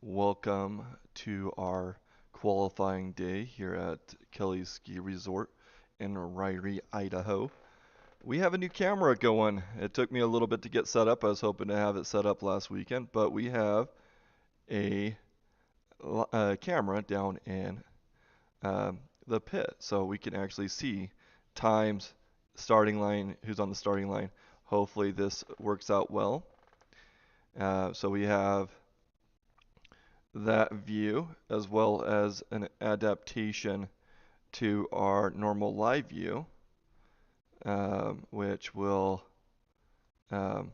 Welcome to our qualifying day here at Kelly's Ski Resort in Ririe, Idaho. We have a new camera going. It took me a little bit to get set up. I was hoping to have it set up last weekend, but we have a camera down in the pit, so we can actually see times, starting line, who's on the starting line. Hopefully this works out well. So we have that view as well as an adaptation to our normal live view, which will have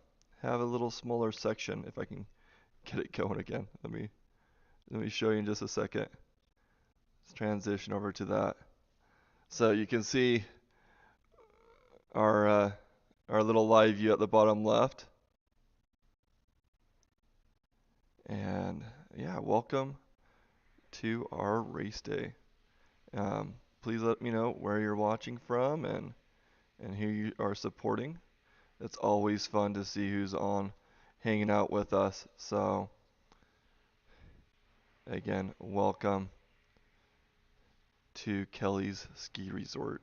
a little smaller section. If I can get it going again, let me show you in just a second. Let's transition over to that. So you can see our little live view at the bottom left. And yeah, welcome to our race day. Please let me know where you're watching from and who you are supporting. It's always fun to see who's on hanging out with us. So again, welcome to Kelly's Ski Resort.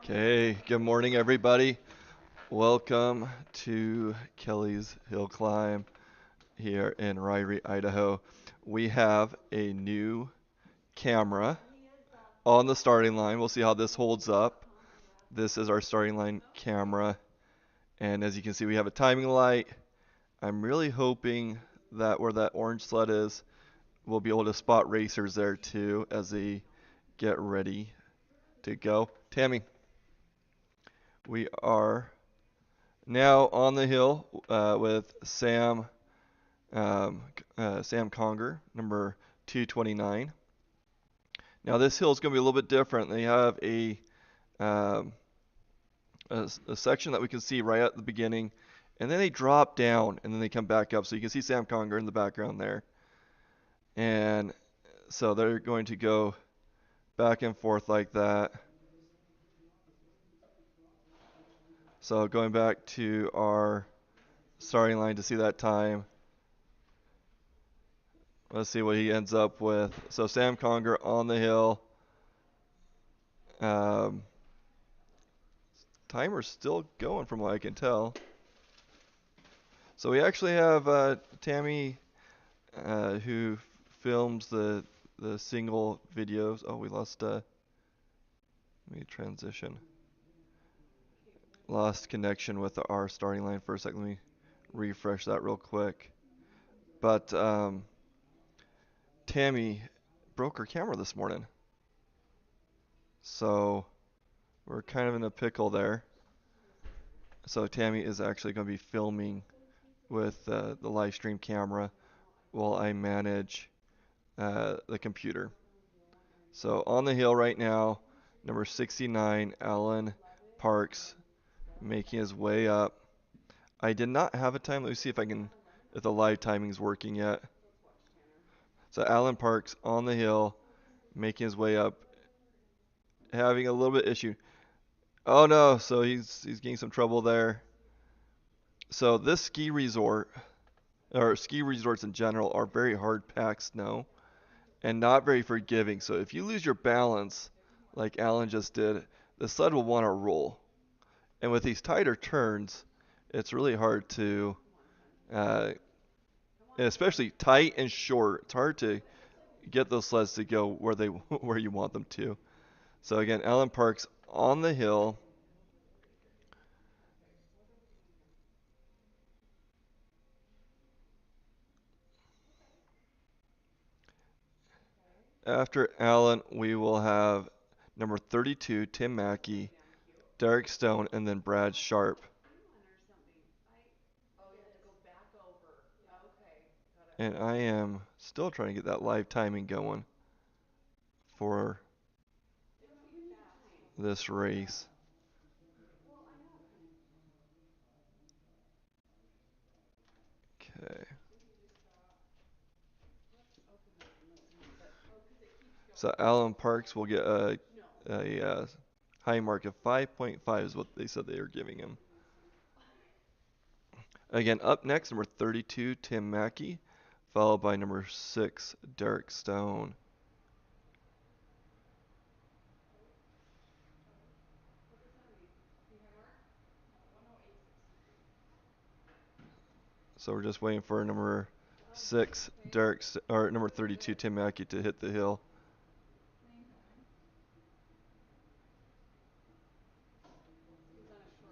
Okay, good morning, everybody. Welcome to Kelly's Hillclimb here in Ririe, Idaho. We have a new camera on the starting line. We'll see how this holds up. This is our starting line camera, and as you can see, we have a timing light. I'm really hoping that where that orange sled is, we'll be able to spot racers there too as they get ready to go. Tammy, we are now on the hill with Sam Conger, number 229. Now this hill is going to be a little bit different. They have um, a section that we can see right at the beginning, and then they drop down, and then they come back up. So you can see Sam Conger in the background there. And so they're going to go back and forth like that. So going back to our starting line to see that time. Let's see what he ends up with. So Sam Conger on the hill. Um, Timer's still going from what I can tell. So we actually have Tammy who films the single videos. Oh, we lost. Let me transition. Lost connection with our starting line for a second. Let me refresh that real quick. But Tammy broke her camera this morning, so we're kind of in a pickle there. So Tammy is actually going to be filming with the live stream camera while I manage the computer. So on the hill right now, number 69, Alan Parks, making his way up. I did not have a time. Let me see if the live timing's working yet. So Alan Parks on the hill, making his way up, having a little bit issue. Oh no, so he's getting some trouble there. So this ski resort, or ski resorts in general, are very hard packed snow and not very forgiving. So if you lose your balance, like Alan just did, the sled will want to roll. And with these tighter turns, it's really hard to, especially tight and short, it's hard to get those sleds to go where you want them to. So again, Alan Parks on the hill. After Alan, we will have number 32, Tim Mackey, Derek Stone, and then Brad Sharp. And I am still trying to get that live timing going for this race. Okay. So Alan Parks will get a high mark of 5.5 is what they said they were giving him. Again, up next, number 32, Tim Mackey, followed by number 6, Derek Stone. So we're just waiting for number 6, or number 32, Tim Mackey, to hit the hill.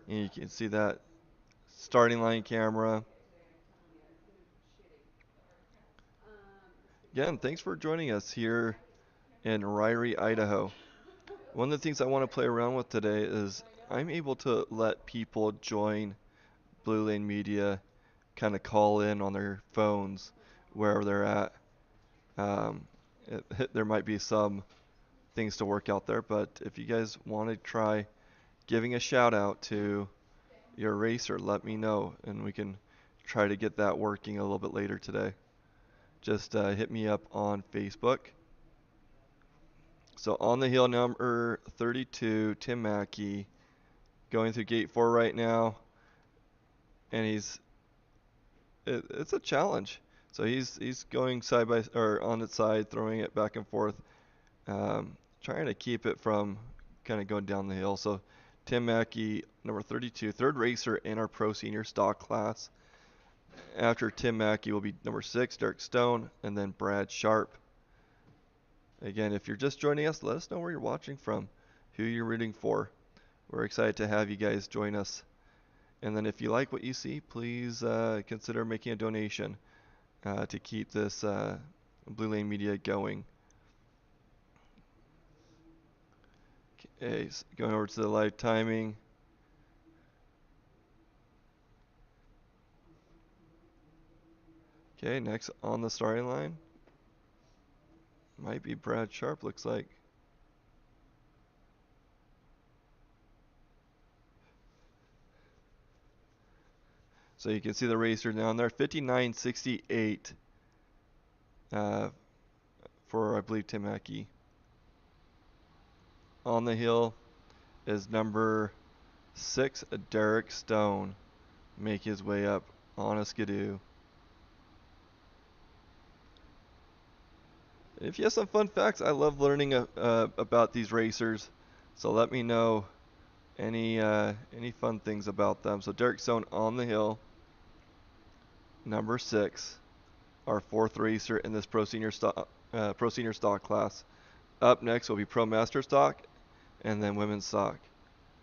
And you can see that starting line camera. Again, thanks for joining us here in Ririe, Idaho. One of the things I want to play around with today is I'm able to let people join Blue Lane Media, kind of call in on their phones wherever they're at. There might be some things to work out there, but if you guys want to try giving a shout out to your racer, let me know and we can try to get that working a little bit later today. Just hit me up on Facebook. So on the hill, number 32, Tim Mackey, going through gate 4 right now, and it's a challenge. So he's going on its side, throwing it back and forth, trying to keep it from kind of going down the hill. So Tim Mackey, number 32, third racer in our Pro Senior Stock class. After Tim Mackey will be number 6, Derek Stone, and then Brad Sharp. Again, if you're just joining us, let us know where you're watching from, who you're rooting for. We're excited to have you guys join us. And then if you like what you see, please consider making a donation to keep this Blue Lane Media going. Okay, so going over to the live timing. Okay, next on the starting line might be Brad Sharp, looks like. So you can see the racer down there, 59.68 for, I believe, Tim Mackey. On the hill is number 6, Derek Stone, make his way up on a skidoo. If you have some fun facts, I love learning about these racers. So let me know any fun things about them. So Derek Stone on the hill, number 6, our 4th racer in this Pro Senior Stock class. Up next will be Promaster Stock, and then Women's Stock.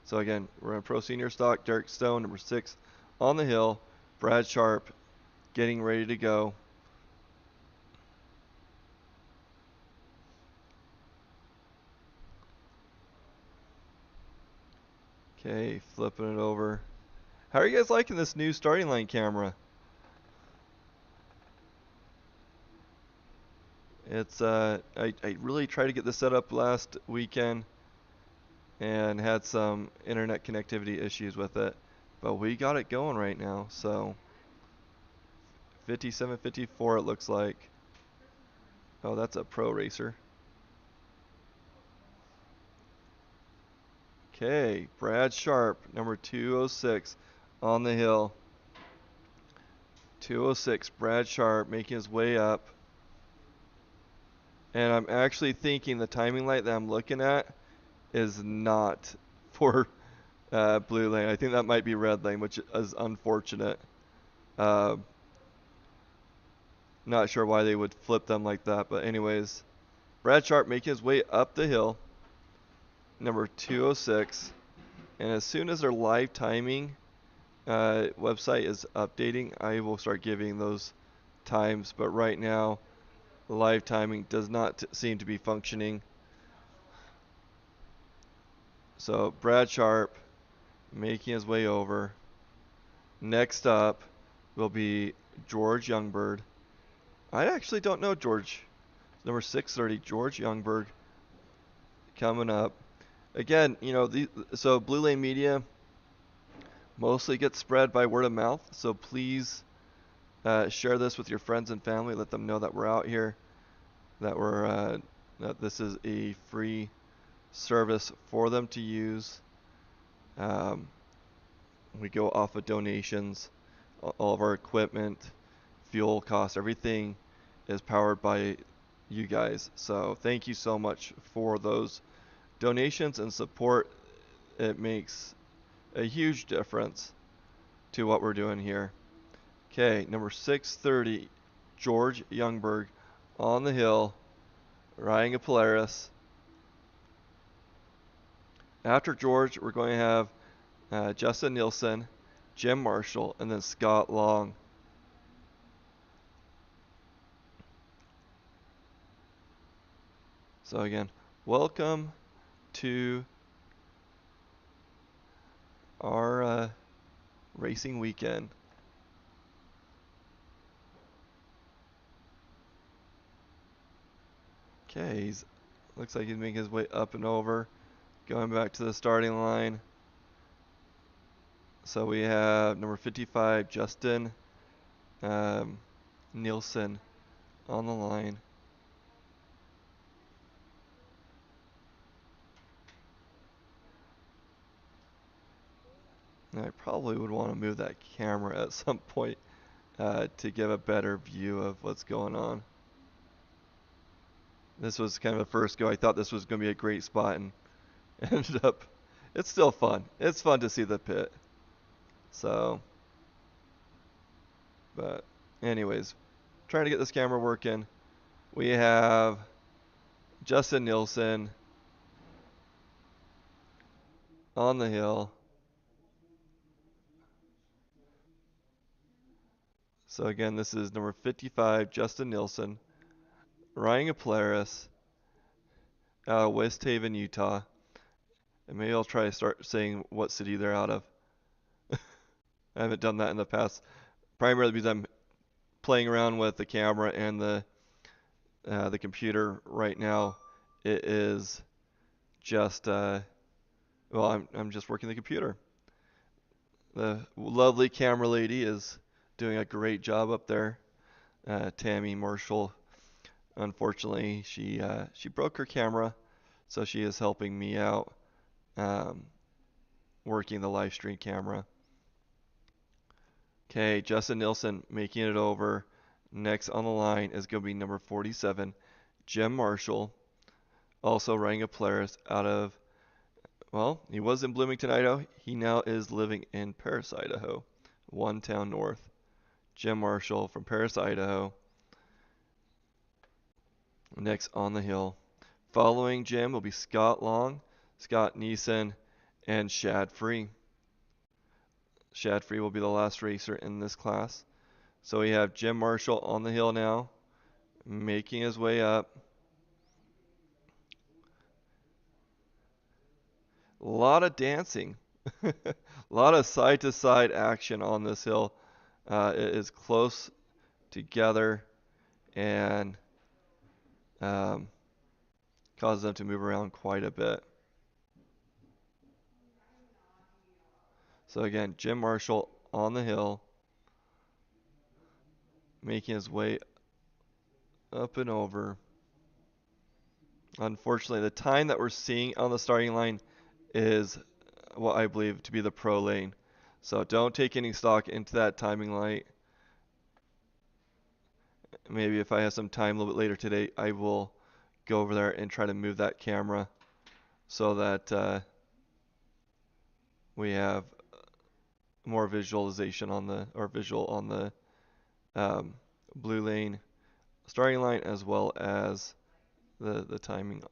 So again, we're in Pro Senior Stock. Derek Stone, number 6, on the hill. Brad Sharp, getting ready to go. Okay, flipping it over. How are you guys liking this new starting line camera? It's I really tried to get this set up last weekend and had some internet connectivity issues with it, but we got it going right now. So 5754 it looks like. Oh, that's a pro racer. Okay, Brad Sharp, number 206 on the hill. 206, Brad Sharp making his way up. And I'm actually thinking the timing light that I'm looking at is not for blue lane. I think that might be red lane, which is unfortunate. Not sure why they would flip them like that, but anyways, Brad Sharp making his way up the hill, number 206, and as soon as their live timing website is updating, I will start giving those times, but right now the live timing does not seem to be functioning. So Brad Sharp making his way over. Next up will be George Youngberg. I actually don't know George. Number 630, George Youngberg coming up. Again, you know, so Blue Lane Media mostly gets spread by word of mouth. So please share this with your friends and family. Let them know that we're out here, that this is a free service for them to use. We go off of donations. All of our equipment, fuel costs, everything is powered by you guys. So thank you so much for those donations and support. It makes a huge difference to what we're doing here. Okay, number 630, George Youngberg on the hill, riding a Polaris. After George, we're going to have Justin Nielsen, Jim Marshall, and then Scott Long. So again, welcome to our racing weekend. Okay, looks like he's making his way up and over, going back to the starting line. So we have number 55, Justin Nielsen on the line. And I probably would want to move that camera at some point to give a better view of what's going on. This was kind of a first go. I thought this was going to be a great spot and ended up It's still fun. It's fun to see the pit. So, but anyways, trying to get this camera working. We have Justin Nielsen on the hill. So again, this is number 55, Justin Nielsen, Ryan Polaris, West Haven, Utah. And maybe I'll try to start saying what city they're out of. I haven't done that in the past, primarily because I'm playing around with the camera and the computer right now. It is just well, I'm just working the computer. The lovely camera lady is doing a great job up there. Tammy Marshall. Unfortunately, she broke her camera, so she is helping me out um, working the live stream camera. Okay, Justin Nielsen making it over. Next on the line is going to be number 47, Jim Marshall, also riding a Polaris out of, well, he was in Bloomington, Idaho. He now is living in Paris, Idaho, one town north. Jim Marshall from Paris, Idaho. Next on the hill. Following Jim will be Scott Long, Scott Neeson, and Shad Free. Shad Free will be the last racer in this class. So we have Jim Marshall on the hill now, making his way up. A lot of dancing. A lot of side-to-side action on this hill. It is close together and causes them to move around quite a bit. So again, Jim Marshall on the hill, making his way up and over. Unfortunately, the time that we're seeing on the starting line is what I believe to be the pro lane. So don't take any stock into that timing light. Maybe if I have some time a little bit later today, I will go over there and try to move that camera so that we have more visualization on the, or visual on the blue lane starting line as well as the timing.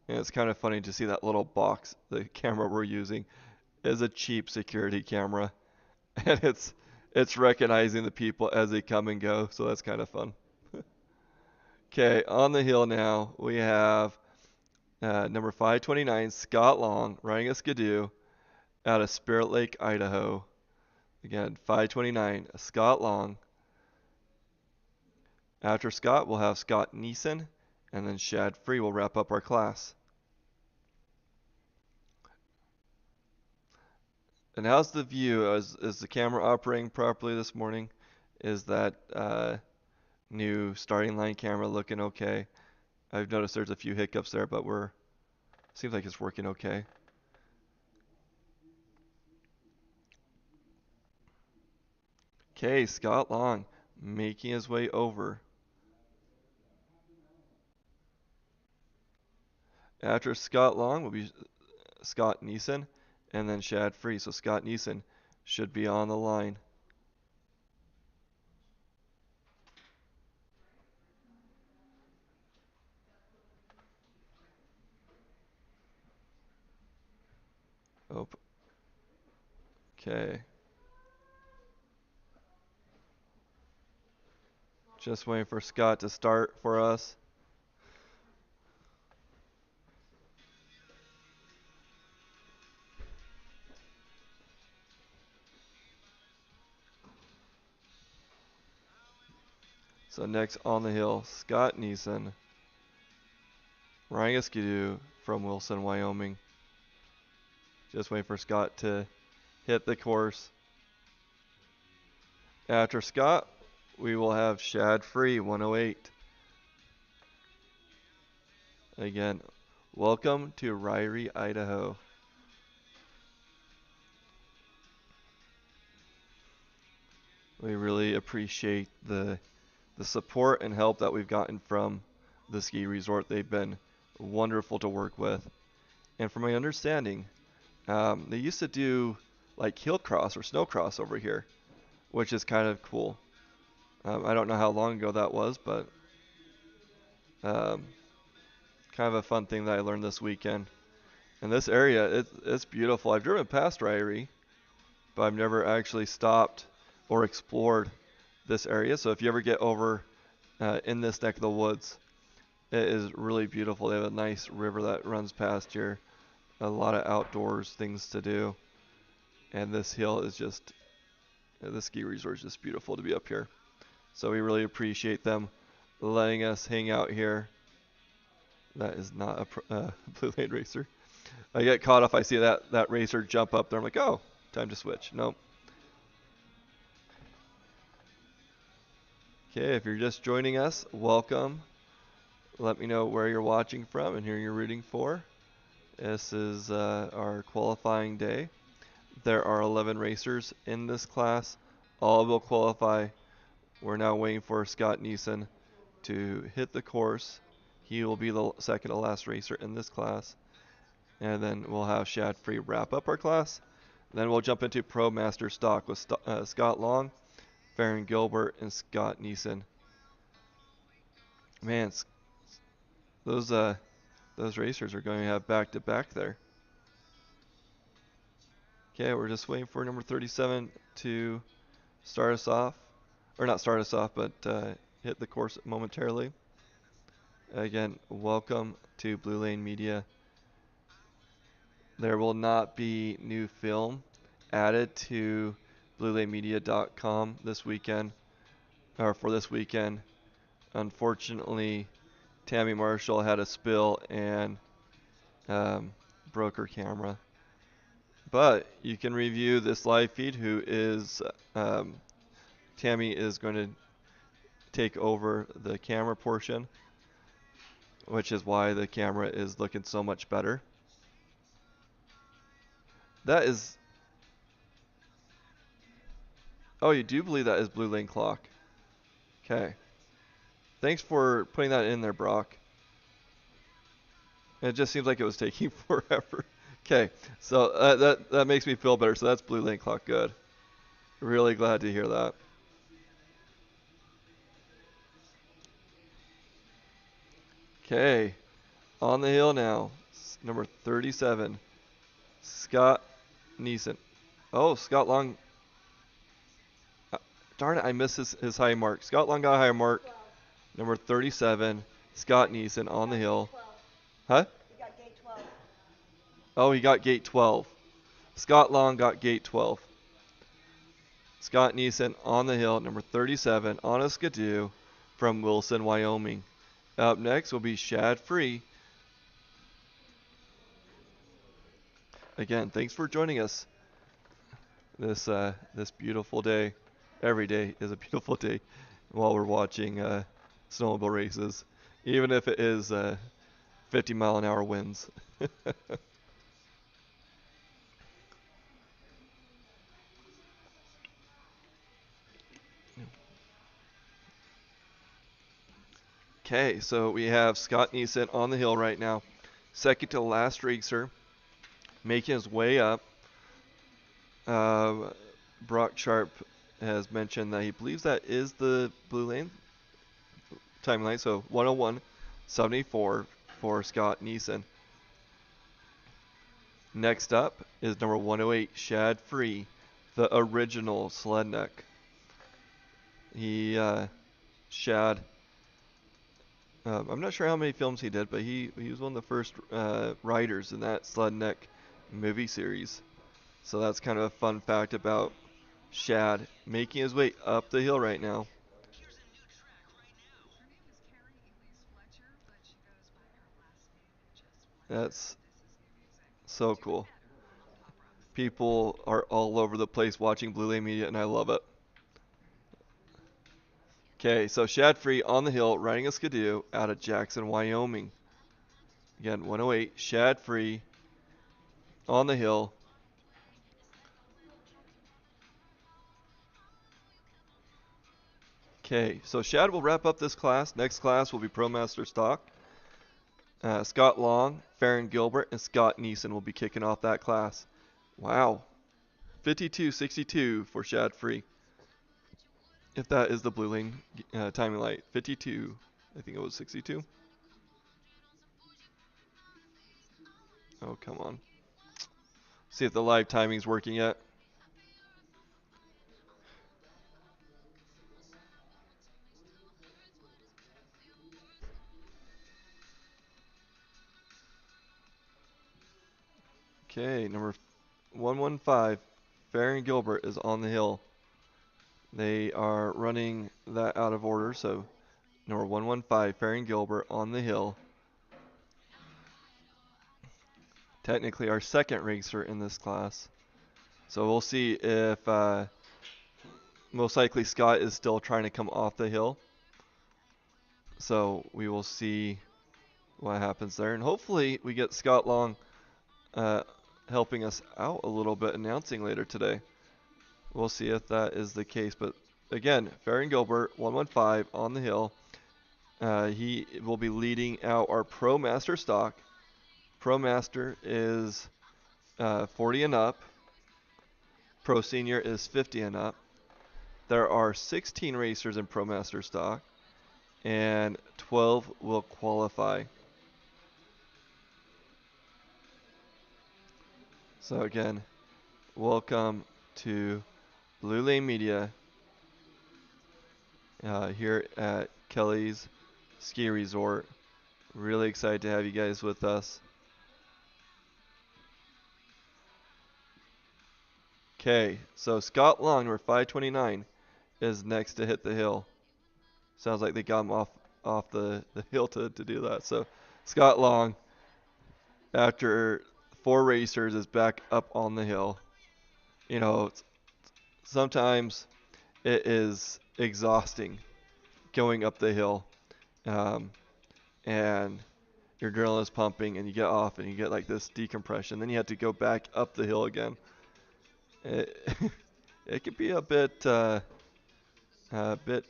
And it's kind of funny to see that little box. The camera we're using is a cheap security camera, and it's recognizing the people as they come and go. So that's kind of fun. Okay, on the hill now we have number 529 Scott Long riding a Skidoo out of Spirit Lake, Idaho. Again, 529 Scott Long. After Scott, we'll have Scott Neeson, and then Shad Free will wrap up our class. And how's the view? Is the camera operating properly this morning? Is that new starting line camera looking okay? I've noticed there's a few hiccups there, but seems like it's working okay. Okay, Scott Long making his way over. After Scott Long will be Scott Neeson and then Shad Free. So Scott Neeson should be on the line. Oh, okay. Just waiting for Scott to start for us. So next on the hill, Scott Neeson, Ryan Skidoo from Wilson, Wyoming. Just waiting for Scott to hit the course. After Scott, we will have Shad Free, 108. Again, welcome to Ririe, Idaho. We really appreciate the the support and help that we've gotten from the ski resort. They've been wonderful to work with. And from my understanding, they used to do like hill cross or snow cross over here, which is kind of cool. I don't know how long ago that was, but um, kind of a fun thing that I learned this weekend. And this area, it's beautiful. I've driven past Ririe, but I've never actually stopped or explored this area. So if you ever get over in this neck of the woods, it is really beautiful. They have a nice river that runs past here, a lot of outdoors things to do, and this hill is just, the ski resort is just beautiful to be up here. So we really appreciate them letting us hang out here. That is not a Blue Lane racer. I get caught if I see that racer jump up there. I'm like, oh, time to switch. Nope. Okay, if you're just joining us, welcome. Let me know where you're watching from and who you're rooting for. This is our qualifying day. There are 11 racers in this class. All will qualify. We're now waiting for Scott Neeson to hit the course. He will be the second to last racer in this class. And then we'll have Shad Free wrap up our class. Then we'll jump into Promaster stock with Scott Long, Farron Gilbert, and Scott Neeson. Man, those racers are going to have back-to-back there. Okay, we're just waiting for number 37 to start us off. Or not start us off, but hit the course momentarily. Again, welcome to Blue Lane Media. There will not be new film added to BlueLaneMedia.com this weekend, or for this weekend. Unfortunately, Tammy Marshall had a spill and broke her camera. But you can review this live feed. Tammy is going to take over the camera portion, which is why the camera is looking so much better. That is... Oh, you do believe that is Blue Lane Clock. Okay. Thanks for putting that in there, Brock. It just seems like it was taking forever. Okay, so that makes me feel better. So that's Blue Lane Clock. Good. Really glad to hear that. Okay, on the hill now. Number 37, Scott Neeson. Oh, Scott Long. Darn it, I missed his high mark. Scott Long got a high mark. 12. Number 37, Scott Neeson on the hill. 12. Huh? He got gate 12. Oh, he got gate 12. Scott Long got gate 12. Scott Neeson on the hill, number 37, on a skidoo from Wilson, Wyoming. Up next will be Shad Free. Again, thanks for joining us this beautiful day. Every day is a beautiful day while we're watching snowmobile races, even if it is 50-mile-an-hour winds. Okay, so we have Scott Neeson on the hill right now, second to last racer, making his way up. Brock Sharp has mentioned that he believes that is the Blue Lane timeline, so 101.74 for Scott Neeson. Next up is number 108, Shad Free, the original sled neck. Shad, I'm not sure how many films he did, but he was one of the first riders in that sled neck movie series. So that's kind of a fun fact about Shad making his way up the hill right now. That's so cool. People are all over the place watching Blue Lane Media, and I love it. Okay, so Shad Free on the hill riding a skidoo out of Jackson, Wyoming. Again, 108, Shad Free on the hill. Okay, so Shad will wrap up this class. Next class will be Promaster Stock. Scott Long, Farron Gilbert, and Scott Neeson will be kicking off that class. Wow. 52.62 for Shad Free. If that is the blue lane timing light. 52. I think it was 62. Oh, come on. See if the live timing's working yet. Okay, number 115, Farron Gilbert is on the hill. They are running that out of order, so number 115, Farron Gilbert on the hill. Technically our second racer in this class. So we'll see if most likely Scott is still trying to come off the hill. So we will see what happens there. And hopefully we get Scott Long helping us out a little bit, announcing later today. We'll see if that is the case. But again, Farron Gilbert, 115 on the hill. He will be leading out our Promaster stock. Promaster is 40 and up. Pro Senior is 50 and up. There are 16 racers in Promaster stock, and 12 will qualify. So again, welcome to Blue Lane Media here at Kelly's Ski Resort. Really excited to have you guys with us. Okay, so Scott Long, number 529, is next to hit the hill. Sounds like they got him off the hill to do that. So Scott Long, after 4 racers, is back up on the hill. You know, sometimes it is exhausting going up the hill, and your adrenaline is pumping, and you get off, and you get like this decompression. Then you have to go back up the hill again. It could be a bit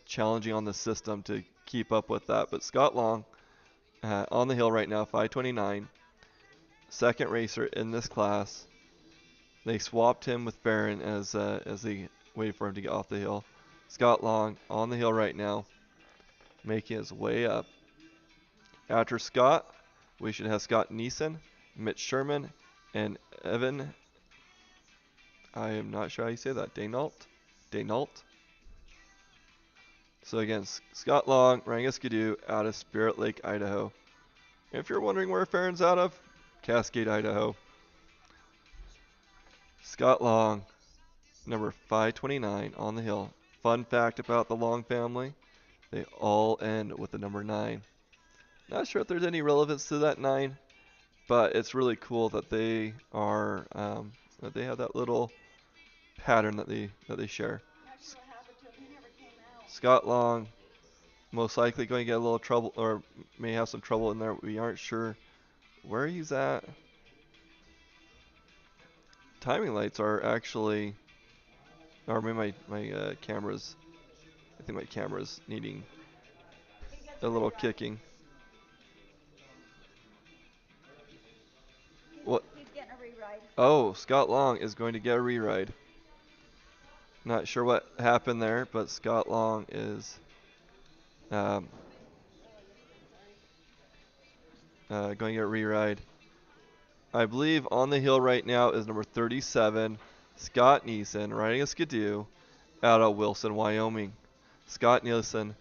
challenging on the system to keep up with that. But Scott Long on the hill right now, 529, second racer in this class. They swapped him with Barron as they wait for him to get off the hill. Scott Long on the hill right now, making his way up. After Scott, we should have Scott Neeson, Mitch Sherman, and Evan. I am not sure how you say that. Daynault. So again, Scott Long, Ranga Skidoo, out of Spirit Lake, Idaho. If you're wondering where Farron's out of, Cascade, Idaho. Scott Long, number 529 on the hill. Fun fact about the Long family, they all end with the number 9. Not sure if there's any relevance to that 9, but it's really cool that they are that they have that little pattern that they share. Scott Long, most likely going to get a little trouble, or may have some trouble in there. We aren't sure where he's at. Timing lights are actually, or maybe my camera's, I think my camera's needing a little kicking. What? He's getting a re-ride. Oh, Scott Long is going to get a re-ride. Not sure what happened there, but Scott Long is going to get a re-ride. I believe on the hill right now is number 37, Scott Neeson, riding a Skidoo out of Wilson, Wyoming. Scott Neeson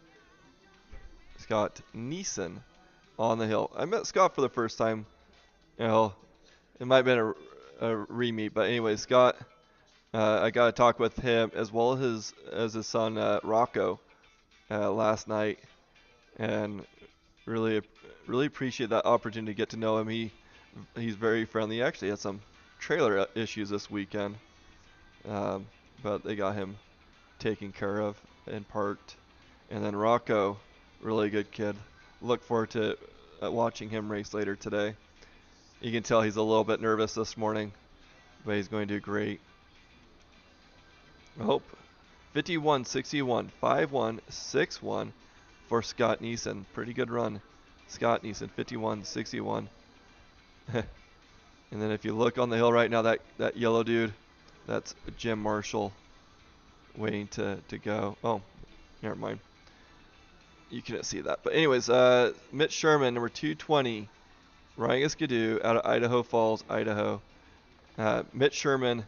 on the hill. I met Scott for the first time. You know, it might have been a re-meet, but anyway, Scott, I got to talk with him as well as his son Rocco last night, and really appreciate that opportunity to get to know him. He's very friendly. He actually had some trailer issues this weekend, but they got him taken care of in part. And then Rocco, really good kid. Look forward to watching him race later today. You can tell he's a little bit nervous this morning, but he's going to do great. I hope 51.61, 5.161 for Scott Neeson. Pretty good run. Scott Neeson, 51.61. And then if you look on the hill right now, that yellow dude, that's Jim Marshall waiting to go. Oh, never mind. You couldn't see that. But anyways, Mitch Sherman, number 220, Ryan Skidoo out of Idaho Falls, Idaho. Mitch Sherman,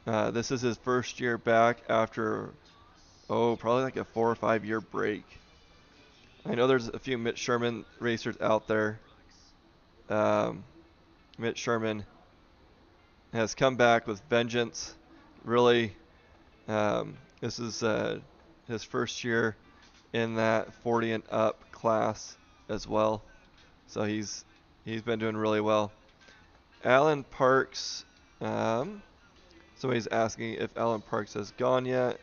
this is his first year back after, probably like a 4 or 5 year break. I know there's a few Mitch Sherman racers out there. Mitch Sherman has come back with vengeance. Really, this is his first year in that 40 and up class as well. So he's been doing really well. Alan Parks, somebody's asking if Alan Parks has gone yet.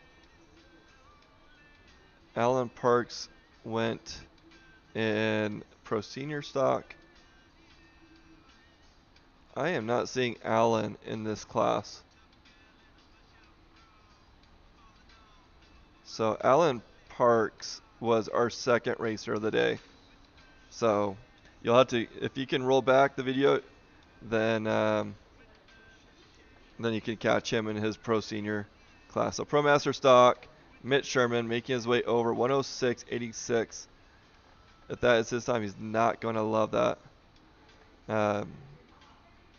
Alan Parks went in Pro Senior stock. I am not seeing Alan in this class. So Alan Parks was our second racer of the day. So you'll have to, if you can roll back the video, then you can catch him in his Pro Senior class. So Promaster stock, Mitch Sherman making his way over 106.86. If that is his time, he's not going to love that.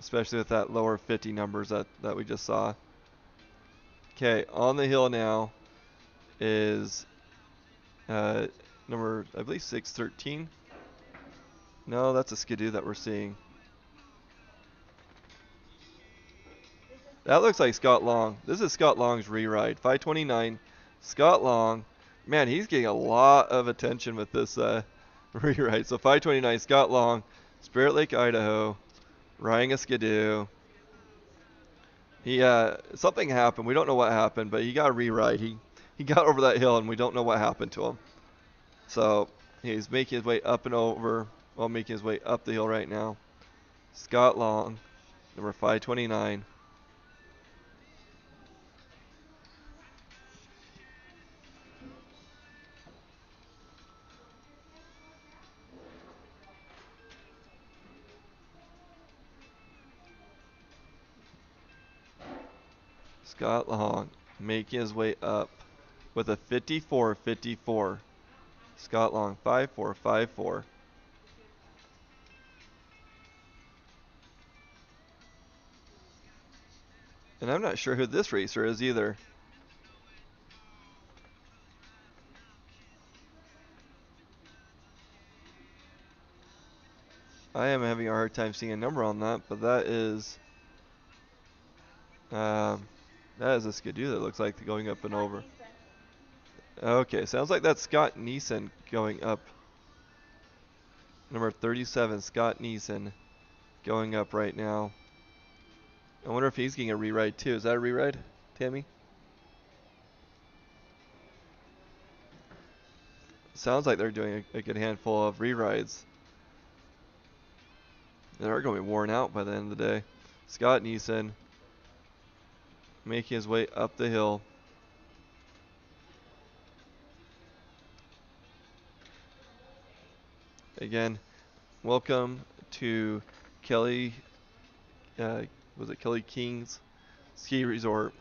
Especially with that lower 50 numbers that we just saw. Okay, on the hill now is number, I believe, 613. No, that's a Skidoo that we're seeing. That looks like Scott Long. This is Scott Long's re-ride. 529. Scott Long. Man, he's getting a lot of attention with this re-ride. So 529, Scott Long, Spirit Lake, Idaho, riding a Skidoo. He something happened. We don't know what happened, but he got a re-ride. He got over that hill, and we don't know what happened to him. So he's making his way up and over. Well, making his way up the hill right now. Scott Long, number 529. Scott Long making his way up with a 54.54. Scott Long, 54.54. And I'm not sure who this racer is either. I am having a hard time seeing a number on that, but that is a Skidoo that looks like going up and over. Okay, sounds like that's Scott Neeson going up. Number 37, Scott Neeson, going up right now. I wonder if he's getting a re-ride too. Is that a re-ride, Tammy? Sounds like they're doing a good handful of re-rides. They are going to be worn out by the end of the day. Scott Neeson making his way up the hill. Again, welcome to Kelly, was it Kelly King's Ski Resort.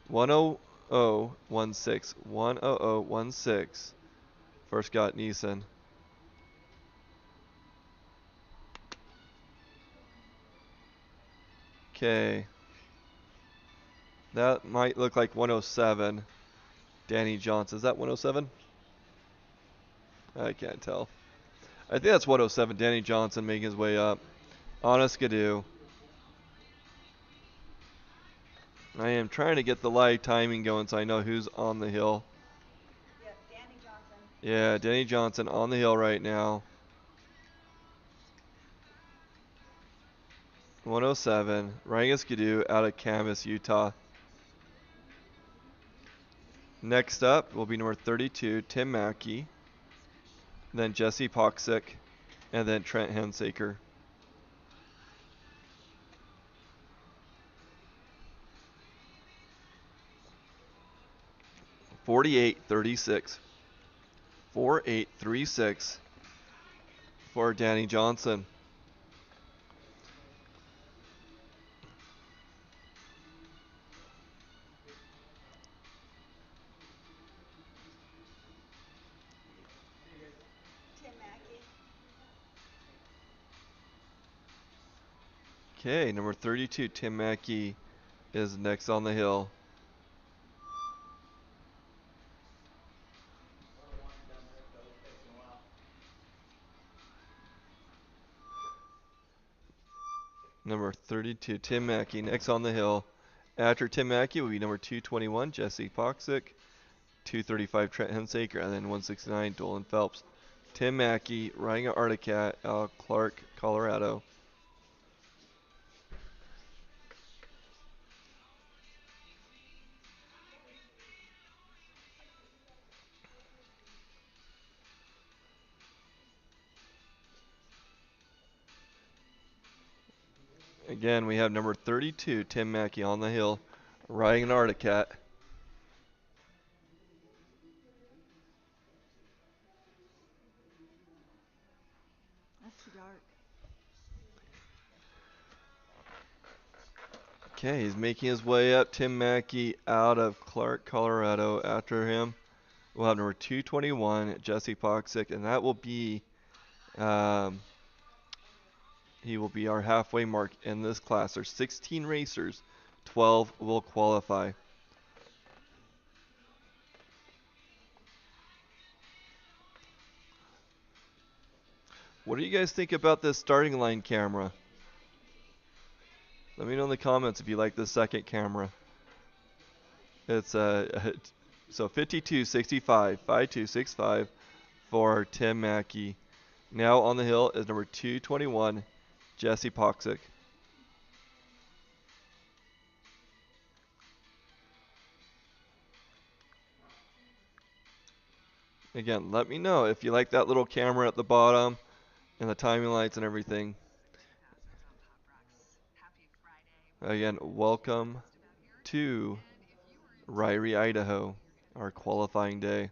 10016, 10016 for Scott Neeson. Okay. That might look like 107. Danny Johnson. Is that 107? I can't tell. I think that's 107. Danny Johnson making his way up on a Skidoo. I am trying to get the live timing going so I know who's on the hill. Yep, Danny Johnson. Yeah, Danny Johnson on the hill right now. 107. Riding a Skidoo out of Camas, Utah. Next up will be number 32, Tim Mackey. Then Jesse Poxick. And then Trent Hensaker. . 48-36. 48-36 for Danny Johnson. Tim Mackey. Okay, number 32, Tim Mackey, is next on the hill. Number 32, Tim Mackey, next on the hill. After Tim Mackey will be number 221, Jesse Poxick, 235, Trent Hensaker, and then 169, Dolan Phelps. Tim Mackey riding an Arctic Cat out of Clark, Colorado. Again, we have number 32, Tim Mackey on the hill, riding an Arctic Cat. That's too dark. Okay, he's making his way up. Tim Mackey out of Clark, Colorado. After him, we'll have number 221, Jesse Poxick, and that will be, he will be our halfway mark in this class. There's 16 racers, 12 will qualify. What do you guys think about this starting line camera? Let me know in the comments if you like the second camera. It's so 5265, 5265 for Tim Mackey. Now on the hill is number 221, Jesse Poxick. Again, let me know if you like that little camera at the bottom and the timing lights and everything. Again, welcome to Ririe, Idaho, our qualifying day.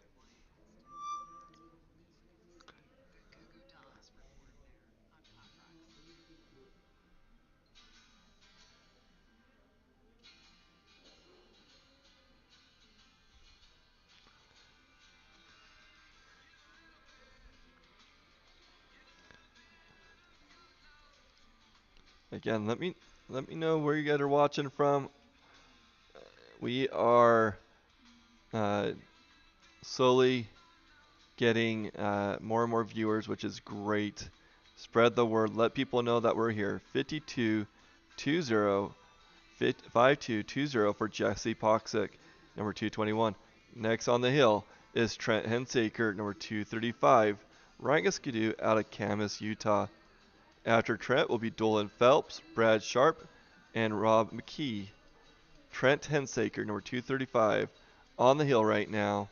Again, let me know where you guys are watching from. We are slowly getting more and more viewers, which is great. Spread the word. Let people know that we're here. 5220 for Jesse Poxick, number 221. Next on the hill is Trent Hensaker, number 235, riding a skidoo out of Camas, Utah. After Trent will be Dolan Phelps, Brad Sharp, and Rob McKee. Trent Hensaker, number 235, on the hill right now.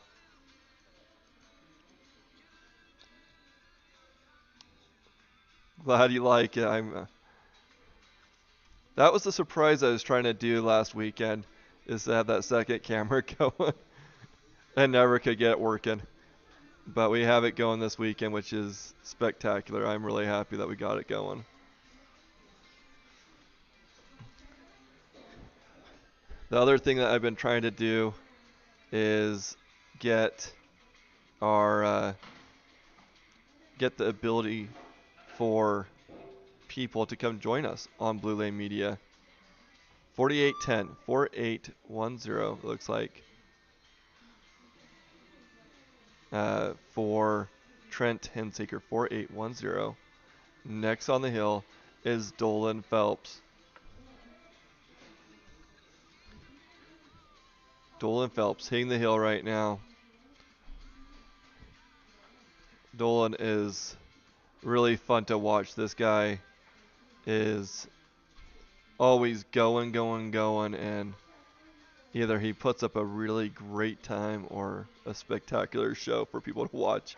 Glad you like it. That was the surprise I was trying to do last weekend, is to have that second camera going. And never could get it working. But we have it going this weekend, which is spectacular. I'm really happy that we got it going. The other thing that I've been trying to do is get our get the ability for people to come join us on Blue Lane Media. 4810, 4810 looks like, for Trent Hensaker, 4810. Next on the hill is Dolan Phelps. Dolan Phelps hitting the hill right now. Dolan is really fun to watch. This guy is always going, and either he puts up a really great time or a spectacular show for people to watch.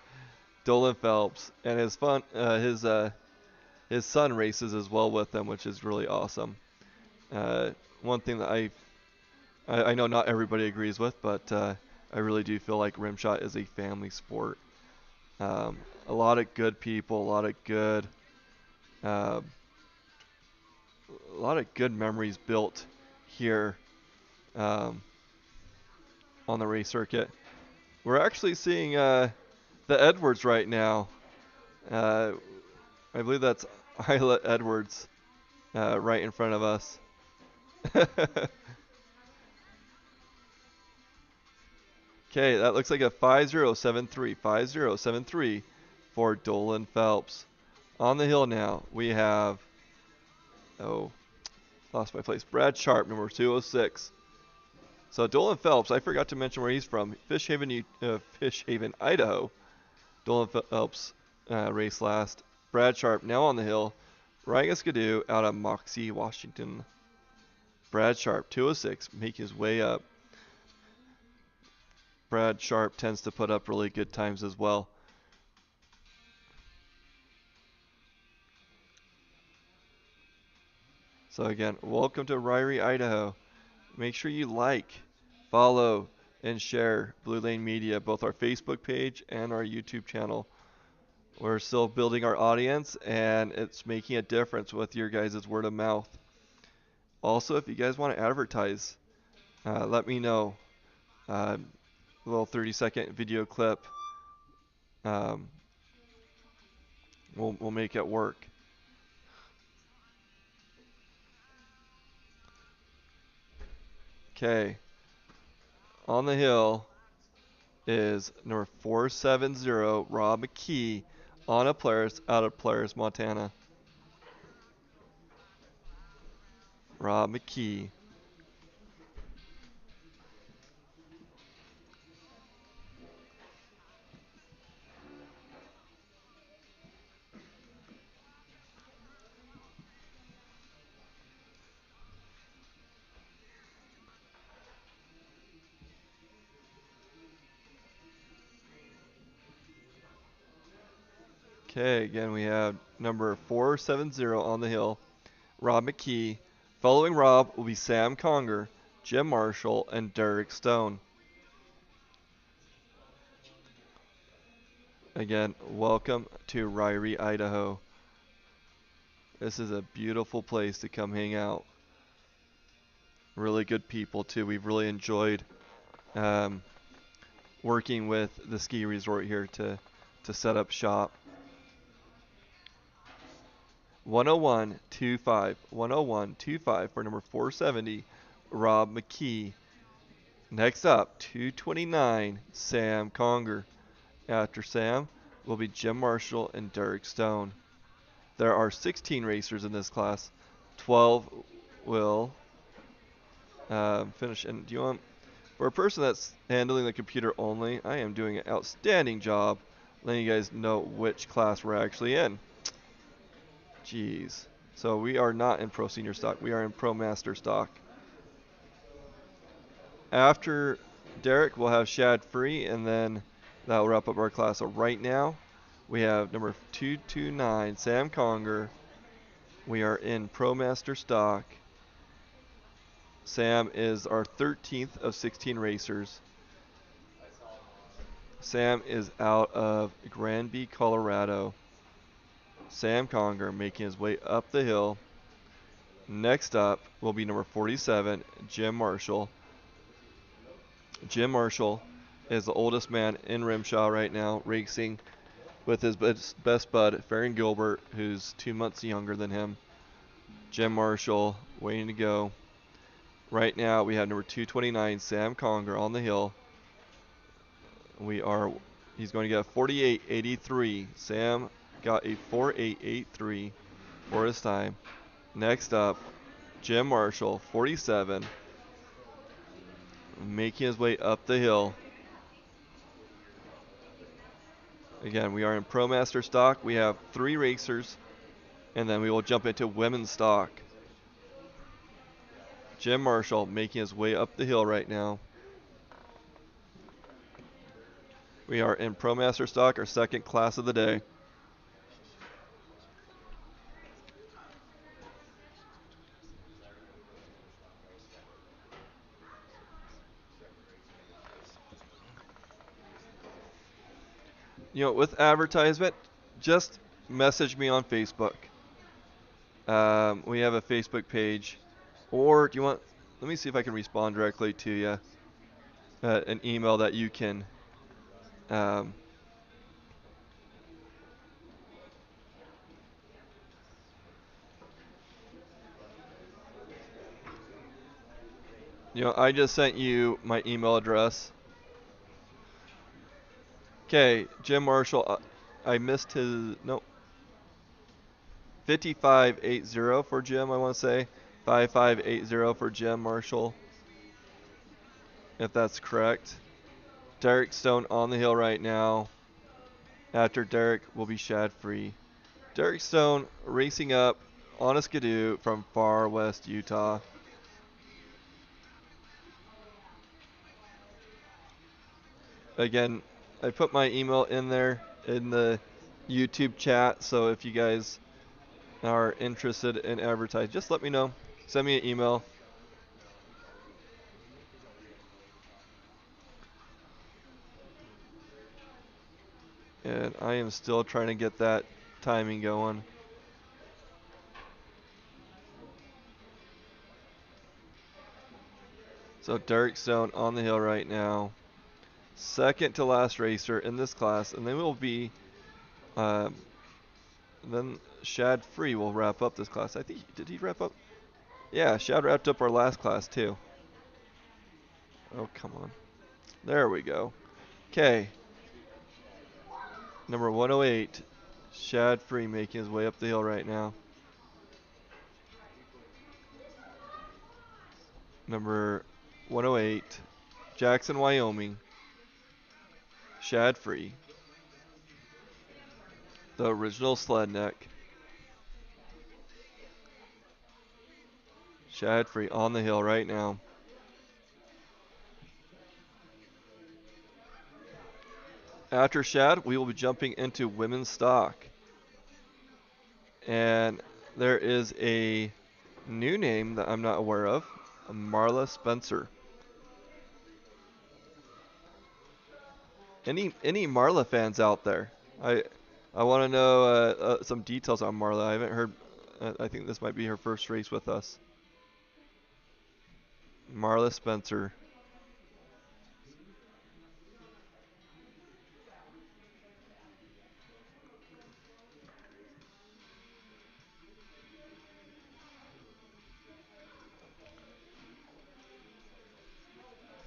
Dolan Phelps and his son races as well with him, which is really awesome. One thing that I know not everybody agrees with, but I really do feel like RMSHA is a family sport. Um, a lot of good people, uh, a lot of good memories built here um, on the race circuit. We're actually seeing the Edwards right now. Uh, I believe that's Isla Edwards right in front of us. Okay, that looks like a 5073. 5073 for Dolan Phelps. On the hill now, we have, oh, lost my place. Brad Sharp, number 206. So Dolan Phelps, I forgot to mention where he's from. Fish Haven, Idaho. Dolan Phelps raced last. Brad Sharp now on the hill. Ryan Skidoo out of Moxie, Washington. Brad Sharp, 206, making his way up. Brad Sharp tends to put up really good times as well. So again, welcome to Ririe, Idaho. Make sure you like, follow, and share Blue Lane Media, both our Facebook page and our YouTube channel. We're still building our audience, and it's making a difference with your guys' word of mouth. Also, if you guys want to advertise, let me know. A little 30-second video clip. Um, we'll make it work. Okay. On the hill is number 470, Rob McKee, on a Polaris, out of Polaris, Montana. Rob McKee. Okay, again we have number 470 on the hill, Rob McKee. Following Rob will be Sam Conger, Jim Marshall, and Derek Stone. Again, welcome to Ririe, Idaho. This is a beautiful place to come hang out. Really good people too. We've really enjoyed working with the ski resort here to set up shop. 101.25. 101.25 for number 470, Rob McKee. Next up, 229, Sam Conger. After Sam will be Jim Marshall and Derek Stone. There are 16 racers in this class. 12 will finish. And do you want, for a person that's handling the computer only, I am doing an outstanding job letting you guys know which class we're actually in. Jeez. So we are not in Pro Senior stock. We are in Promaster stock. After Derek, we'll have Shad Free, and then that will wrap up our class. So right now, we have number 229, Sam Conger. We are in Promaster stock. Sam is our 13th of 16 racers. Sam is out of Granby, Colorado. Sam Conger making his way up the hill. Next up will be number 47, Jim Marshall. Jim Marshall is the oldest man in RMSHA right now, racing with his best bud, Farron Gilbert, who's 2 months younger than him. Jim Marshall waiting to go. Right now we have number 229, Sam Conger, on the hill. He's going to get a 48.83. Sam got a 48.83 for his time. Next up, Jim Marshall, 47, making his way up the hill. Again, we are in Promaster stock. We have 3 racers, and then we will jump into women's stock. Jim Marshall making his way up the hill right now. We are in Promaster stock, our second class of the day. with advertisement, just message me on Facebook. We have a Facebook page. Or do you want, let me see if I can respond directly to you. An email that you can, um, I just sent you my email address. Okay, Jim Marshall, I missed his, no, 5580 for Jim, I want to say. 5580 for Jim Marshall, if that's correct. Derek Stone on the hill right now. After Derek will be Shad Free. Derek Stone racing up on a skidoo from far west Utah. Again, I put my email in there in the YouTube chat, so if you guys are interested in advertising, just let me know. Send me an email. And I am still trying to get that timing going. So Derek Stone on the hill right now. Second to last racer in this class, and then we'll be um, then Shad Free will wrap up this class. I think, did he wrap up? Yeah, Shad wrapped up our last class too. Oh, come on. There we go. Okay. Number 108, Shad Free making his way up the hill right now. Number 108, Jackson, Wyoming, Shad Free. The original sled neck. Shad Free on the hill right now. After Shad, we will be jumping into women's stock. And there is a new name that I'm not aware of, Marla Spencer. Any Marla fans out there? I want to know some details on Marla. I haven't heard. I think this might be her first race with us. Marla Spencer.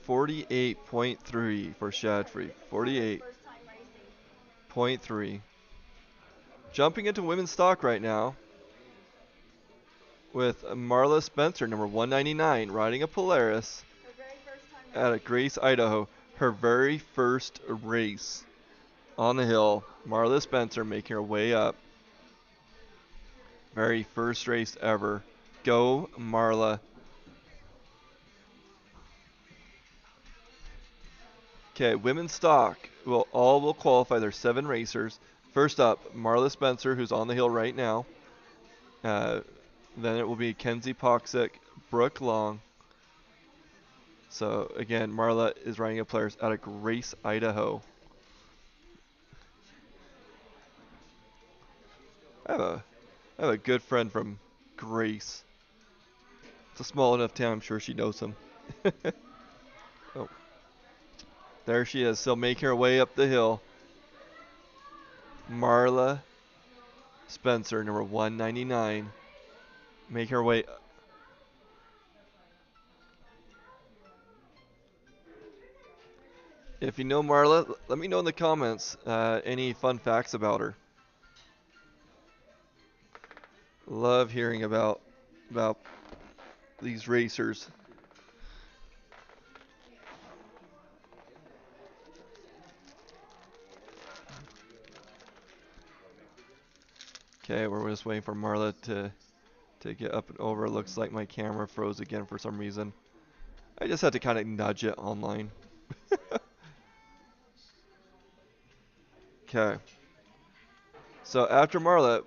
.48 for Shadfree. 48.3. Jumping into women's stock right now with Marla Spencer, number 199, riding a Polaris at a Grace, Idaho. Her very first race on the hill. Marla Spencer making her way up. Very first race ever. Go, Marla. Okay, women's stock will qualify. There's 7 racers. First up, Marla Spencer, who's on the hill right now. Then it will be Kenzie Poxick, Brooke Long. So again, Marla is riding a Polaris out of Grace, Idaho. I have a good friend from Grace. It's a small enough town, I'm sure she knows him. Oh, there she is, still making her way up the hill. Marla Spencer, number 199, making her way. If you know Marla, let me know in the comments any fun facts about her. Love hearing about these racers. Okay, we're just waiting for Marla to get up and over. It looks like my camera froze again for some reason. I just had to kind of nudge it online. Okay. So after Marla,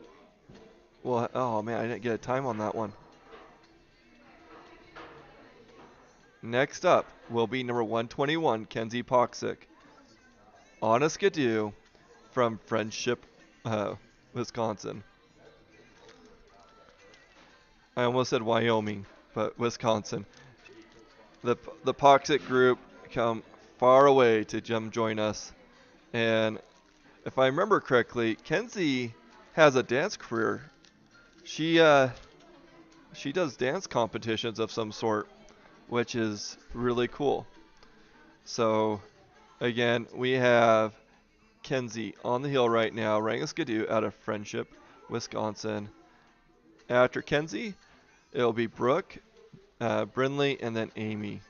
well, oh man, I didn't get a time on that one. Next up will be number 121, Kenzie Poxick. On a skidoo from Friendship, Wisconsin. I almost said Wyoming, but Wisconsin. The Poxic group come far away to come join us. And if I remember correctly, Kenzie has a dance career. She uh, she does dance competitions of some sort, which is really cool. So again, we have Kenzie on the hill right now, Rangiskadoo out of Friendship, Wisconsin. After Kenzie, it'll be Brooke, Brinley, and then Amy.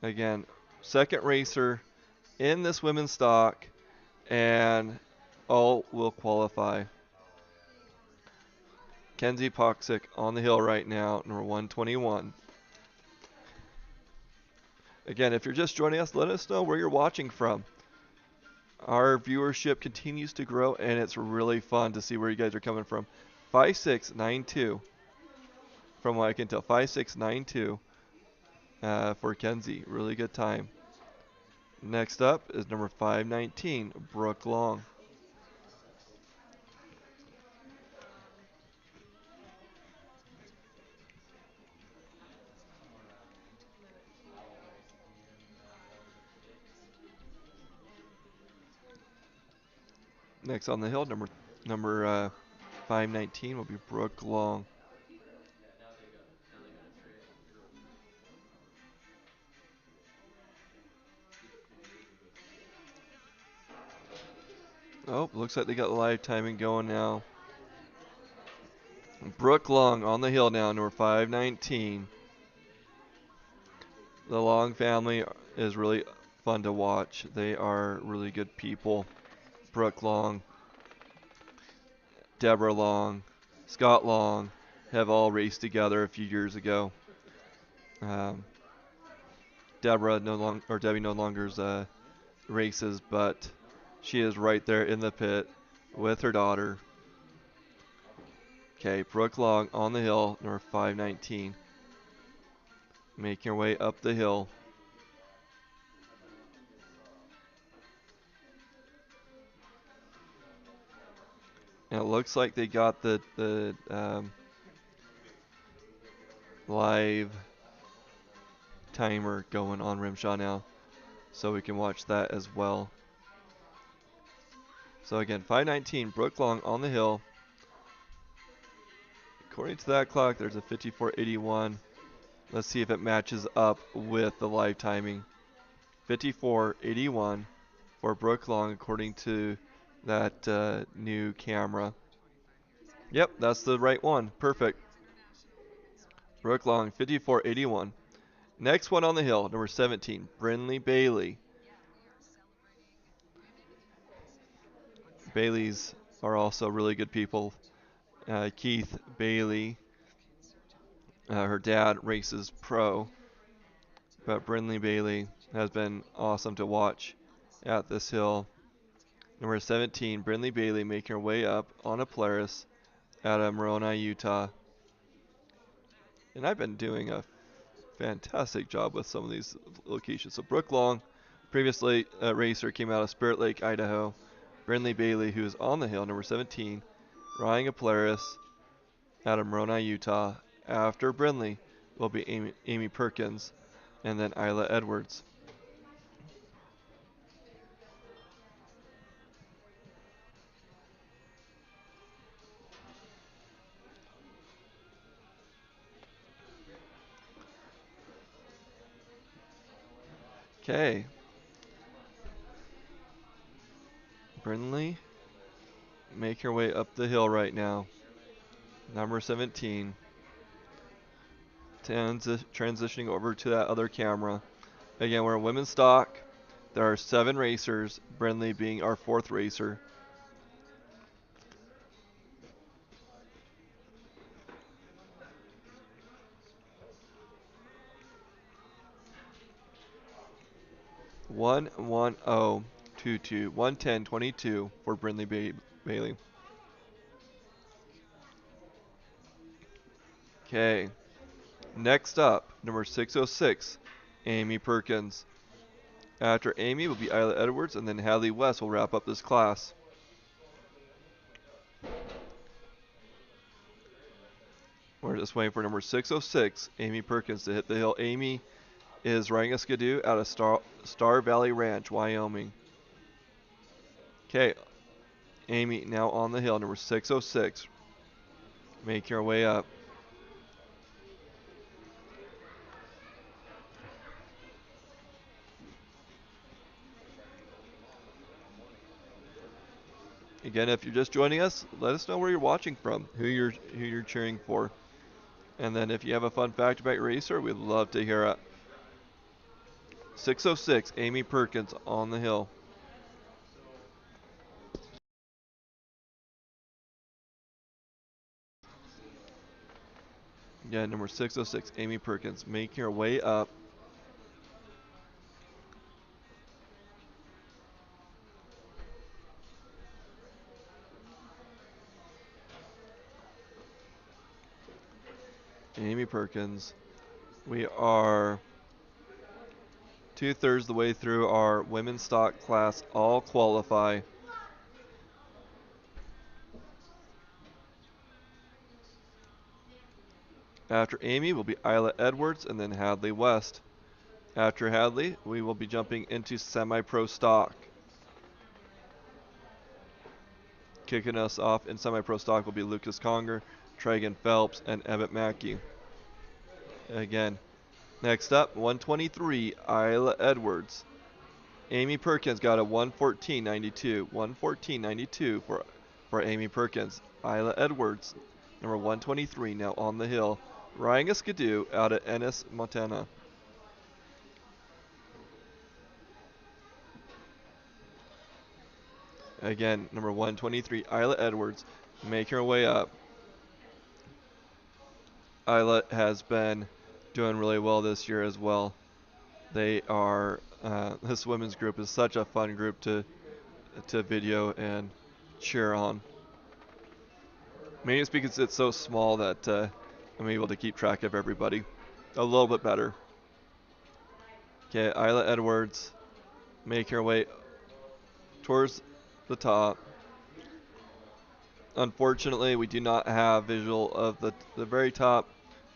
Again, second racer in this women's stock, and all will qualify. Kenzie Poxic on the hill right now, number 121. Again, if you're just joining us, let us know where you're watching from. Our viewership continues to grow, and it's really fun to see where you guys are coming from. 5692, from what I can tell, 5692 for Kenzie. Really good time. Next up is number 519, Brooke Long. Next on the hill, number 519 will be Brooke Long. Oh, looks like they got live timing going now. Brooke Long on the hill now, number 519. The Long family is really fun to watch. They are really good people. Brooke Long, Deborah Long, Scott Long have all raced together a few years ago. Um, Deborah no longer, or Debbie no longer races, but she is right there in the pit with her daughter. Okay, Brooke Long on the hill, number 519, making her way up the hill. And it looks like they got the live timer going on RMSHA now, so we can watch that as well. So again, 519, Brooke Long on the hill. According to that clock, there's a 54.81. Let's see if it matches up with the live timing. 54.81 for Brooke Long, according to that new camera. Yep, that's the right one. Perfect. Brooke Long, 54.81. Next one on the hill, number 17, Brinley Bailey. Baileys are also really good people. Keith Bailey, her dad races pro, but Brinley Bailey has been awesome to watch at this hill. Number 17, Brinley Bailey making her way up on a Polaris out of Moroni, Utah. And I've been doing a fantastic job with some of these locations. So Brooke Long, previously a racer, came out of Spirit Lake, Idaho. Brinley Bailey, who is on the hill, number 17, riding a Polaris out of Moroni, Utah. After Brinley will be Amy Perkins and then Isla Edwards. Okay. Brinley make her way up the hill right now. Number 17. Transitioning over to that other camera. Again, we're in women's stock. There are 7 racers, Brinley being our 4th racer. One 1-0-2-2, 1:10:22 for Brinley Bailey. Okay. Next up, number 606, Amy Perkins. After Amy will be Isla Edwards, and then Hadley West will wrap up this class. We're just waiting for number 606, Amy Perkins, to hit the hill. Amy is riding a skidoo out of Star Valley Ranch, Wyoming. Okay, Amy now on the hill, number 606. Making her way up. Again, if you're just joining us, let us know where you're watching from, who you're cheering for. And then if you have a fun fact about your racer, we'd love to hear it. 606, Amy Perkins on the hill. Yeah, number 606, Amy Perkins, making her way up. Amy Perkins. We are 2/3 the way through our women's stock class, all qualify. After Amy will be Isla Edwards and then Hadley West. After Hadley, we will be jumping into semi-pro stock. Kicking us off in semi-pro stock will be Lucas Conger, Tragan Phelps, and Emmett Mackey. Again, next up, 123, Isla Edwards. Amy Perkins got a 114.92. 114.92 for Amy Perkins. Isla Edwards, number 123, now on the hill, riding a skidoo out of Ennis, Montana. Again, number 123, Isla Edwards, making her way up. Isla has been doing really well this year as well. They are, this women's group is such a fun group to video and cheer on. Maybe it's because it's so small that I'm able to keep track of everybody a little bit better. Okay, Isla Edwards making her way towards the top. Unfortunately, we do not have visual of the very top,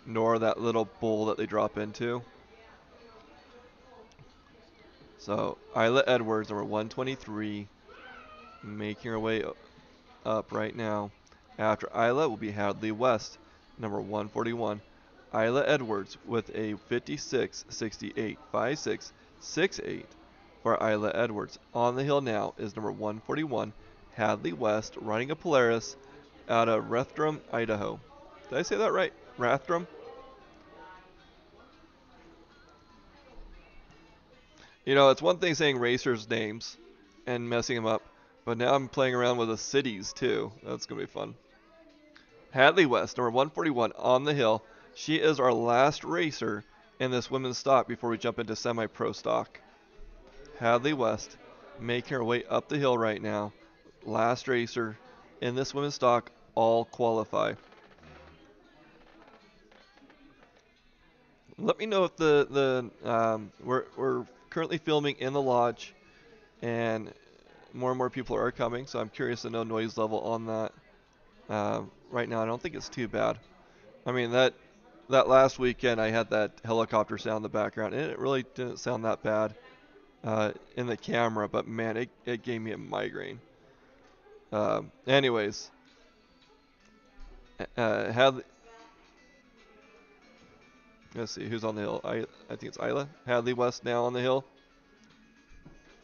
nor that little bowl that they drop into. So Isla Edwards, number 123, making her way up right now. After Isla will be Hadley West, number 141. Isla Edwards with a 56.68, 56.68 for Isla Edwards. On the hill now is number 141, Hadley West, riding a Polaris out of Rathdrum, Idaho. Did I say that right? Rathdrum? You know, it's one thing saying racers' names and messing them up, but now I'm playing around with the cities too. That's going to be fun. Hadley West, number 141, on the hill. She is our last racer in this women's stock before we jump into semi-pro stock. Hadley West making her way up the hill right now. Last racer in this women's stock, all qualify. Let me know if we're currently filming in the lodge, and more people are coming, so I'm curious to know noise level on that. Right now, I don't think it's too bad. I mean, that last weekend I had that helicopter sound in the background, and it really didn't sound that bad in the camera, but man, it gave me a migraine. Anyways, let's see who's on the hill. I think it's Isla. Hadley West now on the hill.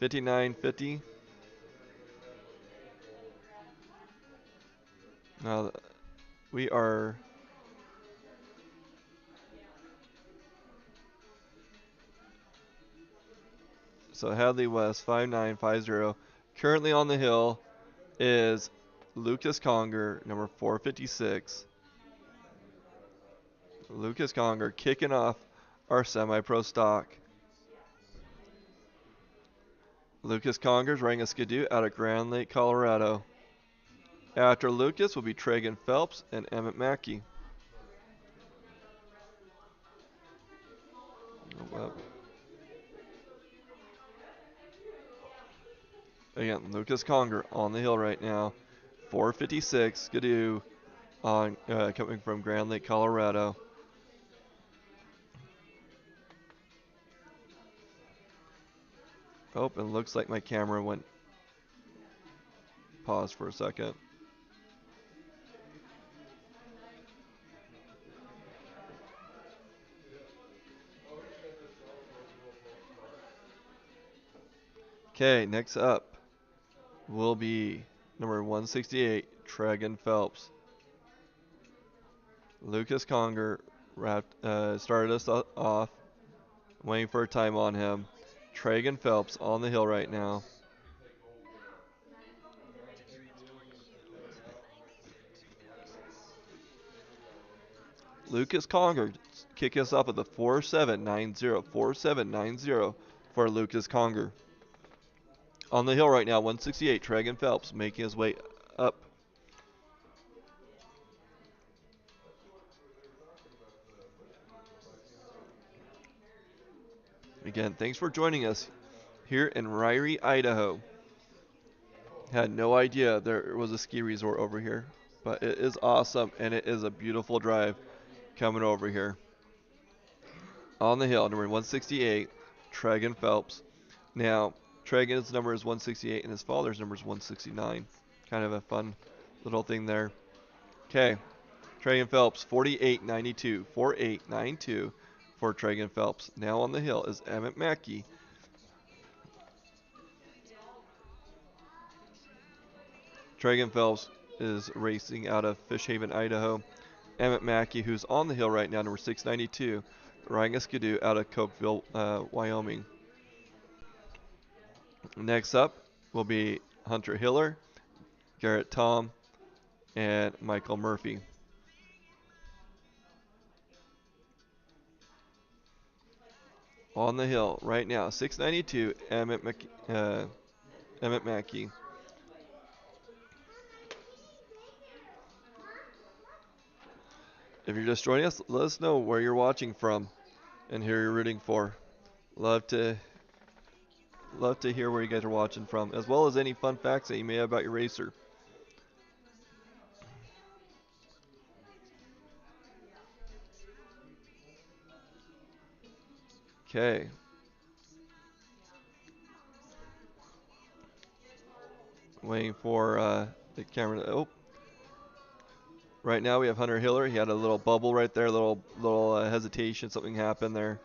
59.50. Now we are. So Hadley West 5950. Currently on the hill is Lucas Conger, number 456. Lucas Conger kicking off our semi-pro stock. Lucas Conger's riding a skidoo out of Grand Lake, Colorado. After Lucas will be Tragan Phelps and Emmett Mackey. Oh, wow. Again, Lucas Conger on the hill right now. 456 Skidoo on coming from Grand Lake, Colorado. Oh, it looks like my camera went pause for a second. Okay, next up will be number 168, Tregan Phelps. Lucas Conger started us off, waiting for a time on him. Tregan Phelps on the hill right now. Lucas Conger kicking us off at the 4790. 4790 for Lucas Conger. On the hill right now, 168, Tregan Phelps making his way up. Again, thanks for joining us here in Ririe, Idaho. Had no idea there was a ski resort over here, but it is awesome and it is a beautiful drive coming over here. On the hill, number 168, Tregan Phelps. Now, Tregan's number is 168 and his father's number is 169. Kind of a fun little thing there. Okay, Tregan Phelps, 48.92. 48.92 for Tregan Phelps. Now on the hill is Emmett Mackey. Tregan Phelps is racing out of Fish Haven, Idaho. Emmett Mackey, who's on the hill right now, number 692, riding a skidoo out of Cokeville, Wyoming. Next up will be Hunter Hiller, Garrett Tom, and Michael Murphy. On the hill right now, 692, Emmett Mackey. If you're just joining us, let us know where you're watching from and who you're rooting for. Love to hear where you guys are watching from, as well as any fun facts that you may have about your racer. Okay. Waiting for the camera to, oh. Right now we have Hunter Hiller. He had a little bubble right there, little hesitation. Something happened there.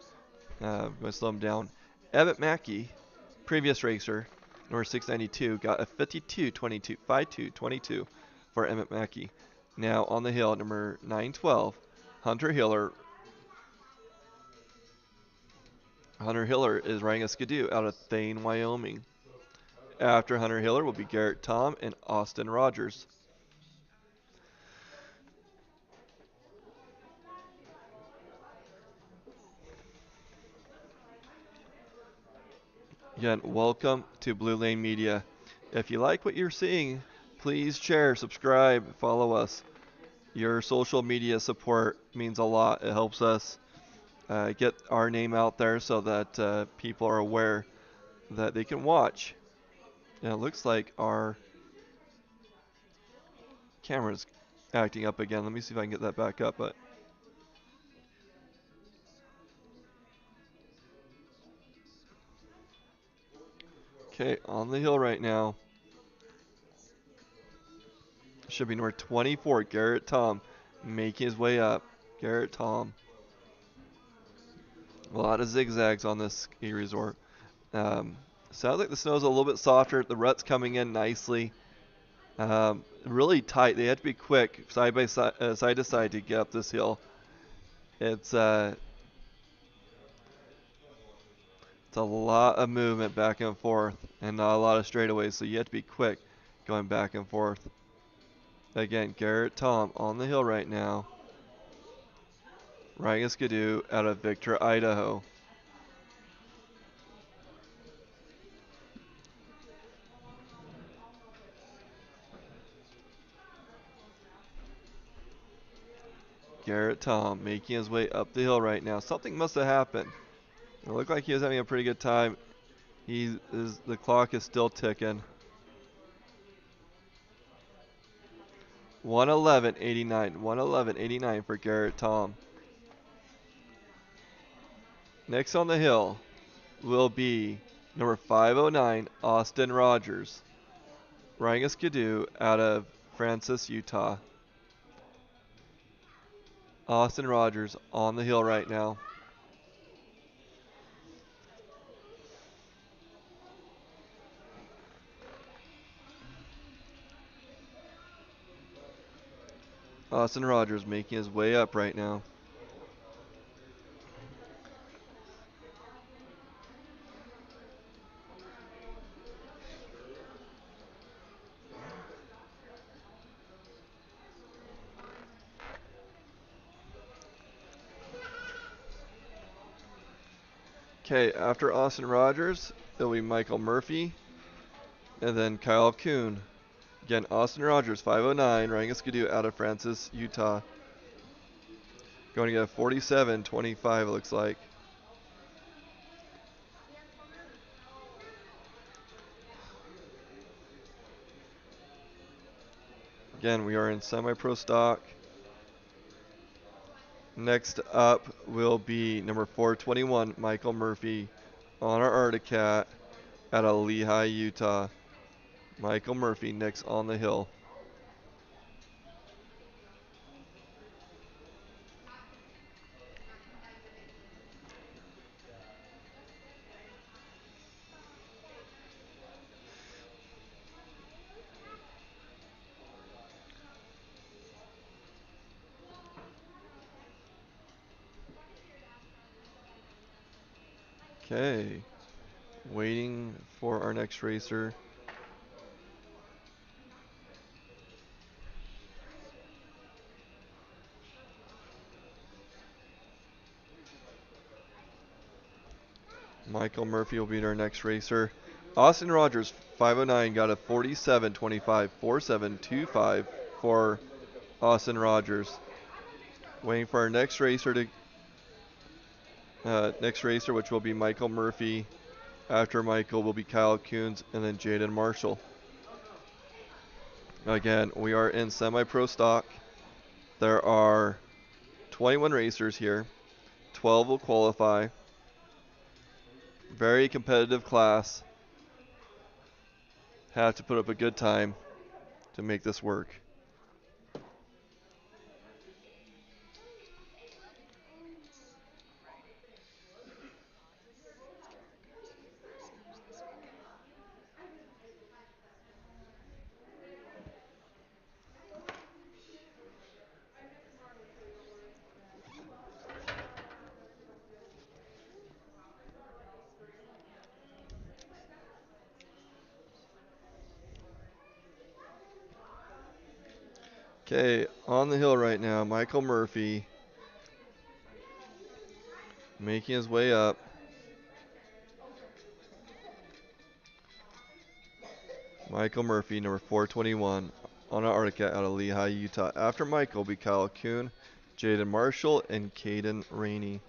I'm going to slow him down. Emmett Mackey, previous racer, number 692, got a 52.22, 52.22 for Emmett Mackey. Now on the hill, number 912, Hunter Hiller. Hunter Hiller is riding a skidoo out of Thane, Wyoming. After Hunter Hiller will be Garrett Tom and Austin Rogers. Again, welcome to Blue Lane Media. If you like what you're seeing, please share, subscribe, follow us. Your social media support means a lot. It helps us get our name out there so that people are aware that they can watch. And it looks like our camera's acting up again. Let me see if I can get that back up. But okay, on the hill right now should be number 24, Garrett Tom, making his way up. Garrett Tom. A lot of zigzags on this ski resort. Sounds like the snow's a little bit softer. The rut's coming in nicely. Really tight. They have to be quick, side by side, side to side, to get up this hill. It's a lot of movement back and forth, and not a lot of straightaways. So you have to be quick, going back and forth. Again, Garrett Tom on the hill right now, riding a skidoo out of Victor, Idaho. Garrett Tom making his way up the hill right now. Something must have happened. It looked like he was having a pretty good time. The clock is still ticking. 111.89. 111.89 for Garrett Tom. Next on the hill will be number 509, Austin Rogers. Riding a skidoo out of Francis, Utah. Austin Rogers on the hill right now. Austin Rogers making his way up right now. Okay, after Austin Rogers, it'll be Michael Murphy, and then Kyle Kuhn. Again, Austin Rogers, 509, riding a skidoo out of Francis, Utah. Going to get a 47.25, it looks like. Again, we are in semi-pro stock. Next up will be number 421, Michael Murphy, on our Arctic out of Lehigh, Utah. Michael Murphy next on the hill. Okay, waiting for our next racer. Michael Murphy will be our next racer. Austin Rogers, 509, got a 47.25, 47.25 for Austin Rogers. Waiting for our next racer which will be Michael Murphy. After Michael will be Kyle Coons and then Jaden Marshall. Again, we are in semi-pro stock. There are 21 racers here. 12 will qualify. Very competitive class. Have to put up a good time to make this work. Okay, on the hill right now, Michael Murphy making his way up. Michael Murphy, number 421, on our Arctic out of Lehigh, Utah. After Michael will be Kyle Kuhn, Jaden Marshall, and Caden Rainey.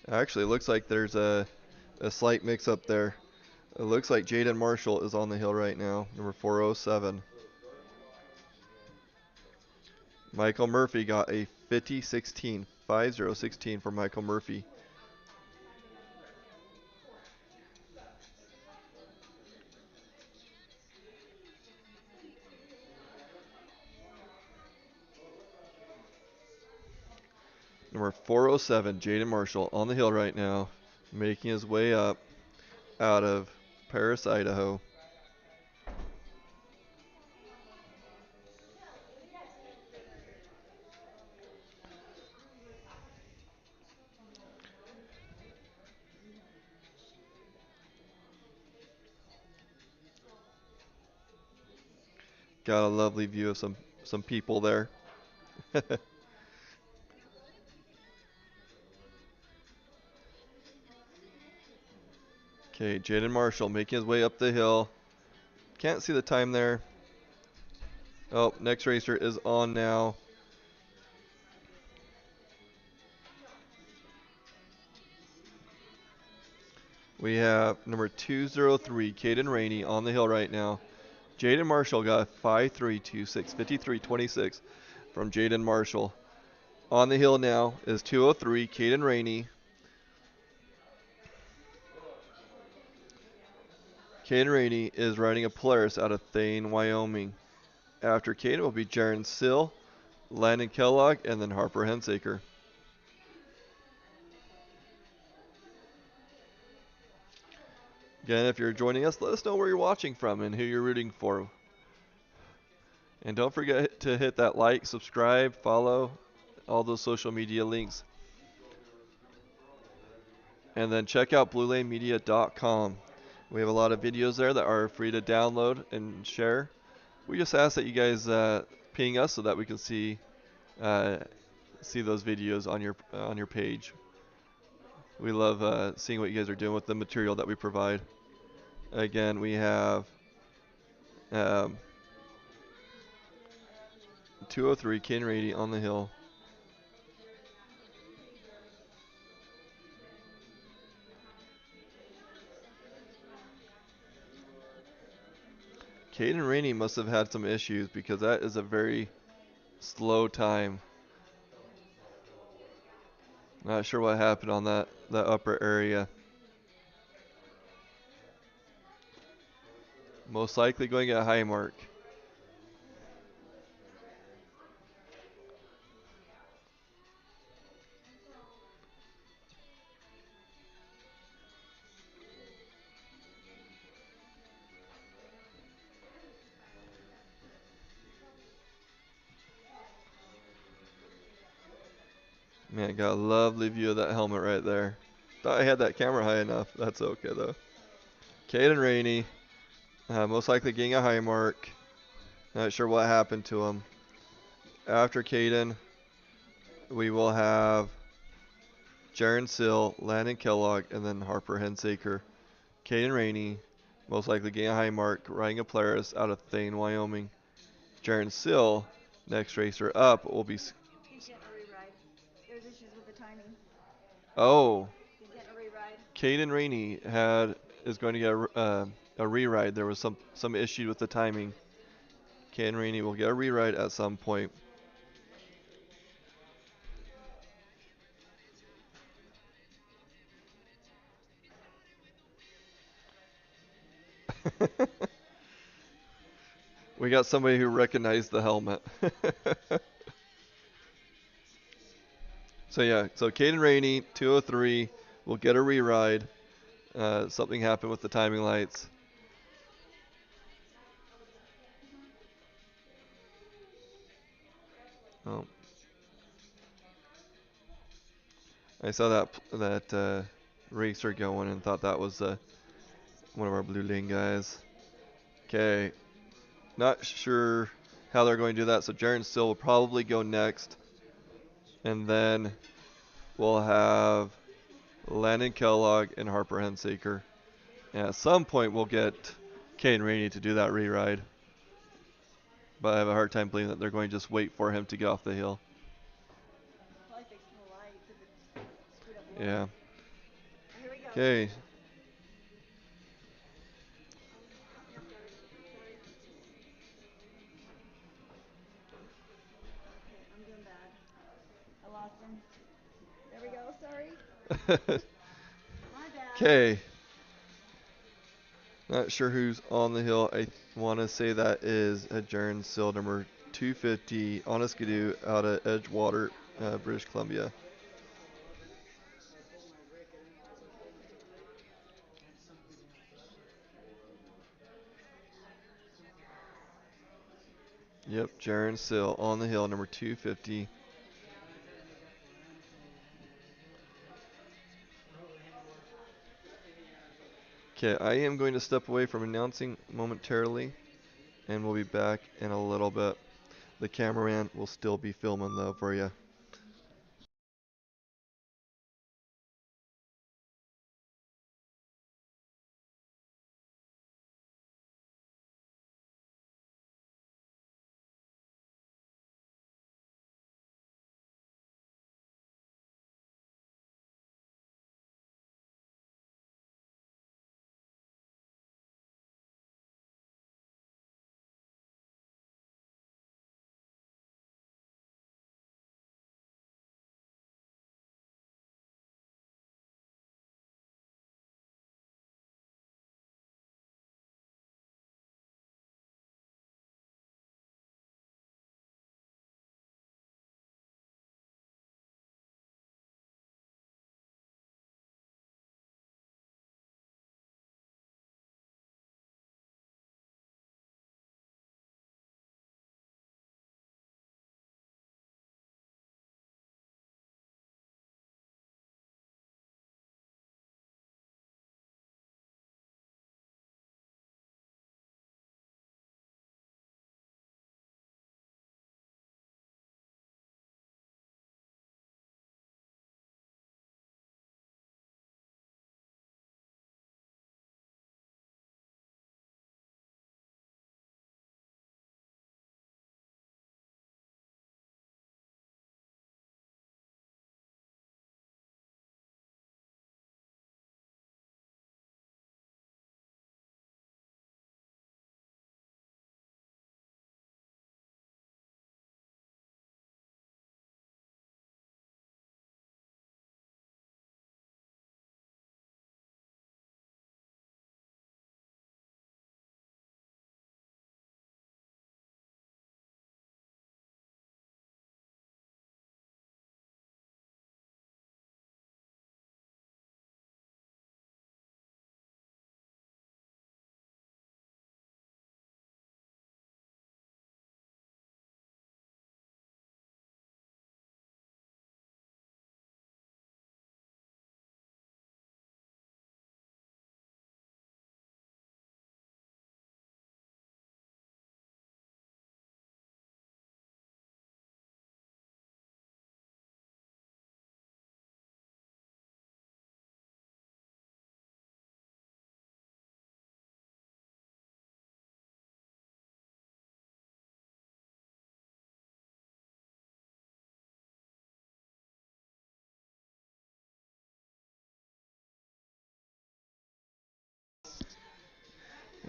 Actually, it looks like there's a slight mix-up there. It looks like Jaden Marshall is on the hill right now, number 407. Michael Murphy got a 50-16, 50-16 for Michael Murphy. Number 407, Jaden Marshall, on the hill right now, making his way up out of Paris, Idaho. Got a lovely view of some people there. Okay, Jaden Marshall making his way up the hill. Can't see the time there. Oh, next racer is on now. We have number 203, Caden Rainey, on the hill right now. Jaden Marshall got 5.326, 53.26 from Jaden Marshall. On the hill now is 203, Caden Rainey. Caden Rainey is riding a Polaris out of Thane, Wyoming. After Caden will be Jaron Sill, Landon Kellogg, and then Harper Hensaker. Again, if you're joining us, let us know where you're watching from and who you're rooting for. And don't forget to hit that like, subscribe, follow, all those social media links. And then check out bluelanemedia.com. We have a lot of videos there that are free to download and share. We just ask that you guys ping us so that we can see those videos on your page. We love seeing what you guys are doing with the material that we provide. Again, we have 203 Caden Rainey on the hill. Caden Rainey must have had some issues because that is a very slow time. Not sure what happened on that upper area. Most likely going at a high mark. Man, got a lovely view of that helmet right there. Thought I had that camera high enough. That's okay though. Caden Rainey, most likely getting a high mark. Not sure what happened to him. After Caden, we will have Jaron Sill, Landon Kellogg, and then Harper Hensaker. Caden Rainey, most likely getting a high mark, riding a Polaris out of Thane, Wyoming. Jaron Sill, next racer up, will be. He's getting a re-ride. There's issues with the timing. Oh, He's getting a re-ride. Caden Rainey is going to get a re-ride. There was some issue with the timing. Caden Rainey will get a re-ride at some point. We got somebody who recognized the helmet. So yeah, so Caden Rainey, 203, will get a re-ride. Something happened with the timing lights. Oh. I saw that racer going and thought that was one of our blue lane guys. Okay, not sure how they're going to do that. So Jaron Still will probably go next, and then we'll have Landon Kellogg and Harper Hensaker. And at some point we'll get Caden Rainey to do that re-ride, but I have a hard time believing that they're going to just wait for him to get off the hill. Probably fixing the light because it screwed up the Yeah. light. Here we go. Okay. Okay, I'm doing bad. I lost him. There we go. Sorry. My bad. Okay. Not sure who's on the hill. I want to say that is Jaron Sill, number 250, on a skidoo out of Edgewater, British Columbia. Yep, Jaron Sill on the hill, number 250. Okay, I am going to step away from announcing momentarily, and we'll be back in a little bit. The cameraman will still be filming though for you.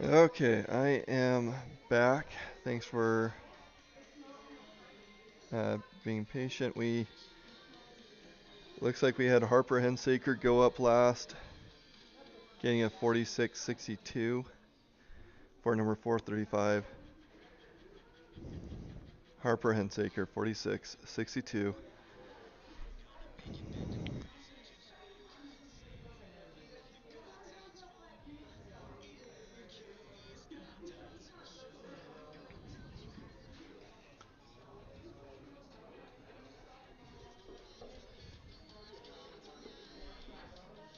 Okay, I am back. Thanks for being patient. We looks like we had Harper Hensaker go up last, getting a 46.62 for number 435. Harper Hensaker 46.62.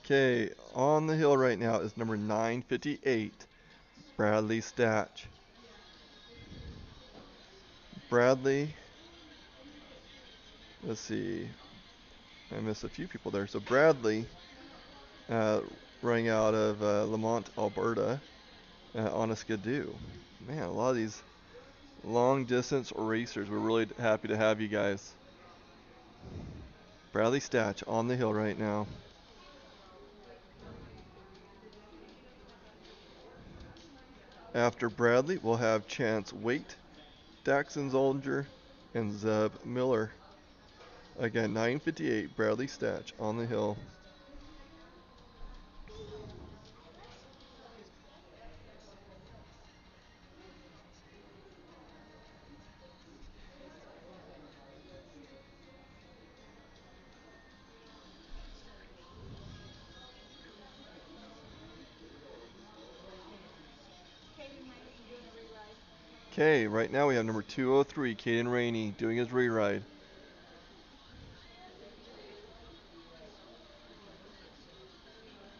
Okay, on the hill right now is number 958, Bradley Statch. Bradley, let's see, I missed a few people there. So Bradley, uh, running out of Lamont, Alberta, on a skidoo. Man, a lot of these long distance racers. We're really happy to have you guys. Bradley Statch on the hill right now. After Bradley, we'll have Chance Waite, Daxon Zollinger, and Zeb Miller. Again, 958, Bradley Statch on the hill. Okay, right now we have number 203, Caden Rainey, doing his re-ride.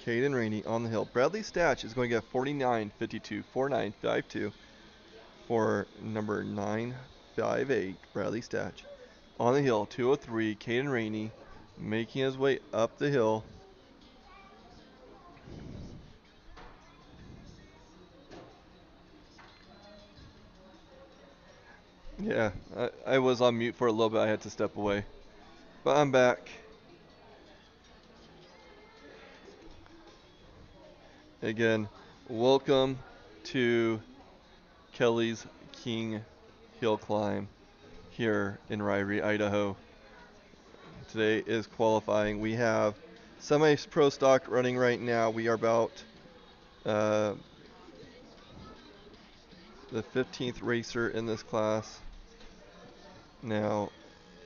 Caden Rainey on the hill. Bradley Statch is going to get 49.52, 49.52 for number 958, Bradley Statch. On the hill, 203, Caden Rainey, making his way up the hill. Yeah, I was on mute for a little bit. I had to step away. But I'm back. Again, welcome to Kelly's King Hillclimb here in Ririe, Idaho. Today is qualifying. We have semi-pro stock running right now. We are about uh, the 15th racer in this class now,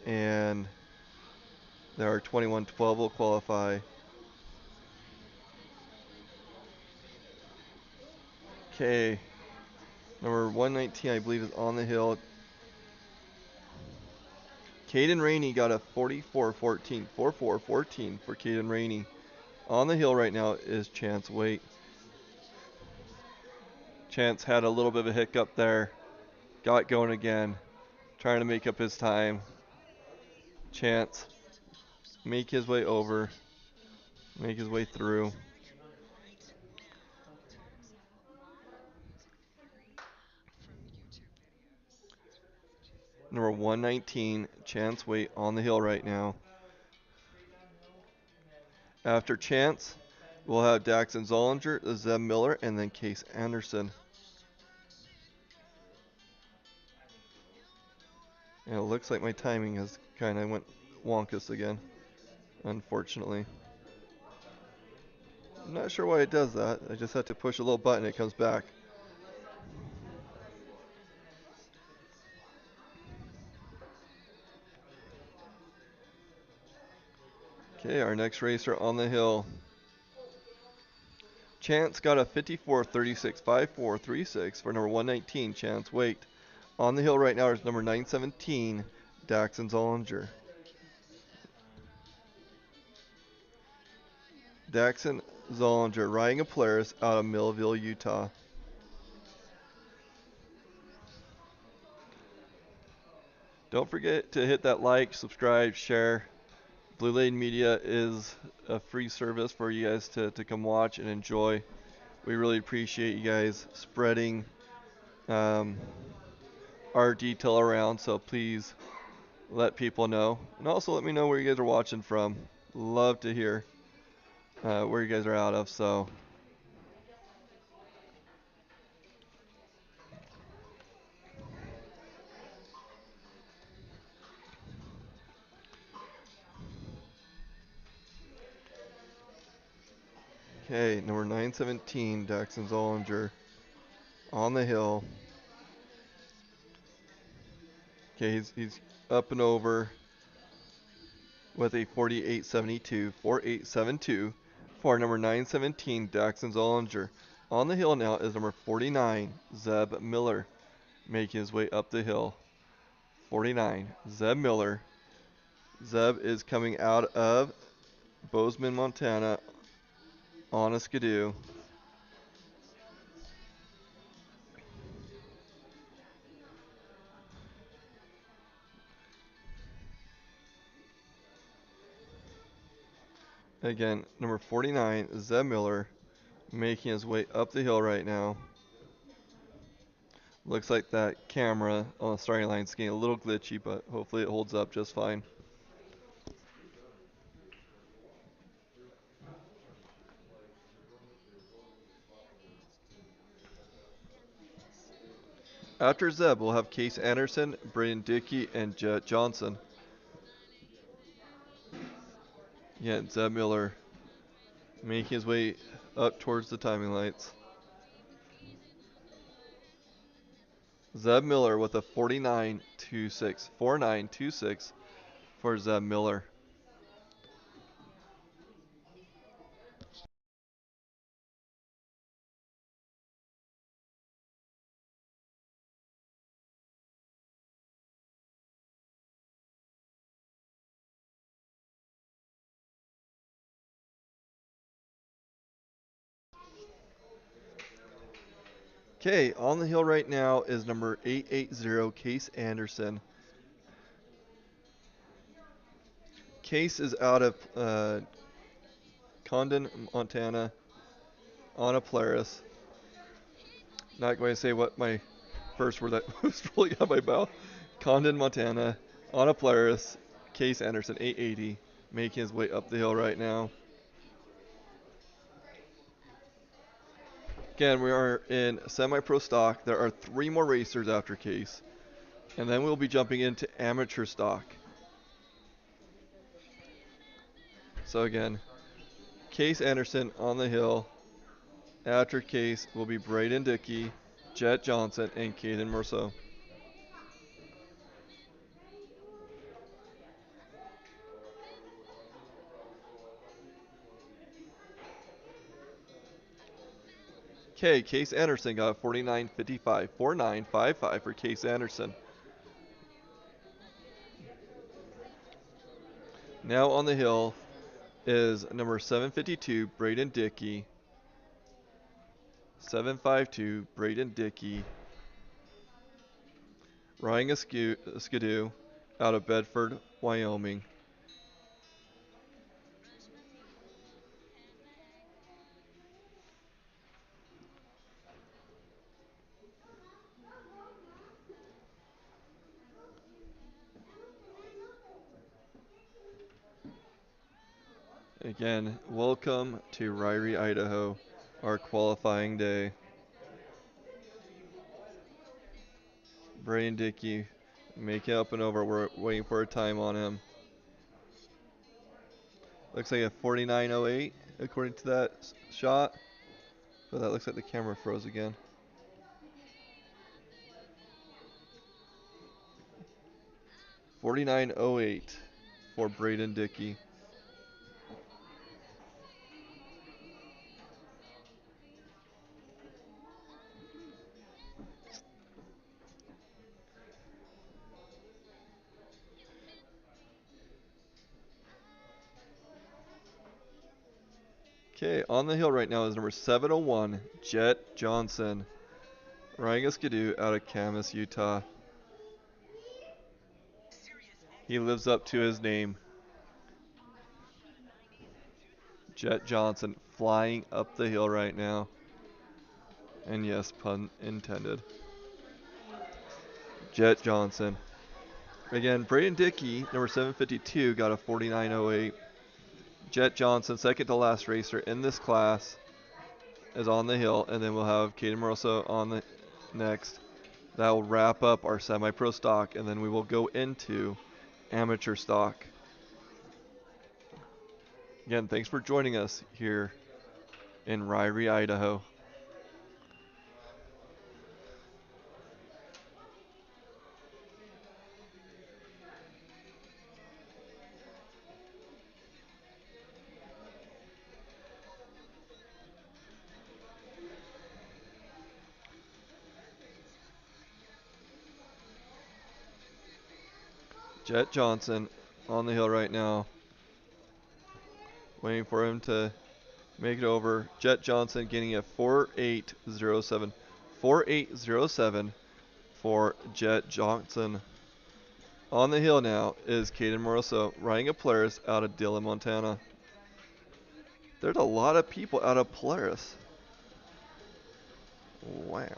and there are 21. 12 will qualify. Okay, number 119 I believe is on the hill. Caden Rainey got a 44.14, 44.14 for Caden Rainey. On the hill right now is Chance Waite. Chance had a little bit of a hiccup there. Got going again. Trying to make up his time. Chance make his way over. Make his way through. Number 119, Chance Waite on the hill right now. After Chance, we'll have Daxon Zollinger, Zeb Miller, and then Case Anderson. And it looks like my timing has kind of went wonkus again, unfortunately. I'm not sure why it does that. I just have to push a little button, it comes back. Okay, our next racer on the hill. Chance got a 54.36, 54.36 for number 119, Chance Waite. On the hill right now is number 917, Daxon Zollinger. Daxon Zollinger riding a Polaris out of Millville, Utah. Don't forget to hit that like, subscribe, share. Blue Lane Media is a free service for you guys to come watch and enjoy. We really appreciate you guys spreading our detail around, so please let people know. And also let me know where you guys are watching from. Love to hear where you guys are out of. So Okay, number 917, Daxton Zollinger on the hill. Okay, he's up and over with a 48.72, 48.72 for number 917, Daxton Zollinger. On the hill now is number 49, Zeb Miller, making his way up the hill. 49, Zeb Miller. Zeb is coming out of Bozeman, Montana on a skidoo. Again, number 49, Zeb Miller, making his way up the hill right now. Looks like that camera on the starting line is getting a little glitchy, but hopefully it holds up just fine. After Zeb, we'll have Case Anderson, Braden Dickey, and Jet Johnson. Yeah, Zeb Miller making his way up towards the timing lights. Zeb Miller with a 49.26. 49.26 for Zeb Miller. Okay, on the hill right now is number 880, Case Anderson. Case is out of Condon, Montana, on a Polaris. Not going to say what my first word that was rolling out my mouth. Condon, Montana, on a Polaris. Case Anderson, 880, making his way up the hill right now. Again, we are in semi-pro stock. There are 3 more racers after Case, and then we'll be jumping into amateur stock. So again, Case Anderson on the hill. After Case will be Braden Dickey, Jet Johnson, and Caden Merceau. Okay, Case Anderson got a 49.55. 49.55 for Case Anderson. Now on the hill is number 752, Braden Dickey. 752, Braden Dickey. Riding a skidoo out of Bedford, Wyoming. Again, welcome to Ririe, Idaho, our qualifying day. Braden Dickey making up and over. We're waiting for a time on him. Looks like a 49.08 according to that shot. But that looks like the camera froze again. $49.08 for Braden Dickey. Okay, on the hill right now is number 701, Jet Johnson, riding a skidoo out of Camas, Utah. He lives up to his name. Jet Johnson flying up the hill right now. And yes, pun intended. Jet Johnson. Again, Braden Dickey, number 752, got a 49.08. Jet Johnson, second to last racer in this class, is on the hill, and then we'll have Caden Moroso on the next. That will wrap up our semi-pro stock, and then we will go into amateur stock. Again, thanks for joining us here in Ririe, Idaho. Jet Johnson on the hill right now. Waiting for him to make it over. Jet Johnson getting a 4.807. 4.807 for Jet Johnson. On the hill now is Caden Moroso riding a Polaris out of Dillon, Montana. There's a lot of people out of Polaris. Wow.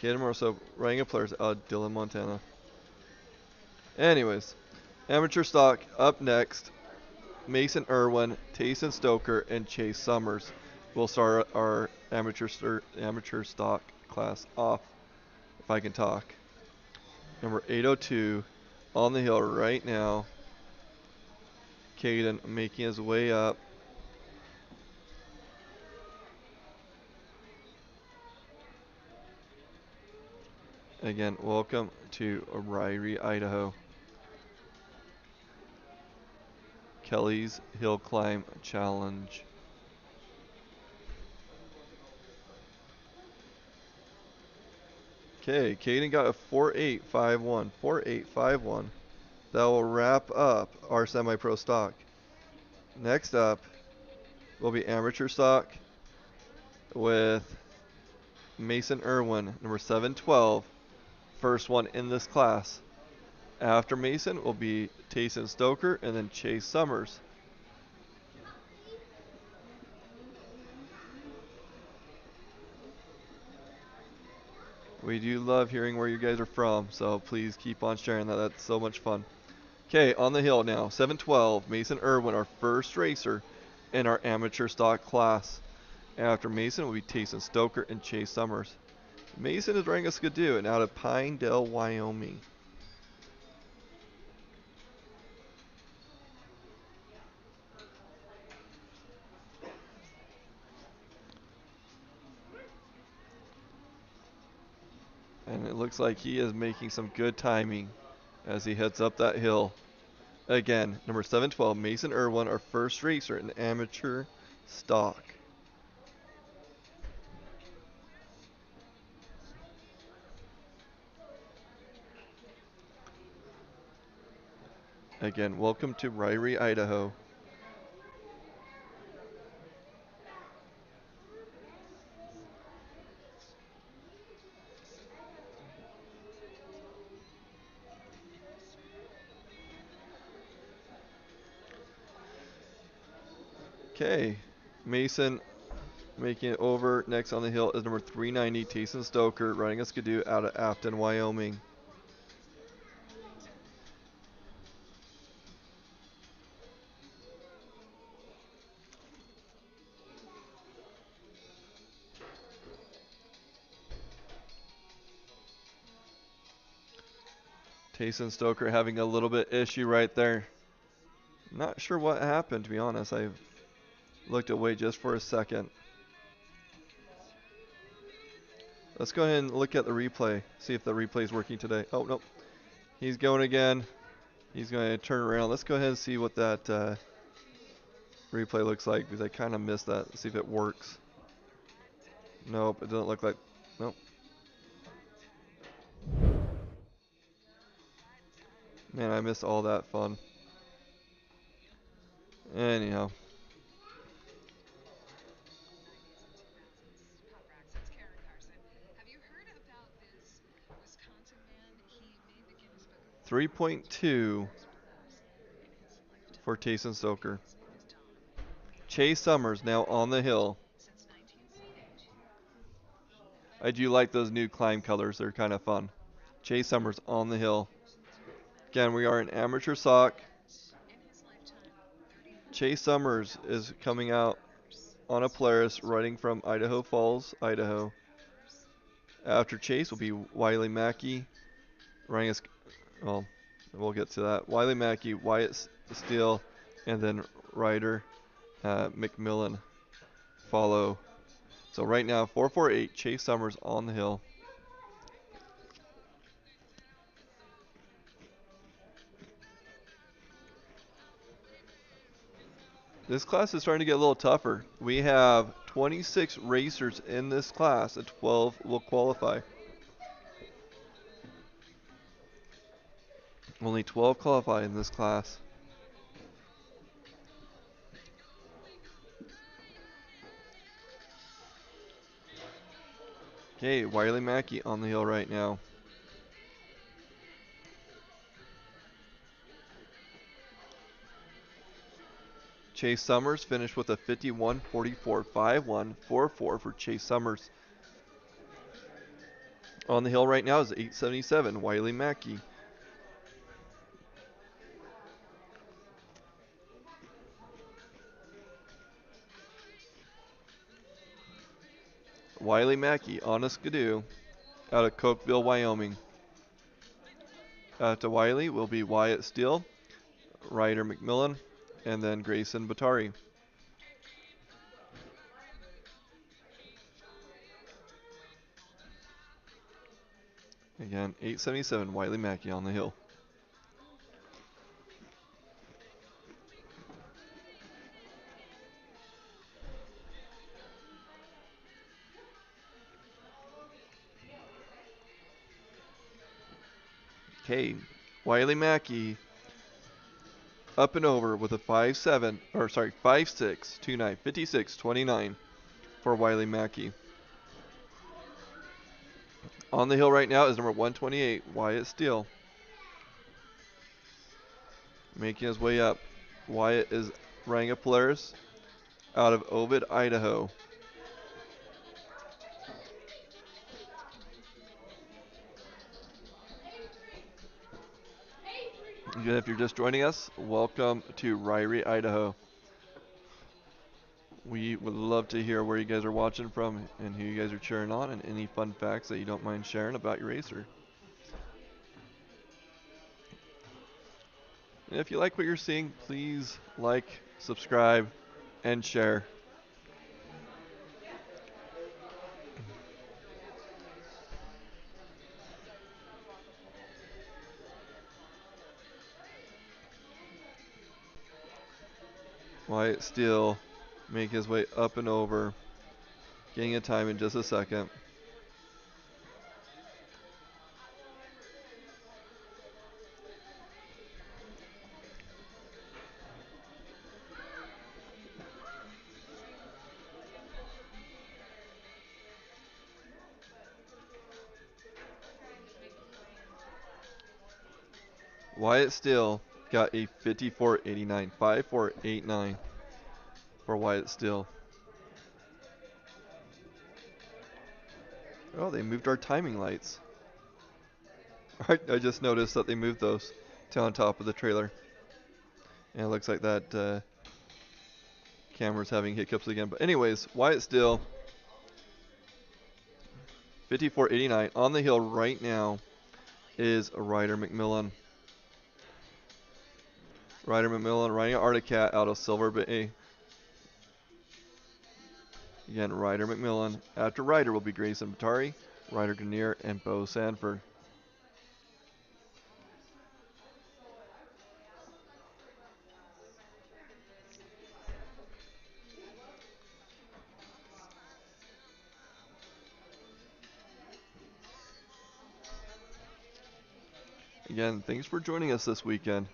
Caden Moroso riding a Polaris out of Dillon, Montana. Anyways, amateur stock up next. Mason Irwin, Tayson Stoker, and Chase Summers will start our amateur stock class off, if I can talk. Number 802 on the hill right now. Caden making his way up. Again, welcome to Ririe, Idaho. Kelly's Hillclimb Challenge. Okay, Caden got a 4.851. 4.851. That will wrap up our semi-pro stock. Next up will be amateur stock with Mason Irwin, number 712. First one in this class. After Mason will be Tayson Stoker and then Chase Summers. We do love hearing where you guys are from, so please keep on sharing that. That's so much fun. Okay, on the hill now. 712, Mason Irwin, our first racer in our amateur stock class. After Mason will be Tayson Stoker and Chase Summers. Mason is riding a Skidoo and out of Pinedale, Wyoming. And it looks like he is making some good timing as he heads up that hill. Again, number 712, Mason Irwin, our first racer in amateur stock. Again, welcome to Ririe, Idaho. Okay, Mason making it over. Next on the hill is number 390, Tayson Stoker, riding a Skidoo out of Afton, Wyoming. Tayson Stoker having a little bit issue right there. Not sure what happened, to be honest. I looked away just for a second. Let's go ahead and look at the replay. See if the replay is working today. Oh, nope. He's going again. He's going to turn around. Let's go ahead and see what that replay looks like because I kind of missed that. See if it works. Nope, it doesn't look like. Nope. Man, I missed all that fun. Anyhow. .2 for Tayson Stoker. Chase Summers now on the hill. I do like those new climb colors. They're kind of fun. Chase Summers on the hill. Again, we are in amateur sock. Chase Summers is coming out on a Polaris riding from Idaho Falls, Idaho. After Chase will be Wiley Mackey. Riding well, we'll get to that. Wiley Mackey, Wyatt Steele, and then Ryder McMillan follow. So right now, 448, Chase Summers on the hill. This class is starting to get a little tougher. We have 26 racers in this class, and 12 will qualify. Only 12 qualify in this class. Okay, Wiley Mackey on the hill right now. Chase Summers finished with a 51.44, 5.144 for Chase Summers. On the hill right now is 877, Wiley Mackey. Wiley Mackey on a skidoo out of Cokeville, Wyoming. To Wiley will be Wyatt Steele, Ryder McMillan, and then Grayson Batari. Again, 877, Wiley Mackey on the hill. Okay, Wiley Mackey up and over with a 5.7, or sorry, 5.629, 56.29 for Wiley Mackey. On the hill right now is number 128, Wyatt Steele. Making his way up. Wyatt is riding a Polaris out of Ovid, Idaho. Again, if you're just joining us, welcome to Ririe, Idaho. We would love to hear where you guys are watching from and who you guys are cheering on and any fun facts that you don't mind sharing about your racer. And if you like what you're seeing, please like, subscribe, and share. Wyatt Steele make his way up and over, getting a time in just a second. Wyatt Steele got a 54.89, 54.89 for Wyatt Steele. Oh, they moved our timing lights. I just noticed that they moved those to on top of the trailer. And it looks like that camera's having hiccups again. But anyways, Wyatt Steele, 54.89 on the hill right now is Ryder McMillan. Ryder McMillan riding an Arctic Cat out of Silver Bay. Again, Ryder McMillan. After Ryder will be Grayson Batari, Ryder Grenier, and Bo Sanford. Again, thanks for joining us this weekend.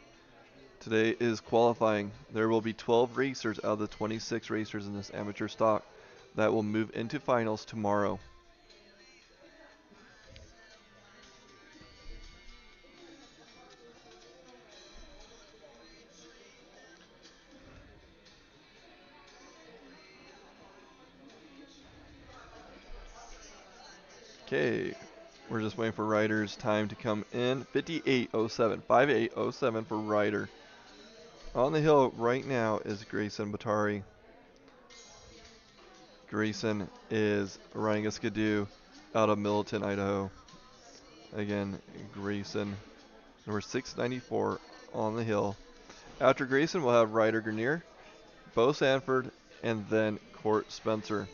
Today is qualifying. There will be 12 racers out of the 26 racers in this amateur stock that will move into finals tomorrow. Okay, we're just waiting for Ryder's time to come in. 58.07, 58.07 for Ryder. On the hill right now is Grayson Batari. Grayson is riding a skidoo out of Milton, Idaho. Again, Grayson, number 694 on the hill. After Grayson, we'll have Ryder Grenier, Bo Sanford, and then Court Spencer.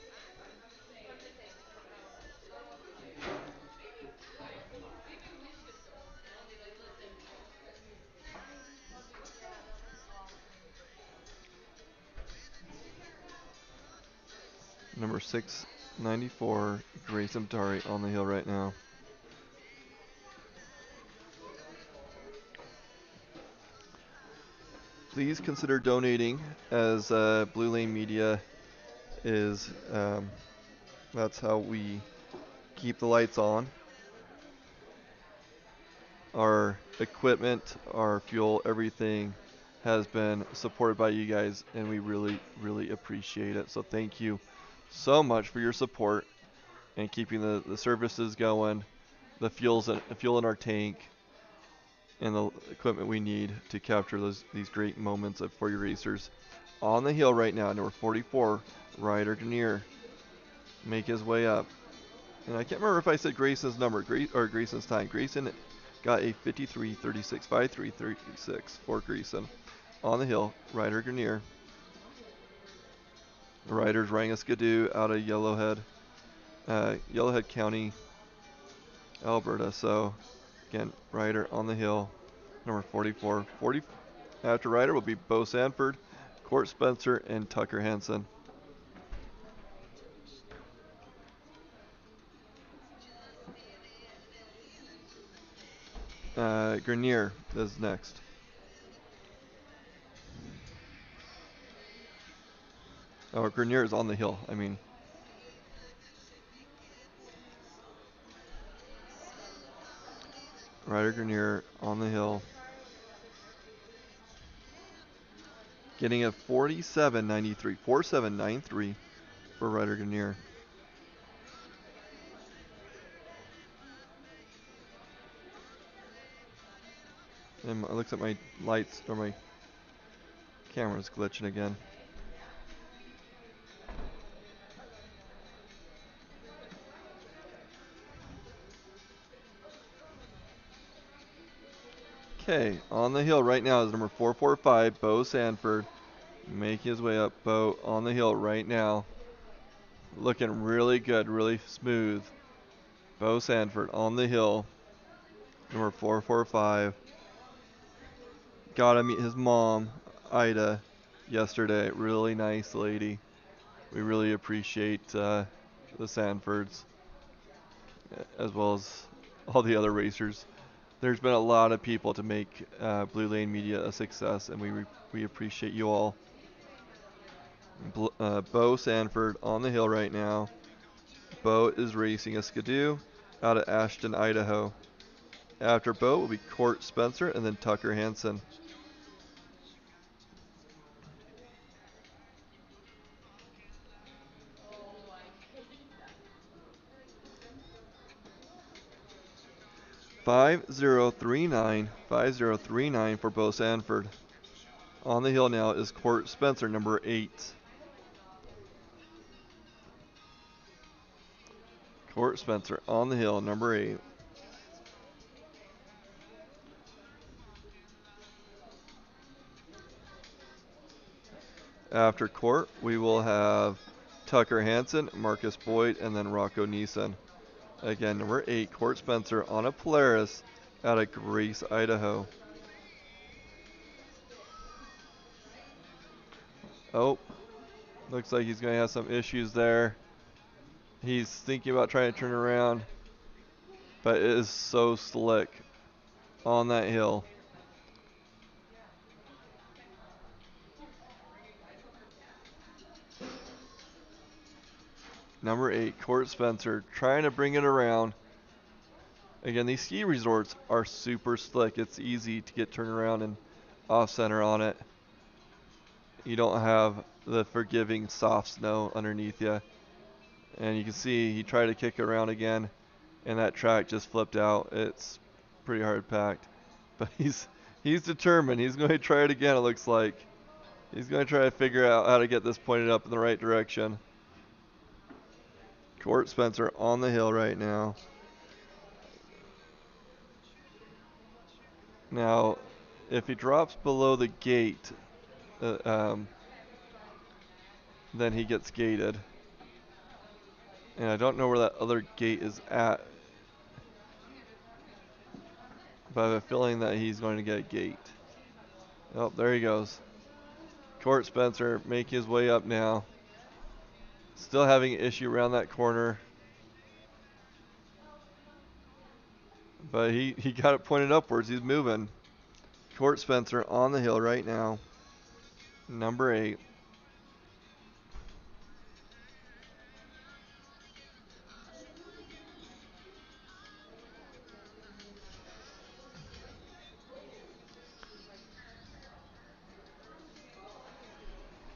Number 694, Grayson Tari on the hill right now. Please consider donating, as Blue Lane Media is, that's how we keep the lights on. Our equipment, our fuel, everything has been supported by you guys, and we really, really appreciate it. So thank you so much for your support and keeping the services going, the fuel in our tank, and the equipment we need to capture these great moments for your racers. On the hill right now, number 44, Ryder Grenier, make his way up. And I can't remember if I said Grayson's number, or Grayson's time. Grayson got a 53.36, 53.36 for Grayson. On the hill, Ryder Grenier. The riders rang a skidoo out of Yellowhead County, Alberta. So again, Ryder on the hill, number 44. After Ryder will be Bo Sanford, Court Spencer, and Tucker Hansen. Grenier is next. Oh, Grenier is on the hill. I mean, Ryder Grenier on the hill. Getting a 47.93. 47.93 for Ryder Grenier. And it looks like my lights, or my camera's glitching again. Okay, on the hill right now is number 445, Bo Sanford. Making his way up. Bo on the hill right now. Looking really good, really smooth. Bo Sanford on the hill. Number 445. Got to meet his mom, Ida, yesterday. Really nice lady. We really appreciate the Sanfords, as well as all the other racers. There's been a lot of people to make Blue Lane Media a success, and we appreciate you all. Bo Sanford on the hill right now. Bo is racing a skidoo out of Ashton, Idaho. After Bo will be Court Spencer and then Tucker Hansen. .5039 for Bo Sanford. On the hill now is Court Spencer, number 8. Court Spencer on the hill, number 8. After Court, we will have Tucker Hansen, Marcus Boyd, and then Rocco Neeson. Again, number 8, Court Spencer on a Polaris out of Grace, Idaho. Oh, looks like he's going to have some issues there. He's thinking about trying to turn around, but it is so slick on that hill. Number 8, Court Spencer, trying to bring it around. Again, these ski resorts are super slick. It's easy to get turned around and off center on it. You don't have the forgiving soft snow underneath you. And you can see he tried to kick it around again, and that track just flipped out. It's pretty hard packed. But he's determined. He's going to try it again, it looks like. He's going to try to figure out how to get this pointed up in the right direction. Court Spencer on the hill right now. Now, If he drops below the gate, uh, um, then he gets gated. And I don't know where that other gate is at, but I have a feeling that he's going to get a gate. Oh, there he goes. Court Spencer making his way up now. Still having an issue around that corner. But he got it pointed upwards. He's moving. Court Spencer on the hill right now. Number 8.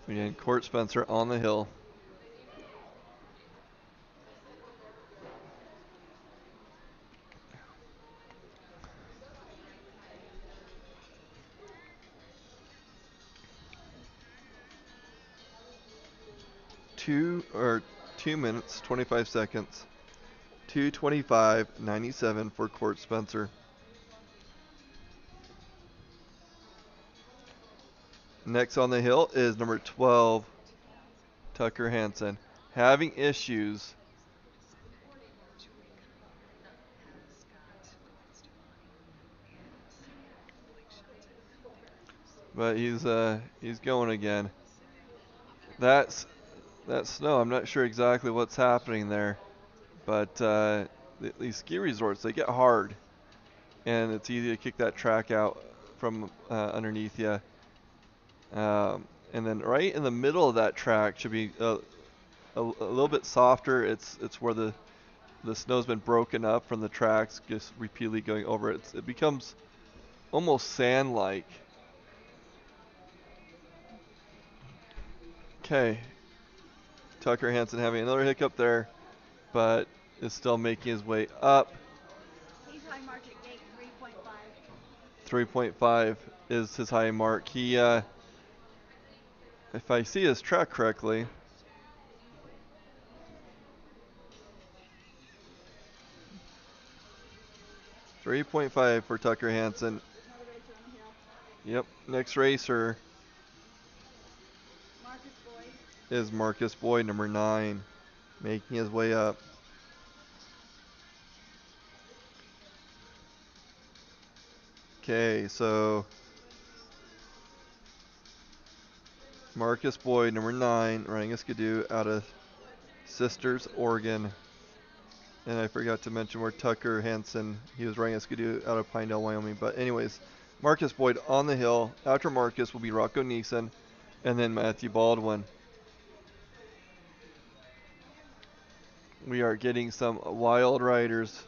Again, Court Spencer on the hill. Two minutes, 25 seconds. 2:25.97 for Court Spencer. Next on the hill is number 12, Tucker Hansen. Having issues. But he's going again. That's snow. I'm not sure exactly what's happening there, but these ski resorts, they get hard, and it's easy to kick that track out from underneath you. And then right in the middle of that track should be a little bit softer. It's where the snow's been broken up from the tracks, just repeatedly going over it. It becomes almost sand-like. Okay, Tucker Hansen having another hiccup there, but is still making his way up. He's high mark at gate 3.5. 3.5 is his high mark. He, if I see his track correctly, 3.5 for Tucker Hansen. Another racer on the hill. Yep, next racer Marcus Boyd. is Marcus Boyd, number 9, making his way up. Okay, so Marcus Boyd, number 9, running a skidoo out of Sisters, Oregon. And I forgot to mention where Tucker Hansen, he was riding a skidoo out of Pinedale, Wyoming. But anyways, Marcus Boyd on the hill. After Marcus will be Rocco Neeson and then Matthew Baldwin. We are getting some wild riders.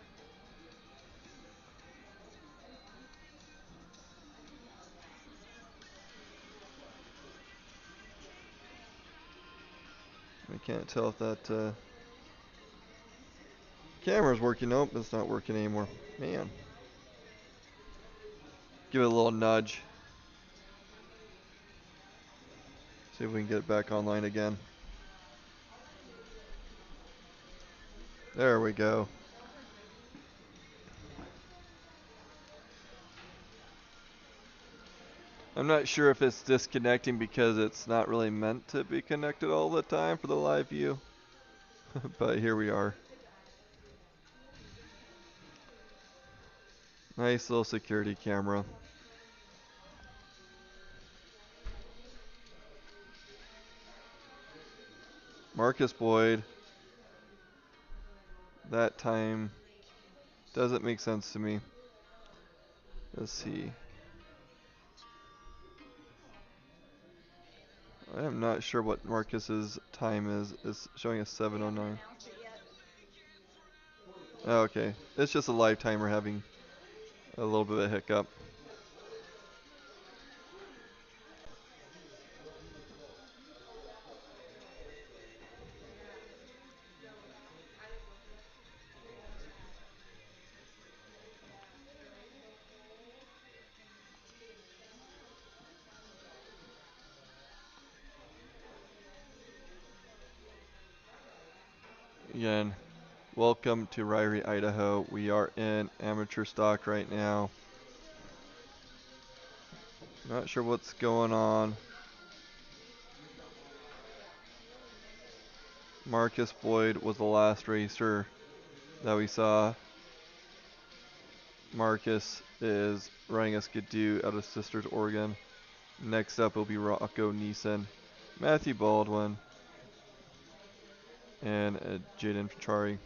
I can't tell if that camera's working. Nope, it's not working anymore. Man. Give it a little nudge. See if we can get it back online again. There we go. I'm not sure if it's disconnecting because it's not really meant to be connected all the time for the live view. But here we are. Nice little security camera. Marcus Boyd. That time doesn't make sense to me. Let's see. I am not sure what Marcus's time is. It's showing a 7:09. Oh, okay. It's just a live timer having a little bit of a hiccup. Again, welcome to Ririe, Idaho. We are in amateur stock right now. Not sure what's going on. Marcus Boyd was the last racer that we saw. Marcus is riding a Skidoo out of Sisters, Oregon. Next up will be Rocco Neeson, Matthew Baldwin, and Jaden Fichari.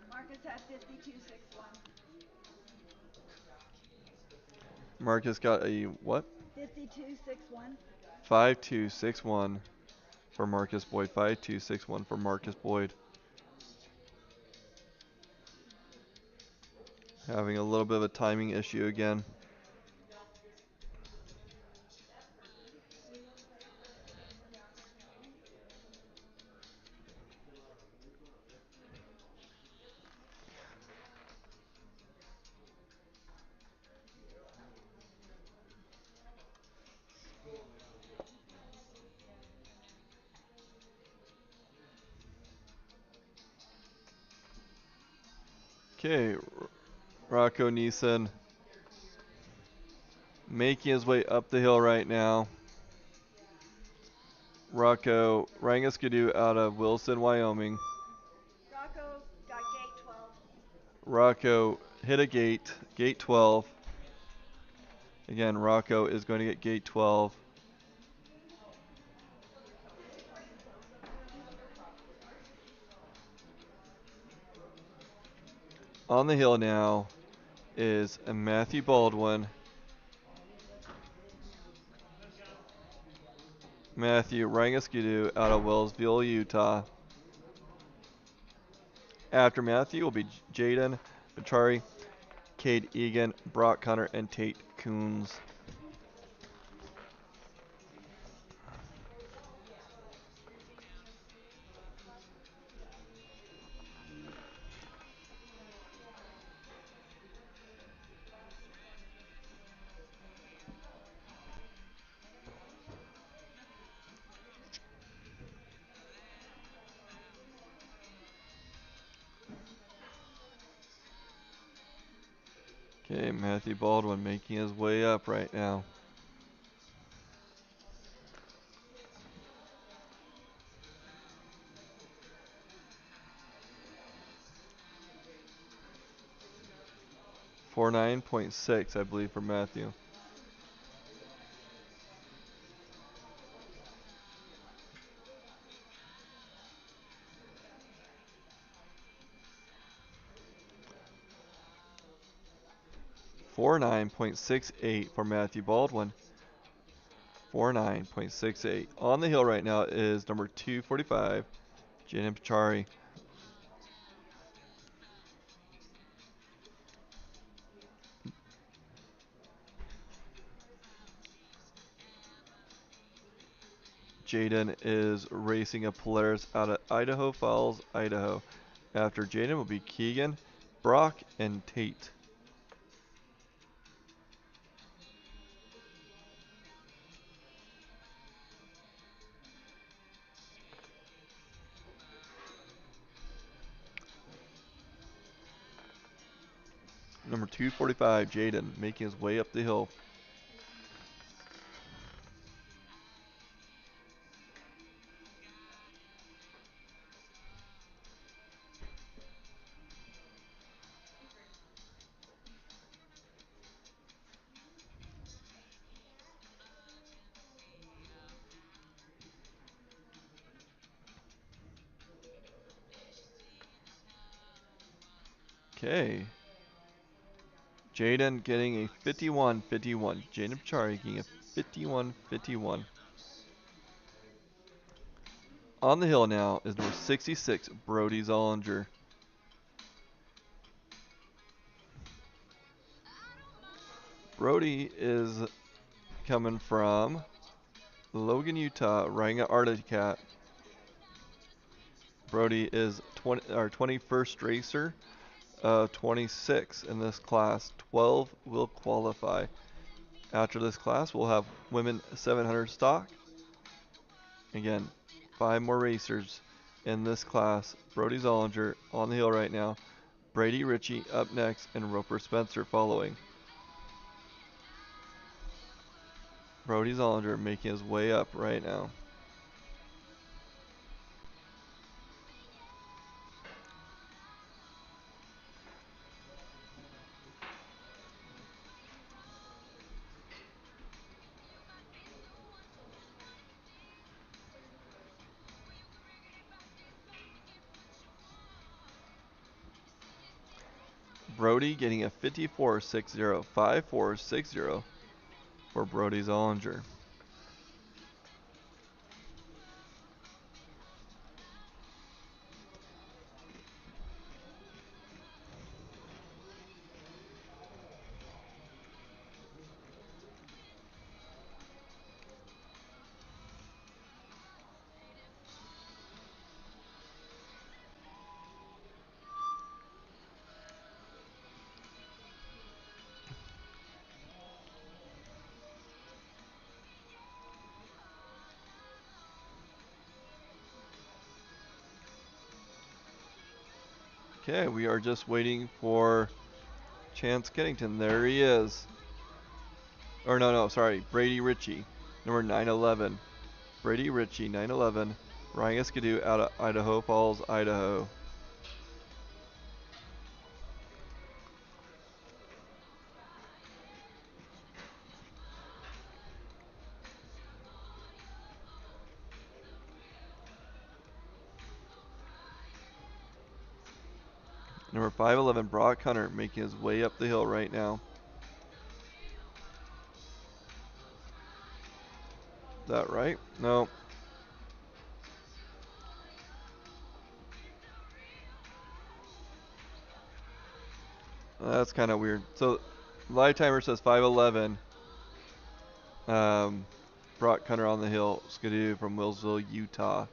Marcus had 52.61. Marcus got a what? 52.61. 5261 for Marcus Boyd. 5261 for Marcus Boyd. Having a little bit of a timing issue again. Okay, Rocco Neeson making his way up the hill right now. Rocco riding a Skidoo out of Wilson, Wyoming. Rocco got gate 12. Rocco hit a gate, gate 12. Again, Rocco is going to get gate 12. On the hill now is Matthew Baldwin. Matthew riding a Skidoo out of Wellsville, Utah. After Matthew will be Jaden Bachari, Cade Egan, Brock Hunter, and Tate Coons. Okay, Matthew Baldwin making his way up right now. .49.6, I believe, for Matthew. .49.68 for Matthew Baldwin. 49.68. On the hill right now is number 245, Jaden Pachari. Jaden is racing a Polaris out of Idaho Falls, Idaho. After Jaden will be Keegan, Brock, and Tate. Number 245, Jaden, making his way up the hill. Okay. Jaden getting a 51-51. Jaden Pachari getting a 51-51. On the hill now is number 66, Brody Zollinger. Brody is coming from Logan, Utah, riding an Arctic Cat. Brody is our 21st racer, 26 in this class. 12 will qualify. After this class, we'll have women 700 stock. Again, 5 more racers in this class. Brody Zollinger on the hill right now. Brady Ritchie up next, and Roper Spencer following. Brody Zollinger making his way up right now. Brody getting a 54.60, 54.60 for Brody Zollinger. Okay, we are just waiting for Chance Kennington. There he is. Or no, sorry, Brady Ritchie, number 911. Brady Ritchie, 911. Ryan Escadoo out of Idaho Falls, Idaho. Number 511, Brock Hunter, making his way up the hill right now. Is that right? No. That's kind of weird. So, live timer says 511. Brock Hunter on the hill, Skidoo from Willsville, Utah.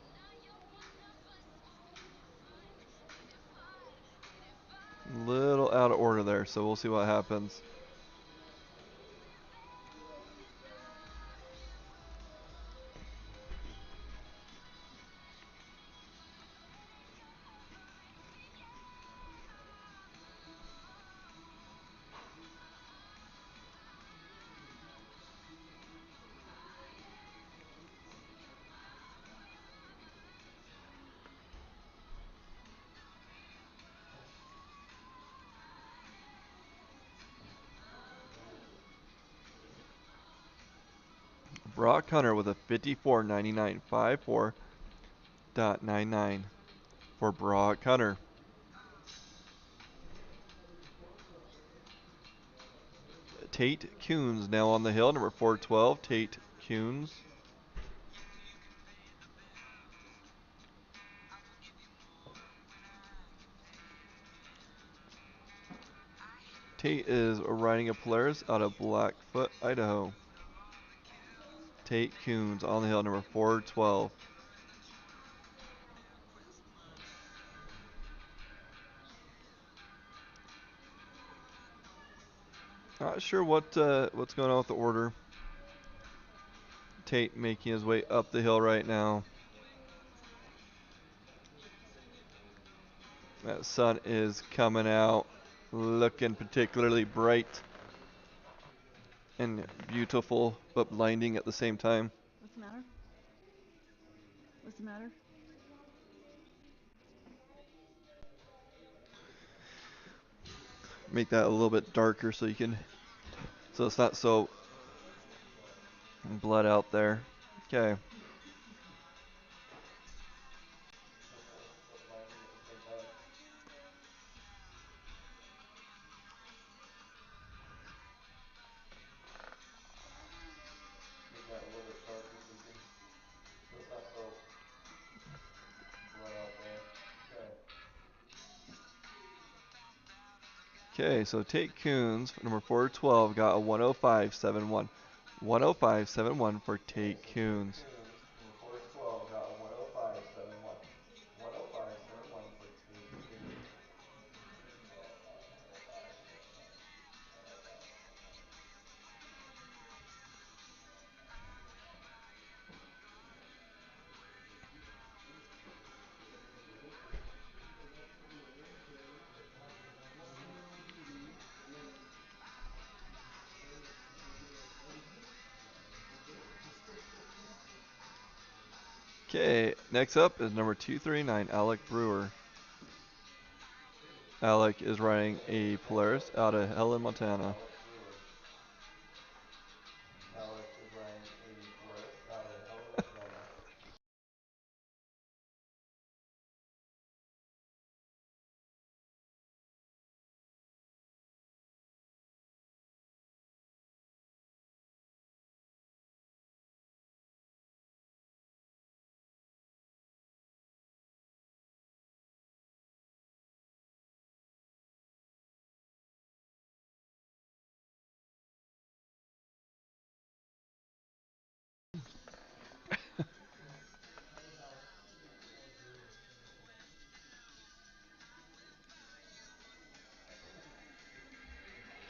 Little out of order there, so we'll see what happens. Brock Hunter with a 54.99, 54.99 for Brock Hunter. Tate Coons now on the hill, number 412, Tate Coons. Tate is riding a Polaris out of Blackfoot, Idaho. Tate Coons on the hill, number 412. Not sure what's going on with the order. Tate making his way up the hill right now. That sun is coming out, looking particularly bright and beautiful, but blinding at the same time. What's the matter? What's the matter? Make that a little bit darker so it's not so blood out there. Okay. Make that a little bit darker so it's not so blood out there. Okay, so Tate Coons, number 412, got a 105.71. 105.71 for Tate Coons. Number 412 got a 105.71. 105.71 for Tate Coons. Okay, next up is number 239, Alec Brewer. Alec is riding a Polaris out of Helen, Montana.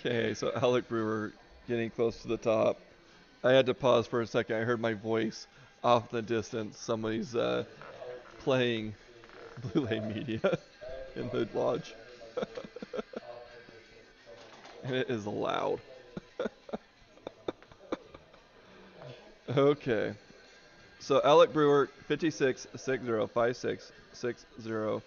Okay, so Alec Brewer getting close to the top. I had to pause for a second. I heard my voice off in the distance. Somebody's playing Blue Lane Media in the lodge. And it is loud. Okay. So Alec Brewer, 56605660.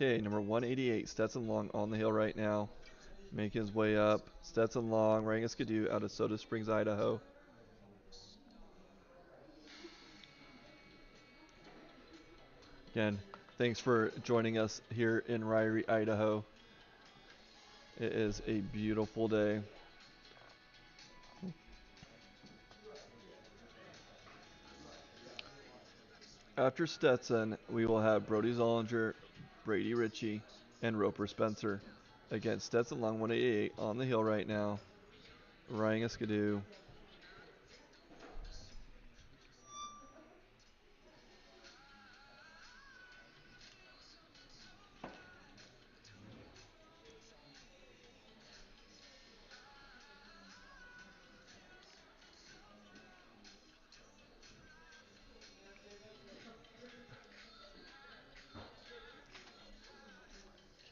Okay, number 188, Stetson Long on the hill right now, making his way up. Stetson Long, riding a skidoo out of Soda Springs, Idaho. Again, thanks for joining us here in Ririe, Idaho. It is a beautiful day. After Stetson, we will have Brody Zollinger, Brady Ritchie, and Roper Spencer. Again, Stetson Long 188 on the hill right now, riding a skidoo.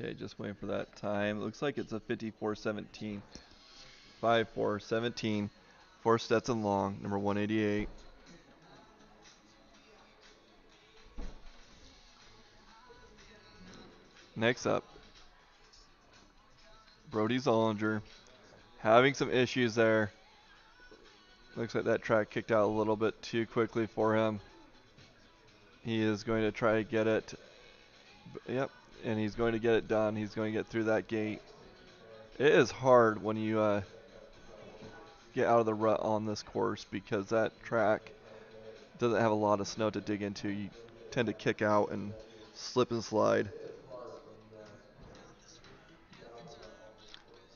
Okay, just waiting for that time. Looks like it's a 54:17. 54:17 for Stetson Long, number 188. Next up, Brody Zollinger, having some issues there. Looks like that track kicked out a little bit too quickly for him. He is going to try to get it. Yep, and he's going to get it done. He's going to get through that gate. It is hard when you get out of the rut on this course because that track doesn't have a lot of snow to dig into. You tend to kick out and slip and slide.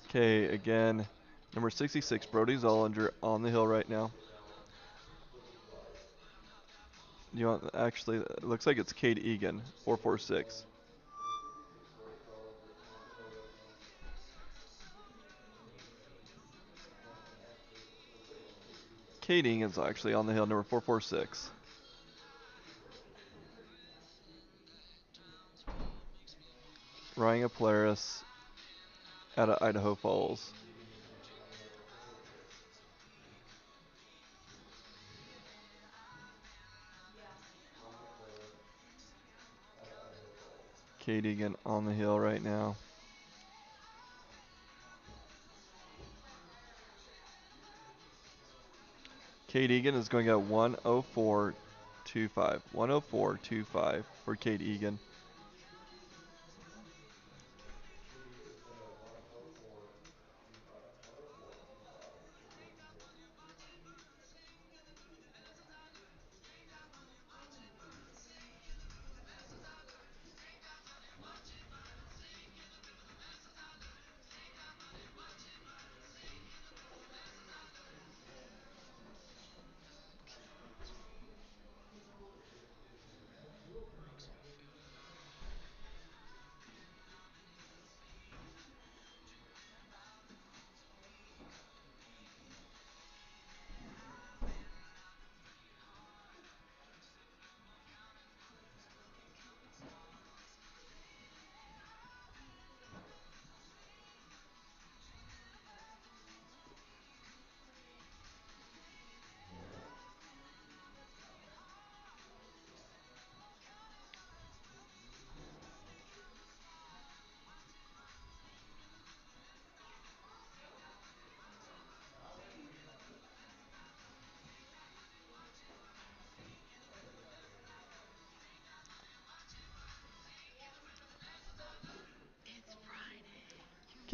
Okay, again, number 66, Brody Zollinger on the hill right now. You want actually? It looks like it's Cade Egan, 446. Cade Egan's actually on the hill, number 446. Riding a Polaris out of Idaho Falls. Cade Egan on the hill right now. Cade Egan is going at 104.25. 104.25 for Cade Egan.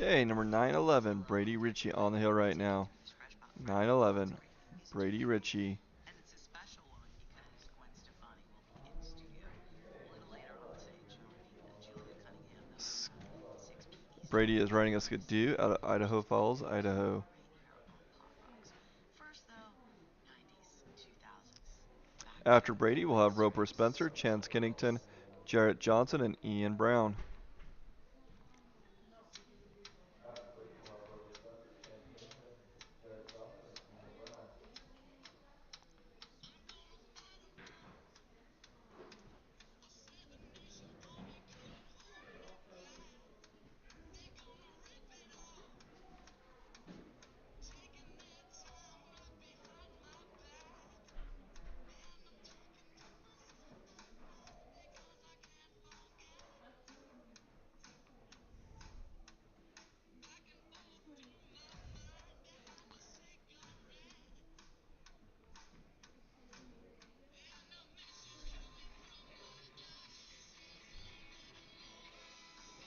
Okay, number 911, Brady Ritchie on the hill right now. 911, Brady Ritchie. Brady is riding a skidoo out of Idaho Falls, Idaho. After Brady, we'll have Roper Spencer, Chance Kennington, Jarrett Johnson, and Ian Brown.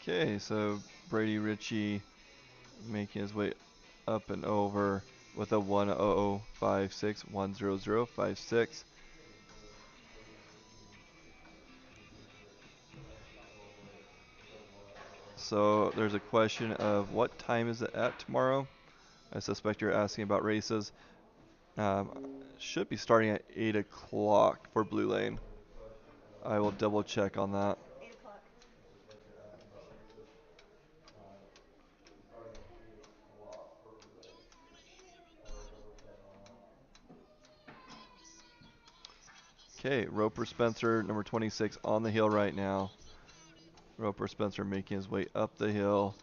Okay, so Brady Ritchie making his way up and over with a 1:00.56, 1:00.56. So there's a question of what time is it at tomorrow? I suspect you're asking about races. Um, should be starting at 8 o'clock for Blue Lane. I will double check on that. 8 o'clock. Okay, Roper Spencer, number 26, on the hill right now. Roper Spencer making his way up the hill.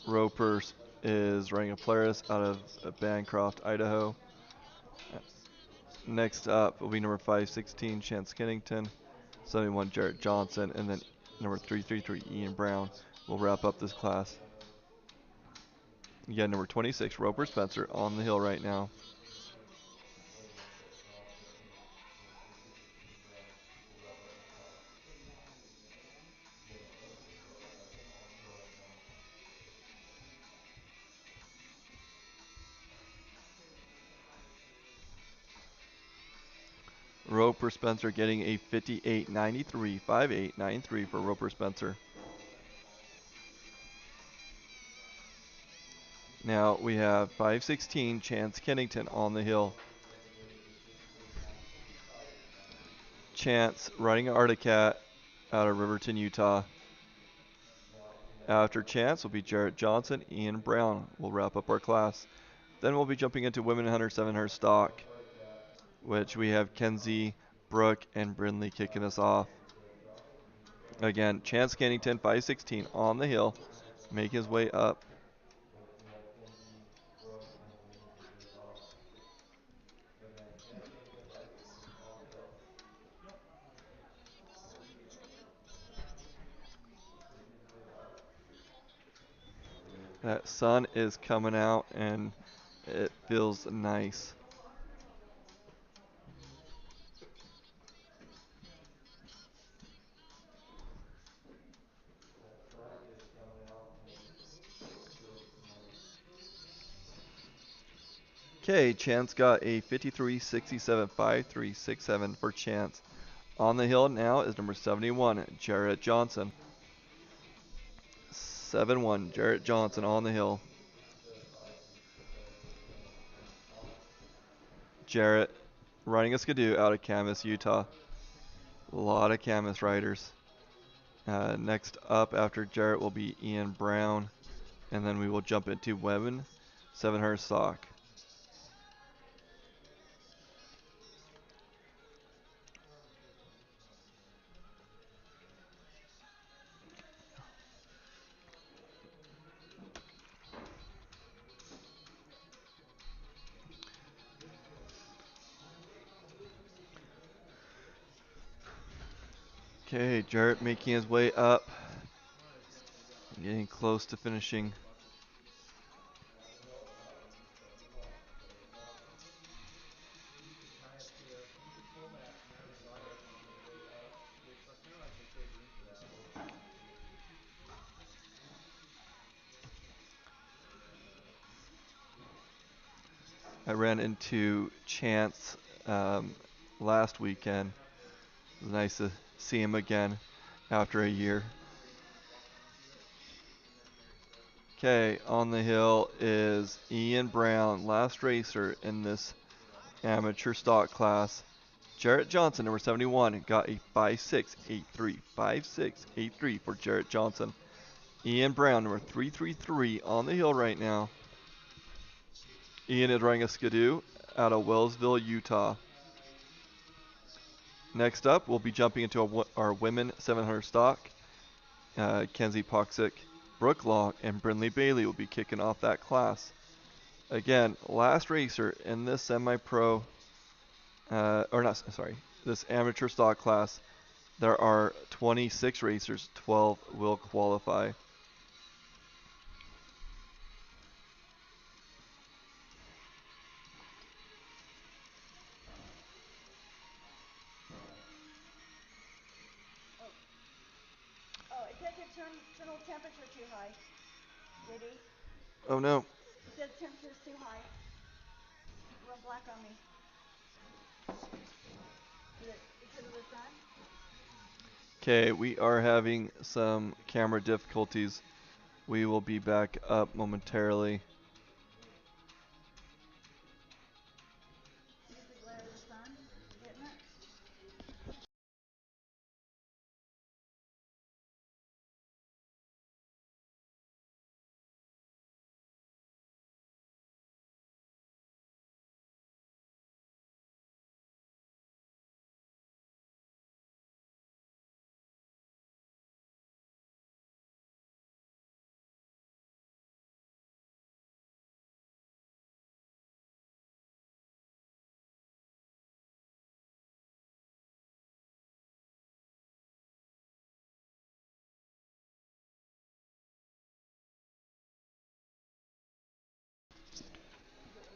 Roper is riding a Polaris out of Bancroft, Idaho. Next up will be number 516, Chance Kennington, 71, Jarrett Johnson, and then number 333, Ian Brown, will wrap up this class. Again, number 26, Roper Spencer, on the hill right now. Roper Spencer getting a 58.93, 58.93 for Roper Spencer. Now we have 516, Chance Kennington on the hill. Chance riding an Arctic out of Riverton, Utah. After Chance will be Jarrett Johnson, Ian Brown will wrap up our class. Then we'll be jumping into Women 100, 700 stock, which we have Kenzie, Brooke, and Brindley kicking us off. Again, Chance Kennington, 516 on the hill, make his way up. That sun is coming out and it feels nice. Okay, Chance got a 53.67, 53.67 for Chance. On the hill now is number 71, Jarrett Johnson. 7-1, Jarrett Johnson on the hill. Jarrett riding a skidoo out of Camas, Utah. A lot of Camas riders. Next up after Jarrett will be Ian Brown, and then we will jump into Women 700 stock. Okay, Jarrett making his way up, getting close to finishing. I ran into Chance um, last weekend. It was nice to see him again after a year. Okay, on the hill is Ian Brown, last racer in this amateur stock class. Jarrett Johnson, number 71, got a 5.683. 5.683 for Jarrett Johnson. Ian Brown, number 333, on the hill right now. Ian is riding a Skidoo out of Wellsville, Utah. Next up, we'll be jumping into our women 700 stock. Kenzie Poxick, Brooke Long, and Brinley Bailey will be kicking off that class. Again, last racer in this semi-pro, this amateur stock class. There are 26 racers, 12 will qualify. Oh, it says internal temperature too high. JD? Oh no. It says temperature's too high. It went black on me. Is it because of the sun? Okay, we are having some camera difficulties. We will be back up momentarily. Use the glare of the sun. You getting it?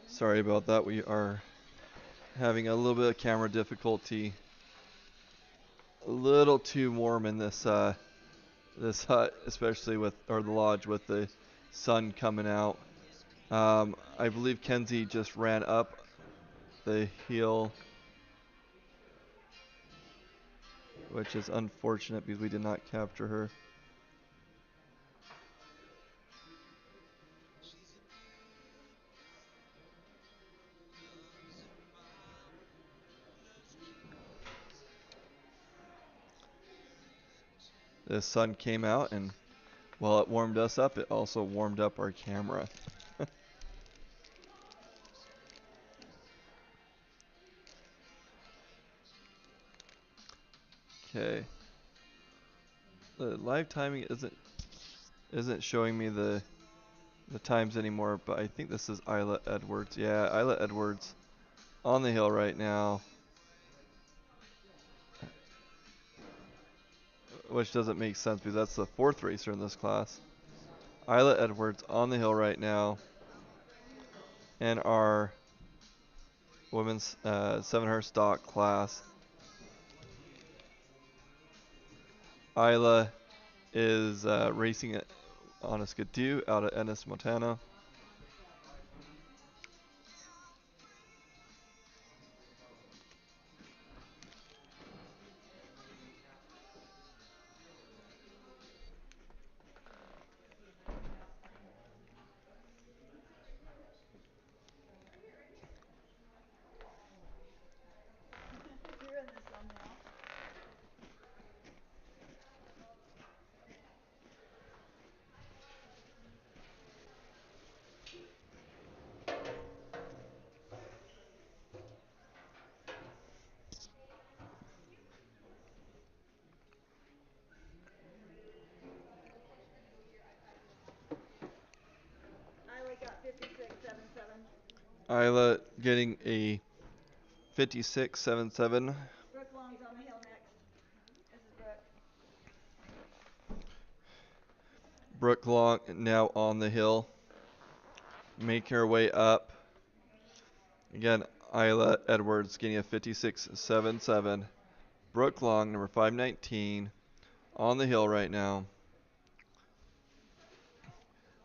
Sorry about that. We are having a little bit of camera difficulty. A little too warm in this hut, especially or the lodge with the sun coming out. I believe Kenzie just ran up the hill, which is unfortunate because we did not capture her. The sun came out, and while it warmed us up, it also warmed up our camera. Okay. The live timing isn't showing me the times anymore, but I think this is Isla Edwards. Yeah, Isla Edwards on the hill right now, which doesn't make sense because that's the fourth racer in this class. Isla Edwards on the hill right now in our women's 700 stock class. Isla is racing on a Skidoo out of Ennis, Montana. You're in the sun now. Isla got 56.77. Isla getting a 56.77. Brooke Long's on the hill next. This is Brooke. Brooke Long now on the hill, making her way up. Again, Isla Edwards getting a 56.77. Brooke Long, number 519, on the hill right now.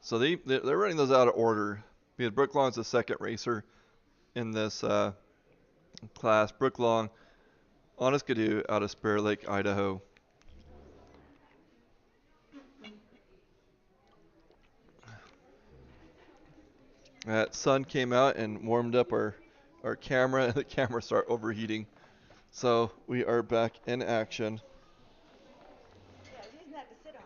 So they're running those out of order because Brooke Long's the second racer. in this class. Brooke Long, Honest Skidoo out of Spirit Lake, Idaho. Sun came out and warmed up our camera, and the camera started overheating. So we are back in action. Yeah, I was using that to sit on.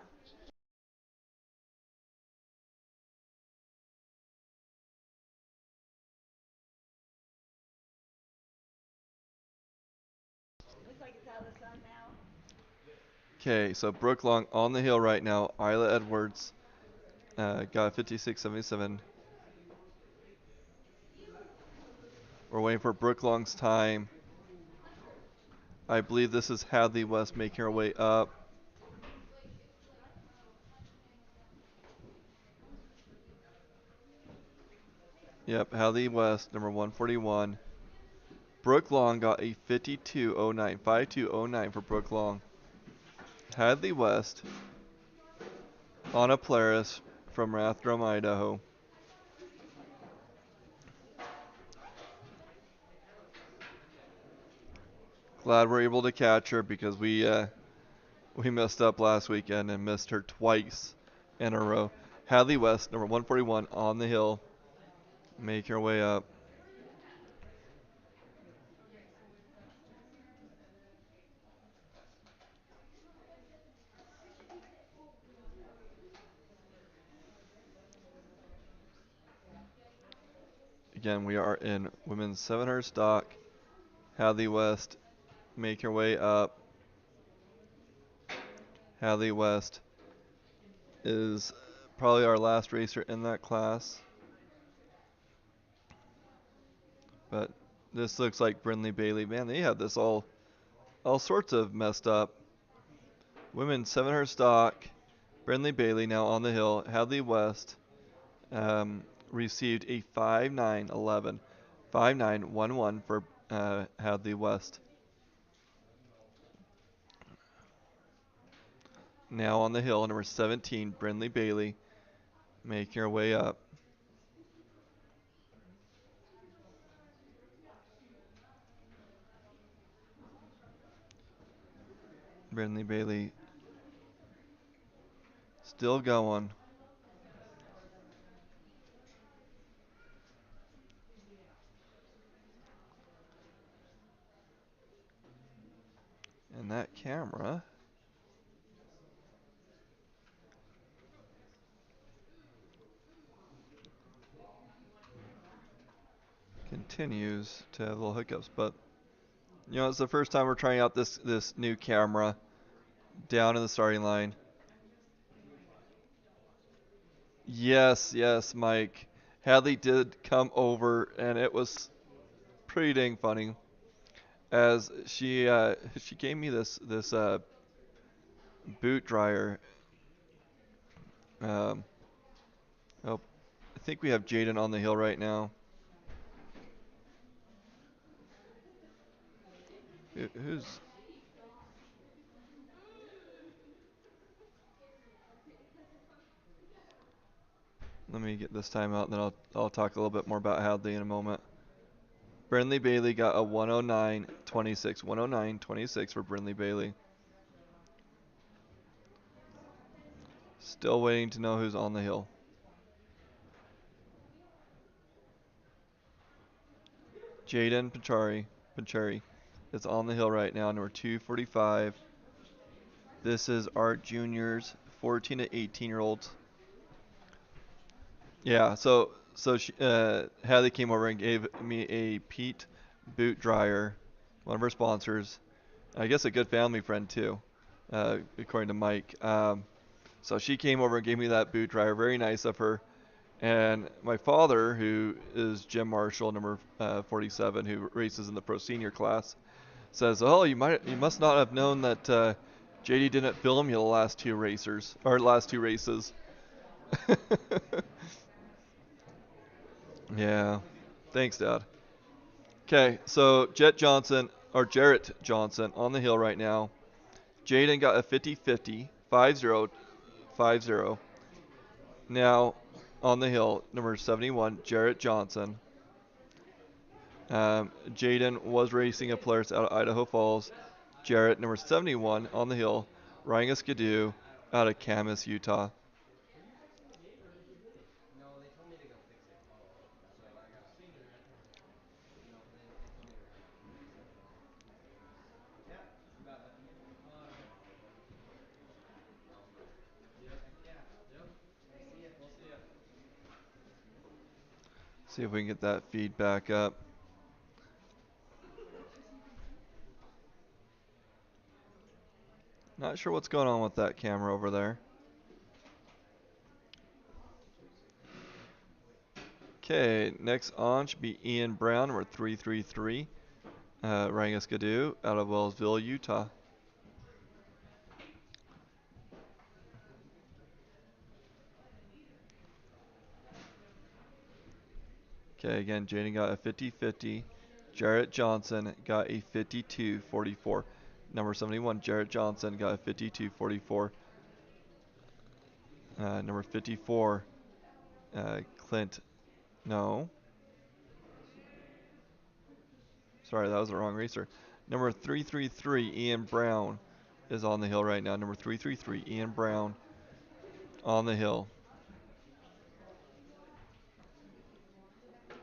Looks like it's out of the sun now. Okay, so Brooke Long on the hill right now. Isla Edwards got 56.77. We're waiting for Brooke Long's time. I believe this is Hadley West making her way up. Yep, Hadley West, number 141. Brooke Long got a 52.09, 52.09 for Brooke Long. Hadley West, Anna Polaris from Rathdrum, Idaho. Glad we're able to catch her because we messed up last weekend and missed her twice in a row. Hadley West, number 141 on the hill, make her way up. Again, we are in women's 700 stock. Hadley West, make her way up. Hadley West is probably our last racer in that class. But this looks like Brindley Bailey. Man, they have this all sorts of messed up. Women's 700 stock. Brindley Bailey now on the hill. Hadley West received a 5.911. 5.911 for Hadley West. Now on the hill, number 17, Brindley Bailey, making her way up. Brindley Bailey still going. And that camera continues to have little hiccups, but you know, it's the first time we're trying out this new camera down in the starting line. Yes, Mike. Hadley did come over, and it was pretty dang funny. As she gave me this boot dryer. Um, oh, I think we have Jaden on the hill right now. Who's? Let me get this time out, and then I'll talk a little bit more about Hadley in a moment. Brindley Bailey got a 109.26. 109.26 for Brindley Bailey. Still waiting to know who's on the hill. Jaden Panchari is on the hill right now, number 245. This is our juniors, 14 to 18-year-olds. Yeah, so she, Hadley came over and gave me a Pete boot dryer, one of our sponsors. I guess a good family friend too, according to Mike. So she came over and gave me that boot dryer. Very nice of her. And my father, who is Jim Marshall, number 47, who races in the pro senior class, says, "Oh, you must not have known that JD didn't film you the last two races." Yeah. Thanks, Dad. Okay, so Jarrett Johnson on the hill right now. Jaden got a 50-50, 5-0, 5-0. Now on the hill, number 71, Jarrett Johnson. Jaden was racing a Polaris out of Idaho Falls. Jarrett, number 71, on the hill. Ryan Skidoo out of Camas, Utah. See if we can get that feedback up. Not sure what's going on with that camera over there. Okay, next on should be Ian Brown, number 333. Ryan Skidoo out of Wellsville, Utah. Okay, again, Jaden got a 50-50. Jarrett Johnson got a 52-44. Number 71, Jarrett Johnson got a 52-44. Number 54, Clint. No. Sorry, that was the wrong racer. Number 333, Ian Brown, is on the hill right now. Number 333, Ian Brown, on the hill.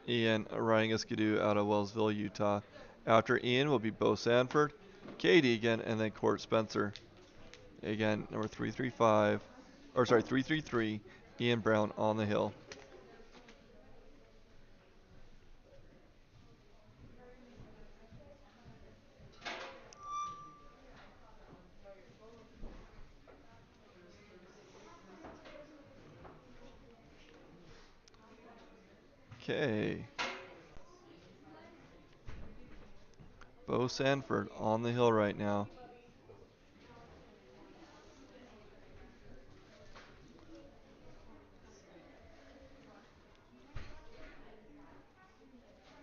Ian riding a skidoo out of Wellsville, Utah. After Ian will be Bo Sanford, Cade Egan, and then Court Spencer. Again, number 333, Ian Brown on the hill. Okay. Bo Sanford on the hill right now.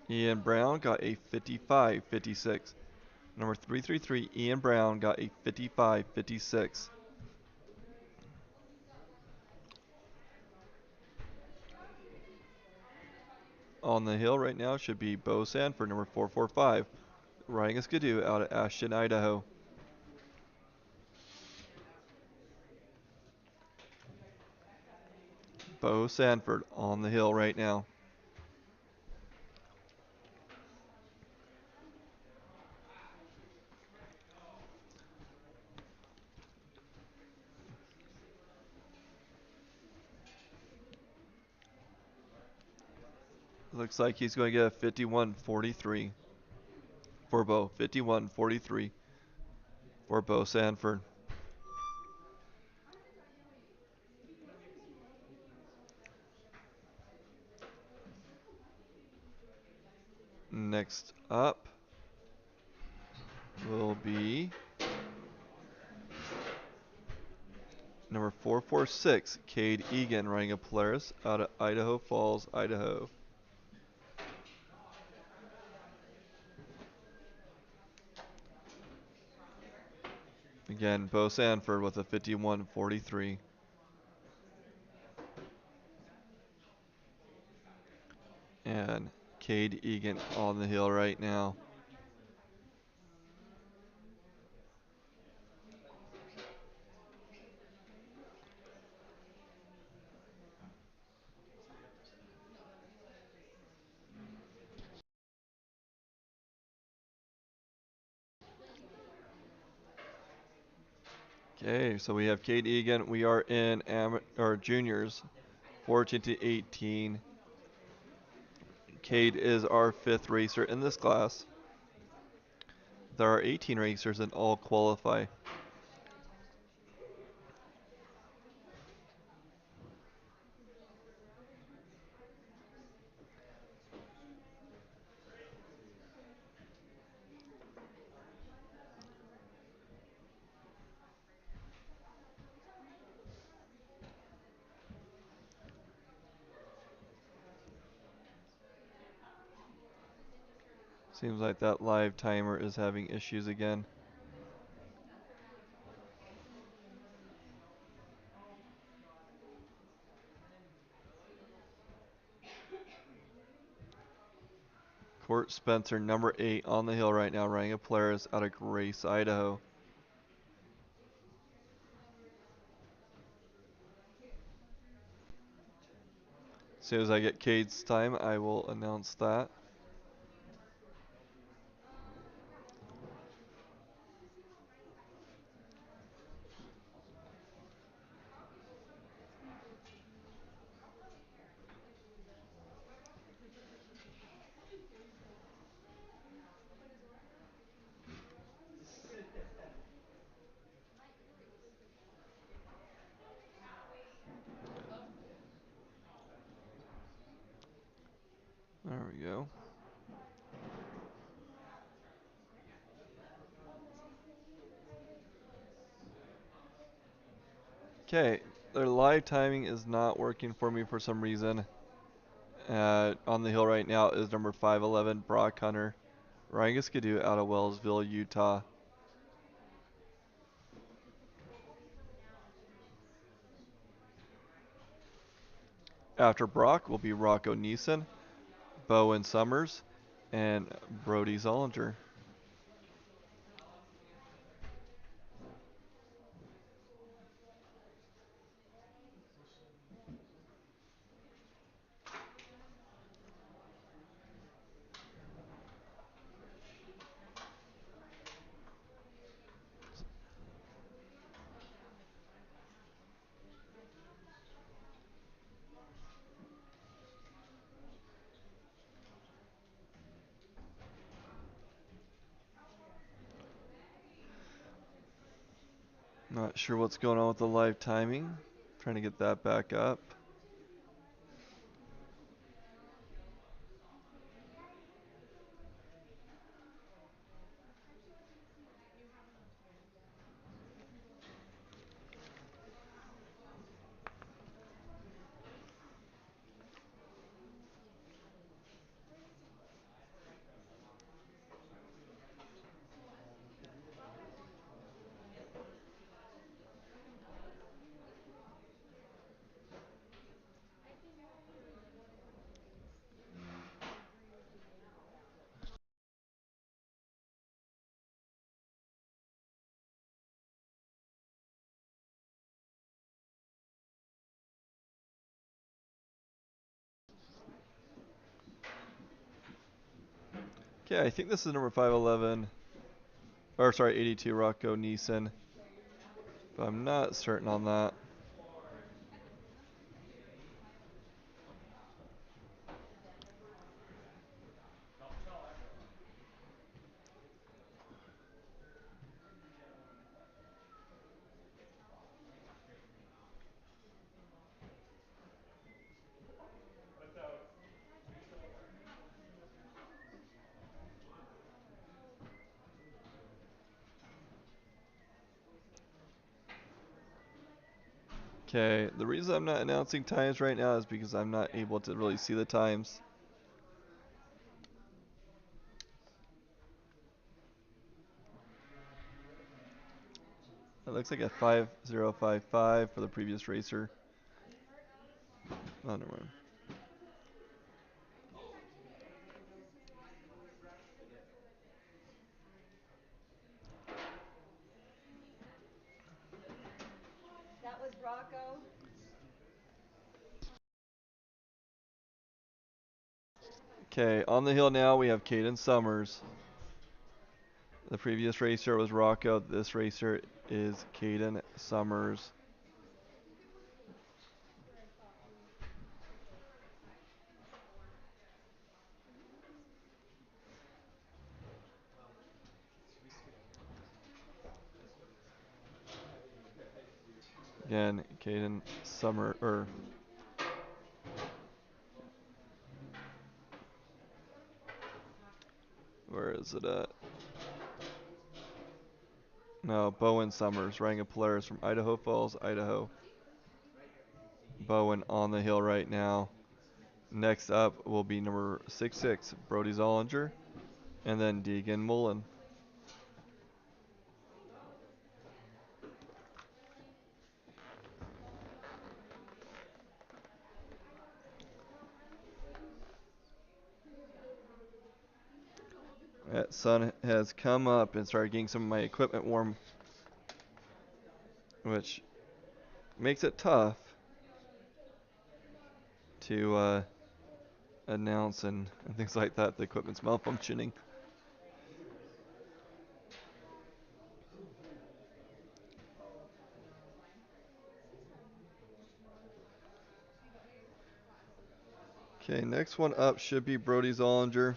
Ian Brown got a 55-56. Number 333, Ian Brown got a 55-56. On the hill right now should be Bo Sanford, number 445, riding a skidoo out of Ashton, Idaho. Bo Sanford on the hill right now. Looks like he's going to get a 51-43 for Bo. 51-43 for Bo Sanford. Next up will be number 446, Cade Egan, riding a Polaris out of Idaho Falls, Idaho. Again, Bo Sanford with a 51-43. And Cade Egan on the hill right now. Okay, so we have Cade Egan. We are in juniors, 14 to 18. Cade is our 5th racer in this class. There are 18 racers and all qualify. Seems like that live timer is having issues again. Court Spencer, number 8 on the hill right now, riding a Polaris out of Grace, Idaho. As soon as I get Cade's time, I will announce that. There we go. Okay, their live timing is not working for me for some reason. On the hill right now is number 511, Brock Hunter, riding a Skidoo out of Wellsville, Utah. After Brock will be Rocco Neeson, Bowen Summers, and Brody Zollinger. Not sure what's going on with the live timing. Trying to get that back up. Okay, I think this is number 511, or sorry, 82, Rocco Neeson, but I'm not certain on that. Okay, the reason I'm not announcing times right now is because I'm not able to really see the times. It looks like a 5055 for the previous racer. Oh, never mind. That was Rocco. Okay, on the hill now we have Caden Summers. The previous racer was Rocco. This racer is Caden Summers. Again, Caden Summer, or where is it at? No, Bowen Summers, riding a Polaris from Idaho Falls, Idaho. Bowen on the hill right now. Next up will be number 66, Brody Zollinger, and then Deegan Mullen. That sun has come up and started getting some of my equipment warm, which makes it tough to announce and things like that. The equipment's malfunctioning. Okay, next one up should be Brody Zollinger.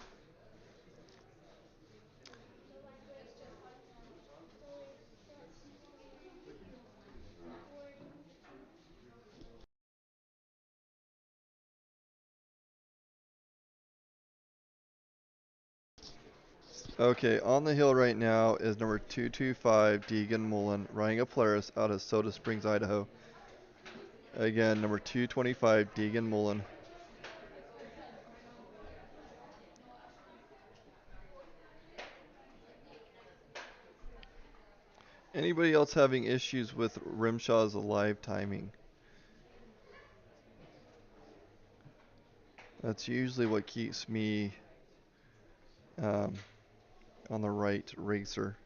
Okay, on the hill right now is number 225 Deegan Mullen riding a Polaris out of Soda Springs, Idaho. Again, number 225 Deegan Mullen. Anybody else having issues with RMSHA's live timing? That's usually what keeps me um, on the right racer.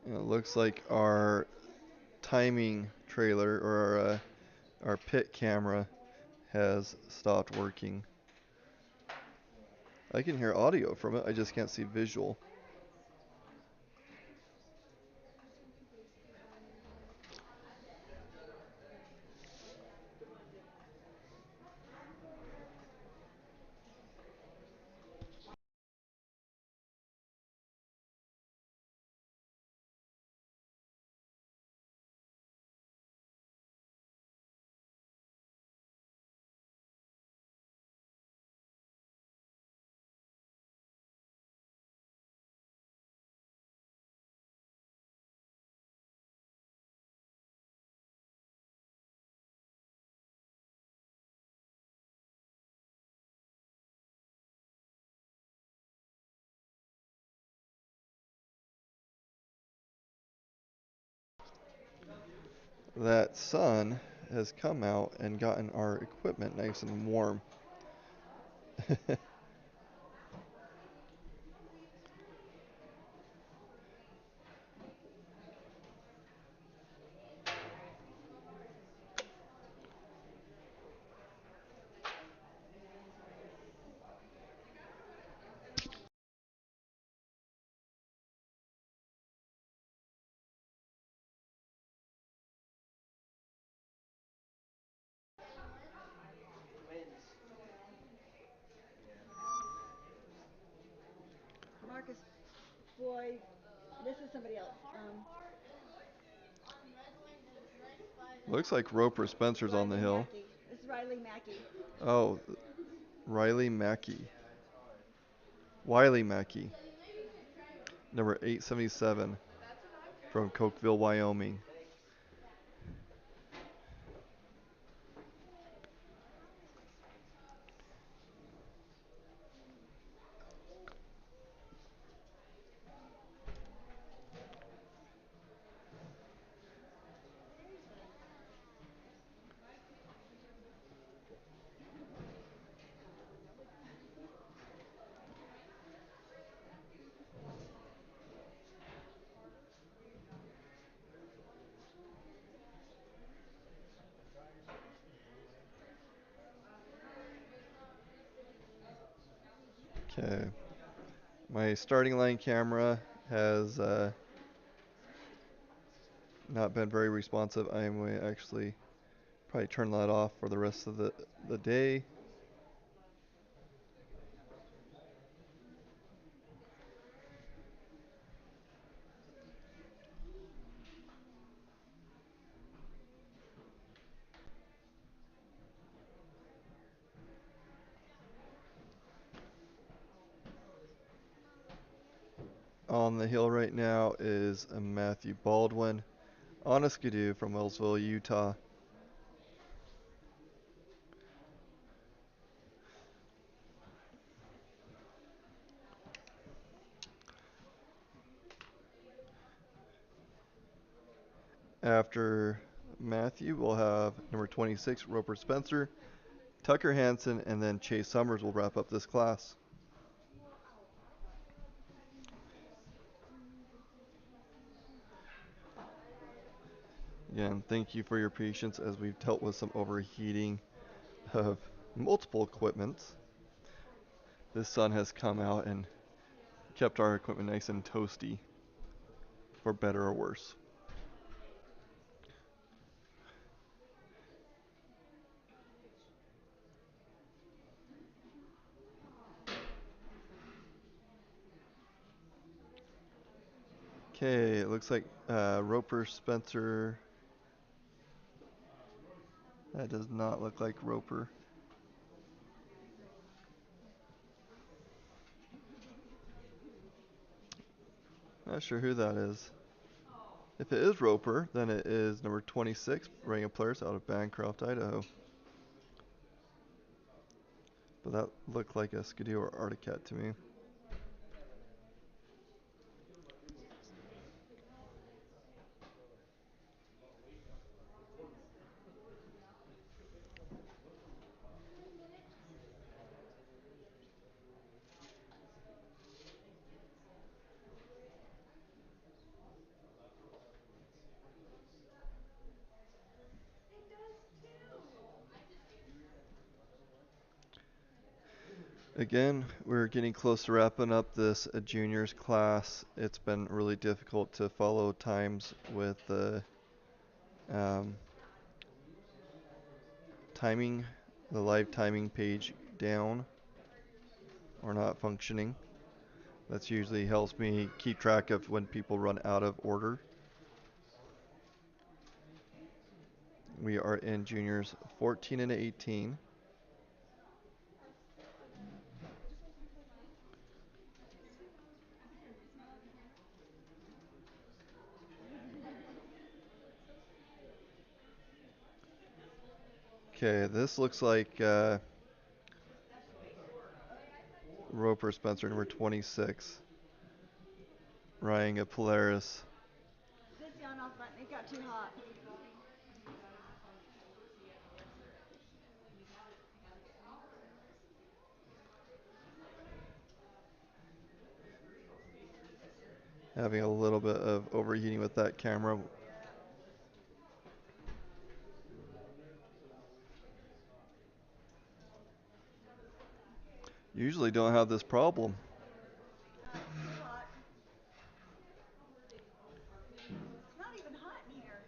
And it looks like our timing trailer or our pit camera has stopped working. I can hear audio from it, I just can't see visual. That sun has come out and gotten our equipment nice and warm. Marcus, boy, this is somebody else. Looks like Roper Spencer's on the Riley hill. Mackey. This is Riley Mackey. Oh, Riley Mackey. Wiley Mackey. Number 877 from Cokeville, Wyoming. Okay. My starting line camera has not been very responsive. I am going to actually probably turn that off for the rest of the day. On the hill right now is Matthew Baldwin on a skidoo from Wellsville, Utah. After Matthew, we'll have number 26, Roper Spencer, Tucker Hansen, and then Chase Summers will wrap up this class. Again, thank you for your patience as we've dealt with some overheating of multiple equipment. The sun has come out and kept our equipment nice and toasty, for better or worse. Okay, it looks like Roper Spencer. That does not look like Roper. Not sure who that is. If it is Roper, then it is number 26, Ring of Players out of Bancroft, Idaho. But that looked like a Skidoo or Arctic Cat to me. Again, we're getting close to wrapping up this juniors class. It's been really difficult to follow times with the timing, the live timing page down or not functioning. That's usually helps me keep track of when people run out of order. We are in juniors 14 and 18. Okay, this looks like Roper Spencer, number 26, riding a Polaris. This the on-off button. It got too hot. Having a little bit of overheating with that camera. Usually don't have this problem. Too hot. It's not even hot in here.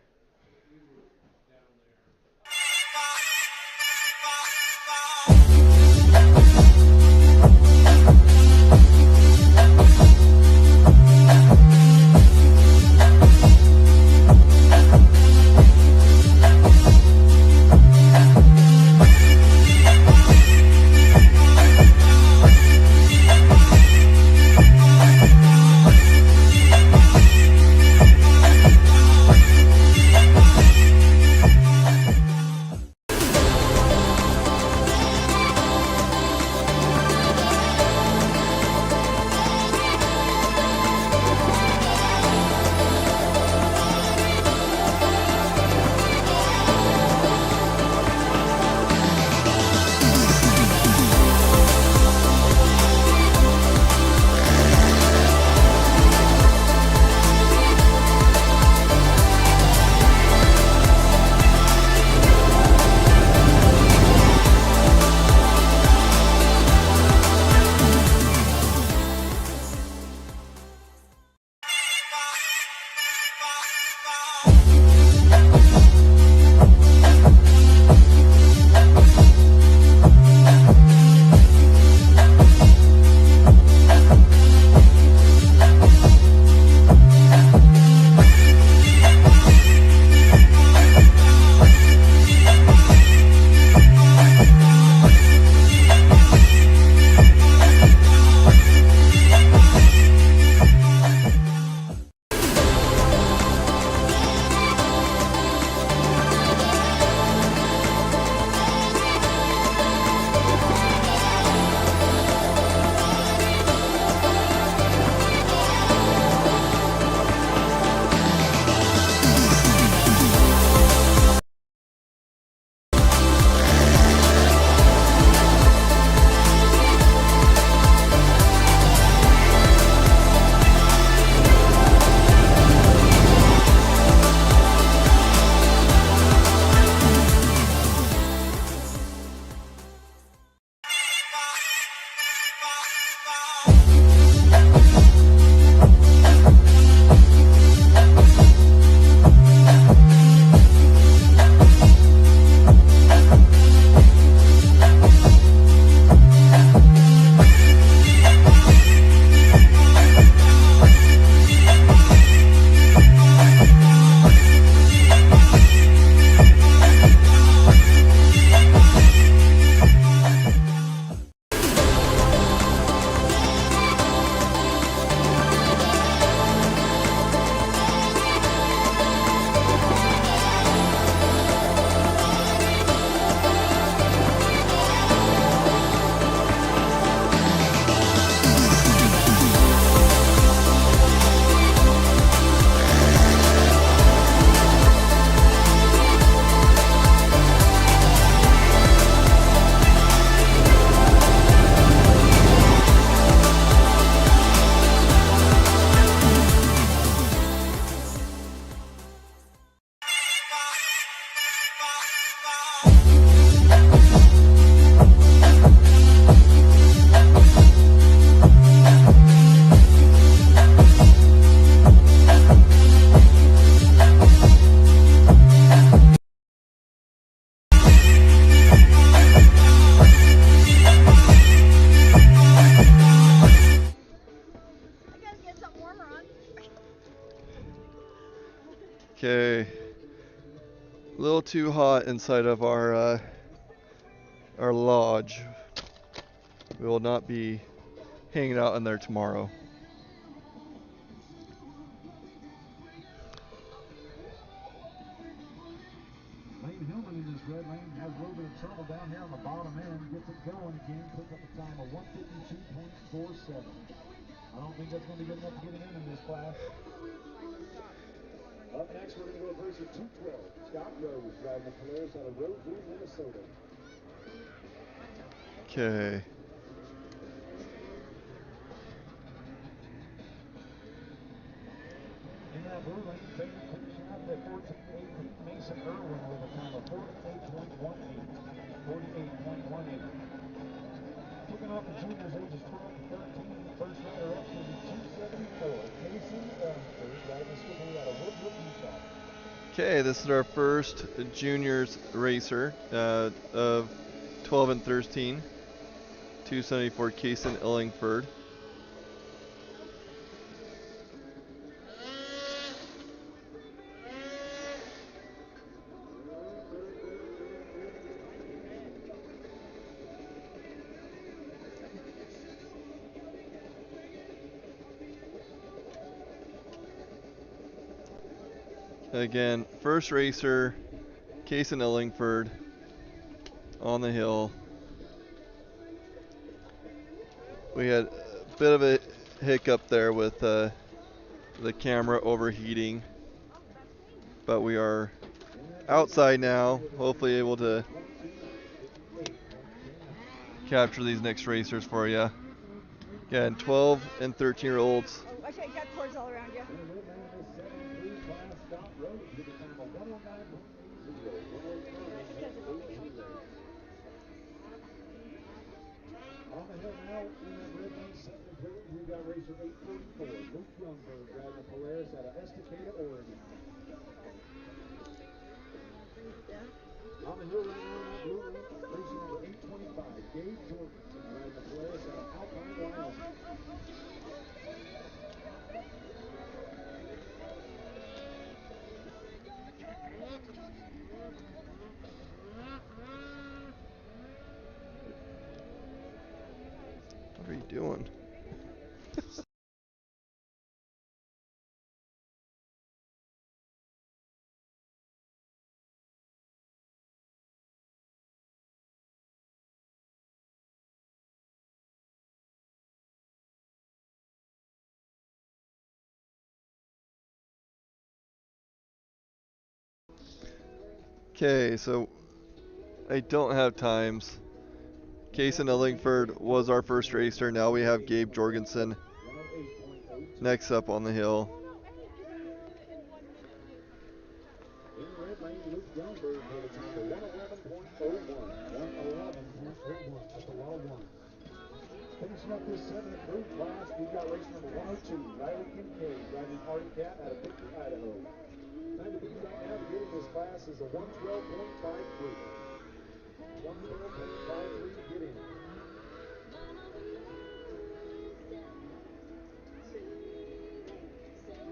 A little too hot inside of our lodge. We will not be hanging out in there tomorrow. Lane Hillman in this red lane has a little bit of trouble down here on the bottom end. Gets it going again. Puts up a time of 152.47. I don't think that's going to be good enough to get him in this class. Up next, we're going to go to version 212. Scott Rose driving the Polaris out of Roseville, Minnesota. Okay. In that blue lane, taking finishing up at 14.8, Mason Irwin with a time of 48.18. 48.18. Kicking off the juniors ages 12 to 13. First rider up will be 274. Mason Irwin driving the Skidoo out of Woodruff, Utah. Okay, this is our first juniors racer of 12 and 13. 274 Kaysen Illingford. Again, first racer, Kaysen Illingford on the hill. We had a bit of a hiccup there with the camera overheating, but we are outside now, hopefully able to capture these next racers for you. Again, 12 and 13-year-olds. Oh, okay, got cords all around you. On the hill now, in that red lane, second and third, we got racer 844, Luke Youngberg driving the Polaris out of Estacada, Oregon. On the hill right now, in that blue lane, racer number 825, Gabe Jorgensen driving the Polaris out of Alpine, Wyoming. What are you doing? Okay, so I don't have times. Kaysen Illingford was our first racer. Now we have Gabe Jorgensen next up on the hill. In the red lane, Luke Youngberg with a time of 111.01. 111.01. That's a lot of ones. Finishing up this 7th class, we've got race number 102, Riley Kincaid driving Arctic Cat out of Victor, Idaho. Time to beat right now to get in this class is a 112.53. 112.53 to get in.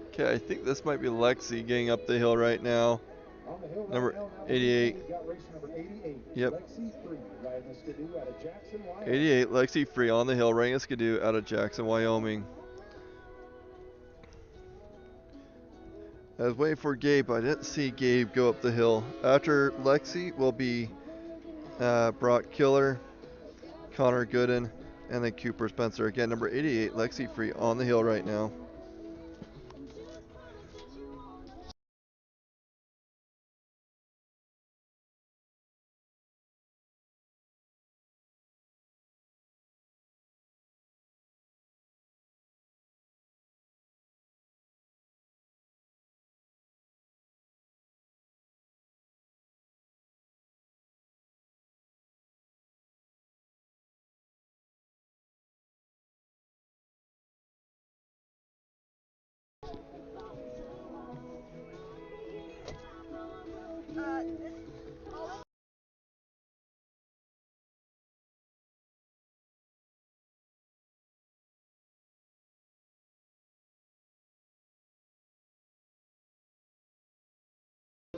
Okay, I think this might be Lexi getting up the hill right now. On the hill right Number now, 88. We've got race number 88. Yep. Lexi Free riding the Skidoo out of Jackson, Wyoming. 88, Lexi Free on the hill, riding a Skidoo out of Jackson, Wyoming. I was waiting for Gabe, but I didn't see Gabe go up the hill. After Lexi will be Brock Killer, Connor Gooden, and then Cooper Spencer. Again, number 88, Lexi Free on the hill right now.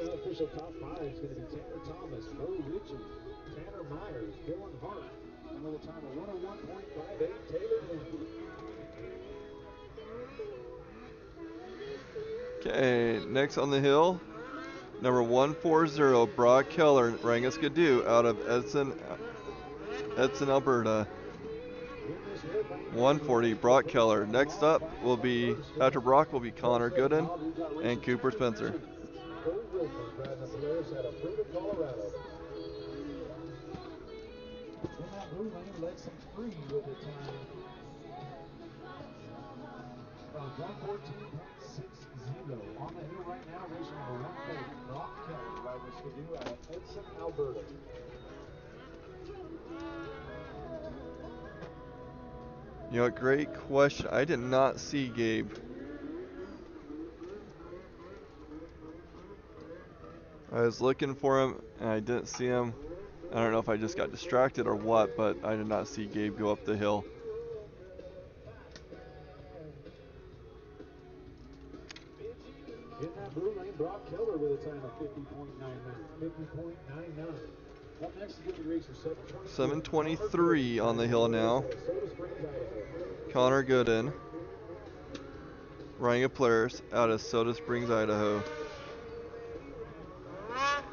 the unofficial top 5 is going to be Tanner Thomas, Mo Ritchie, Tanner Myers, Dylan Hart. Another time of 101.58, Taylor Lindsay. Okay, next on the hill, number 140, Brock Keller, Rangus Gadoo, out of Edson, Alberta. 140, Brock Keller. Next up will be, after Brock will be Connor Gooden and Cooper Spencer. From 114.60 on the hill right now, racing number 140, Brock Keller, riding Skidoo out of Edson, Alberta. You know, great question. I did not see Gabe. I was looking for him and I didn't see him. I don't know if I just got distracted or what, but I did not see Gabe go up the hill. In that blue lane, Brock Keller with a time of 50.99. Up next is going to be racer 723 on the hill now. Connor Gooden, Ryan Players out of Soda Springs, Idaho.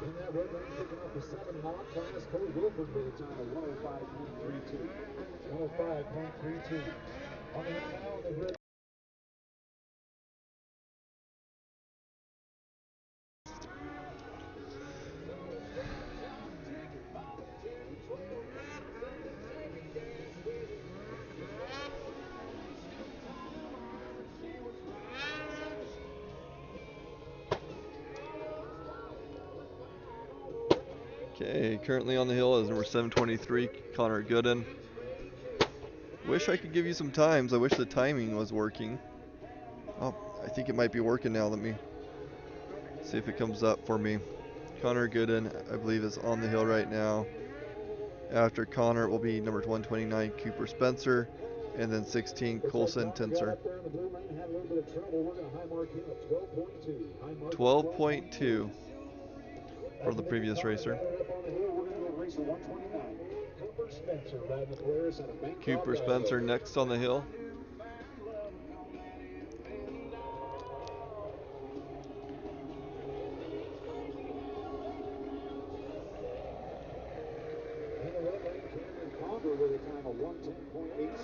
In that red lane, picking up the 7 mod class, Cole Wilford with a time of 105.32. 105.32. On the hill now, on the grid. Okay, currently on the hill is number 723, Connor Gooden. Wish I could give you some times. I wish the timing was working. Oh, I think it might be working now. Let me see if it comes up for me. Connor Gooden, I believe, is on the hill right now. After Connor, it will be number 129, Cooper Spencer, and then 16, Colson Tinser. 12.2 for the previous racer. Cooper Spencer next on the hill. With a time of 110.86.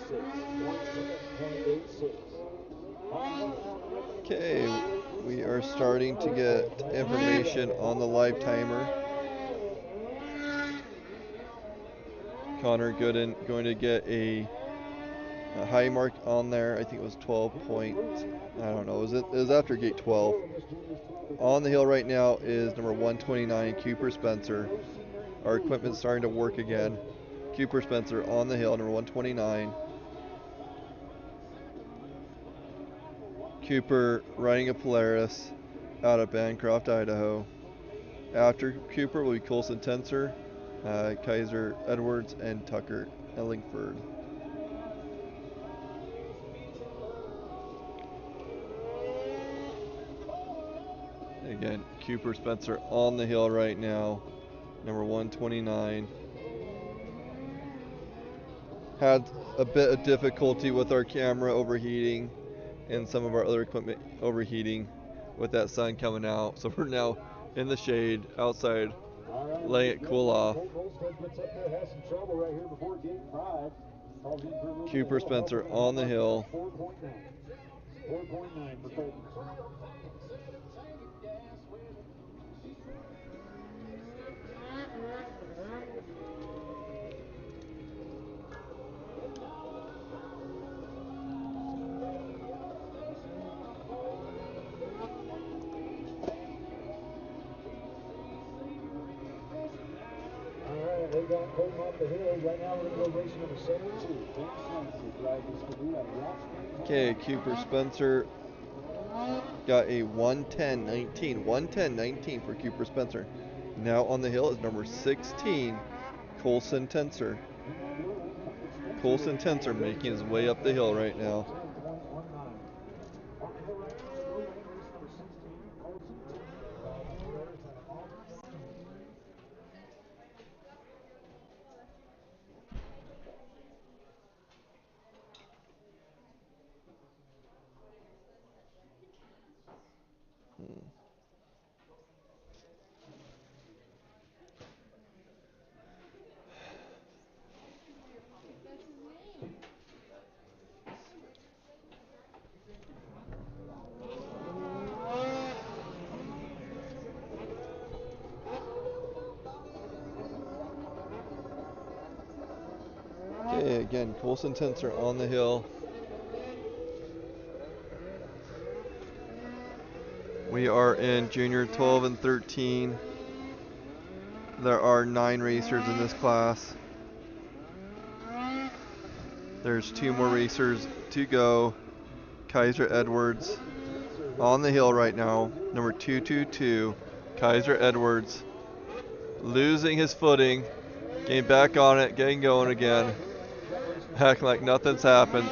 110.86. Okay, we are starting to get information on the live timer. Connor Gooden going to get a high mark on there. I think it was 12 point. I don't know. It was after gate 12. On the hill right now is number 129, Cooper Spencer. Our equipment's starting to work again. Cooper Spencer on the hill, number 129. Cooper riding a Polaris out of Bancroft, Idaho. After Cooper will be Colson Tenser, Kaiser Edwards, and Tucker Ellingford. Again, Cooper Spencer on the hill right now, number 129. Had a bit of difficulty with our camera overheating and some of our other equipment overheating with that sun coming out. So we're now in the shade outside, letting it cool off. Cooper Spencer on the hill. 4.9 for Colton. They got Colton off the hill. Right now we're going to go race number 72. Okay, Cooper Spencer got a 110.19. 110.19 for Cooper Spencer. Now on the hill is number 16, Colson Tenser. Colson Tenser making his way up the hill right now. again, Colson Tensor on the hill. We are in junior 12 and 13. There are 9 racers in this class. There's 2 more racers to go. Kaiser Edwards on the hill right now, number 222. Kaiser Edwards losing his footing, getting back on it, getting going again, acting like nothing's happened.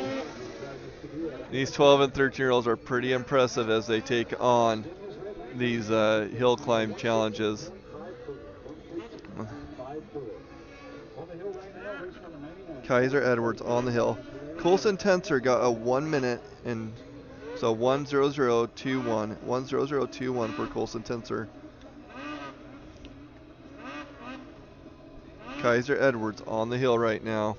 These 12 and 13-year-olds are pretty impressive as they take on these hill climb challenges. Kaiser Edwards on the hill. Coulson Tensor got a 1 minute, and so 1:00:21. 1:00:21 for Coulson Tensor. Kaiser Edwards on the hill right now.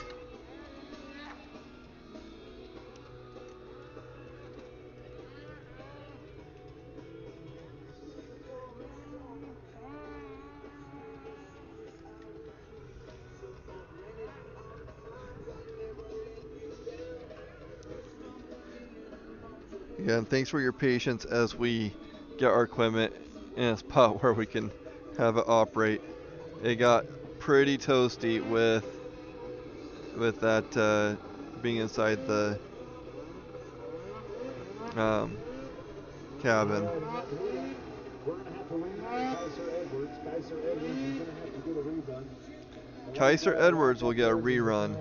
Yeah, and thanks for your patience as we get our equipment in a spot where we can have it operate. It got pretty toasty with that being inside the cabin. Kaiser Edwards will get a rerun.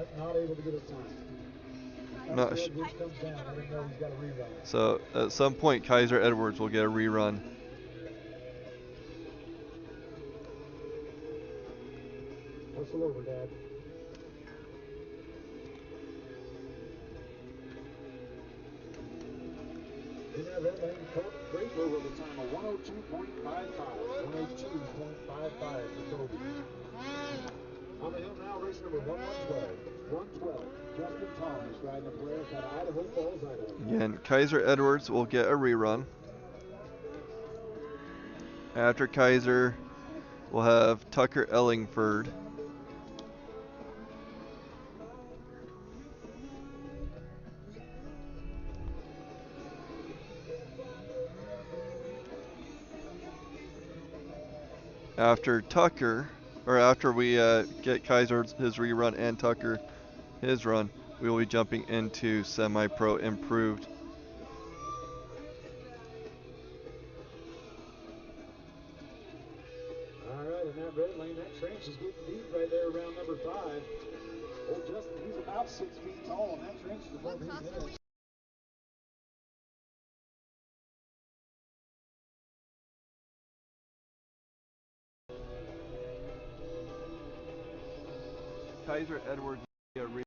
So at some point, Kaiser Edwards will get a rerun. Whistle over, Dad. Great move with a time of 102.55. 102.55 for Toby. On the hill now, race number 112. 112. Justin Thomas riding the Polaris out of Idaho Falls, Idaho. Again, Kaiser Edwards will get a rerun. After Kaiser, we'll have Tucker Ellingford. After Tucker, or after we get Kaiser his rerun and Tucker his run, we will be jumping into semi-pro improved. All right, in that red lane, that trench is getting deep right there around number 5. Old Justin, he's about 6 feet tall, and that trench is above his head. Kaiser Edwards will get a rerun.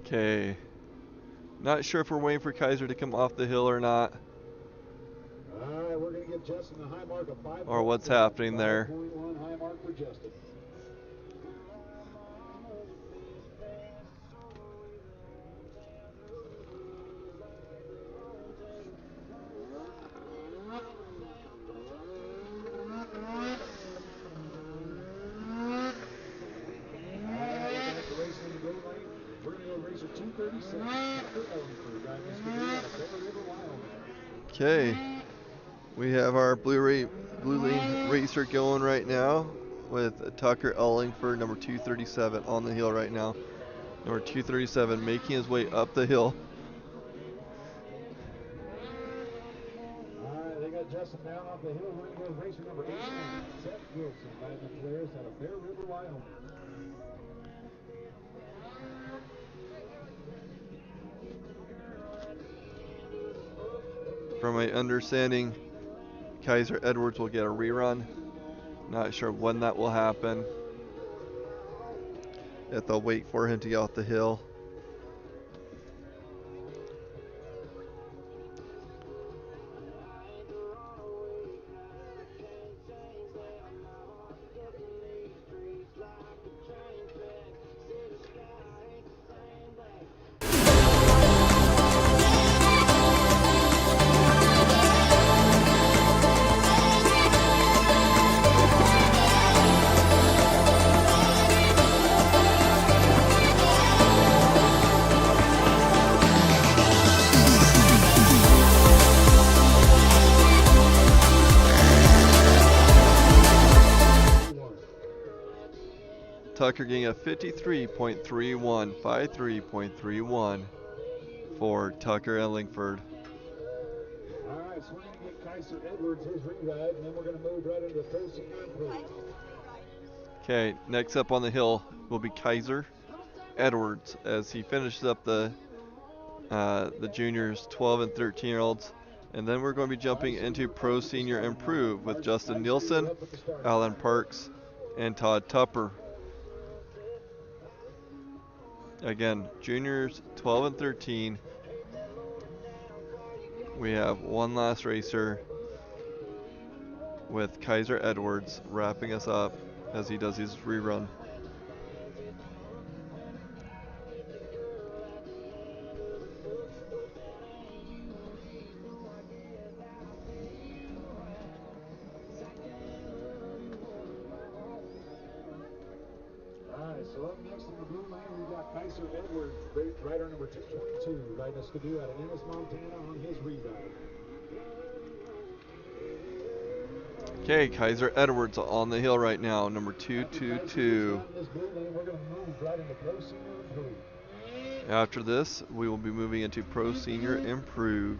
Okay. Not sure if we're waiting for Kaiser to come off the hill or not. Alright, we're going to get Justin the high mark of 5. Or what's happening there. 5.1 high mark for Justin. Okay, we have our blue lane racer going right now with Tucker Ellingford, number 237, on the hill right now. Number 237 making his way up the hill. Alright, they got Justin down off the hill. We're going to go to racer number 18, Seth Wilson, by the Polaris out of Bear River, Wyoming. From my understanding, Kaiser Edwards will get a rerun. Not sure when that will happen. If they'll wait for him to get off the hill. Tucker getting a 53.31, 53.31 for Tucker Ellingford. All right, so we're going to get Kaiser Edwards his reride, and then we're going to move right into the pro senior improved. Okay, next up on the hill will be Kaiser Edwards as he finishes up the juniors, 12 and 13-year-olds. And then we're going to be jumping into Pro Senior Improve with Justin Nielsen, Alan Parks, and Todd Tupper. Again, juniors 12 and 13. We have one last racer with Kaiser Edwards wrapping us up as he does his rerun. So up next in the blue lane, we've got Kaiser Edwards, rider number 222, riding a Skidoo out of Ennis, Montana on his reride. Okay, Kaiser Edwards on the hill right now, number 222. After this, we will be moving into Pro Senior Improve.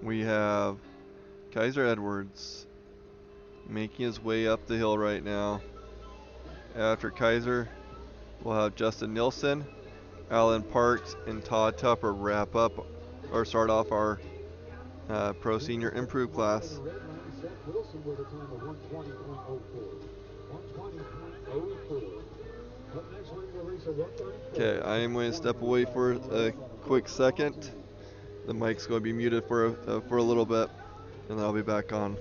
We have Kaiser Edwards making his way up the hill right now. After Kaiser, we'll have Justin Nielsen, Alan Parks, and Todd Tupper wrap up or start off our Pro Senior Improve class. Okay, I am going to step away for a quick second. The mic's going to be muted for a little bit, and then I'll be back on.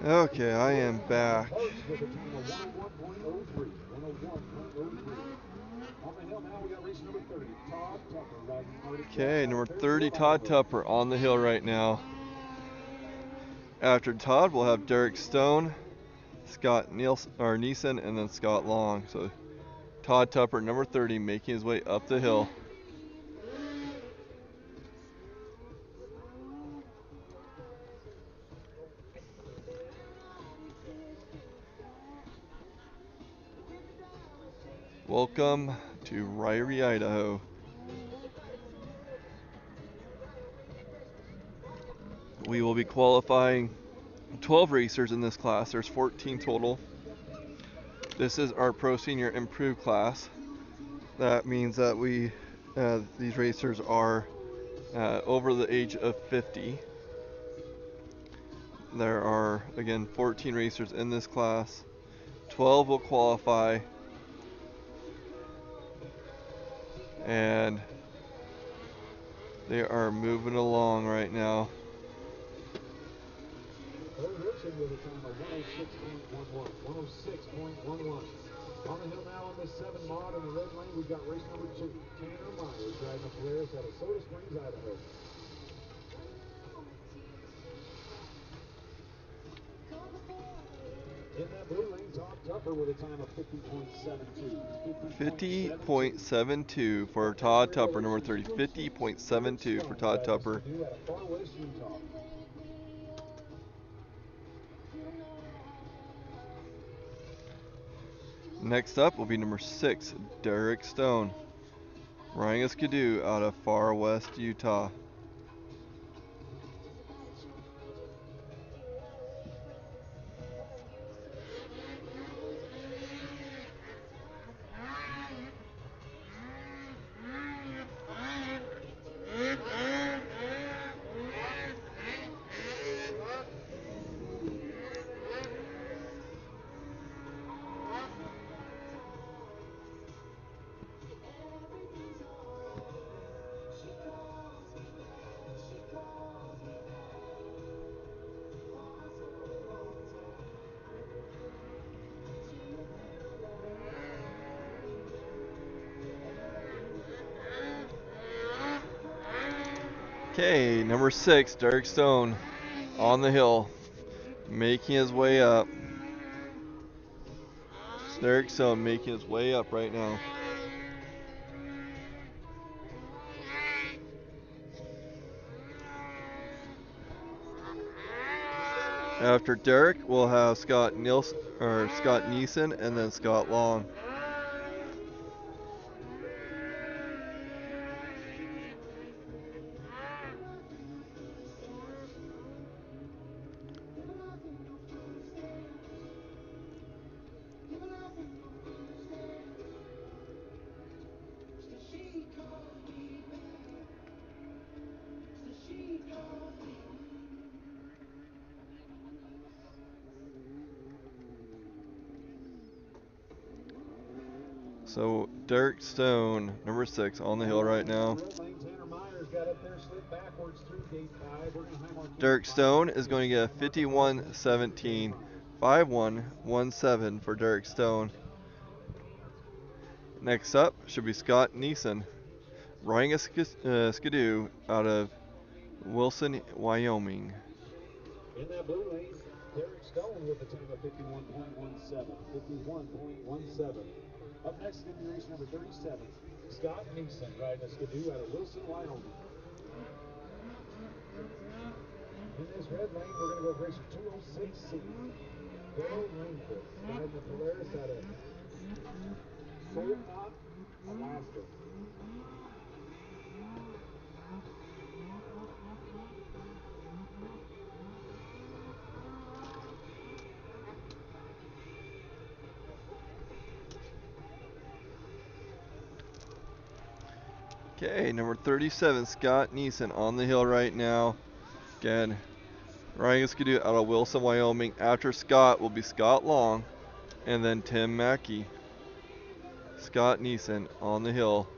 Okay, I am back. First with a time of 101.03. 101.03. On the hill now, we got race number 30. Todd Tupper riding hard again. Okay, number 30, Todd Tupper on the hill right now. After Todd, we'll have Derek Stone, Scott Neeson, and then Scott Long. So Todd Tupper, number 30, making his way up the hill. Welcome to Ririe, Idaho. We will be qualifying 12 racers in this class. There's 14 total. This is our Pro Senior Improved class. That means that these racers are over the age of 50. There are, again, 14 racers in this class. 12 will qualify. And they are moving along right now. Racing with a time of 106.11. 106.11. On the hill now on this 7 mod in the red lane, we've got race number 2. Tanner Myers driving a Polaris out of Soda Springs, Idaho. In that blue lane, Todd Tupper with a time of 50.72. 50.72 for Todd Tupper, number 30. 50.72 for Todd Tupper. Next up will be number 6, Derek Stone, riding a Skidoo out of Far West, Utah. Okay, number 6, Derek Stone on the hill, making his way up. Derek Stone making his way up right now. After Derek, we'll have Scott Neeson, and then Scott Long. So Derek Stone, number 6, on the hill right now. Derek Stone is going to get a 51.17, 51.17 for Derek Stone. Next up should be Scott Neeson, riding a Skidoo out of Wilson, Wyoming. In that blue lane, Derek Stone with a time of 51.17. 51.17. Up next is going to be race number 37. Scott Neeson riding a Skidoo out of Wilson, Wyoming. In this red lane, we're going to go with racer 206C. Dale Rainford riding the Polaris out of Soldotna, Alaska. Okay, number 37, Scott Neeson on the hill right now. Again, riding a Skidoo out of Wilson, Wyoming. After Scott will be Scott Long, and then Tim Mackey. Scott Neeson on the hill.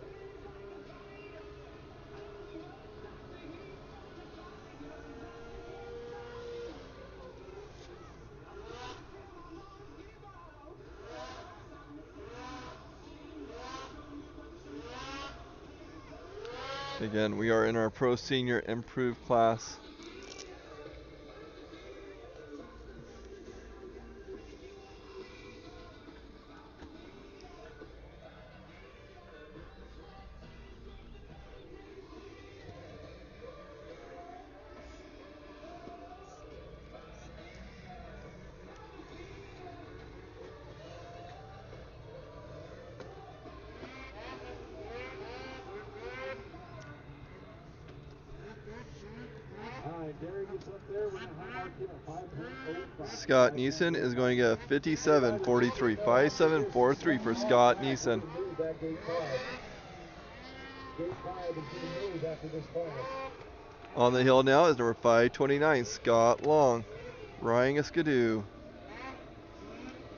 Again, we are in our Pro Senior Improved class. Scott Neeson is going to get a 57.43. 57.43 for Scott Neeson. On the hill now is number 529, Scott Long, riding a skidoo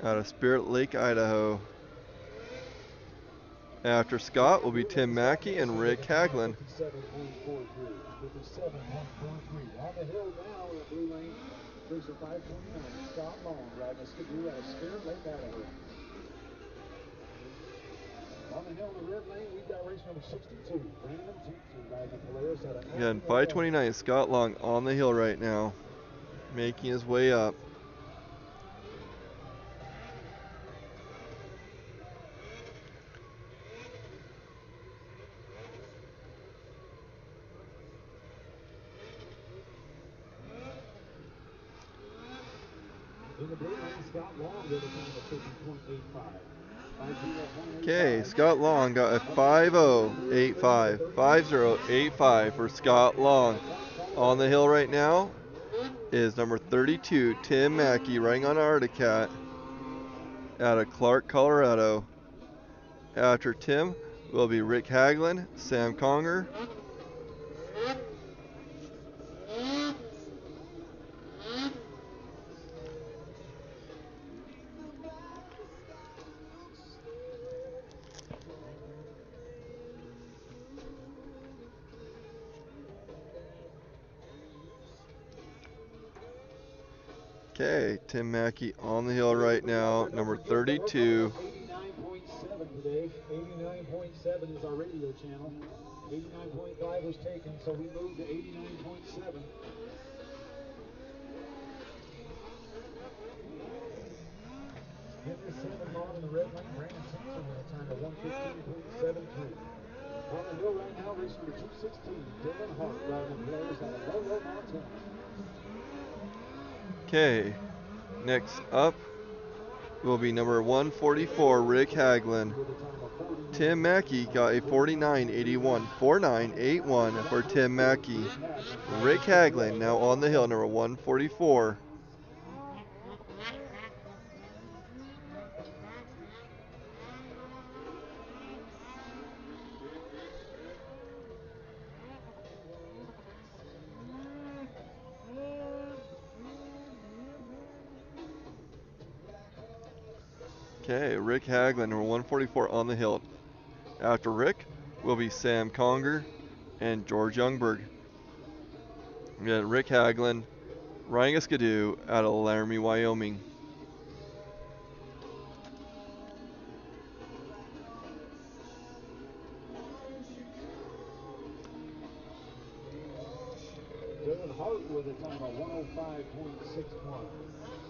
out of Spirit Lake, Idaho. After Scott will be Tim Mackey and Rick Haglin. 57.43. On the hill now in the blue lane, racer 529, Scott Long, riding a skidoo out of Spirit Lake, Idaho. On the hill in the red lane, we've got race number 62, Brandon Jenkins, riding a Polaris out of Again, 529, Scott Long on the hill right now, making his way up. In the blue lane, Scott Long with a time of 50.85. Okay, Scott Long got a 50.85. 50.85 for Scott Long. On the hill right now is number 32, Tim Mackey, riding on Arctic Cat out of Clark, Colorado. After Tim will be Rick Haglin, Sam Conger, Okay, Tim Mackey on the hill right now, number 32. 89.7 today. 89.7 is our radio channel. 89.5 was taken, so we moved to 89.7. In this 7 mod in the red lane, Brandon Simpson with a time of 115.73. On the hill right now, race number 216, Dylan Hart, riding the Polaris out of Low, Montana. Okay, next up will be number 144, Rick Haglin. Tim Mackey got a 49.81. 49.81 for Tim Mackey. Rick Haglin now on the hill, number 144. Okay, Rick Haglin, number 144 on the hill. After Rick will be Sam Conger and George Youngberg. We got Rick Haglin, riding a skidoo out of Laramie, Wyoming. Dylan Hart with a time of 105.61.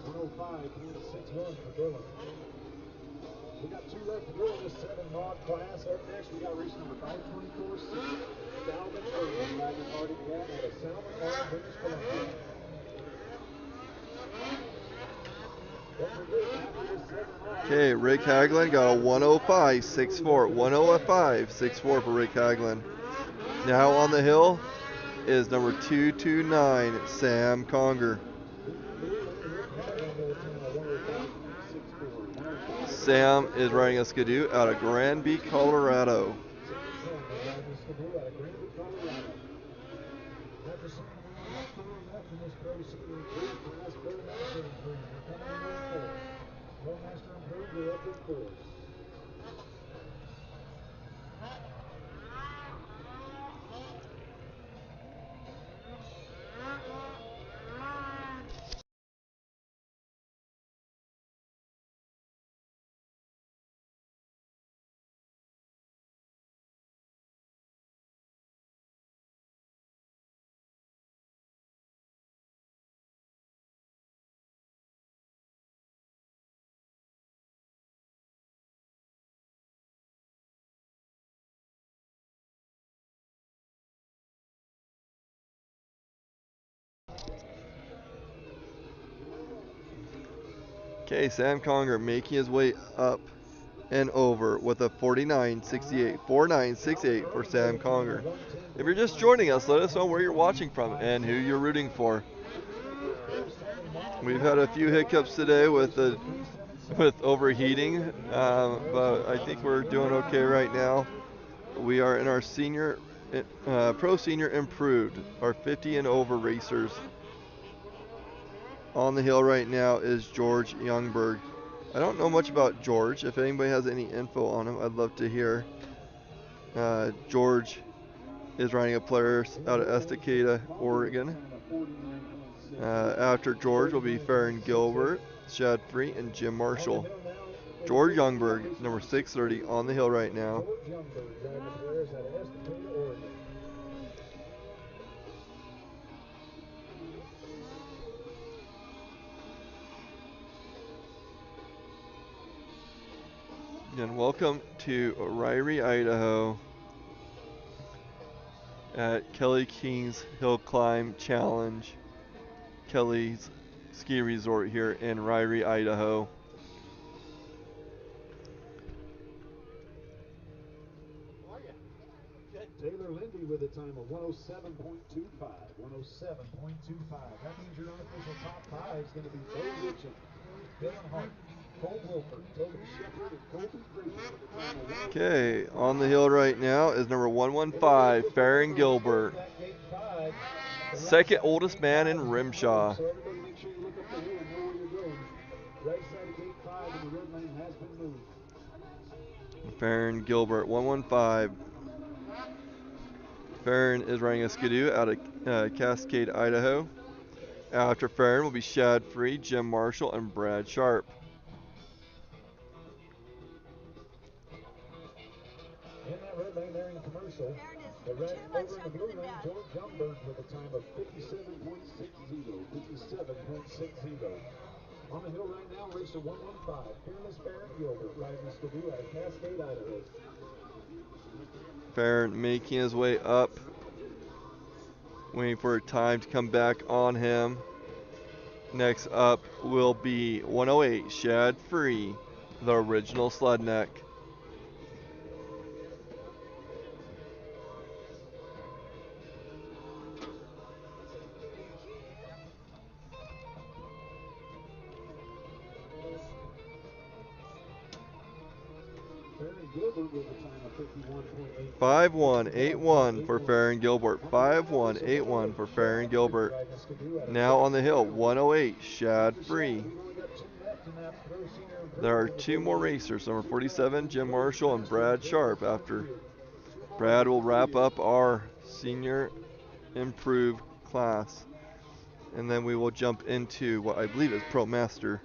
105.61 for Dylan. We got 2 left to go in this 7 mod class. Up next, we got race number 524, Salmon Irvin, riding Arctic Cat out of Salmon Irvin, British Columbia. Okay, Rick Haglin got a 105.64. 105.64 for Rick Haglin. Now on the hill is number 229, Sam Conger. Sam is riding a skidoo out of Granby, Colorado. Promaster improved, you're up in 4th. Okay, Sam Conger making his way up and over with a 49.68. 49.68 for Sam Conger. If you're just joining us, let us know where you're watching from and who you're rooting for. We've had a few hiccups today with overheating, but I think we're doing okay right now. We are in our pro senior improved, our 50 and over racers. On the hill right now is George Youngberg. I don't know much about George. If anybody has any info on him, I'd love to hear. George is riding a Polaris out of Estacada, Oregon. After George will be Farron Gilbert, Shad Free, and Jim Marshall. George Youngberg, number 630, on the hill right now. And welcome to Ririe, Idaho at Kelly King's Hillclimb Challenge, Kelly's ski resort here in Ririe, Idaho. Taylor Lindy with a time of 107.25. 107.25. That means your unofficial top five is going to be Bo Richard, Dylan Hart, Cole Wilford, Toby Shepard, and Colby Green with a time of Okay, on the hill right now is number 115, Farron Gilbert. Second oldest man in RMSHA. So everybody make sure you look up the hill and know where you're going. Right side of gate 5 in the red lane has been moved. Farron Gilbert, 115. Farron is riding a skidoo out of Cascade, Idaho. After Farron will be Shad Free, Jim Marshall, and Brad Sharp. In that red lane there in commercial, the red over in the blue lane, George Youngberg with a time of 57.60. 57.60. On the hill right now, racer 115, Fearless Farron Gilbert, riding the skidoo out of Cascade, Idaho. Farron making his way up, waiting for time to come back on him. Next up will be 108, Shad Free, the original sled neck. Farron Gilbert with a time of 51.8. 5181 for Farron Gilbert. 5181 for Farron Gilbert. Now on the hill, 108, Shad Free. There are two more racers, number 47, Jim Marshall, and Brad Sharp. After Brad will wrap up our senior improved class. And then we will jump into what I believe is Promaster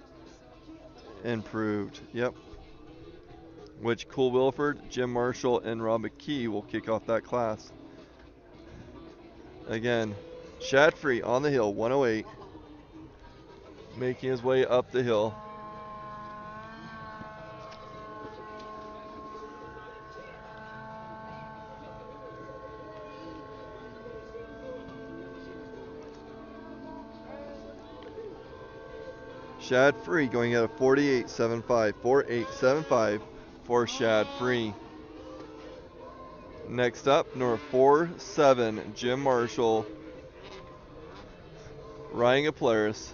improved. Yep. Which Cole Wilford, Jim Marshall, and Rob McKee will kick off that class. Again, Shad Free on the hill, 108, making his way up the hill. Shad Free going at a 48.75, 48.75 for Shad Free. Next up, number 47, Jim Marshall, riding a Polaris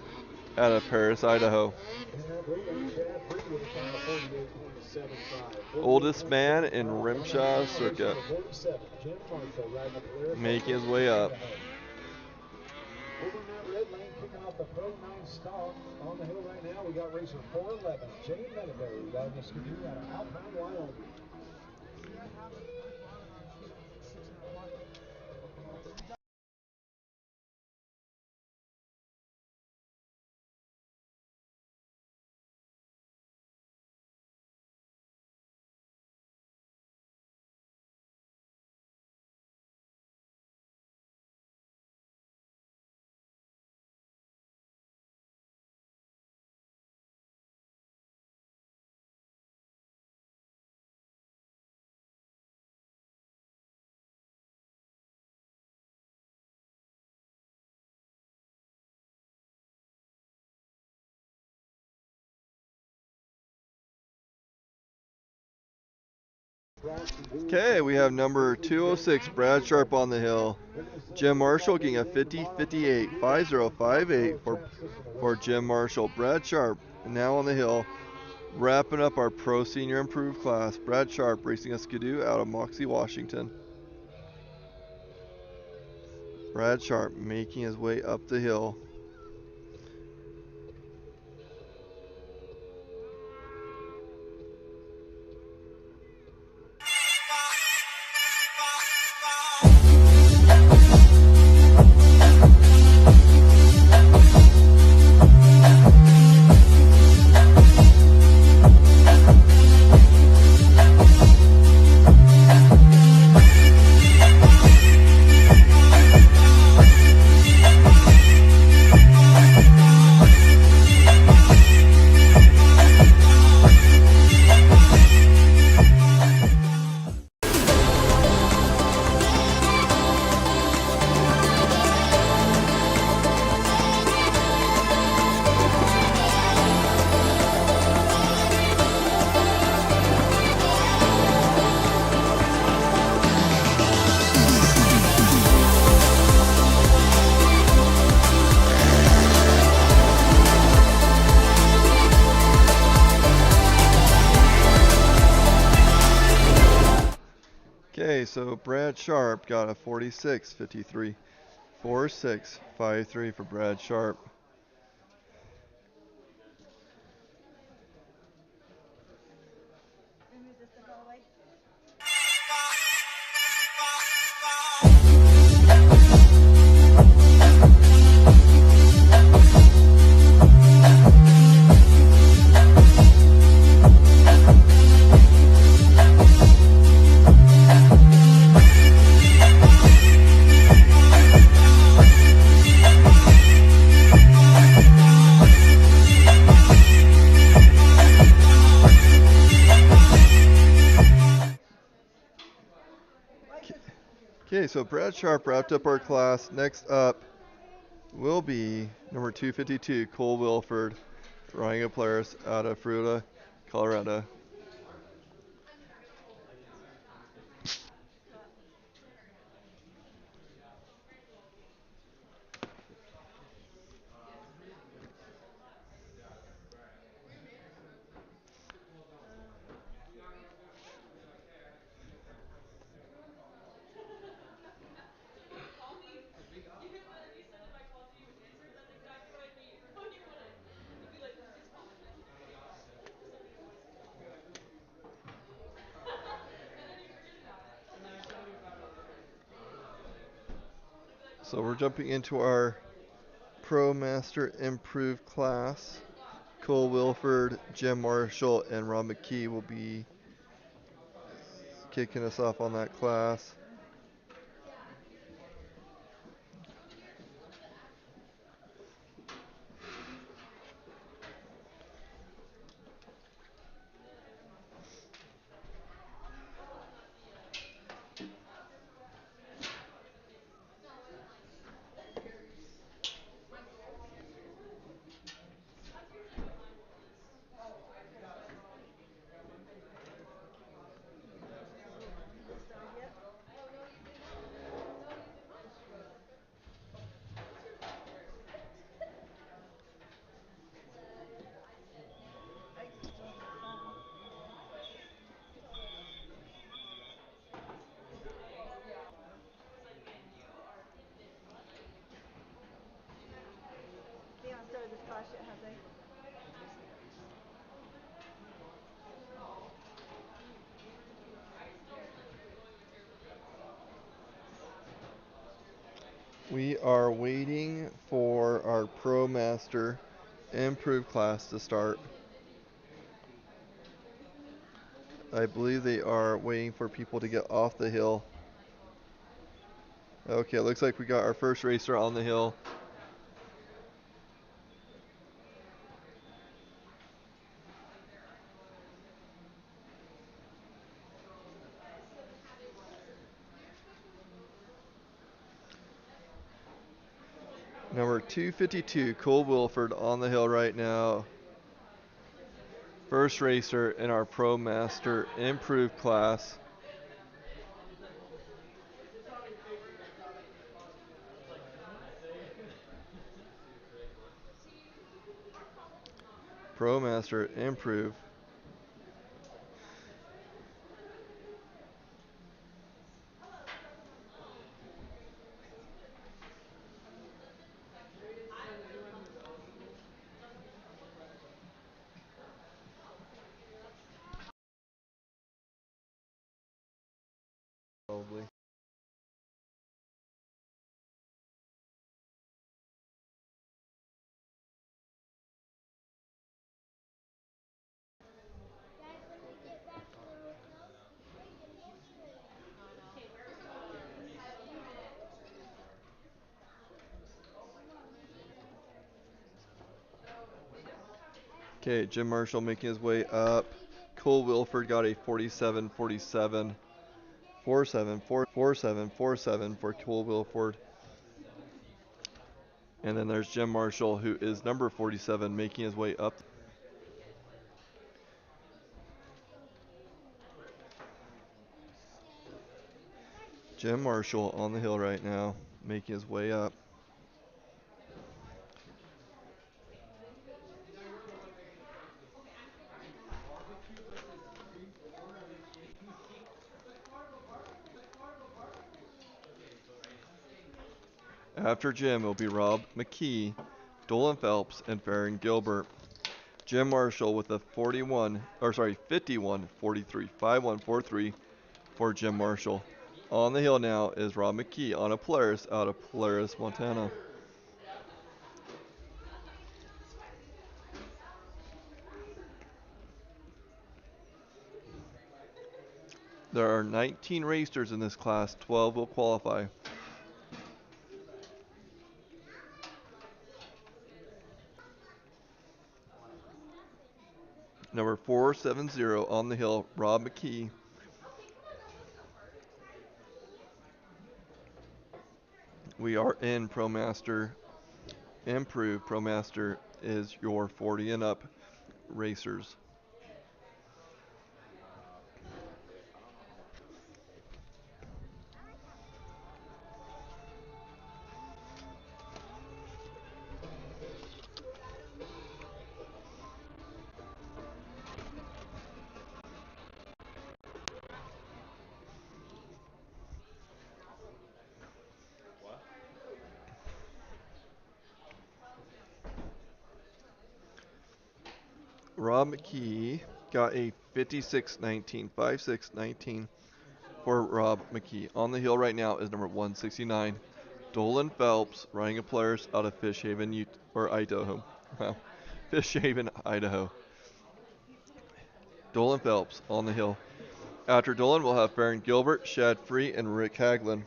out of Paris, Idaho. Oldest man in RMSHA circuit, making his way up. Over in that red lane, kicking off the Pro 9 stock. On the hill right now, we got racer 411, Jay Medaberry, riding the skidoo out of Alpine, Wyoming. Okay, we have number 206, Brad Sharp on the hill. Jim Marshall getting a 50-58, 5058 for Jim Marshall. Brad Sharp now on the hill, wrapping up our Pro Senior Improved class. Brad Sharp racing a Skidoo out of Moxie, Washington. Brad Sharp making his way up the hill. Okay, so Brad Sharp got a 46-53, 4653 for Brad Sharp. Okay, so Brad Sharp wrapped up our class. Next up will be number 252, Cole Wilford, riding a Polaris out of Fruita, Colorado. So we're jumping into our Promaster Improved class. Cole Wilford, Jim Marshall, and Ron McKee will be kicking us off on that class. They haven't started this class yet, have they? We are waiting for our Promaster Improved class to start. I believe they are waiting for people to get off the hill. Okay, it looks like we got our first racer on the hill. Number 252, Cole Wilford on the hill right now. First racer in our Promaster Improved class. Promaster, improve. Probably. Okay, Jim Marshall making his way up. Cole Wilford got a 47-47. 47 for Cole Wilford. And then there's Jim Marshall, who is number 47, making his way up. Jim Marshall on the hill right now, making his way up. After Jim, it'll be Rob McKee, Dolan Phelps, and Farron Gilbert. Jim Marshall with a 51-43, 51-43 for Jim Marshall. On the hill now is Rob McKee on a Polaris out of Polaris, Montana. There are 19 racers in this class, 12 will qualify. Number 470 on the hill, Rob McKee. We are in Promaster. Improve. Promaster is your 40 and up racers. Rob McKee got a 56-19, 56-19 for Rob McKee. On the hill right now is number 169, Dolan Phelps, riding a Polaris out of Fish Haven, Idaho. Wow, Fish Haven, Idaho. Dolan Phelps on the hill. After Dolan, we'll have Farron Gilbert, Shad Free, and Rick Haglin.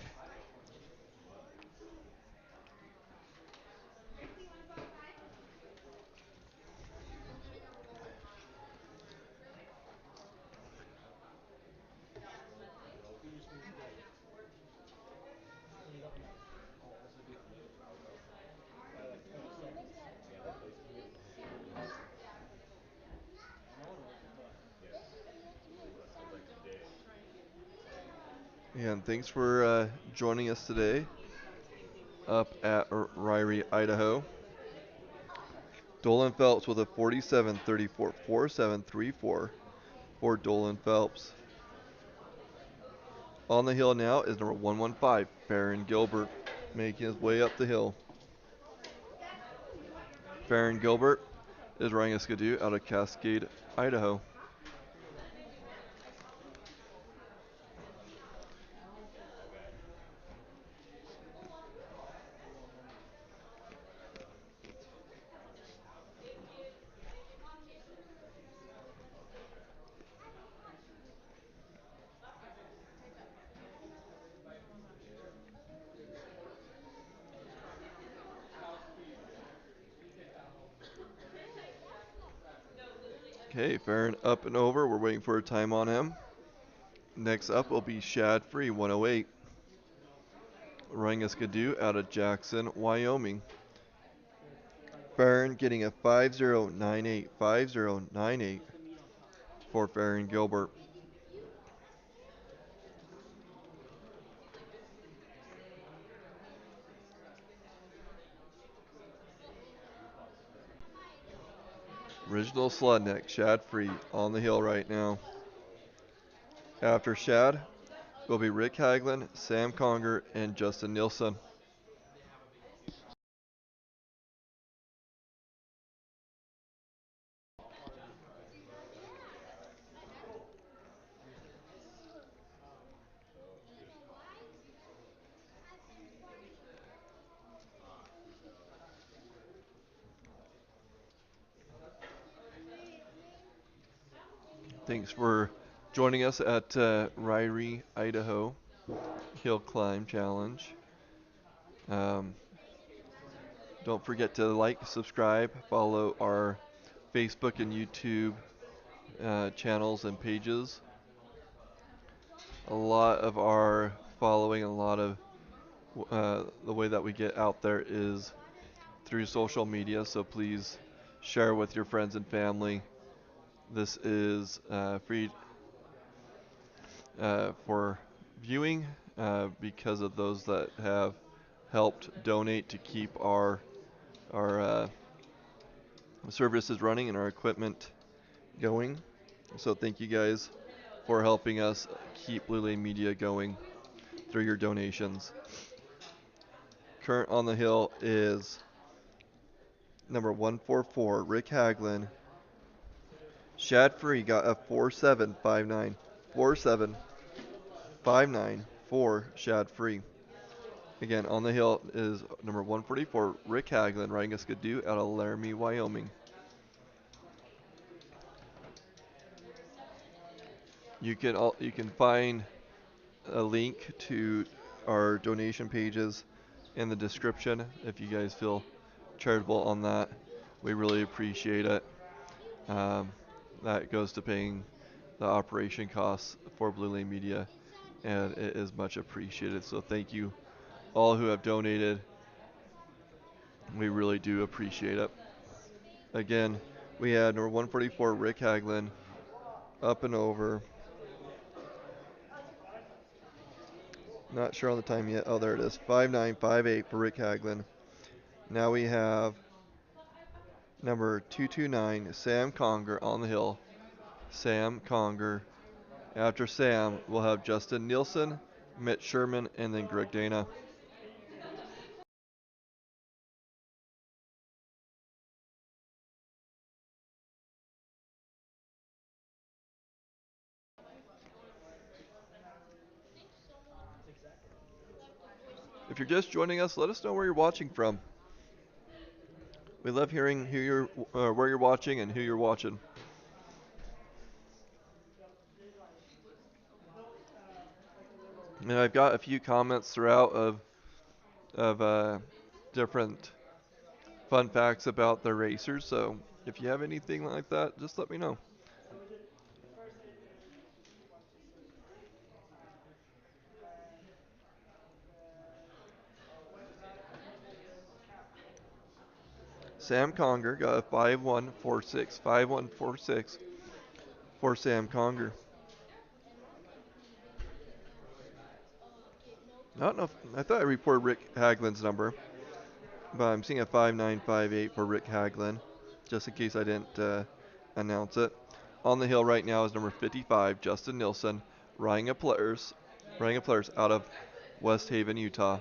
And thanks for joining us today up at Ririe, Idaho. Dolan Phelps with a 47-34, 47-34 for Dolan Phelps. On the hill now is number 115, Farron Gilbert, making his way up the hill. Farron Gilbert is riding a Skidoo out of Cascade, Idaho. Okay, Farron up and over. We're waiting for a time on him. Next up will be Shad Free, 108. Riding a Skidoo out of Jackson, Wyoming. Farron getting a 5098, 5098 for Farron Gilbert. Original Sludneck, Shad Free, on the hill right now. After Shad will be Rick Haglin, Sam Conger, and Justin Nielsen. Thanks for joining us at Ririe, Idaho Hillclimb Challenge. Um, don't forget to like, subscribe, follow our Facebook and YouTube channels and pages. A lot of our following, a lot of the way that we get out there is through social media, so please share with your friends and family. This is free for viewing because of those that have helped donate to keep our services running and our equipment going. So thank you guys for helping us keep Blue Lane Media going through your donations. Current on the hill is number 144, Rick Haglin. Shad Free got a 4759. 4759 for Shad Free. Again, on the hill is number 144, Rick Haglin, riding a Skidoo out of Laramie, Wyoming. You can find a link to our donation pages in the description if you guys feel charitable on that. We really appreciate it. Um, that goes to paying the operation costs for Blue Lane Media, and it is much appreciated. So thank you all who have donated. We really do appreciate it. Again, we had number 144 Rick Haglin up and over. Not sure on the time yet. Oh, there it is. 5958 for Rick Haglin. Now we have number 229 Sam Conger on the hill. Sam Conger. After Sam, we'll have Justin Nielsen, Mitch Sherman, and then Greg Dana. If you're just joining us, let us know where you're watching from. We love hearing where you're watching and who you're watching. And I've got a few comments throughout of different fun facts about the racers. So if you have anything like that, just let me know. Sam Conger got a 5146. 5146 for Sam Conger. I don't know if, I thought I reported Rick Haglin's number, but I'm seeing a 5958 for Rick Haglin, just in case I didn't announce it. On the hill right now is number 55, Justin Nielsen, riding a Polaris out of West Haven, Utah.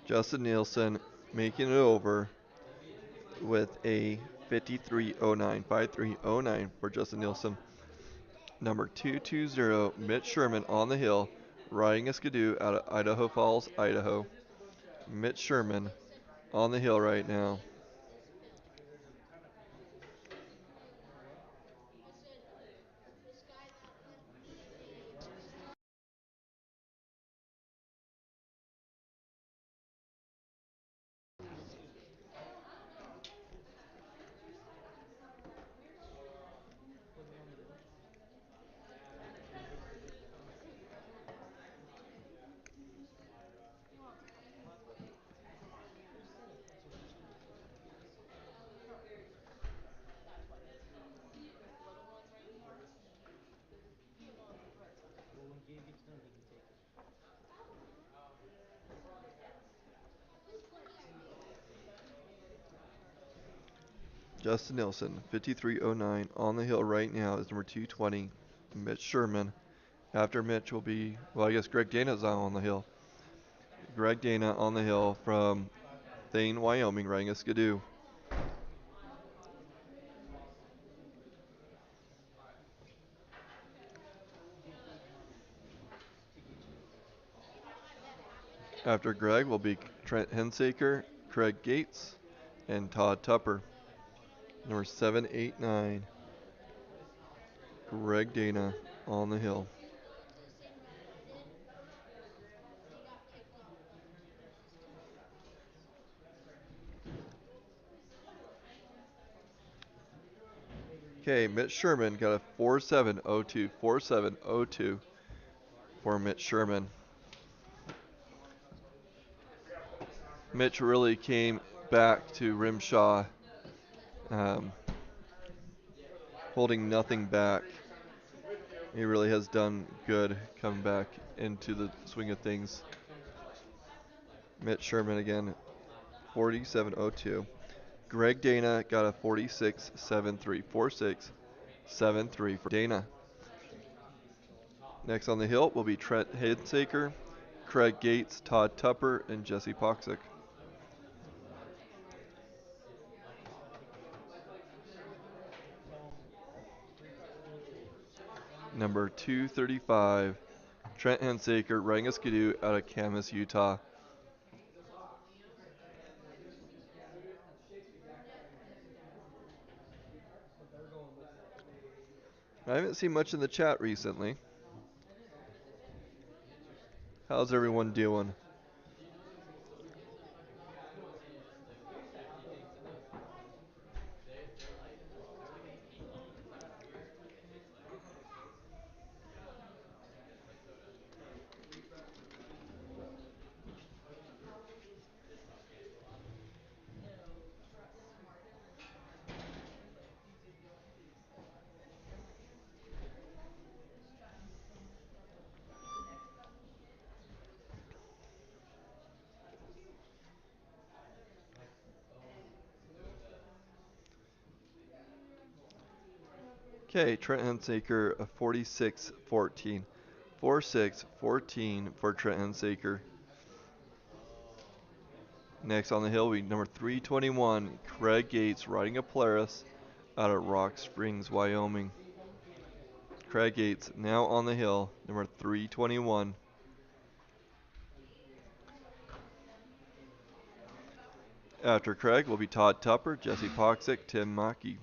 Justin Nielsen making it over with a 5309. 5309 for Justin Nielsen. Number 220, Mitch Sherman on the hill, riding a Skidoo out of Idaho Falls, Idaho. Mitch Sherman on the hill right now. Justin Nilsson, 53.09. On the hill right now is number 220, Mitch Sherman. After Mitch will be, well, I guess Greg Dana's on the hill. Greg Dana on the hill from Thane, Wyoming, riding a Skidoo. After Greg will be Trent Hensaker, Craig Gates, and Todd Tupper. Number 789, Greg Dana on the hill. Okay, Mitch Sherman got a 4702, 4702 for Mitch Sherman. Mitch really came back to RMSHA, um, holding nothing back. He really has done good coming back into the swing of things. Mitch Sherman again, 4702. Greg Dana got a 4673, 4673 for Dana. Next on the hill will be Trent Hensaker, Craig Gates, Todd Tupper, and Jesse Poxick. Number 235, Trent Hensaker, riding a Skidoo out of Camas, Utah. I haven't seen much in the chat recently. How's everyone doing? Okay, Trent Hensaker, a 4614. 4614 for Trent Hensaker. Next on the hill, we number 321, Craig Gates, riding a Polaris out of Rock Springs, Wyoming. Craig Gates now on the hill, number 321. After Craig will be Todd Tupper, Jesse Poxick, Tim Mackey.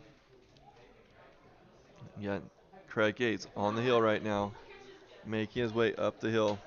Again, Craig Gates on the hill right now, making his way up the hill.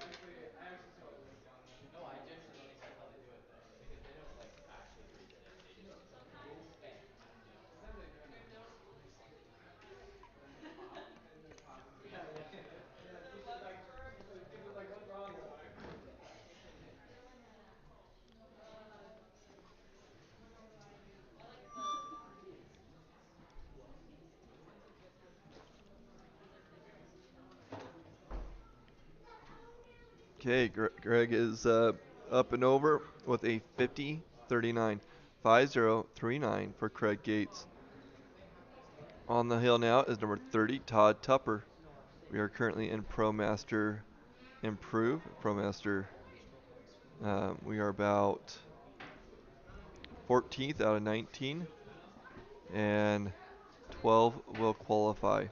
Okay, Greg is up and over with a 50-39. 5039 for Craig Gates. On the hill now is number 30, Todd Tupper. We are currently in Promaster Improve. Promaster, we are about 14th out of 19, and 12 will qualify.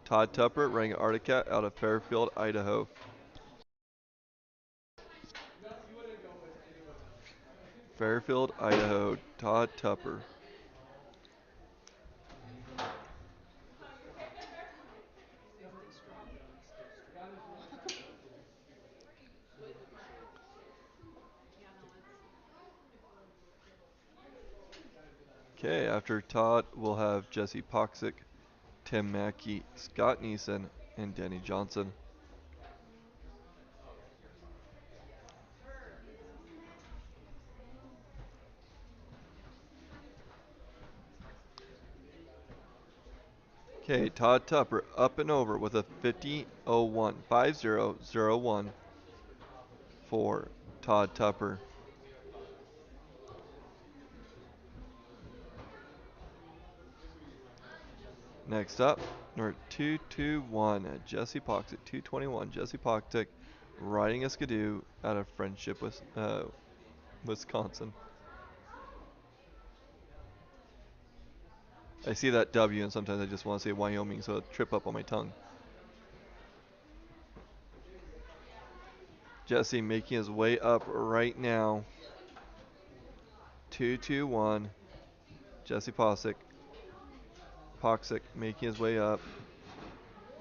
Todd Tupper, riding Arctic out of Fairfield, Idaho. Fairfield, Idaho, Todd Tupper. Okay, after Todd, we'll have Jesse Poxick, Tim Mackey, Scott Neeson, and Danny Johnson. Okay, Todd Tupper up and over with a 50-01, 50-01 for Todd Tupper. Next up, number 221, Jesse Poxic, 221. Jesse Poxic riding a skidoo out of Friendship, Wisconsin. I see that W and sometimes I just want to say Wyoming, so it'll trip up on my tongue. Jesse making his way up right now. 221. Jesse Poxic. Poxic making his way up.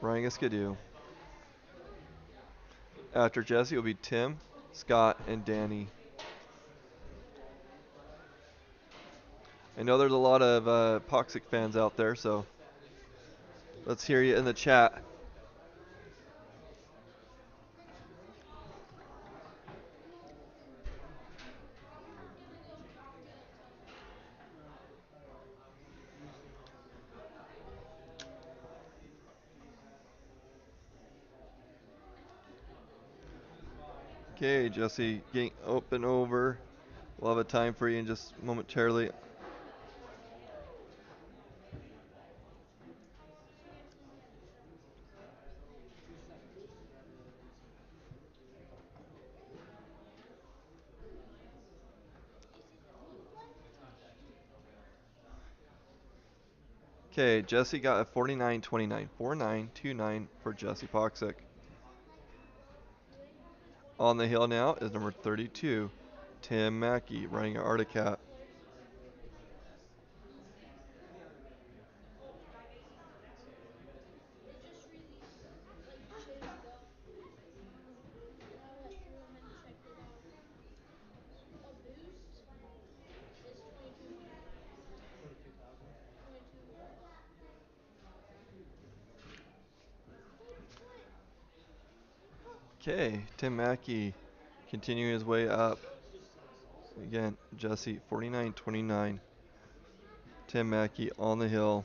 Riding a skidoo. After Jesse will be Tim, Scott, and Danny. I know there's a lot of Poxic fans out there, so let's hear you in the chat. Okay, Jesse getting open over. We'll have a time for you in just momentarily. Okay, Jesse got a 49.29. 49.29 for Jesse Poxic. On the hill now is number 32, Tim Mackey, riding an Arctic Cat. Okay, Tim Mackey continuing his way up. Again, Jesse 49.29. Tim Mackey on the hill.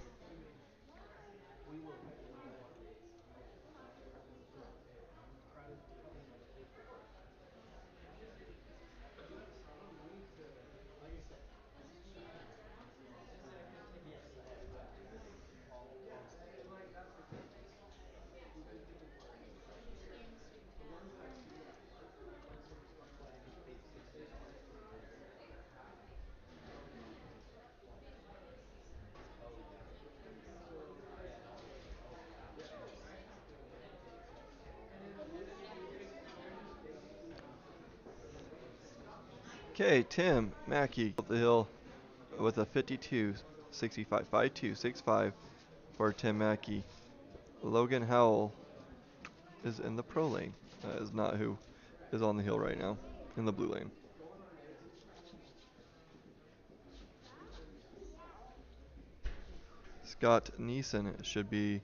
Okay, Tim Mackey up the hill with a 52.65. 52.65 for Tim Mackey. Logan Howell is in the pro lane. That is not who is on the hill right now in the blue lane. Scott Neeson should be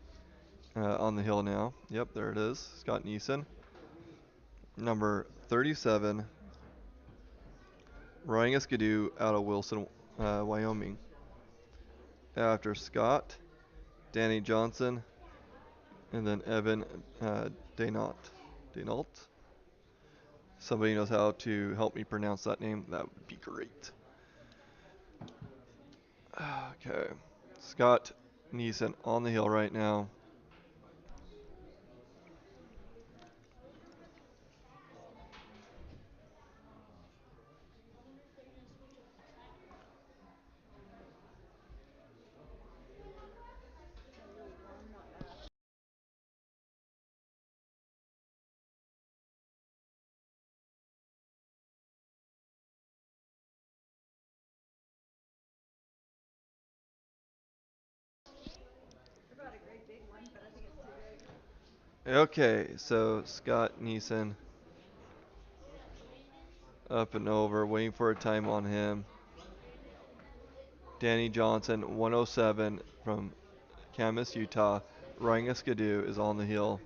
on the hill now. Yep, there it is. Scott Neeson. Number 37. Riding a skidoo out of Wilson, Wyoming. After Scott, Danny Johnson, and then Evan Denault. Denault? Somebody knows how to help me pronounce that name? That would be great. Okay. Scott Neeson on the hill right now. Okay, so Scott Neeson up and over, waiting for a time on him. Danny Johnson, 107 from Camas, Utah, riding a skidoo, is on the hill.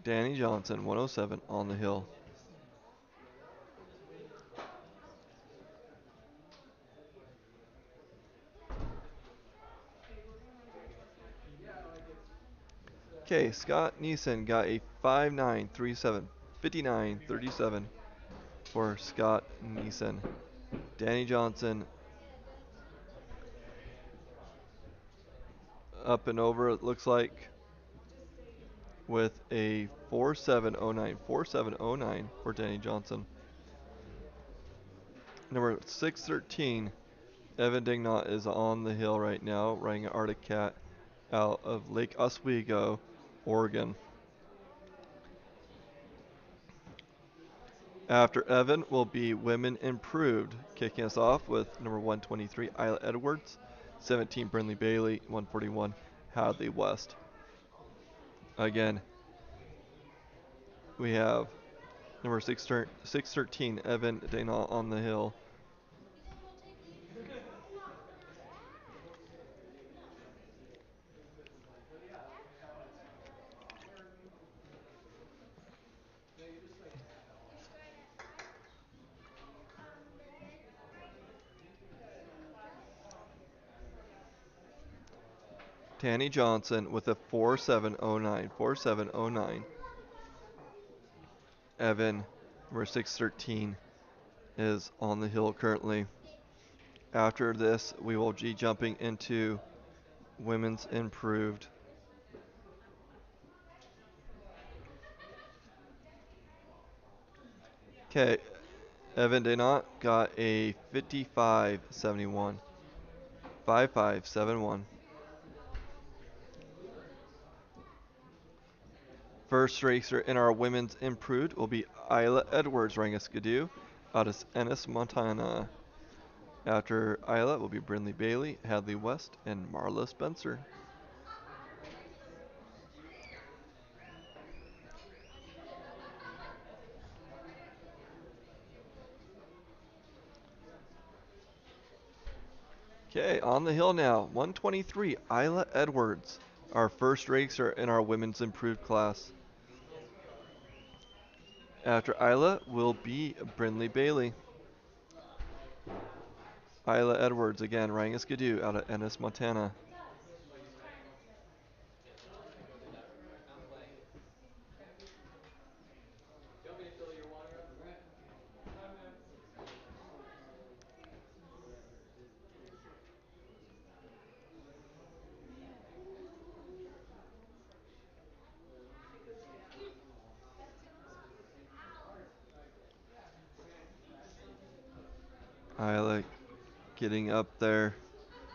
Danny Johnson, 107 on the hill. Okay, Scott Neeson got a 5.937, 59.37 for Scott Neeson. Danny Johnson up and over, it looks like, with a 4.709, 4.709 for Danny Johnson. Number 613, Evan Dignot is on the hill right now, riding an Arctic Cat out of Lake Oswego, Oregon. After Evan will be Women Improved, kicking us off with number 123, Isla Edwards, 17, Brindley Bailey, 141, Hadley West. Again, we have number 613, Evan Dignot on the hill. Danny Johnson with a 4.709, 4.709. Evan, number 613, is on the hill currently. After this, we will be jumping into Women's Improved. Okay, Evan Denot got a 55.71, 55.71. First racer in our Women's Improved will be Isla Edwards, riding a Skidoo out of Ennis, Montana. After Isla will be Brindley Bailey, Hadley West, and Marla Spencer. Okay, on the hill now, 123, Isla Edwards, our first racer in our Women's Improved class. After Isla will be Brindley Bailey. Isla Edwards, again, riding a Skidoo out of Ennis, Montana. Isla getting up there,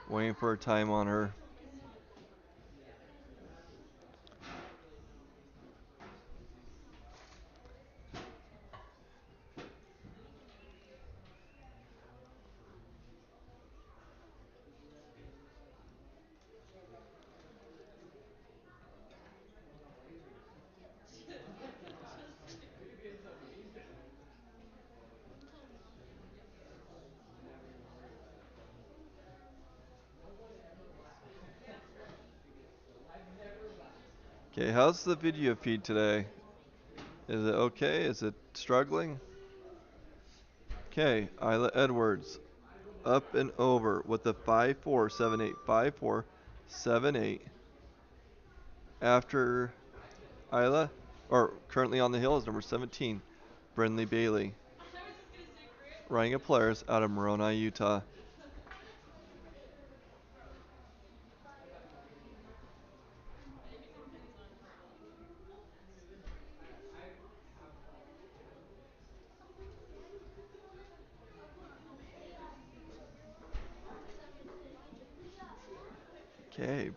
waiting for a time on her. Okay, how's the video feed today? Is it okay? Is it struggling? Okay, Isla Edwards up and over with a 5.478, 5.478. After Isla, or currently on the hill, is number 17, Brindley Bailey, riding a Polaris out of Moroni, Utah. Okay,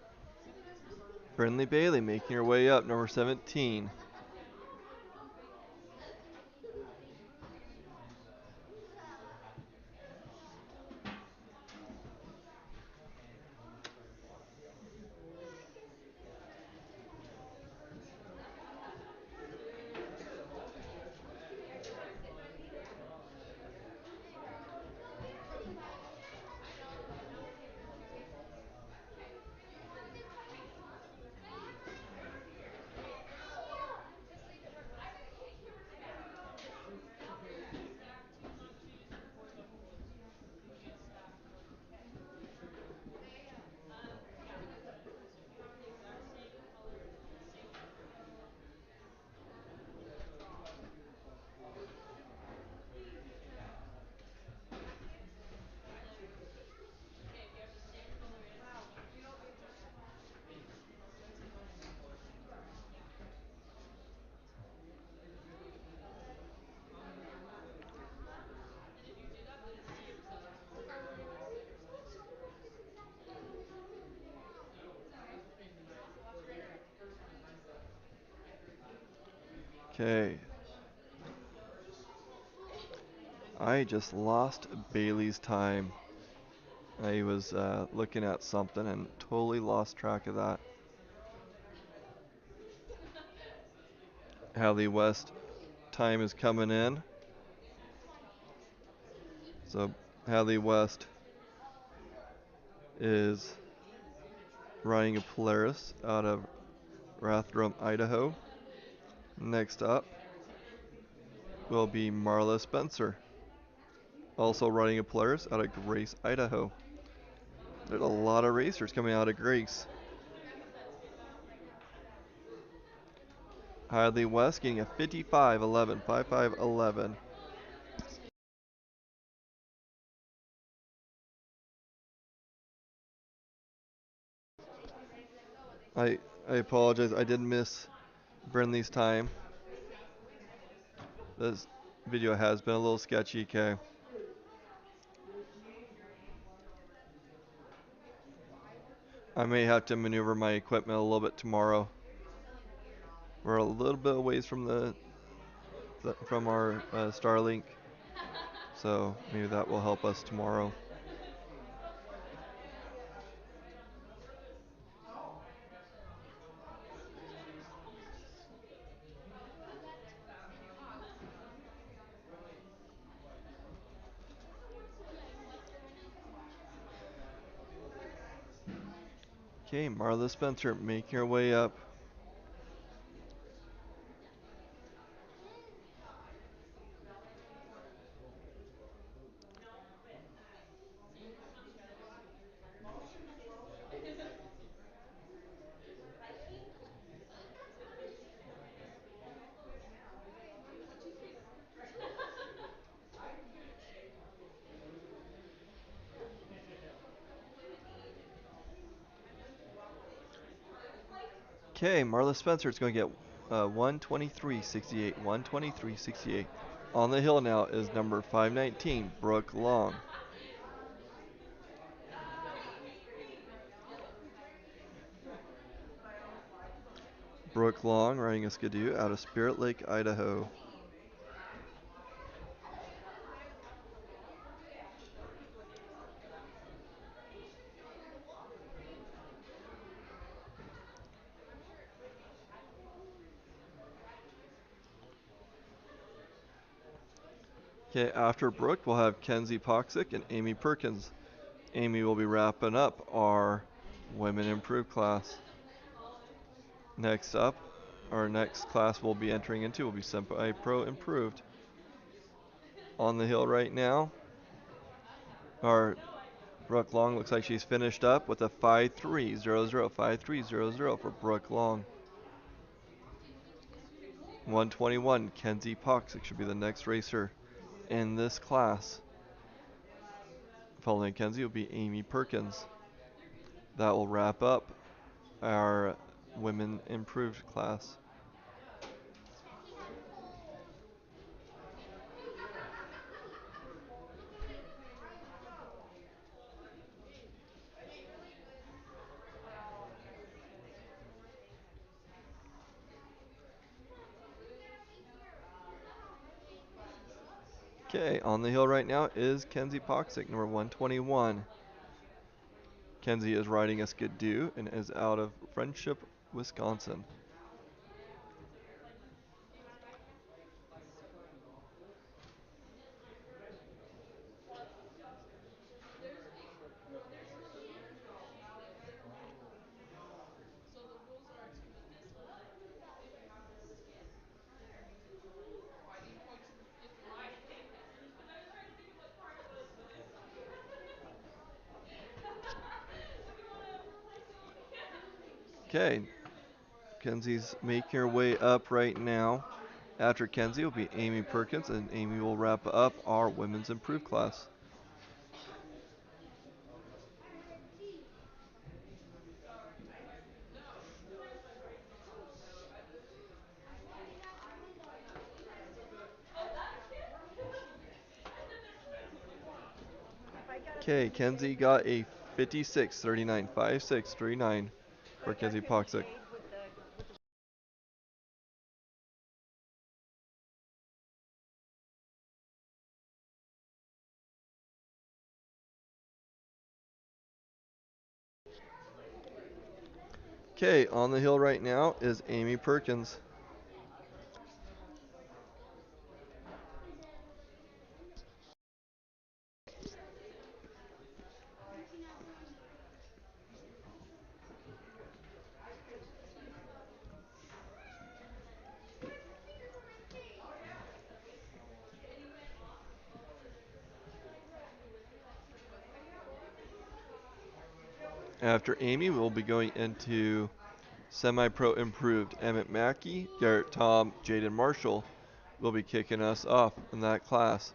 Brindley Bailey making her way up, number 17. Okay. I just lost Bailey's time. I was looking at something and totally lost track of that. Hadley West time is coming in. So Hadley West is riding a Polaris out of Rathdrum, Idaho. Next up will be Marla Spencer, also riding a Polaris out of Grace, Idaho. There's a lot of racers coming out of Grace. Hadley West getting a 55.11, 55.11. I I apologize. I did miss Brinley's time. This video has been a little sketchy, okay? I may have to maneuver my equipment a little bit tomorrow. We're a little bit away from from our Starlink, so maybe that will help us tomorrow. Okay, Marla Spencer making her way up. Okay, Marla Spencer is going to get 123.68, 123.68. On the hill now is number 519, Brooke Long. Brooke Long riding a Skidoo out of Spirit Lake, Idaho. Okay, after Brooke, we'll have Kenzie Poxic and Amy Perkins. Amy will be wrapping up our Women Improved class. Next up, our next class we'll be entering into will be Senpai Pro Improved. On the hill right now, our Brooke Long looks like she's finished up with a 5.300, 5.300 for Brooke Long. 121, Kenzie Poxic should be the next racer in this class. Following Kenzie will be Amy Perkins. That will wrap up our Women Improved class. Okay, on the hill right now is Kenzie Poxic, number 121. Kenzie is riding a Skidoo and is out of Friendship, Wisconsin. Okay, Kenzie's making her way up right now. After Kenzie will be Amy Perkins, and Amy will wrap up our Women's Improved class. Okay, Kenzie got a 56.39, 56.39 for Kenzie Poxic. Okay, on the hill right now is Amy Perkins. After Amy, we'll be going into semi-pro improved. Emmett Mackey, Garrett Tom, Jaden Marshall will be kicking us off in that class.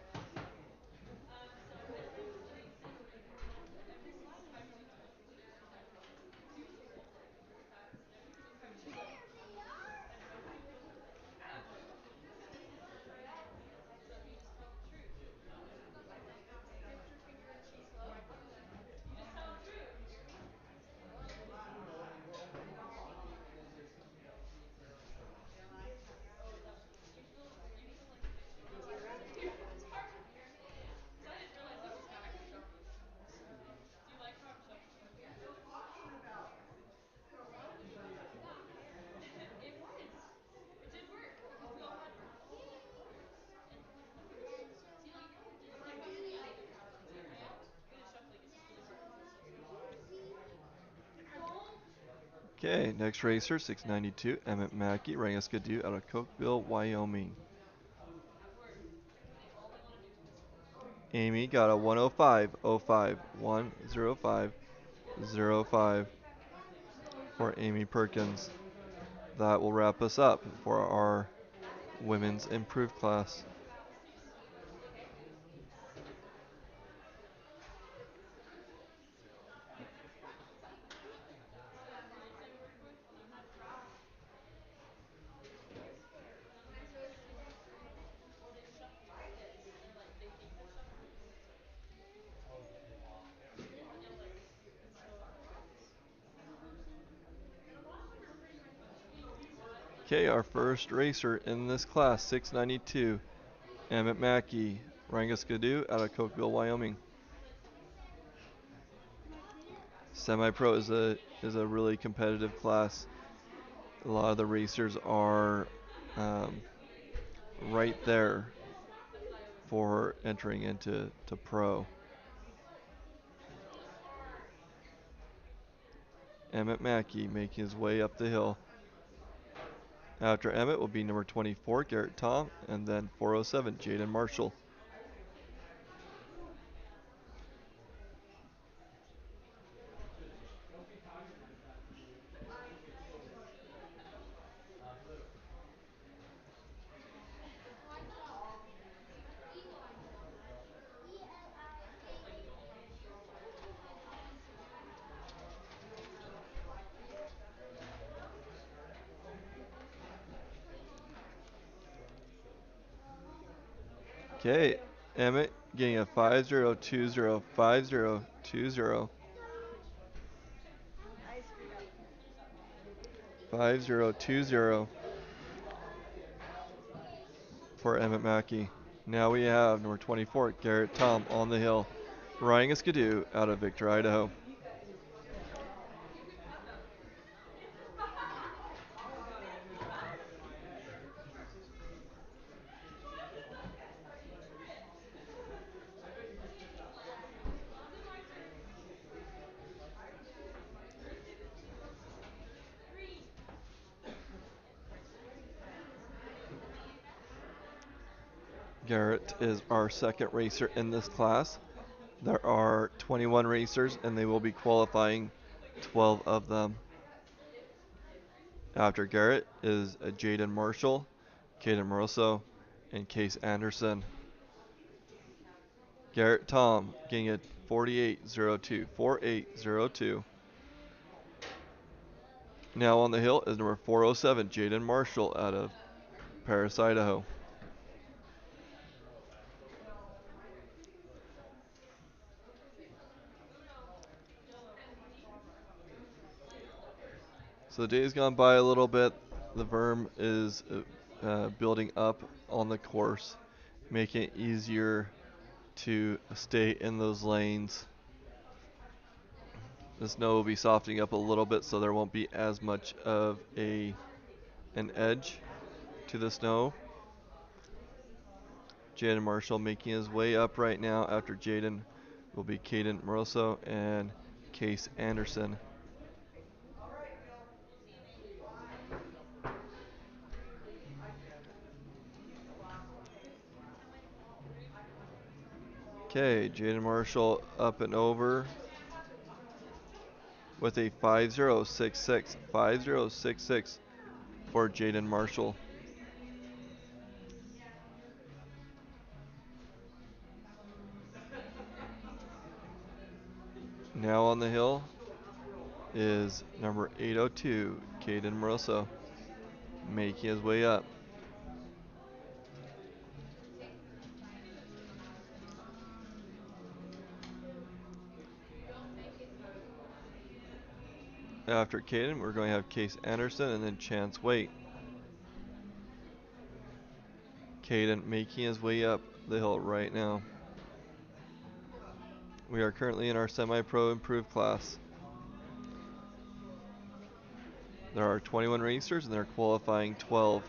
Okay, next racer, 692, Emmett Mackey, running a skidoo out of Cokeville, Wyoming. Amy got a 105.05, 105.05 for Amy Perkins. That will wrap us up for our women's improved class. Okay, our first racer in this class, 692, Emmett Mackey, running a skidoo out of Cokeville, Wyoming. Semi-pro is a really competitive class. A lot of the racers are um, right there for entering into pro. Emmett Mackey making his way up the hill. After Emmett will be number 24, Garrett Tom, and then 407, Jaden Marshall. Okay, Emmett getting a 5020, 5020, 5020 for Emmett Mackey. Now we have number 24, Garrett Tom on the hill, riding a skidoo out of Victor, Idaho. Garrett is our second racer in this class. There are 21 racers and they will be qualifying 12 of them. After Garrett is Jaden Marshall, Caden Moroso, and Case Anderson. Garrett Tom getting a 4802, 4802. Now on the hill is number 407, Jaden Marshall out of Paris, Idaho. So the day's gone by a little bit. The berm is building up on the course, making it easier to stay in those lanes. The snow will be softening up a little bit, so there won't be as much of an edge to the snow. Jaden Marshall making his way up right now. After Jaden will be Caden Moroso and Case Anderson. Okay, Jaden Marshall up and over with a 5.066. 5.066 for Jaden Marshall. Now on the hill is number 802, Caden Moroso, making his way up. After Caden, we're going to have Case Anderson and then Chance Waite. Caden making his way up the hill right now. We are currently in our semi-pro improved class. There are 21 racers and they're qualifying 12.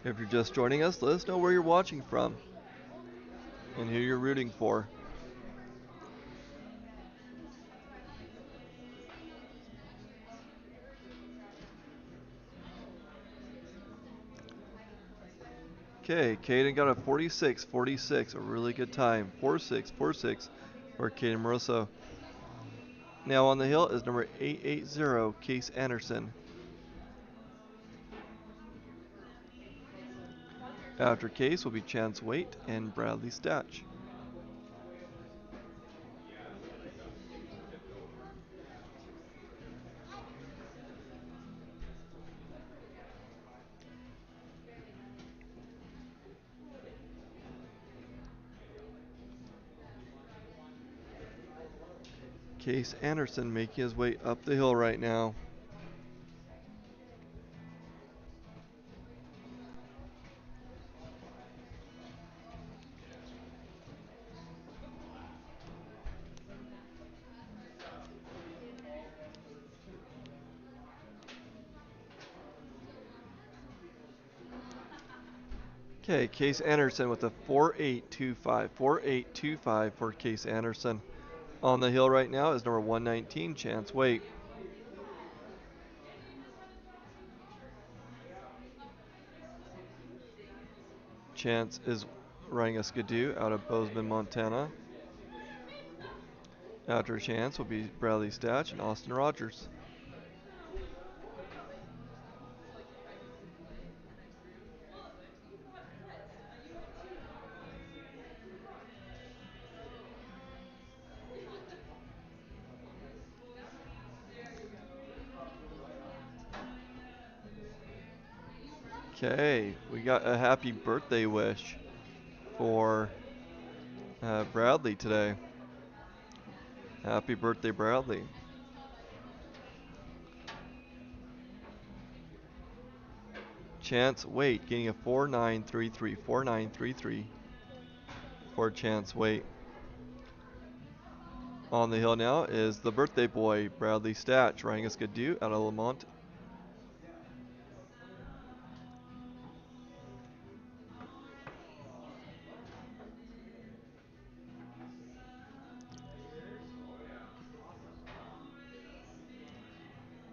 If you're just joining us, let us know where you're watching from and who you're rooting for. Okay, Caden got a 46.46, a really good time. 4.6.46 for Caden Moroso. Now on the hill is number 880, Case Anderson. After Case will be Chance Waite and Bradley Statch. Case Anderson making his way up the hill right now. Okay, Case Anderson with a 4.825. 4.825 for Case Anderson. On the hill right now is number 119, Chance Waite. Chance is riding a Skidoo out of Bozeman, Montana. After Chance will be Bradley Statch and Austin Rogers. Okay, we got a happy birthday wish for Bradley today. Happy birthday, Bradley. Chance Waite getting a 4.933. 4.933 for Chance Waite. On the hill now is the birthday boy, Bradley Statch, riding a Skidoo out of Lamont.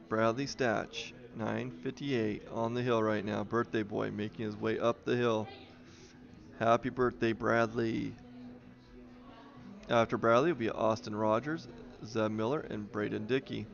Bradley Statch, 9:58 on the hill right now. Birthday boy making his way up the hill. Happy birthday, Bradley. After Bradley will be Austin Rogers, Zeb Miller, and Braden Dickey.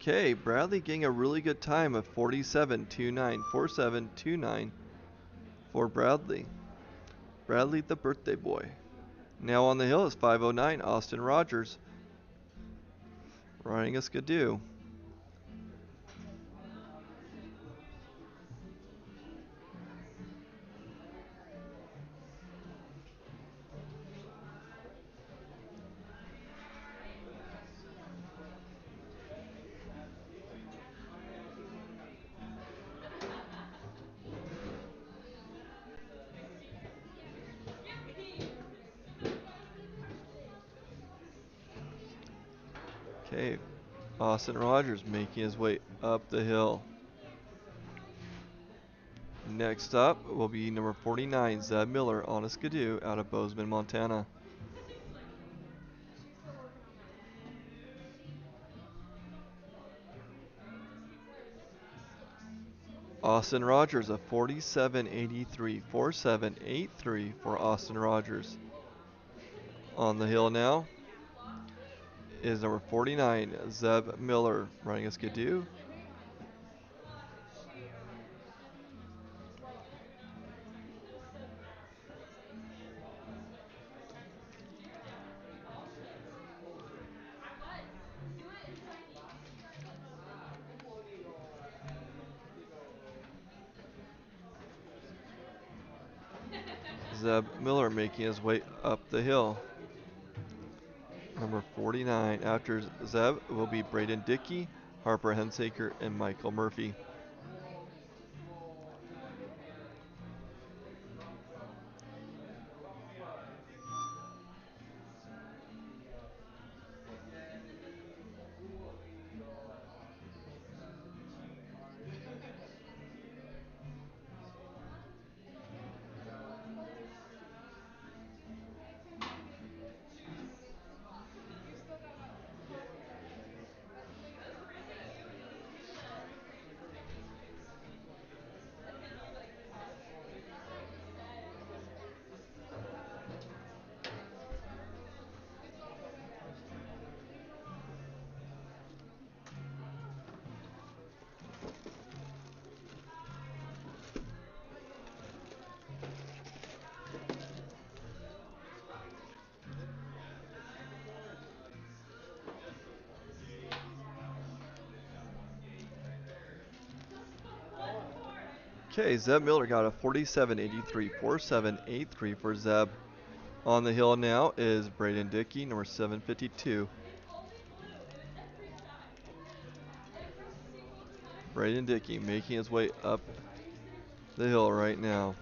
Okay, Bradley getting a really good time of 47.29. 47.29 for Bradley. Bradley, the birthday boy. Now on the hill is 509, Austin Rogers, riding a Skidoo. Okay, Austin Rogers making his way up the hill. Next up will be number 49, Zeb Miller on a Skidoo out of Bozeman, Montana. Austin Rogers, a 47.83, 47.83 for Austin Rogers. On the hill now is number 49, Zeb Miller, riding a Skidoo. Zeb Miller making his way up the hill. Number 49. After Zeb will be Braden Dickey, Harper Hensaker, and Michael Murphy. Okay, Zeb Miller got a 47.83, 47.83 for Zeb. On the hill now is Braden Dickey, number 752. Braden Dickey making his way up the hill right now.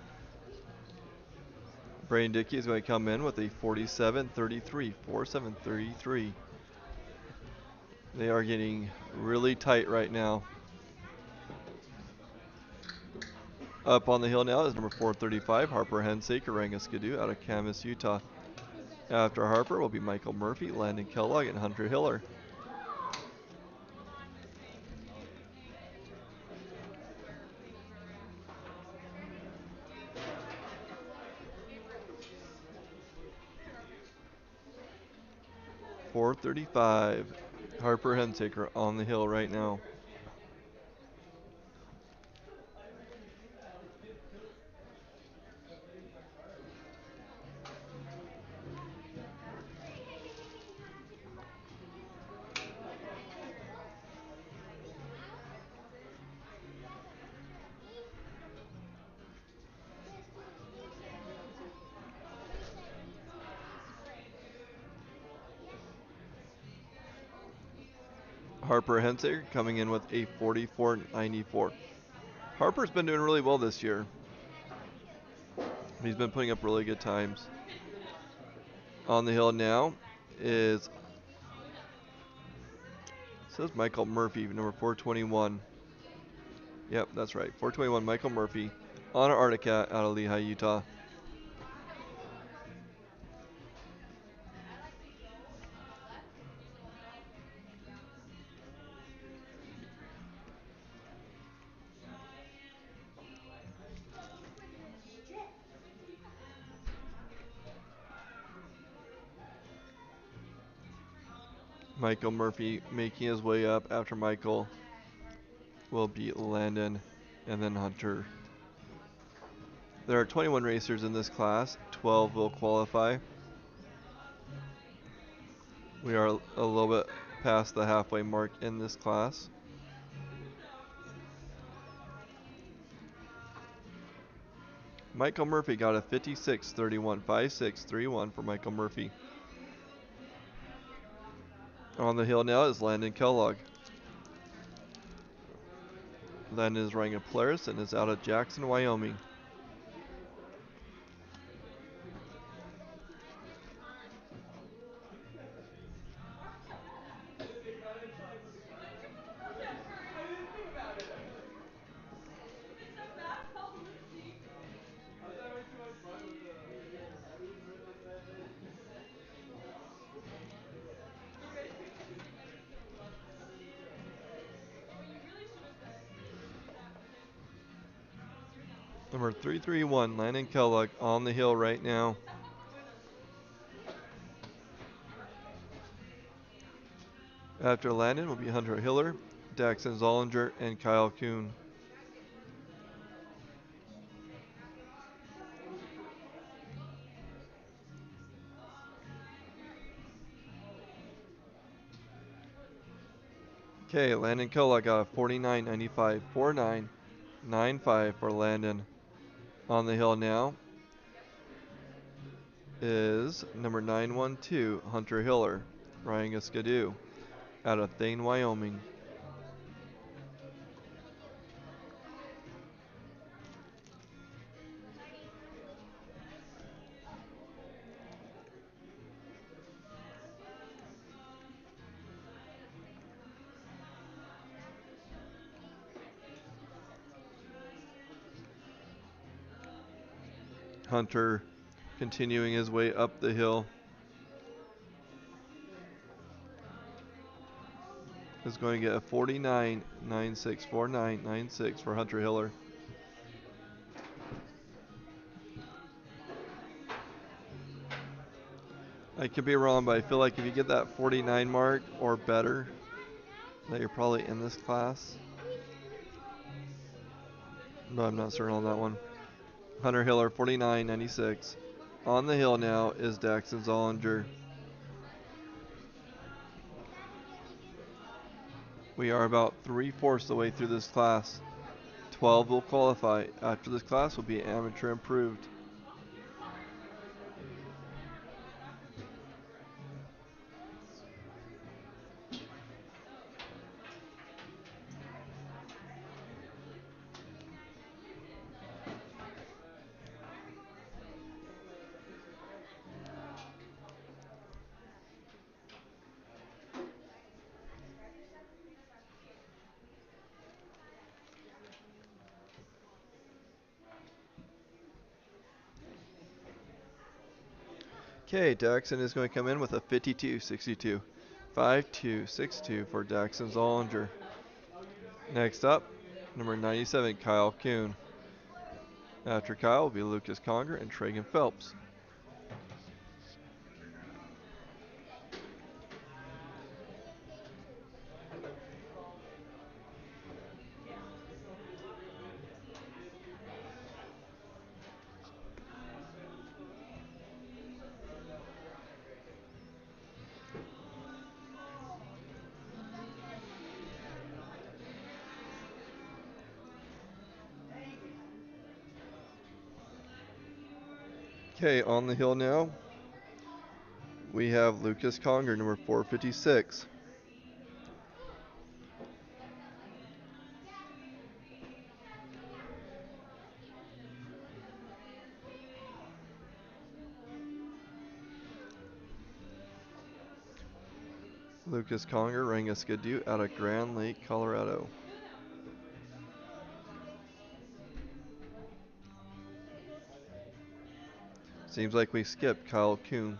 Braden Dickey is going to come in with a 47.33, 47.33. They are getting really tight right now. Up on the hill now is number 435, Harper Hensaker, riding a Skidoo out of Camas, Utah. After Harper will be Michael Murphy, Landon Kellogg, and Hunter Hiller. .435, Harper Hensaker on the hill right now. Harper Hensaker coming in with a 44.94. Harper's been doing really well this year. He's been putting up really good times. On the hill now is, says Michael Murphy, number 421. Yep, that's right, 421 Michael Murphy on an Arctic Cat out of Lehi, Utah. Michael Murphy making his way up. After Michael will be Landon and then Hunter. There are 21 racers in this class. 12 will qualify. We are a little bit past the halfway mark in this class. Michael Murphy got a 56.31, 56.31 for Michael Murphy. On the hill now is Landon Kellogg. Landon is running a Polaris and is out of Jackson, Wyoming. Number 331, Landon Kellogg on the hill right now. After Landon will be Hunter Hiller, Daxon Zollinger, and Kyle Kuhn. Okay, Landon Kellogg got a 49.95, 49.95 for Landon. On the hill now is number 912, Hunter Hiller, riding a Skidoo out of Thane, Wyoming. Hunter continuing his way up the hill is going to get a 49.96, 49.96 for Hunter Hiller. I could be wrong, but I feel like if you get that 49 mark or better, that you're probably in this class. But I'm not certain on that one. Hunter Hiller, 49.96. On the hill now is Daxon Zollinger. We are about 3/4 the way through this class. 12 will qualify. After this class will be amateur improved. Okay, Daxon is going to come in with a 52.62. 52.62 for Daxon Zollinger. Next up, number 97, Kyle Kuhn. After Kyle will be Lucas Conger and Tragan Phelps. Okay, on the hill now, we have Lucas Conger, number 456. Lucas Conger running a Skidoo out of Grand Lake, Colorado. Seems like we skipped Kyle Kuhn.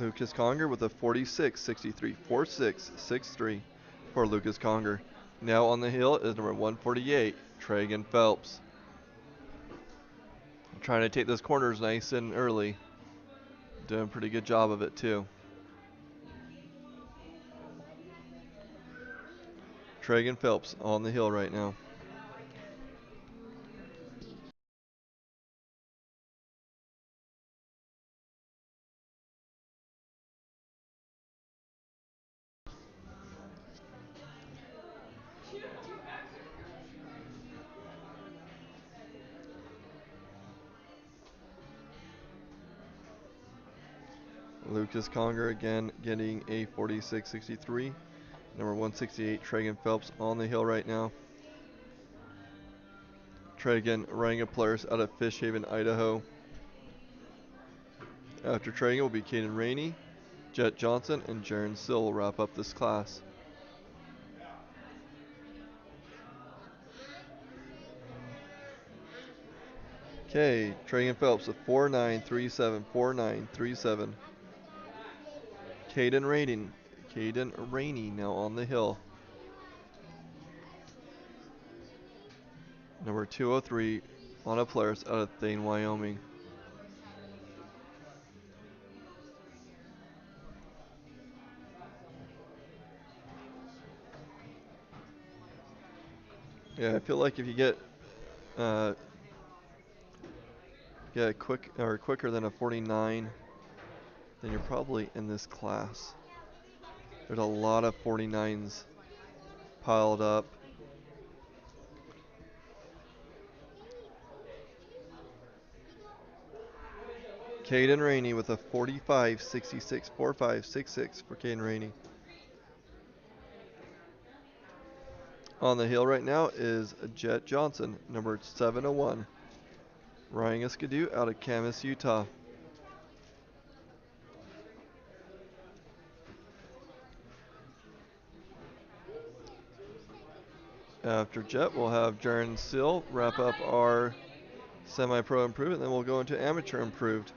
Lucas Conger with a 46.63. 46.63 for Lucas Conger. Now on the hill is number 148, Tragan Phelps. Trying to take those corners nice and early. Doing a pretty good job of it too. Tragan Phelps on the hill right now. Lucas Conger again getting a 46.63. Number 168, Tragan Phelps on the hill right now. Tragan running a players out of Fish Haven, Idaho. After Tragan will be Caden Rainey, Jet Johnson, and Jaron Sill will wrap up this class. Okay, Tragan Phelps with 4.937, 4.937. Caden Rainey now on the hill. Number 203, Lana Players out of Thane, Wyoming. Yeah, I feel like if you get quicker than a 49, then you're probably in this class. There's a lot of 49s piled up. Caden Rainey with a 45.66, 45.66 for Caden Rainey. On the hill right now is Jet Johnson, number 701. Ryan Skidoo out of Camas, Utah. After Jet, we'll have Jaron Sill wrap up our semi-pro improved, and then we'll go into amateur improved.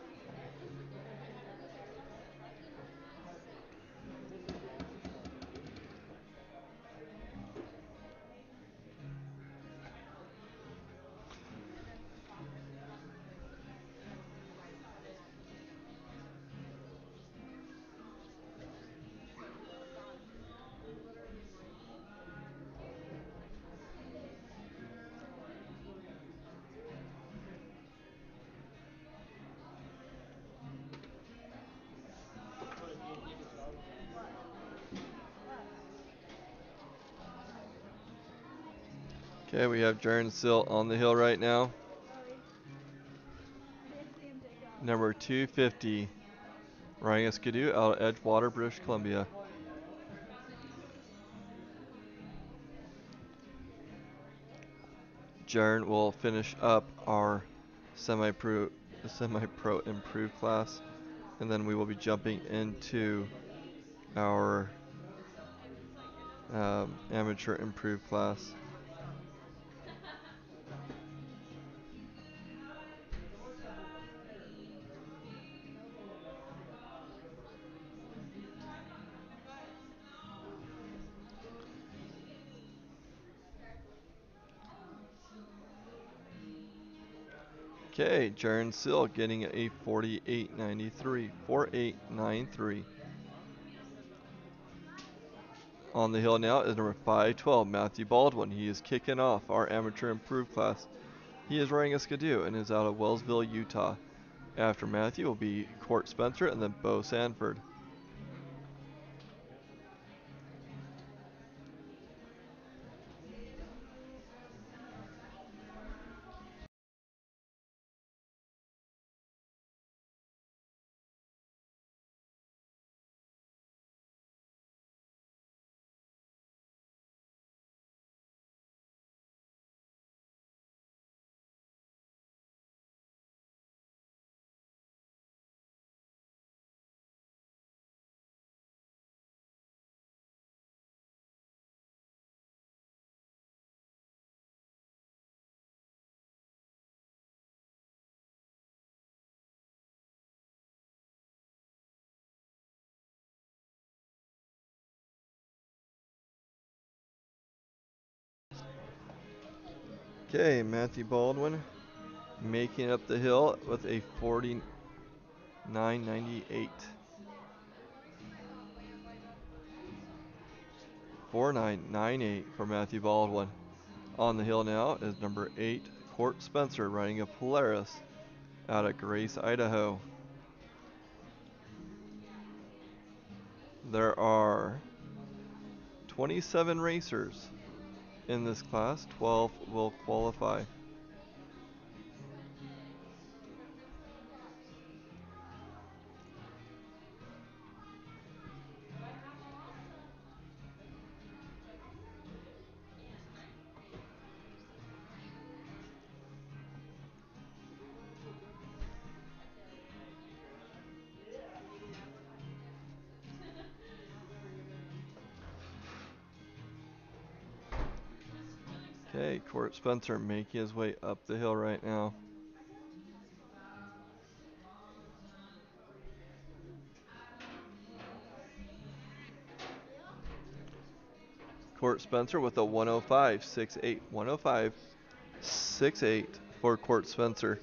Okay, we have Jaron Sill on the hill right now. Number 250, Ryan Skidoo out of Edgewater, British Columbia. Jaron will finish up our semi-pro improved class, and then we will be jumping into our amateur improved class. Okay, Jaron Sill getting a 48.93, 48.93. On the hill now is number 512, Matthew Baldwin. He is kicking off our amateur improved class. He is riding a Skidoo and is out of Wellsville, Utah. After Matthew will be Court Spencer and then Bo Sanford. Okay, Matthew Baldwin making it up the hill with a 49.98. 49.98 for Matthew Baldwin. On the hill now is number 8, Court Spencer, riding a Polaris out of Grace, Idaho. There are 27 racers in this class. 12 will qualify. Okay, Court Spencer making his way up the hill right now. Court Spencer with a 105.68. 105.68 for Court Spencer.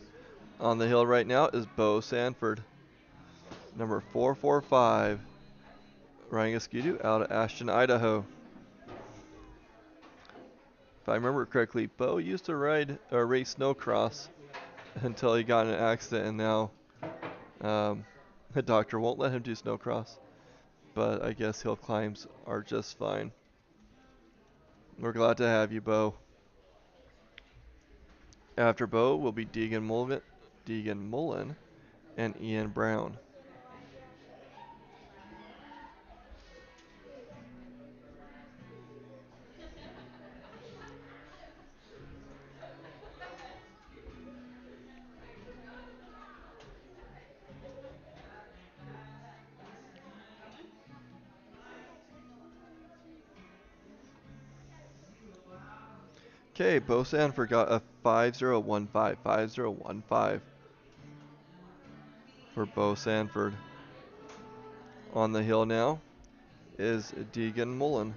On the hill right now is Bo Sanford, number 445, riding a Ski-Doo out of Ashton, Idaho. If I remember correctly, Bo used to ride or race snowcross until he got in an accident, and now the doctor won't let him do snowcross. But I guess Hillclimbs are just fine. We're glad to have you, Bo. After Bo will be Deegan Mullen and Ian Brown. Okay, Bo Sanford got a 5015. 5015 for Bo Sanford. On the hill now is Deegan Mullen,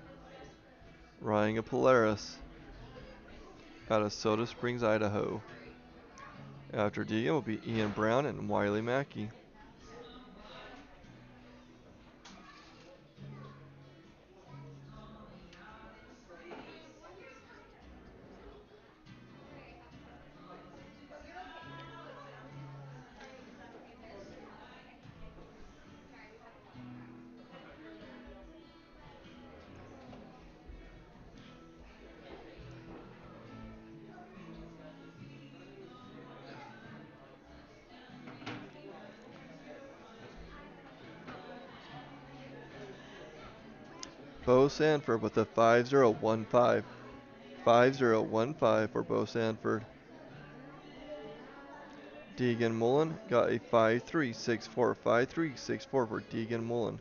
riding a Polaris out of Soda Springs, Idaho. After Deegan will be Ian Brown and Wiley Mackey. Bo Sanford with a 5015. 5015 for Bo Sanford. Deegan Mullen got a 5364. 5364 for Deegan Mullen.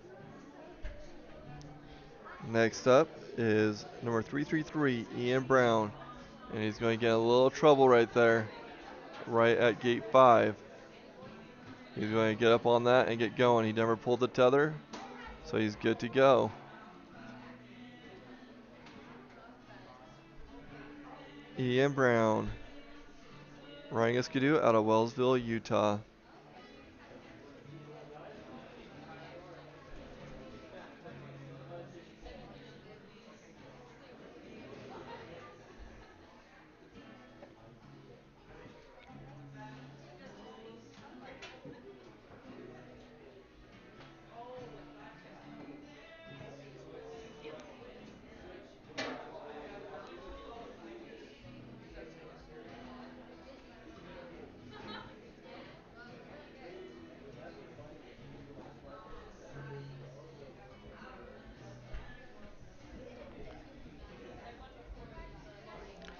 Next up is number 333, Ian Brown. And he's going to get a little trouble right there, right at gate 5. He's going to get up on that and get going. He never pulled the tether, so he's good to go. Ian Brown, riding a Ski-Doo out of Wellsville, Utah.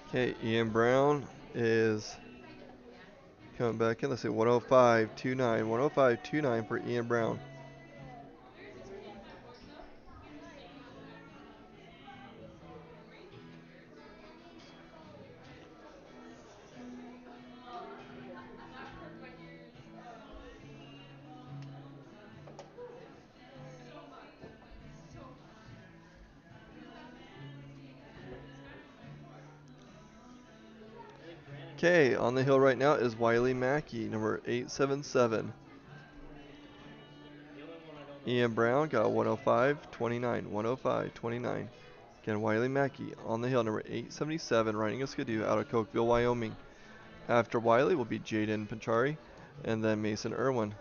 Okay, Ian Brown is coming back in. Let's see, 105.29. 105.29 for Ian Brown. Okay, on the hill right now is Wiley Mackey, number 877. Ian Brown got 105.29, 105.29. Again, Wiley Mackey on the hill, number 877, riding a skidoo out of Cokeville, Wyoming. After Wiley will be Jaden Panchari and then Mason Irwin.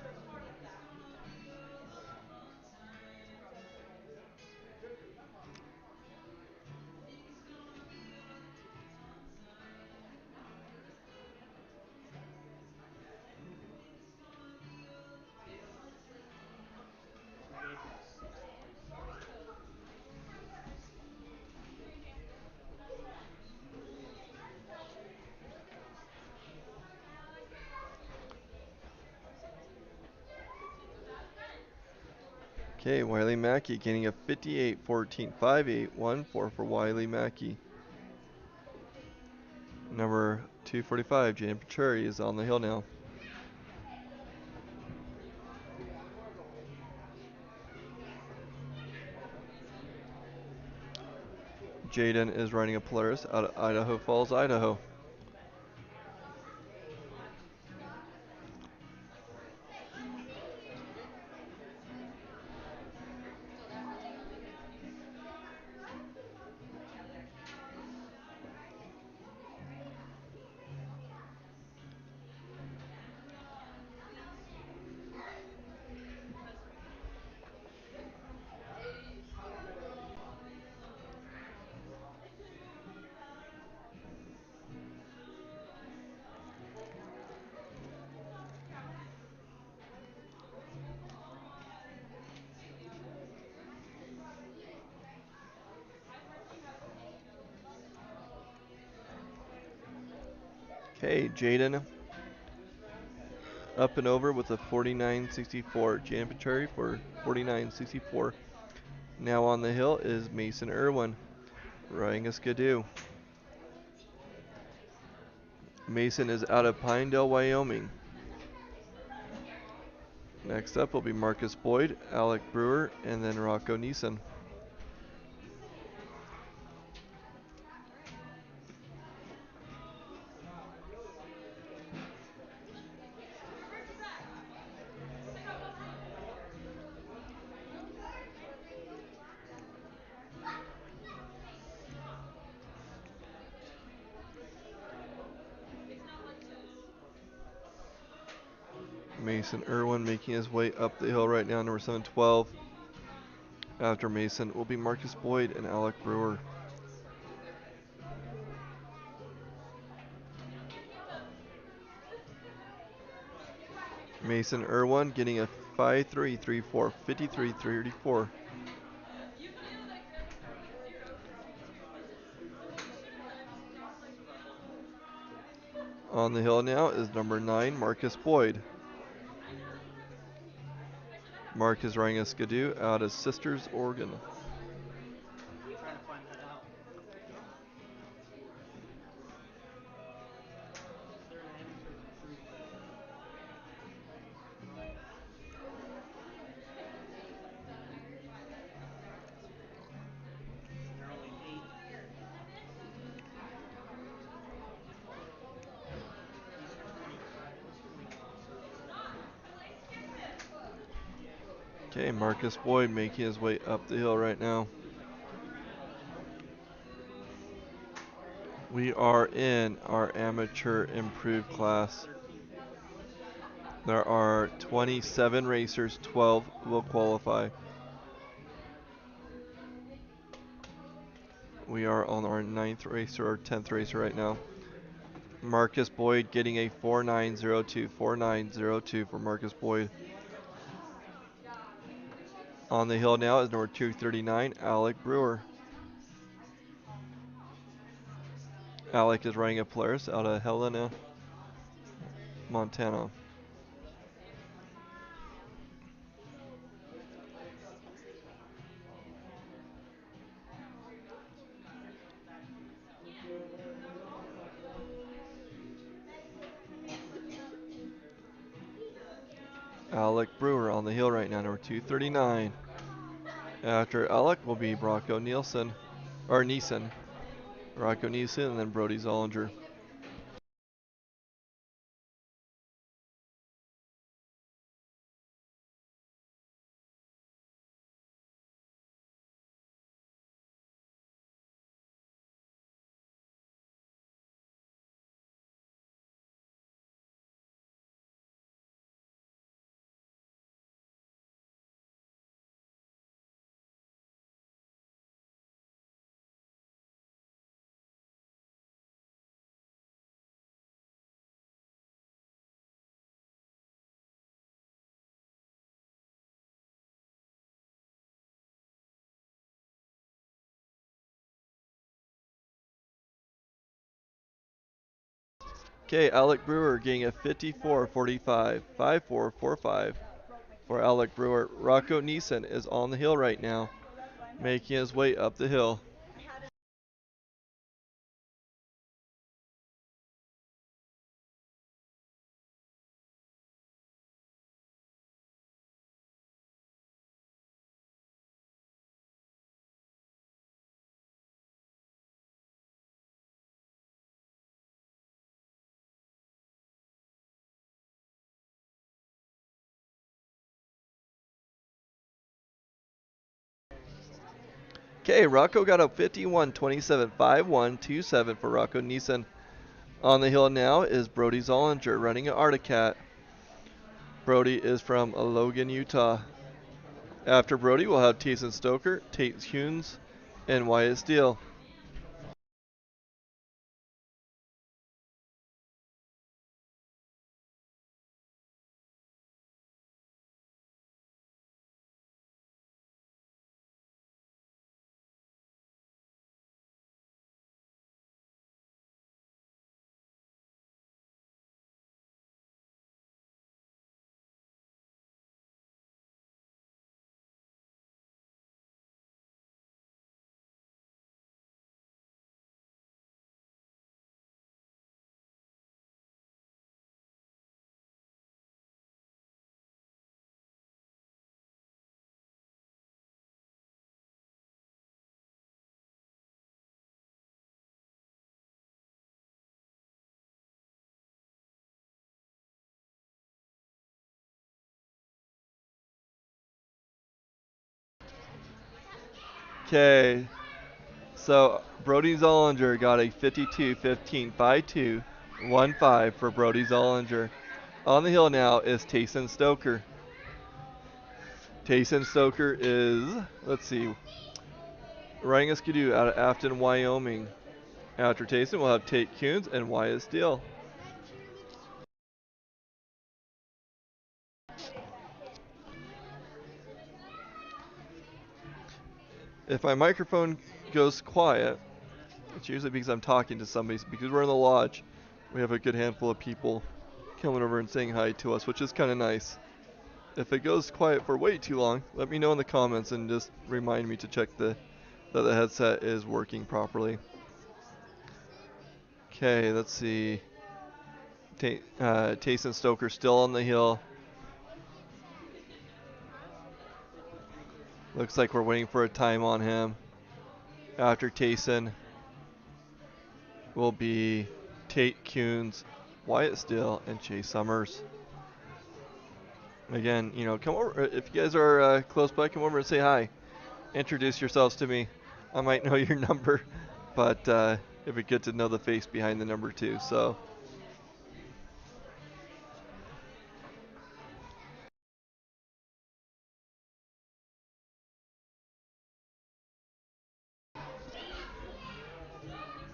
Okay, Wiley Mackey gaining a 58.14, 58.14 for Wiley Mackey. Number 245, Jaden Panchari is on the hill now. Jaden is riding a Polaris out of Idaho Falls, Idaho. Okay, Jaden up and over with a 49.64. Jaden Panchari for 49.64. Now on the hill is Mason Irwin riding a skidoo. Mason is out of Pinedale, Wyoming. Next up will be Marcus Boyd, Alec Brewer, and then Rocco Neeson. Mason Irwin making his way up the hill right now, number 712. After Mason will be Marcus Boyd and Alec Brewer. Mason Irwin getting a 5.334, 53.34. On the hill now is number 9, Marcus Boyd. Mark is riding a skidoo out of Sisters, Oregon. Okay, Marcus Boyd making his way up the hill right now. We are in our amateur improved class. There are 27 racers, 12 will qualify. We are on our 9th racer or 10th racer right now. Marcus Boyd getting a 4.902, 4.902 for Marcus Boyd. On the hill now is number 239, Alec Brewer. Alec is riding a Polaris out of Helena, Montana. Alec Brewer on the hill right now, number 239. After Alec will be Rocco Neeson, and then Brody Zollinger. Okay, Alec Brewer getting a 54.45, 54.45 for Alec Brewer. Rocco Neeson is on the hill right now, making his way up the hill. Okay, Rocco got a 51.27, 51.27 for Rocco Neeson. On the hill now is Brody Zollinger running an Articat. Brody is from Logan, Utah. After Brody, we'll have Tyson Stoker, Tate Hunes, and Wyatt Steele. Okay, so Brody Zollinger got a 52.15, 52.15 for Brody Zollinger. On the hill now is Tyson Stoker. Tyson Stoker is, let's see, riding a skidoo out of Afton, Wyoming. After Tyson, we'll have Tate Kuhns and Wyatt Steele. If my microphone goes quiet, it's usually because I'm talking to somebody. Because we're in the lodge, we have a good handful of people coming over and saying hi to us, which is kind of nice. If it goes quiet for way too long, let me know in the comments and just remind me to check that the headset is working properly. Okay, let's see. Tyson Stoker still on the hill. Looks like we're waiting for a time on him. After Tyson will be Tate Kuhns, Wyatt Steele, and Chase Summers. Again, come over. If you guys are close by, come over and say hi. Introduce yourselves to me. I might know your number, but it'd be good to know the face behind the number too. So.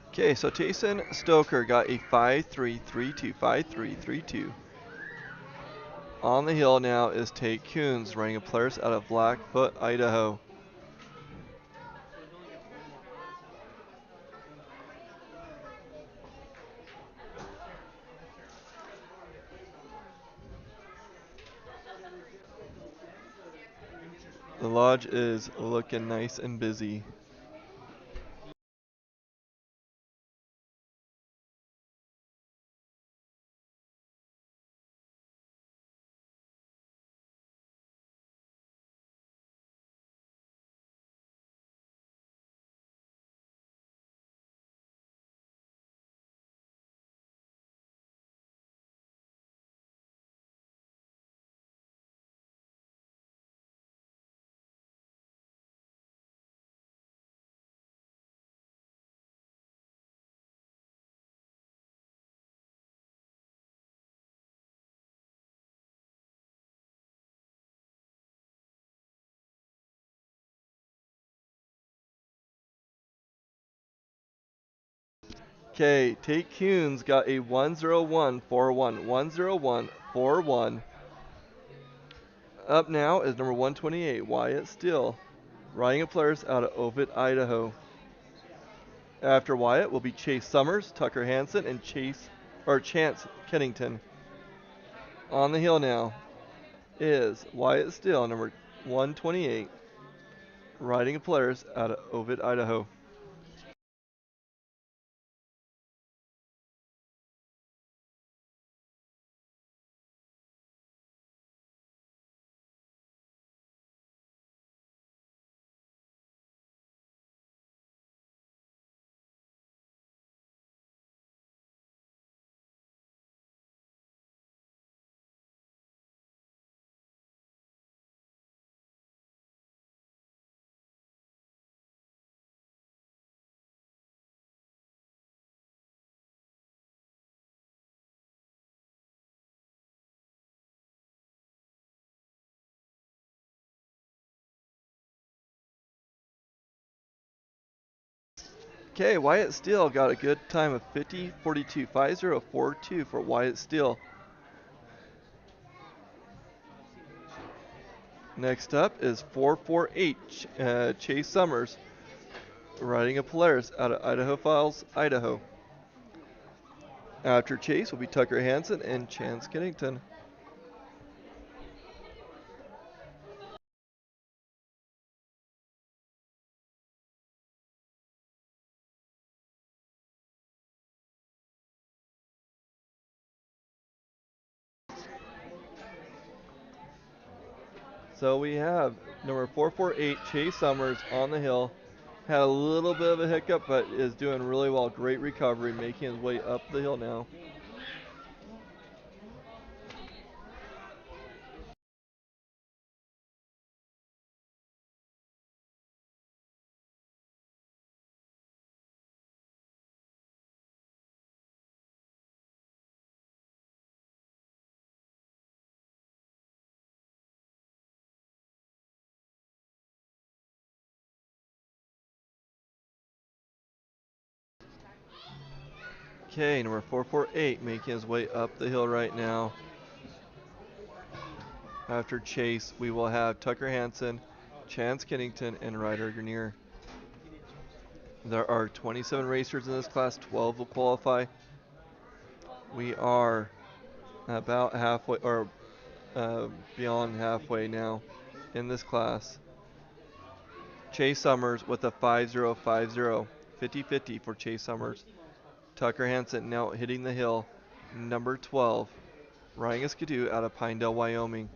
Okay, so Tyson Stoker got a 5.332, 5.332. On the hill now is Tate Kuhns, running a Polaris out of Blackfoot, Idaho. The lodge is looking nice and busy. Okay, Tate Kuhns got a 10141, 10141. Up now is number 128, Wyatt Steele, riding a Polaris out of Ovid, Idaho. After Wyatt will be Chase Summers, Tucker Hansen, and Chase or Chance Kennington. On the hill now is Wyatt Steele, number 128, riding a Polaris out of Ovid, Idaho. Okay, Wyatt Steele got a good time of 50:42, 50:42 for Wyatt Steele. Next up is 448 Chase Summers, riding a Polaris out of Idaho Falls, Idaho. After Chase will be Tucker Hansen and Chance Kennington. So we have number 448 Chase Summers on the hill. Had a little bit of a hiccup, but is doing really well. Great recovery, making his way up the hill now. Okay, number 448 making his way up the hill right now. After Chase, we will have Tucker Hansen, Chance Kennington, and Ryder Grenier. There are 27 racers in this class, 12 will qualify. We are about halfway, or beyond halfway now in this class. Chase Summers with a 5050, 50-50 for Chase Summers. Tucker Hansen now hitting the hill, number 12, riding a Skidoo out of Pinedale, Wyoming.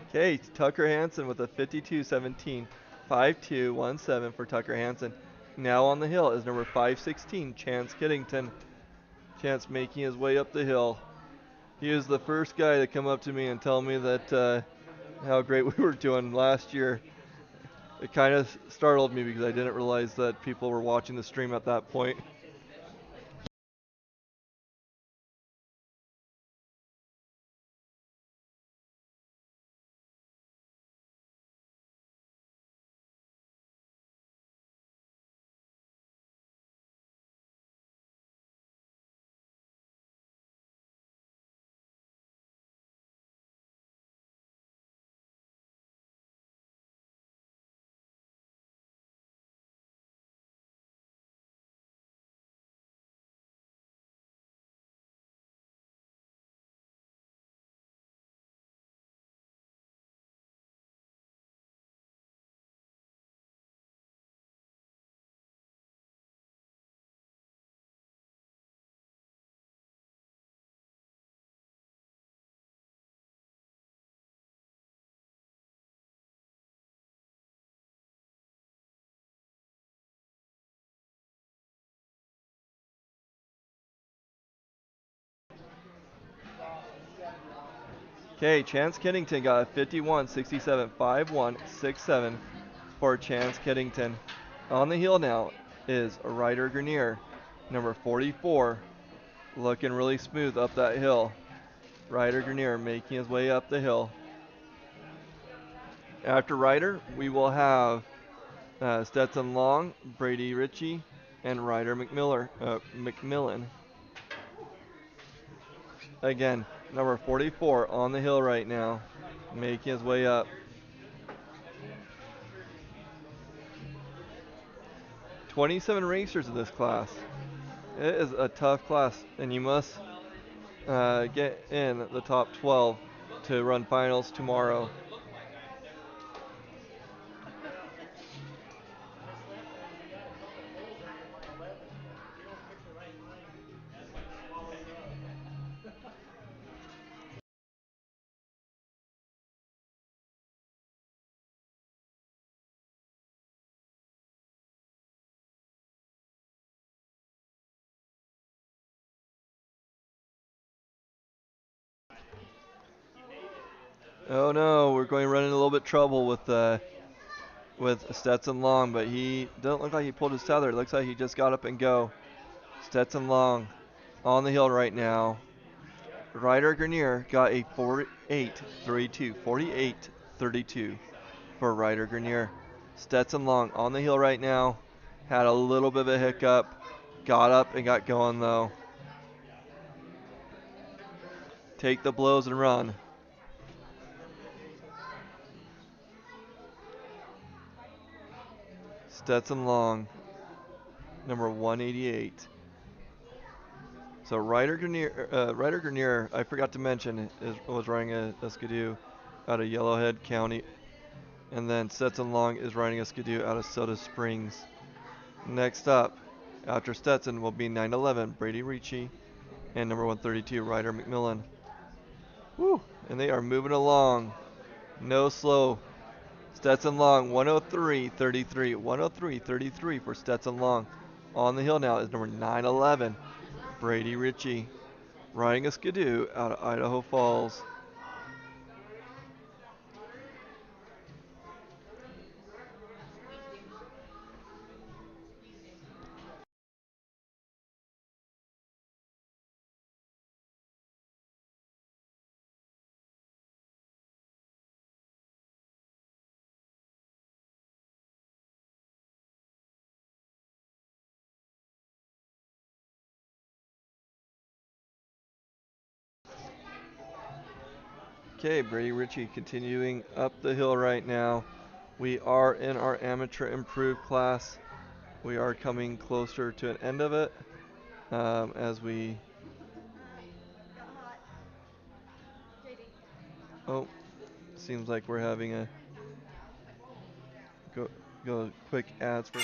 Okay, Tucker Hansen with a 52-17, 5217 for Tucker Hansen. Now on the hill is number 516, Chance Kennington. Chance making his way up the hill. He was the first guy to come up to me and tell me that how great we were doing last year. It kind of startled me because I didn't realize that people were watching the stream at that point. Okay, Chance Kennington got a 51.67, 51.67 for Chance Kennington. On the hill now is Ryder Grenier, number 44, looking really smooth up that hill. Ryder Grenier making his way up the hill. After Ryder, we will have Stetson Long, Brady Ritchie, and Ryder McMillan. Again, number 44 on the hill right now, making his way up. 27 racers in this class. It is a tough class, and you must get in the top 12 to run finals tomorrow. Oh no, we're going to run into a little bit of trouble with Stetson Long, but he doesn't look like he pulled his tether. It looks like he just got up and go. Stetson Long on the hill right now. Ryder Grenier got a 48.32. 48.32 for Ryder Grenier. Stetson Long on the hill right now. Had a little bit of a hiccup. Got up and got going though. Take the blows and run. Stetson Long, number 188. So Ryder Grenier, I forgot to mention, was riding a Skidoo out of Yellowhead County, and then Stetson Long is riding a Skidoo out of Soda Springs. Next up, after Stetson, will be 911 Brady Ritchie and number 132 Ryder McMillan. Woo! And they are moving along. No slow. Stetson Long 103.33. 103.33 for Stetson Long. On the hill now is number 911 Brady Ritchie, riding a Skidoo out of Idaho Falls. Okay, Brady Ritchie continuing up the hill right now. We are in our amateur improved class. We are coming closer to an end of it as we. Got hot. JD. Oh, seems like we're having a go quick ads for.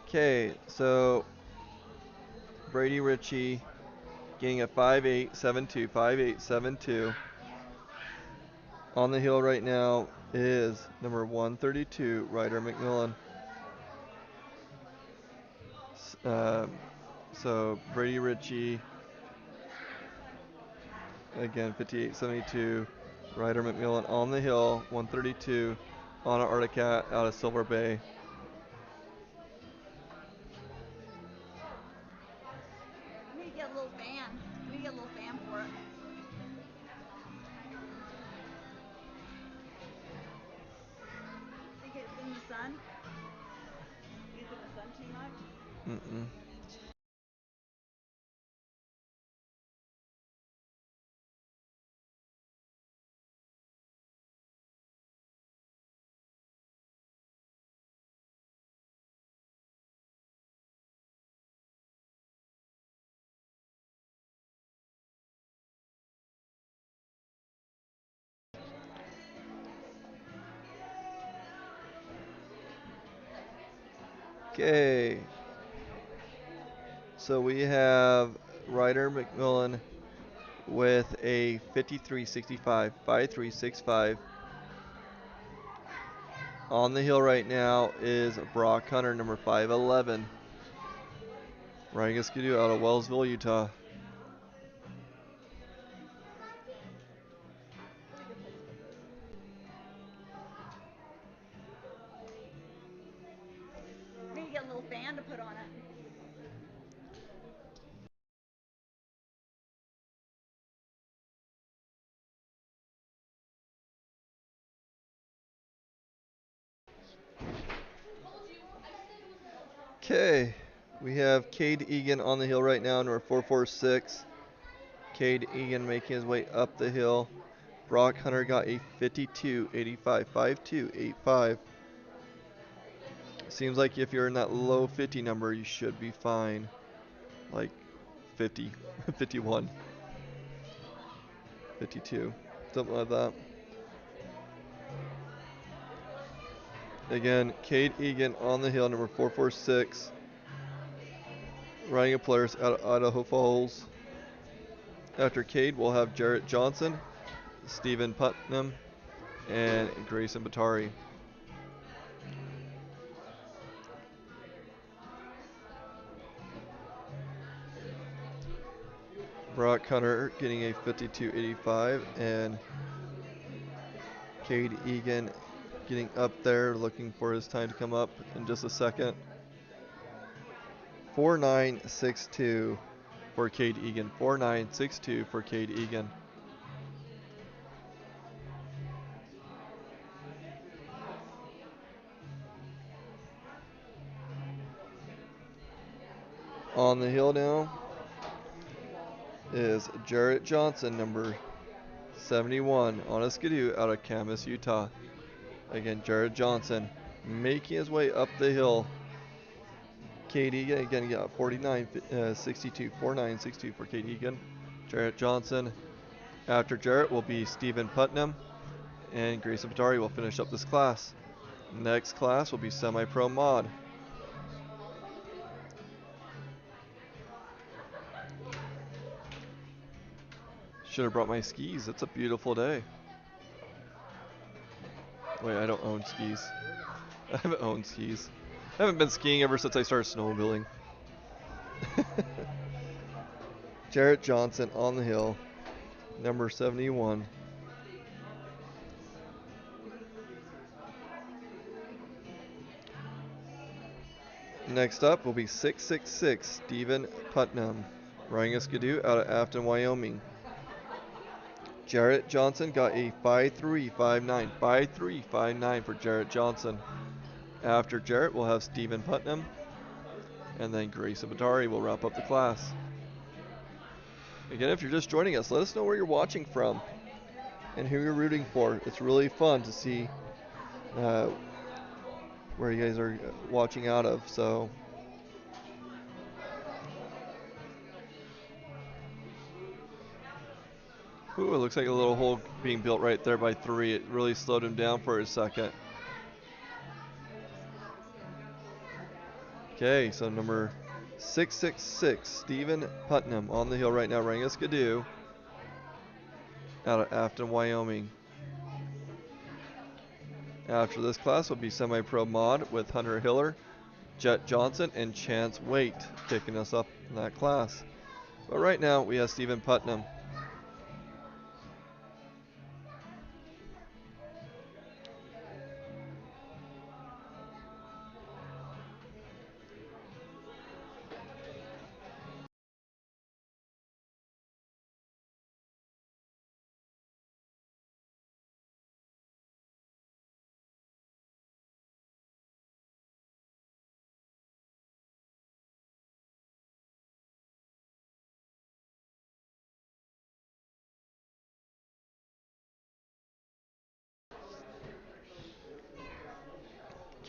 Okay, so Brady Ritchie getting a 5.872, 5.872. On the hill right now is number 132, Ryder McMillan. So Brady Ritchie, again 58.72. Ryder McMillan on the hill, 132 on an Arctic-Cat out of Silver Bay. We need to get a little fan. We need to get a little fan for it. Think it's in the sun? Think it's in the sun too much? Mm-mm. Okay. So we have Ryder McMillan with a 53.65, 53.65. On the hill right now is Brock Hunter, number 511. Riding a skidoo out of Wellsville, Utah. We need to get a little fan to put on it. Okay, we have Cade Egan on the hill right now, number 446. Cade Egan making his way up the hill. Brock Hunter got a 52.85, 52.85. Seems like if you're in that low 50 number, you should be fine. Like 50, 51, 52, something like that. Again, Cade Egan on the hill, number 446. Riding a Polaris out of Idaho Falls. After Cade, we'll have Jarrett Johnson, Stephen Putnam, and Grayson Batari. Brock Hunter getting a 52.85, and Cade Egan getting up there, looking for his time to come up in just a second. 4.962 for Cade Egan. 4.962 for Cade Egan. On the hill now is Jarrett Johnson, number 71, on a skidoo out of Camas, Utah. Again, Jarrett Johnson making his way up the hill. Cade Egan again got 49.62, 49.62 for Cade Egan. Jarrett Johnson. After Jarrett will be Stephen Putnam, and Grayson Batari will finish up this class. Next class will be semi-pro mod. Should have brought my skis. It's a beautiful day. Wait, I don't own skis. I haven't owned skis. I haven't been skiing ever since I started snowmobiling. Jarrett Johnson on the hill, number 71. Next up will be 666 Stephen Putnam, riding a skidoo out of Afton, Wyoming. Jarrett Johnson got a 5359, 5359 for Jarrett Johnson. After Jarrett, we'll have Stephen Putnam, and then Grayson Batari will wrap up the class. Again, if you're just joining us, let us know where you're watching from and who you're rooting for. It's really fun to see where you guys are watching out of. So, ooh, it looks like a little hole being built right there by 3. It really slowed him down for a second. Okay, so number 666, Stephen Putnam on the hill right now, riding a skidoo out of Afton, Wyoming. After this class will be semi-pro mod with Hunter Hiller, Jet Johnson, and Chance Waite kicking us up in that class. But right now we have Stephen Putnam.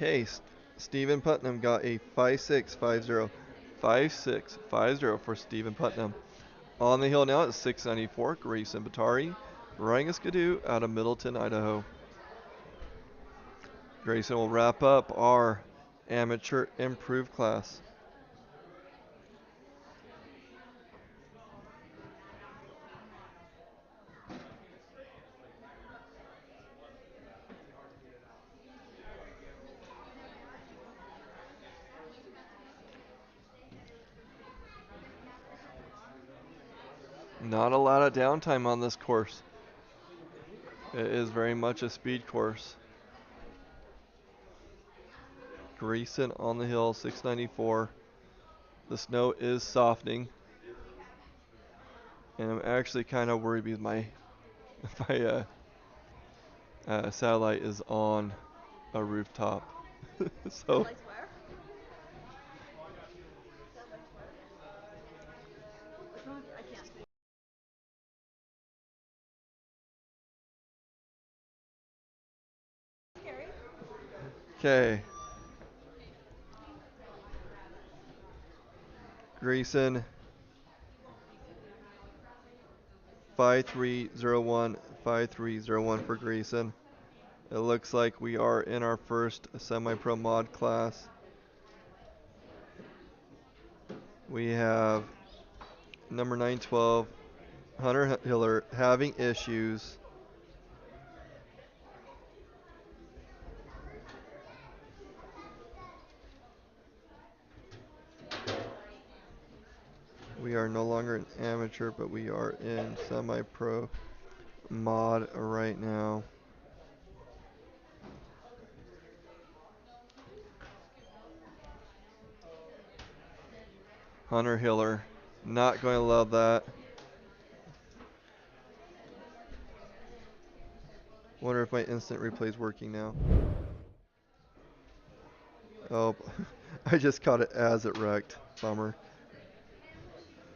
Okay, Stephen Putnam got a 5650. 5650 for Stephen Putnam. On the hill now at 694, Grayson Batari, riding a skidoo out of Middleton, Idaho. Grayson will wrap up our amateur improved class. Not a lot of downtime on this course. It is very much a speed course. Greason on the hill, 694. The snow is softening. And I'm actually kind of worried because my satellite is on a rooftop. So Satellite's where? I can't. Scary. okay. Greason 5301, 5301 for Greason. It looks like we are in our first semi-pro mod class. We have number 912, Hunter Hiller, having issues. We are no longer an amateur, but we are in semi-pro mod right now. Hunter Hiller, not going to love that. Wonder if my instant replay is working now. Oh, I just caught it as it wrecked. Bummer.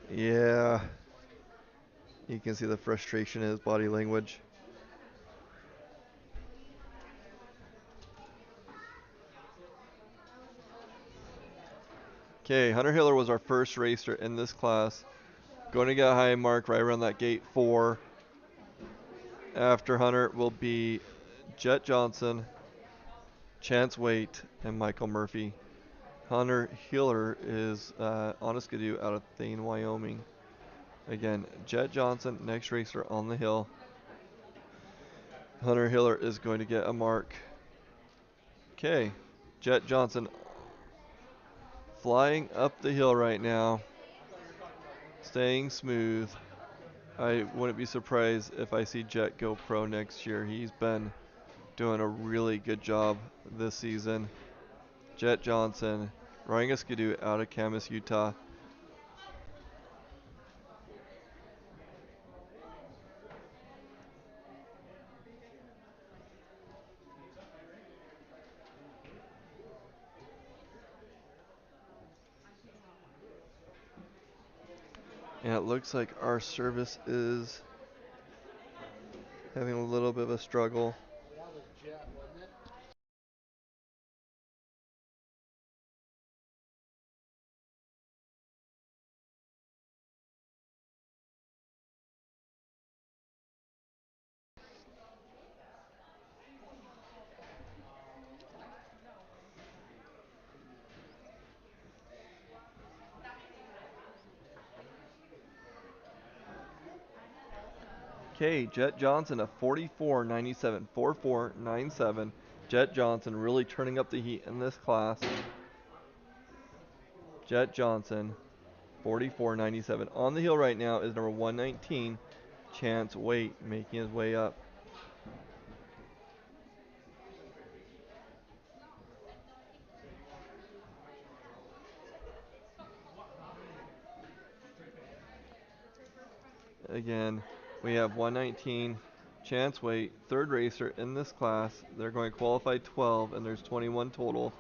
Yeah. You can see the frustration in his body language. Okay, Hunter Hiller was our first racer in this class. Going to get a high mark right around that gate 4. After Hunter will be Jet Johnson, Chance Waite, and Michael Murphy. Hunter Hiller is on a skidoo out of Thane, Wyoming. Again, Jet Johnson, next racer on the hill. Hunter Hiller is going to get a mark. Okay, Jet Johnson flying up the hill right now, staying smooth. I wouldn't be surprised if I see Jet go pro next year. He's been doing a really good job this season. Jet Johnson, riding a skidoo out of Camas, Utah. And it looks like our service is having a little bit of a struggle. Okay, Jet Johnson, a 44.97, 44.97. Jet Johnson really turning up the heat in this class. Jet Johnson, 44.97. On the hill right now is number 119, Chance Waite, making his way up. Again, we have 119, Chance Waite, third racer in this class. They're going to qualify 12, and there's 21 total.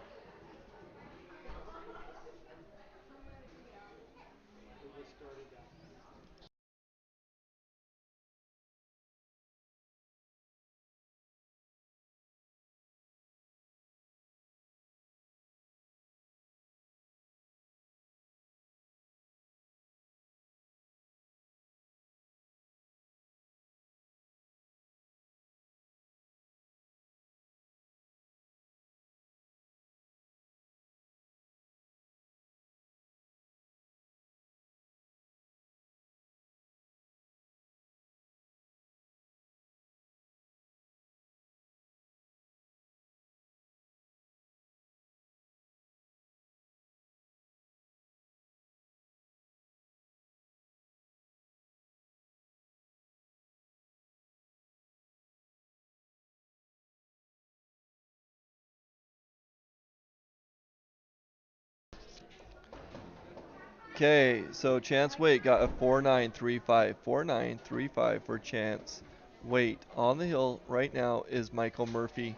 Okay, so Chance Wait got a 4935. 4935 for Chance Wait. On the hill right now is Michael Murphy.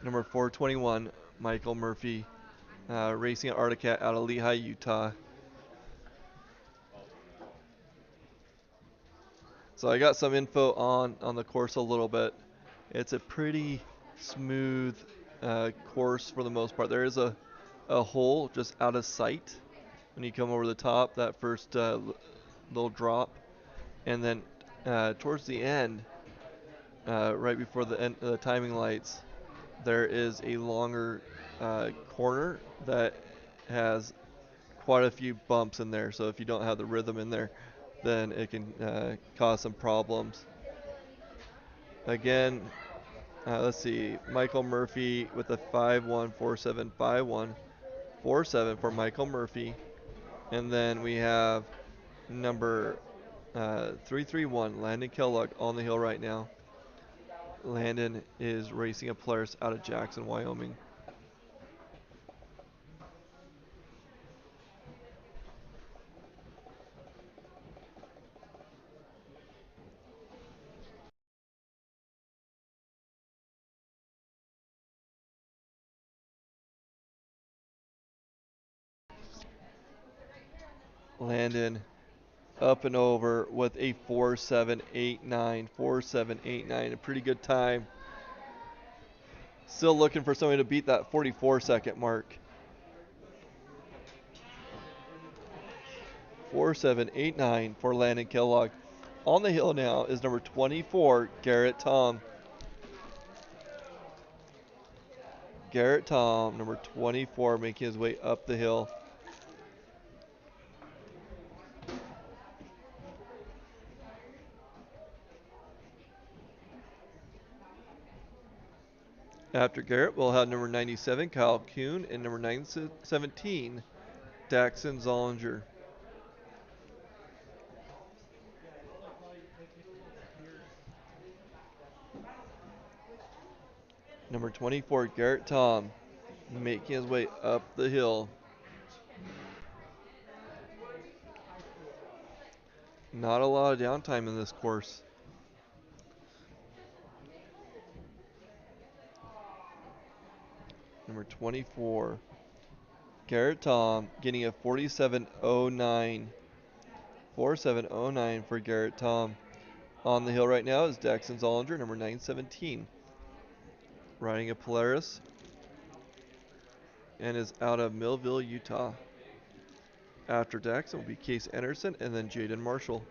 Number 421, Michael Murphy, racing at Arctic out of Lehigh, Utah. So I got some info on the course a little bit. It's a pretty smooth course for the most part. There is a hole just out of sight when you come over the top, that first little drop. And then towards the end, right before the end, the timing lights, there is a longer corner that has quite a few bumps in there. So if you don't have the rhythm in there, then it can cause some problems. Again, let's see, Michael Murphy with a 5-1, 4-7, 5-1, 4-7 for Michael Murphy. And then we have number 331, Landon Kellogg, on the hill right now. Landon is racing a Polaris out of Jackson, Wyoming. Landon up and over with a 4.789. 4.789, a pretty good time. Still looking for somebody to beat that 44-second mark. 4.789 for Landon Kellogg. On the hill now is number 24, Garrett Tom. Garrett Tom, number 24, making his way up the hill. After Garrett, we'll have number 97, Kyle Kuhn, and number 917, Daxon Zollinger. Number 24, Garrett Tom, making his way up the hill. Not a lot of downtime in this course. Number 24, Garrett Tom, getting a 47.09. 47.09 for Garrett Tom. On the hill right now is Daxon Zollinger, number 917, riding a Polaris, and is out of Millville, Utah. After Daxon will be Case Anderson and then Jaden Marshall.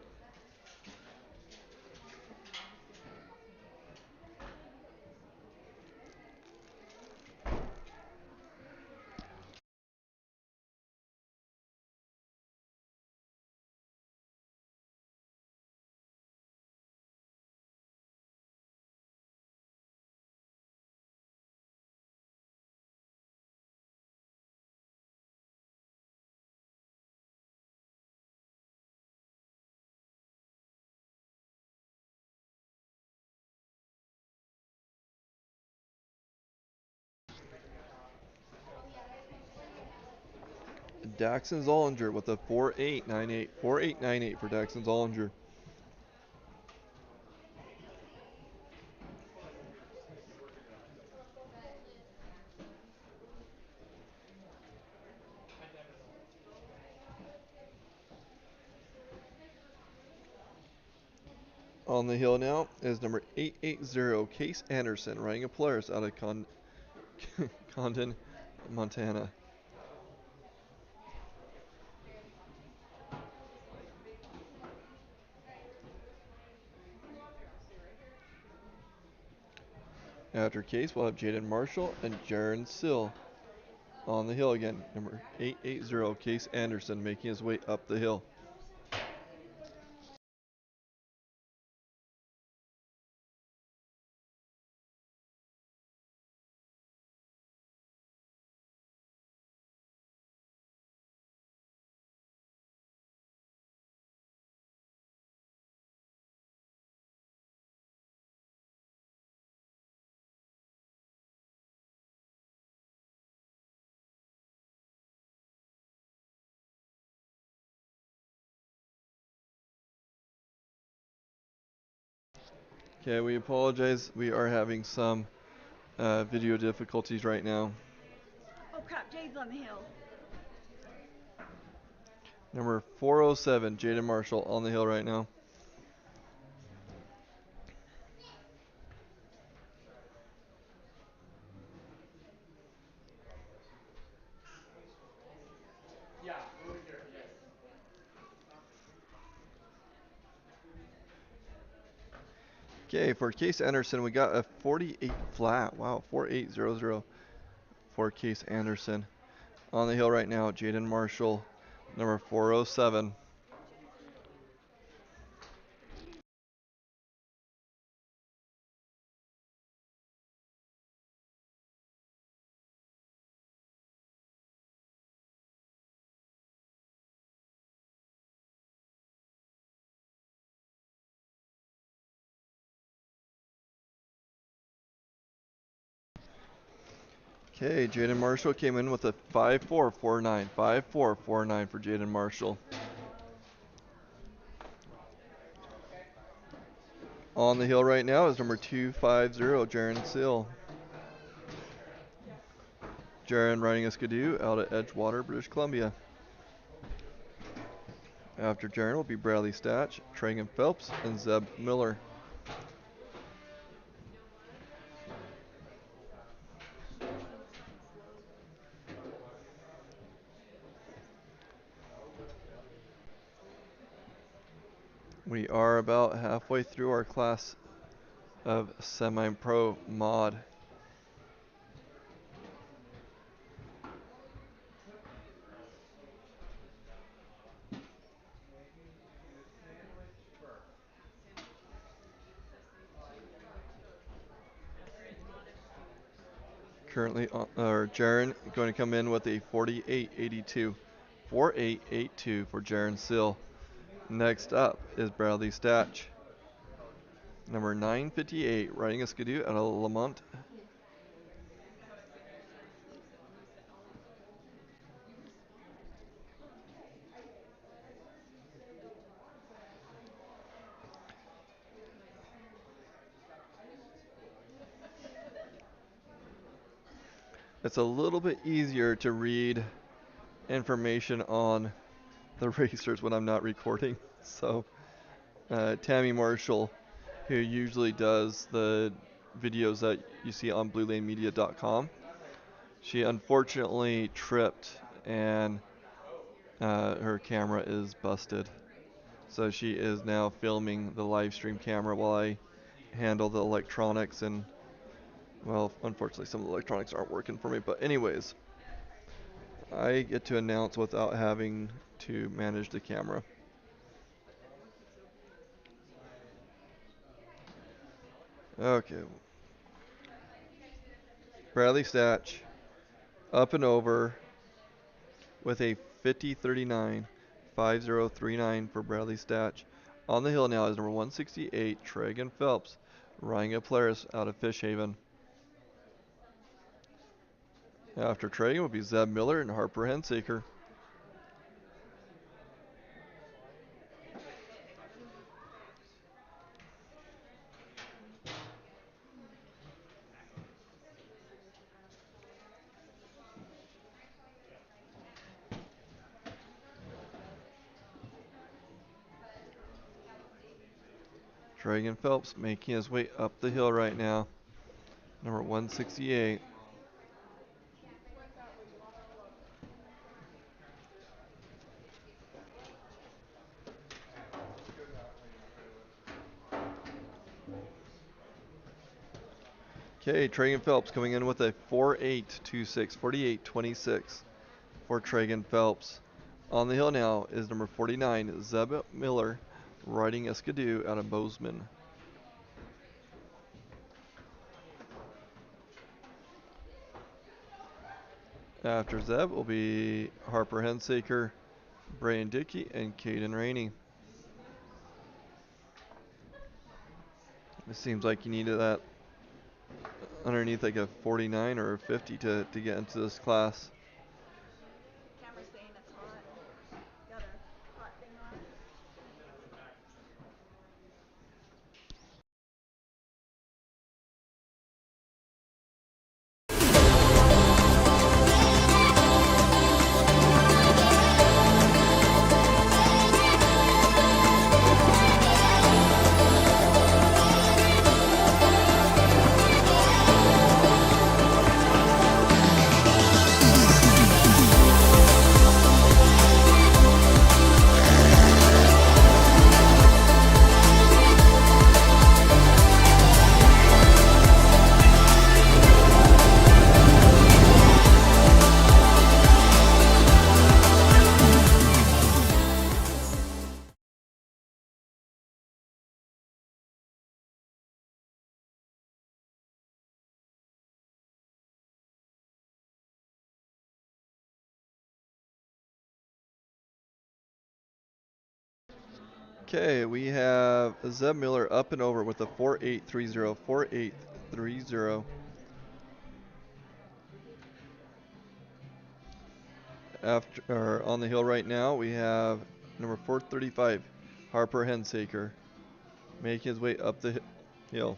Daxon Zollinger with a 4.898. 4.898 for Daxon Zollinger. On the hill now is number 880, Case Anderson, riding a Polaris out of Condon, Montana. After Case, we'll have Jaden Marshall and Jaron Sill. On the hill again, number 880, Case Anderson, making his way up the hill. Okay, we apologize. We are having some video difficulties right now. Oh crap, Jade's on the hill. Number 407, Jaden Marshall on the hill right now. Okay, for Case Anderson, we got a 48 flat. Wow, 4800 for Case Anderson. On the hill right now, Jaden Marshall, number 407. Okay, Jaden Marshall came in with a 5449. 5449 for Jaden Marshall. On the hill right now is number 250, Jaron Seal. Jaron riding a skidoo out at Edgewater, British Columbia. After Jaron will be Bradley Statch, Tragan Phelps, and Zeb Miller. We are about halfway through our class of semi-pro mod. Currently, Jaron going to come in with a 4882. 4882 for Jaron Sill. Next up is Bradley Statch. Number 958, riding a skidoo out of Lamont. It's a little bit easier to read information on the racers when I'm not recording. So Tammy Marshall, who usually does the videos that you see on bluelanemedia.com, she unfortunately tripped and her camera is busted. So she is now filming the live stream camera while I handle the electronics, and well, unfortunately some of the electronics aren't working for me, but anyways, I get to announce without having to manage the camera. Okay. Bradley Statch up and over with a 5039, 5039 for Bradley Statch. On the hill now is number 168, Tragan Phelps, riding a Polaris out of Fish Haven. After Tragan will be Zeb Miller and Harper Hensaker. Tragan Phelps making his way up the hill right now. Number 168. Okay, Tragan Phelps coming in with a 4826, 4826 for Tragan Phelps. On the hill now is number 49, Zeb Miller, riding a skidoo out of Bozeman. After Zeb will be Harper Hensaker, Brian Dickey, and Caden Rainey. It seems like you needed that underneath like a 49 or a 50 to get into this class. Camera's saying it's hot. Got a hot thing on. Okay, we have Zeb Miller up and over with a 4.830. 4.830. After on the hill right now, we have number 435, Harper Hensaker, making his way up the hill.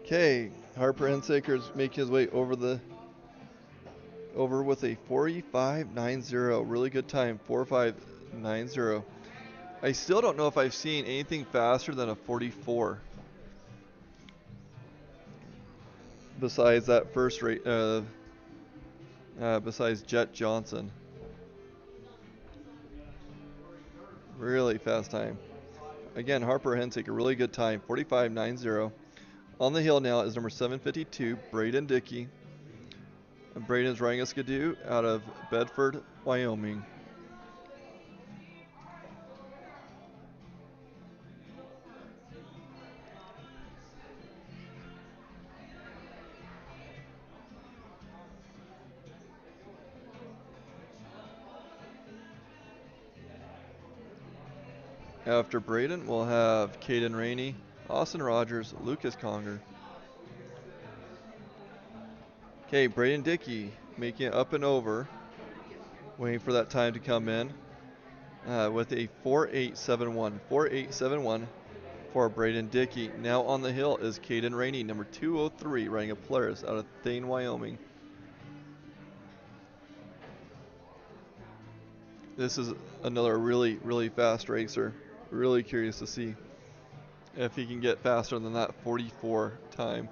Okay, Harper Hensaker's making his way over with a 45.90. Really good time, 45.90. I still don't know if I've seen anything faster than a 44. Besides that first rate, besides Jet Johnson. Really fast time. Again, Harper Hensick, a really good time, 45.90. On the hill now is number 752, Braden Dickey. And Braden's riding a skidoo out of Bedford, Wyoming. After Braden, we'll have Caden Rainey, Austin Rogers, Lucas Conger. Okay, Braden Dickey making it up and over, waiting for that time to come in with a 4.871. 4.871 for Braden Dickey. Now on the hill is Caden Rainey, number 203, riding a Polaris out of Thane, Wyoming. This is another really, really fast racer. Really curious to see if he can get faster than that 44 time.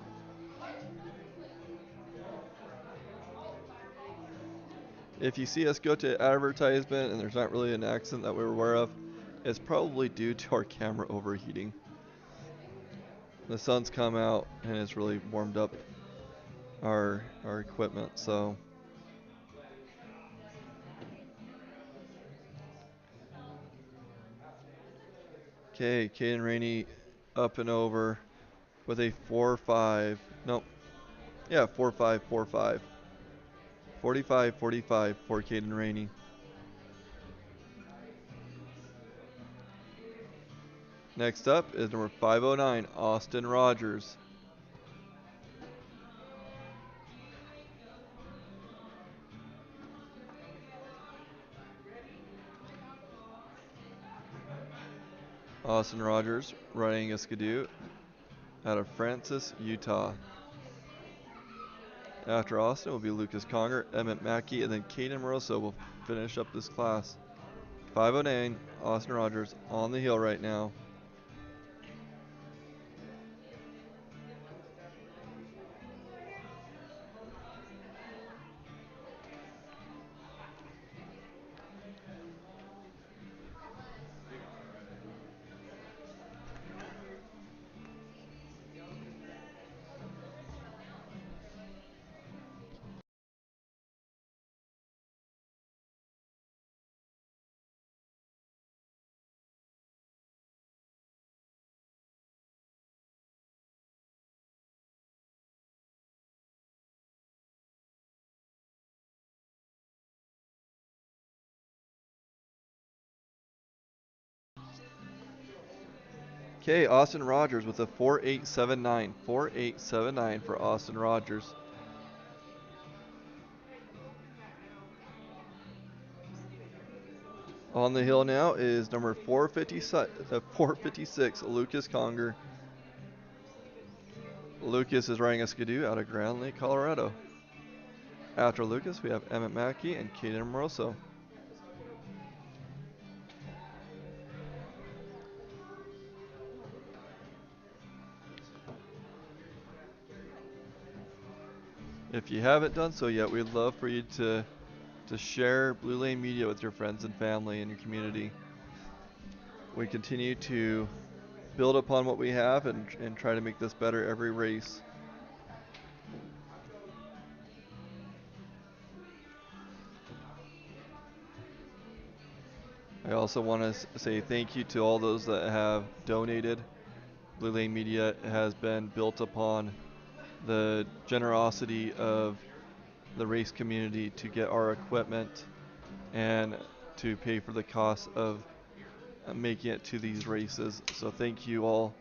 If you see us go to advertisement and there's not really an accident that we're aware of, it's probably due to our camera overheating. The sun's come out and it's really warmed up our equipment, so okay, Caden Rainey up and over with a 4.5. Nope. Yeah, 4.545. 45.45 for Caden Rainey. Next up is number 509, Austin Rogers. Austin Rogers riding a skidoo out of Francis, Utah. After Austin will be Lucas Conger, Emmett Mackey, and then Caden Moroso will finish up this class. 509, Austin Rogers on the hill right now. Okay, Austin Rogers with a 4.879. 4.879 for Austin Rogers. On the hill now is number 456, Lucas Conger. Lucas is riding a skidoo out of Grand Lake, Colorado. After Lucas, we have Emmett Mackey and Caden Moroso. If you haven't done so yet, we'd love for you to share Blue Lane Media with your friends and family and your community. We continue to build upon what we have and try to make this better every race. I also want to say thank you to all those that have donated. Blue Lane Media has been built upon the generosity of the race community to get our equipment and to pay for the cost of making it to these races. So thank you all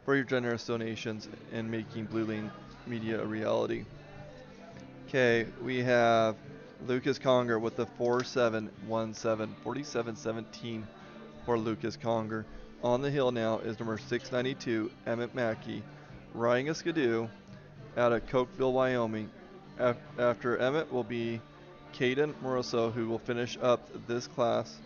for your generous donations and making Blue Lane Media a reality. Okay, we have Lucas Conger with the 4717, 4717 for Lucas Conger. On the hill now is number 692, Emmett Mackey, riding a skidoo out of Cokeville, Wyoming. After Emmett will be Caden Moroso, who will finish up this class.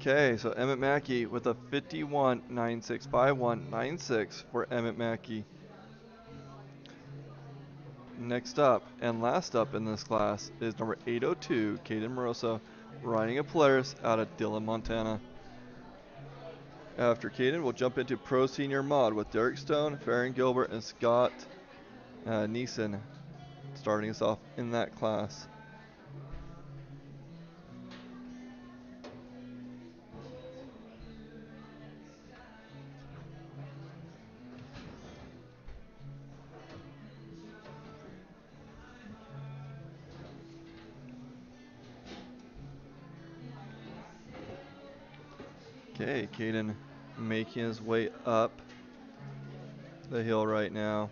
Okay, so Emmett Mackey with a 51.96, 51.96 for Emmett Mackey. Next up and last up in this class is number 802, Caden Moroso, riding a Polaris out of Dillon, Montana. After Caden, we'll jump into Pro Senior Mod with Derek Stone, Farron Gilbert, and Scott Neeson starting us off in that class. Okay, Caden making his way up the hill right now.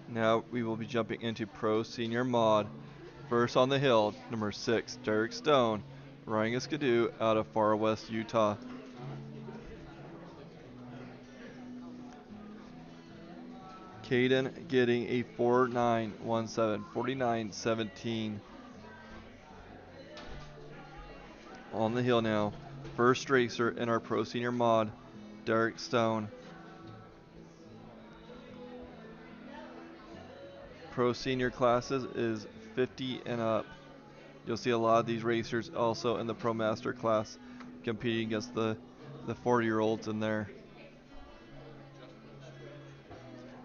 Now we will be jumping into Pro Senior Mod. First on the hill, number 6, Derek Stone, riding a skidoo out of Far West, Utah. Caden getting a 49.17, 49.17 on the hill now. First racer in our Pro Senior Mod, Derek Stone. Pro Senior classes is 50 and up. You'll see a lot of these racers also in the Promaster class competing against the 40-year-olds in there.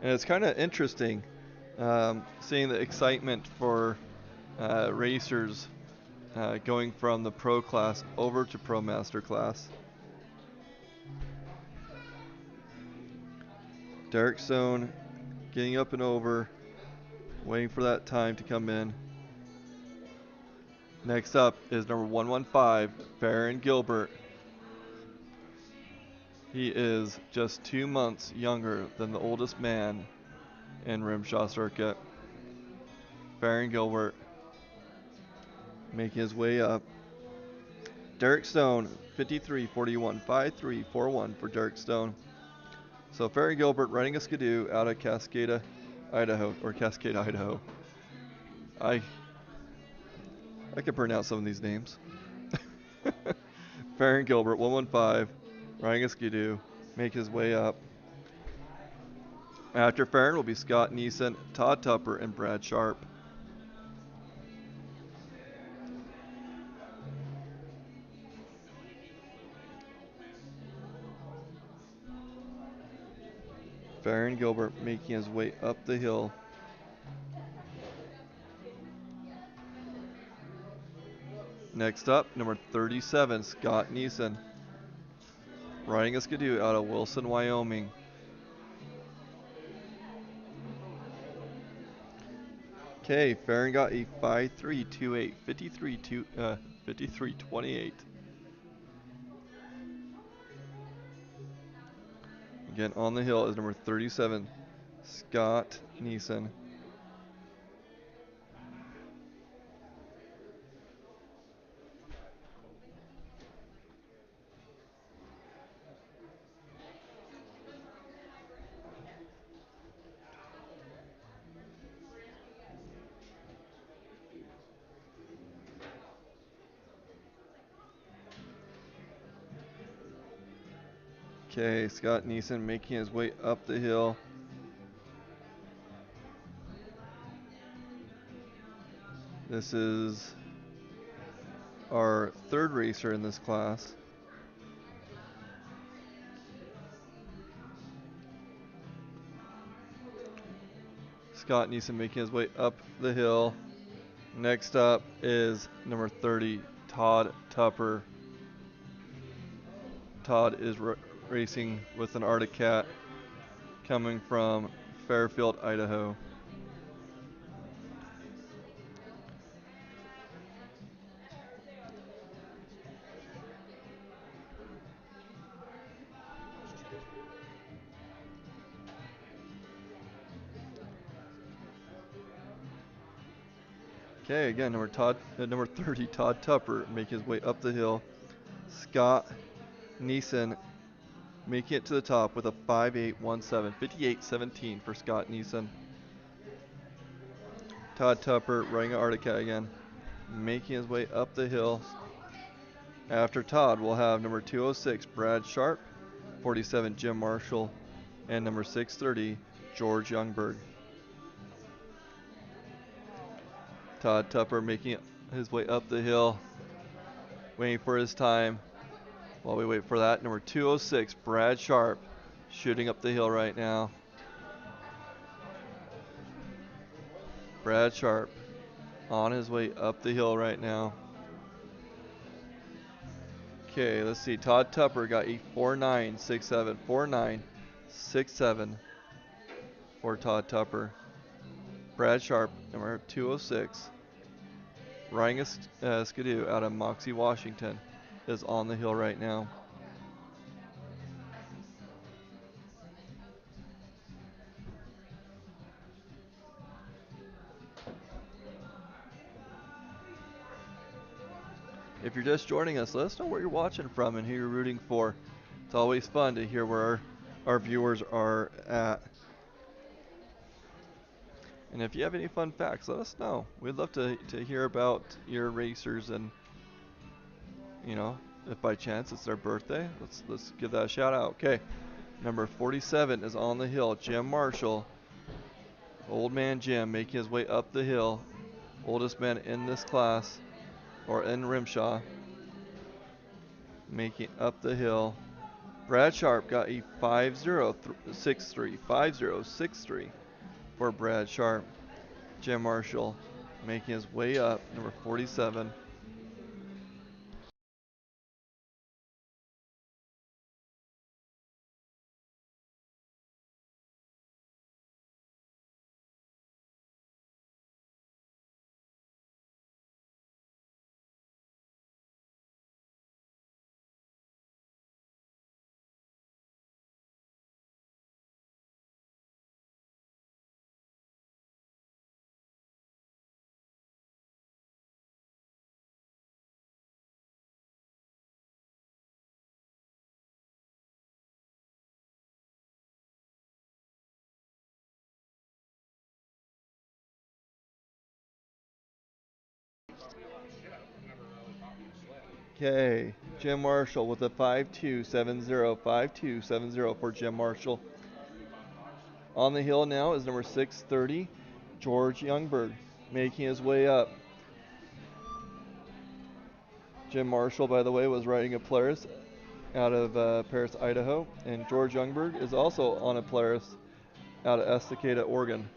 And it's kind of interesting seeing the excitement for racers going from the Pro class over to Promaster class. Derek Stone getting up and over, waiting for that time to come in. Next up is number 115, Farron Gilbert. He is just 2 months younger than the oldest man in RMSHA circuit. Farron Gilbert making his way up. Derek Stone, 53.41, 53.41 for Derek Stone. So Farron Gilbert riding a skidoo out of Cascade, Idaho. I can pronounce some of these names. Farron Gilbert, 115, riding a skidoo, make his way up. After Farron will be Scott Neeson, Todd Tupper, and Brad Sharp. Farron Gilbert making his way up the hill. Next up, number 37, Scott Neeson, riding a skidoo out of Wilson, Wyoming. Okay, Farron got a 5.328, 53.28. Again, on the hill is number 37, Scott Neeson. Okay, Scott Neeson making his way up the hill. This is our third racer in this class. Scott Neeson making his way up the hill. Next up is number 30, Todd Tupper. Todd is racing with an Arctic Cat coming from Fairfield, Idaho. Okay, again, number 30, Todd Tupper, making his way up the hill. Scott Neeson making it to the top with a 5.817, 58.17 for Scott Neeson. Todd Tupper riding an Arctic Cat again, making his way up the hill. After Todd, we'll have number 206, Brad Sharp, 47, Jim Marshall, and number 630, George Youngberg. Todd Tupper making his way up the hill, waiting for his time. While we wait for that, number 206, Brad Sharp, shooting up the hill right now. Brad Sharp on his way up the hill right now. Okay, let's see. Todd Tupper got a 4.967. 4.967 for Todd Tupper. Brad Sharp, number 206, riding a Skidoo out of Moxie, Washington, is on the hill right now. If you're just joining us, let us know where you're watching from and who you're rooting for. It's always fun to hear where our viewers are at. And if you have any fun facts, let us know. We'd love to hear about your racers, and you know, if by chance it's their birthday, let's give that a shout out. Okay, number 47 is on the hill, Jim Marshall. Old man Jim making his way up the hill. Oldest man in this class, or in RMSHA, making up the hill. Brad Sharp got a 5.063. 5.063 for Brad Sharp. Jim Marshall making his way up, number 47. Okay, Jim Marshall with a 5.270. 5.270 for Jim Marshall. On the hill now is number 630, George Youngberg, making his way up. Jim Marshall, by the way, was riding a Polaris out of Paris, Idaho, and George Youngberg is also on a Polaris out of Estacada, Oregon.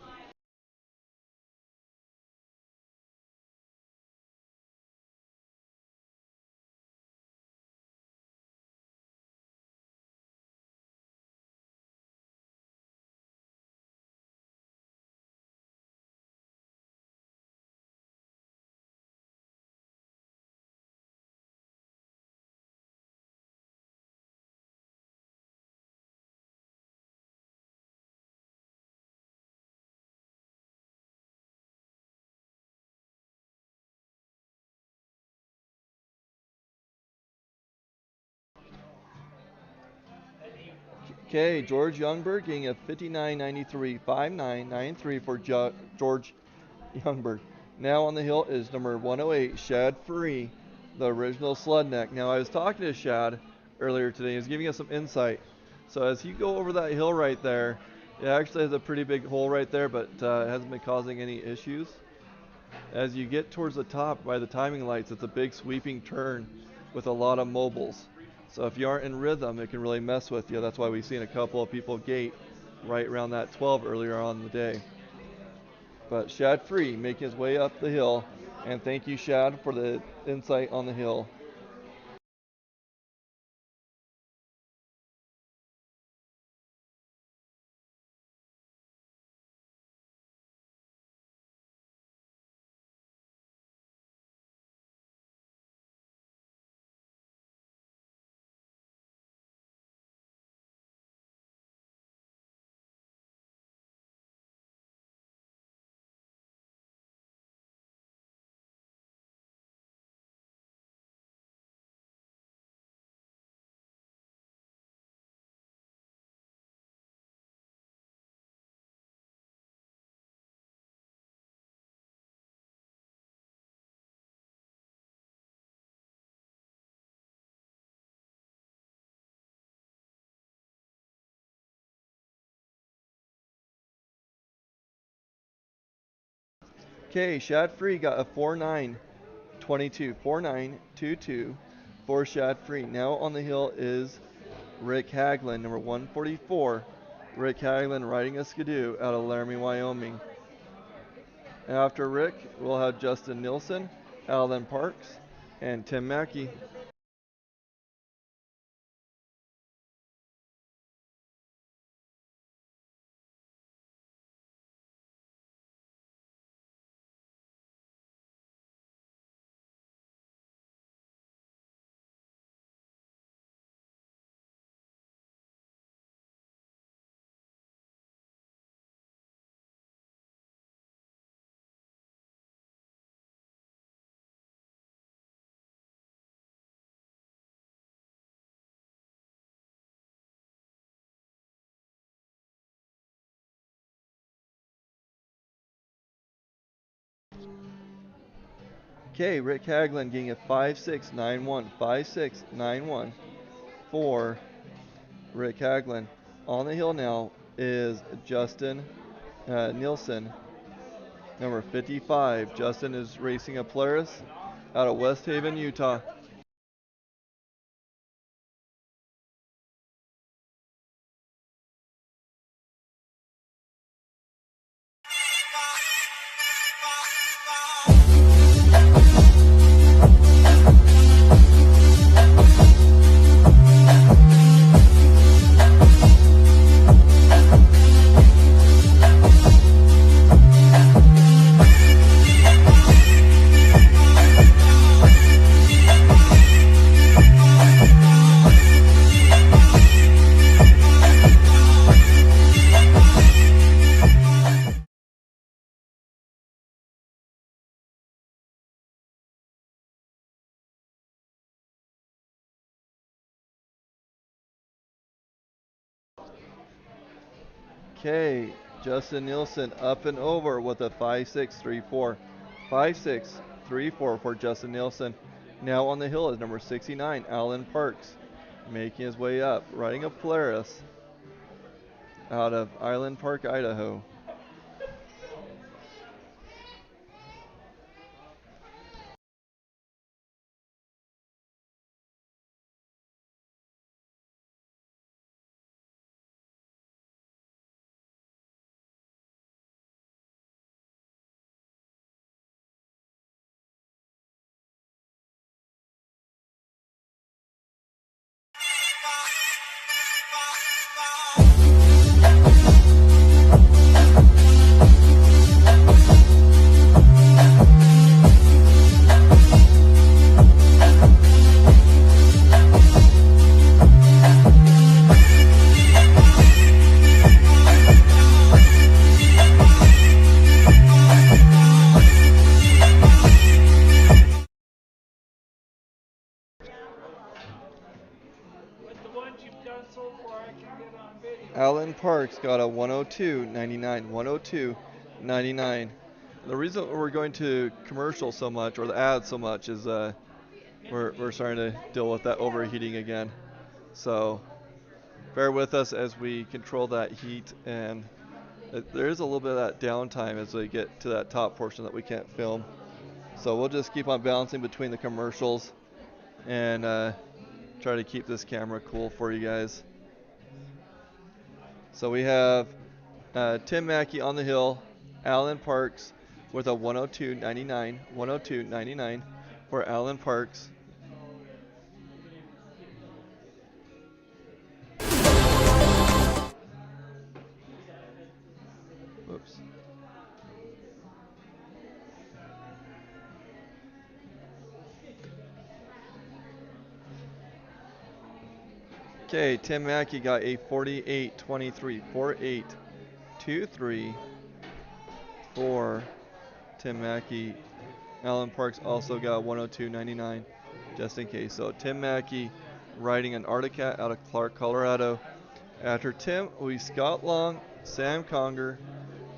Okay, George Youngberg getting a 59.93, 59.93 for George Youngberg. Now on the hill is number 108, Shad Free, the original Sludneck. Now I was talking to Shad earlier today. He was giving us some insight. So as you go over that hill right there, it actually has a pretty big hole right there, but it hasn't been causing any issues. As you get towards the top by the timing lights, it's a big sweeping turn with a lot of mobiles. So if you aren't in rhythm, it can really mess with you. That's why we've seen a couple of people gate right around that 12 earlier on in the day. But Shad Free making his way up the hill. And thank you, Shad, for the insight on the hill. Okay, Shad Free got a 4.922, 4.922 for Shad Free. Now on the hill is Rick Haglin, number 144. Rick Haglin riding a Skidoo out of Laramie, Wyoming. After Rick, we'll have Justin Nilsson, Alan Parks, and Tim Mackey. Okay, Rick Haglin getting a 5.691, 5.691 for Rick Haglin. On the hill now is Justin Nilsson, number 55. Justin is racing a Polaris out of West Haven, Utah. Okay, Justin Nielsen up and over with a 5.634. 5.634 for Justin Nielsen. Now on the hill is number 69, Alan Parks, making his way up, riding a Polaris out of Island Park, Idaho. Parks got a 102.99. 102.99. The reason we're going to commercial so much, or the ads so much, is we're starting to deal with that overheating again. So bear with us as we control that heat, and there is a little bit of that downtime as we get to that top portion that we can't film. So we'll just keep on balancing between the commercials and try to keep this camera cool for you guys. So we have Tim Mackey on the hill, Alan Parks with a 102.99. 102.99 for Alan Parks. Whoops. Okay, Tim Mackey got a 48.23. 48.23 for Tim Mackey. Alan Parks also got 102.99 just in case. So Tim Mackey riding an Arctic Cat out of Clark, Colorado. After Tim, we Scott Long, Sam Conger,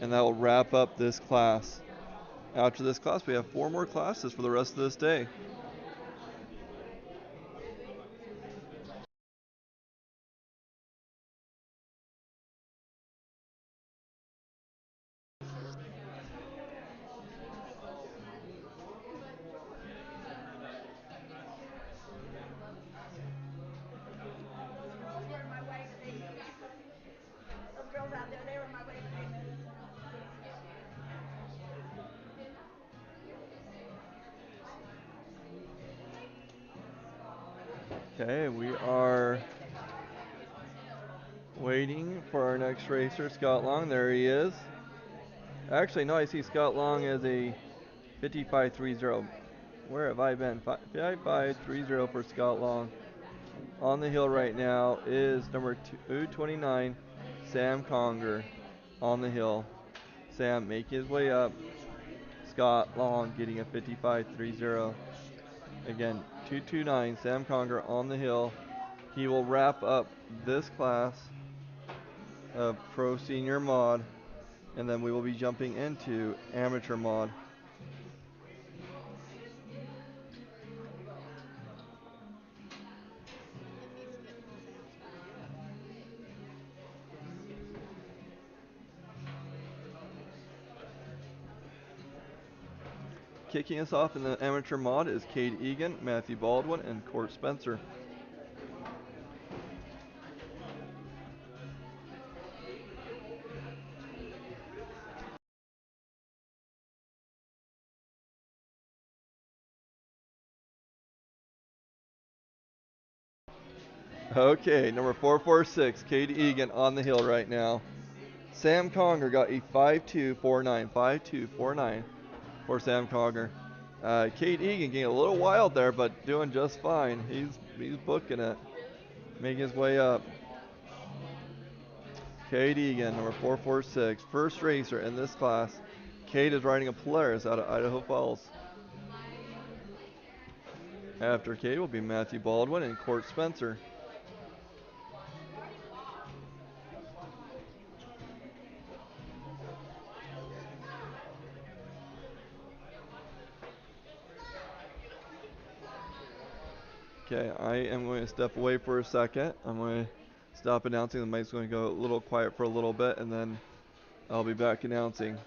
and that will wrap up this class. After this class, we have 4 more classes for the rest of this day. Those girls out there, they were my way when they moved. Okay, we are waiting for our next racer, Scott Long. There he is. Actually, no, I see Scott Long as a 55.30. Where have I been? 55.30 for Scott Long. On the hill right now is number 229, Sam Conger. On the hill. Sam making his way up. Scott Long getting a 55.30. Again, 229, Sam Conger on the hill. He will wrap up this class of Pro Senior Mod, and then we will be jumping into Amateur Mod. Kicking us off in the Amateur Mod is Cade Egan, Matthew Baldwin, and Court Spencer. Okay, number 446, Cade Egan on the hill right now. Sam Conger got a 5.249. 5.249 for Sam Conger. Cade Egan getting a little wild there, but doing just fine. He's booking it, making his way up. Cade Egan, number 446, first racer in this class. Cade is riding a Polaris out of Idaho Falls. After Cade will be Matthew Baldwin and Court Spencer. Okay, I am going to step away for a second. I'm going to stop announcing. The mic's going to go a little quiet for a little bit, and then I'll be back announcing.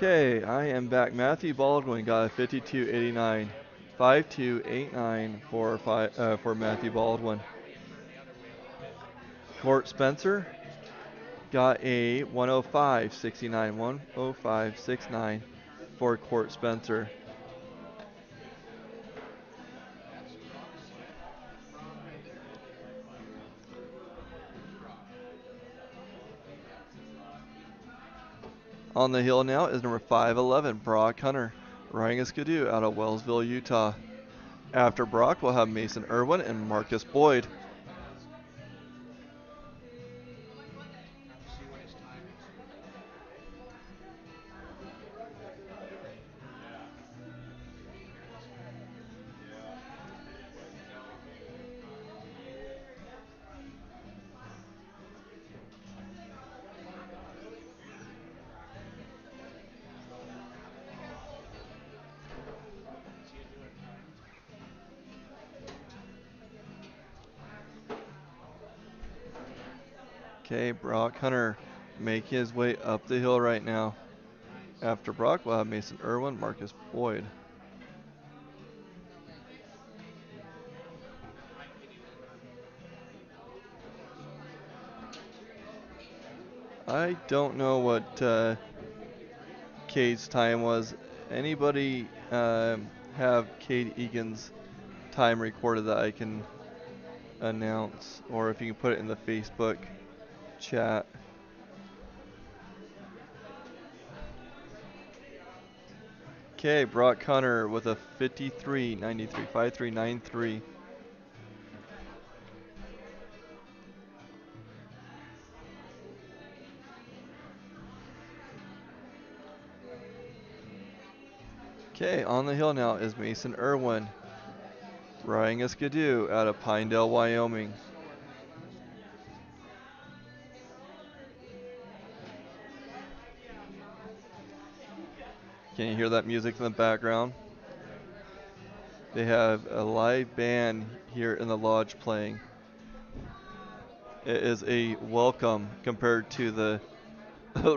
Okay, I am back. Matthew Baldwin got a 52.89. 52.89 for Matthew Baldwin. Court Spencer got a 105.69. 105.69 for Court Spencer. On the hill now is number 511, Brock Hunter, riding a skidoo out of Wellsville, Utah. After Brock, we'll have Mason Irwin and Marcus Boyd. Okay, Brock Hunter making his way up the hill right now. After Brock, we'll have Mason Irwin, Marcus Boyd. I don't know what Cade's time was. Anybody have Cade Egan's time recorded that I can announce? Or if you can put it in the Facebook chat. Okay, Brock Hunter with a 53.93, 53.93. Okay, on the hill now is Mason Irwin, riding a skidoo out of Pinedale, Wyoming. Can you hear that music in the background? They have a live band here in the lodge playing. It is a welcome compared to the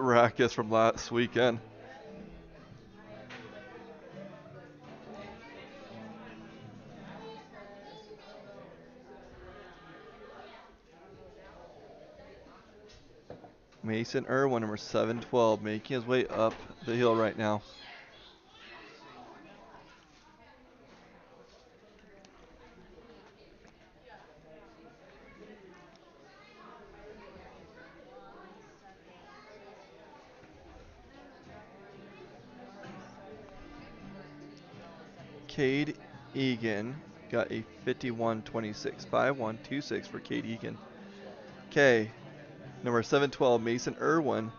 rackets from last weekend. Mason Irwin, number 712, making his way up the hill right now. Cade Egan got a 51.26, 51.26 for Cade Egan. Okay, number 712, Mason Irwin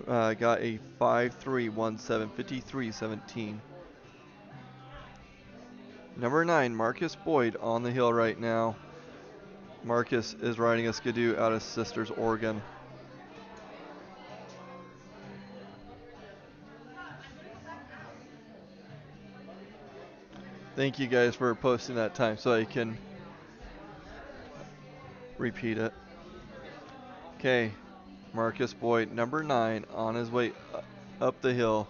got a 5.317, 53.17. Number 9, Marcus Boyd on the hill right now. Marcus is riding a skidoo out of Sisters, Oregon. Thank you guys for posting that time so I can repeat it. Okay, Marcus Boyd, number 9, on his way up the hill.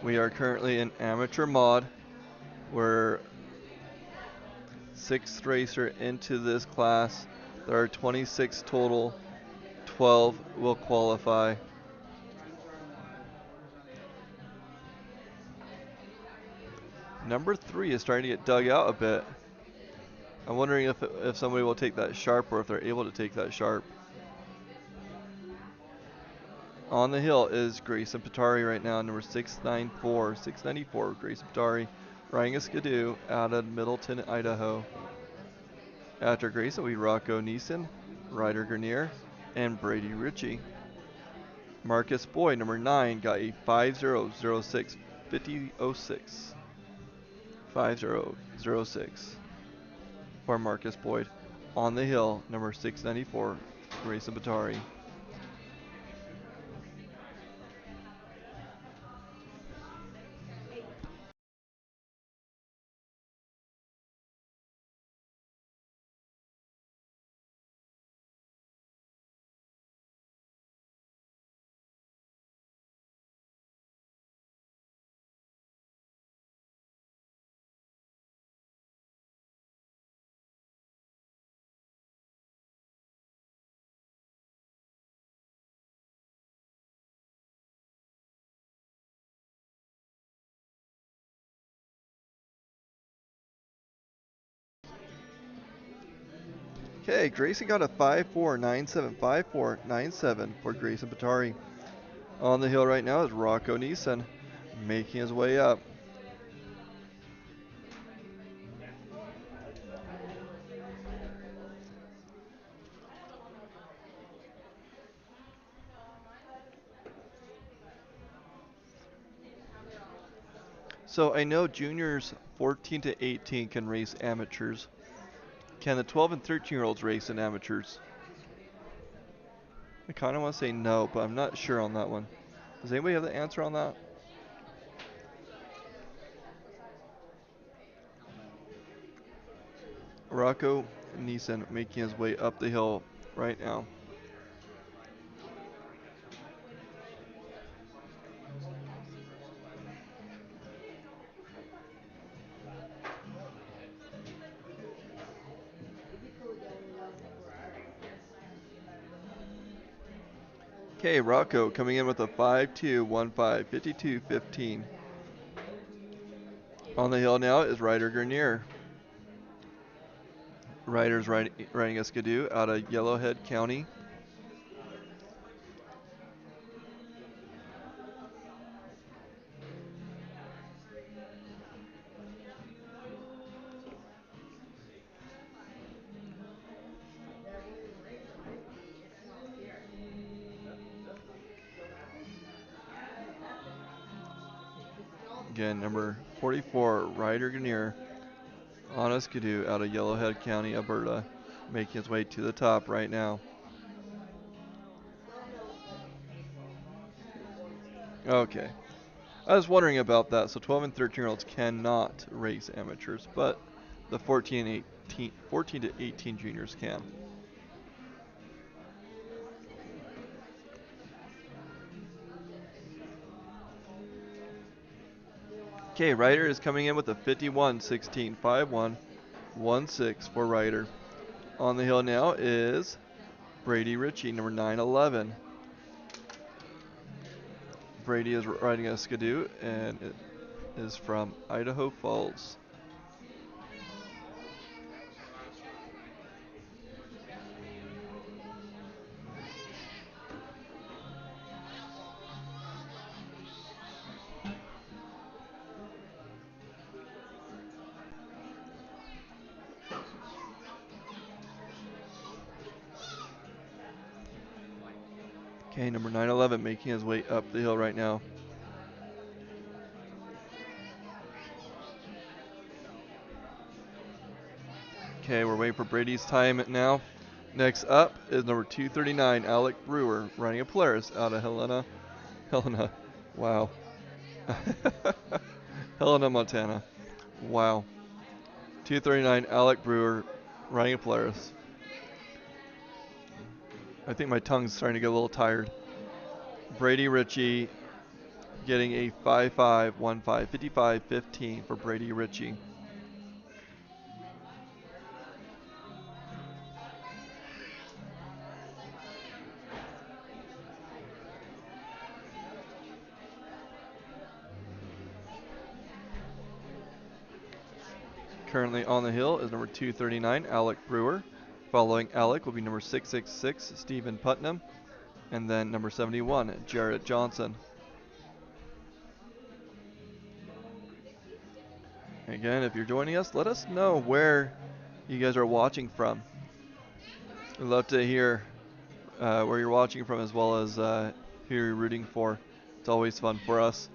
We are currently in amateur mod. We're 6th racer into this class. There are 26 total. 12 will qualify. Number 3 is starting to get dug out a bit. I'm wondering if somebody will take that sharp or if they're able to take that sharp. On the hill is Grayson Patari right now, number 694. 694, Grayson Patari, riding a skidoo out of Middleton, Idaho. After Grayson, we Rocco Neeson, Ryder Grenier, and Brady Ritchie. Marcus Boyd, number 9, got a 5006, 5006. 5006 for Marcus Boyd. On the hill, number 694, Grayson Patari. Okay, Grayson got a 5.497, 5.497 for Grayson Patari. On the hill right now is Rocco Neeson making his way up. So I know juniors 14 to 18 can race amateurs. Can the 12 and 13-year-olds race in amateurs? I kind of want to say no, but I'm not sure on that one. Does anybody have the answer on that? Rocco Neeson making his way up the hill right now. Okay, Rocco coming in with a 5.215, 52.15. On the hill now is Ryder Grenier. Ryder's riding a skidoo out of Yellowhead County. Again, number 44, Ryder Grenier on a skidoo out of Yellowhead County, Alberta, making his way to the top right now. Okay. I was wondering about that. So 12 and 13-year-olds cannot race amateurs, but the 14 to 18 juniors can. Okay, Ryder is coming in with a 51.16, 51.16 for Ryder. On the hill now is Brady Ritchie, number 911. Brady is riding a skidoo and it is from Idaho Falls. Okay, number 911 making his way up the hill right now. Okay, we're waiting for Brady's time now. Next up is number 239, Alec Brewer, riding a Polaris out of Helena, wow. Helena, Montana. Wow. 239, Alec Brewer, riding a Polaris. I think my tongue's starting to get a little tired. Brady Ritchie getting a 5.515, 55.15 for Brady Ritchie. Currently on the hill is number 239, Alec Brewer. Following Alec will be number 666, Stephen Putnam. And then number 71, Jarrett Johnson. Again, if you're joining us, let us know where you guys are watching from. We'd love to hear where you're watching from, as well as who you're rooting for. It's always fun for us.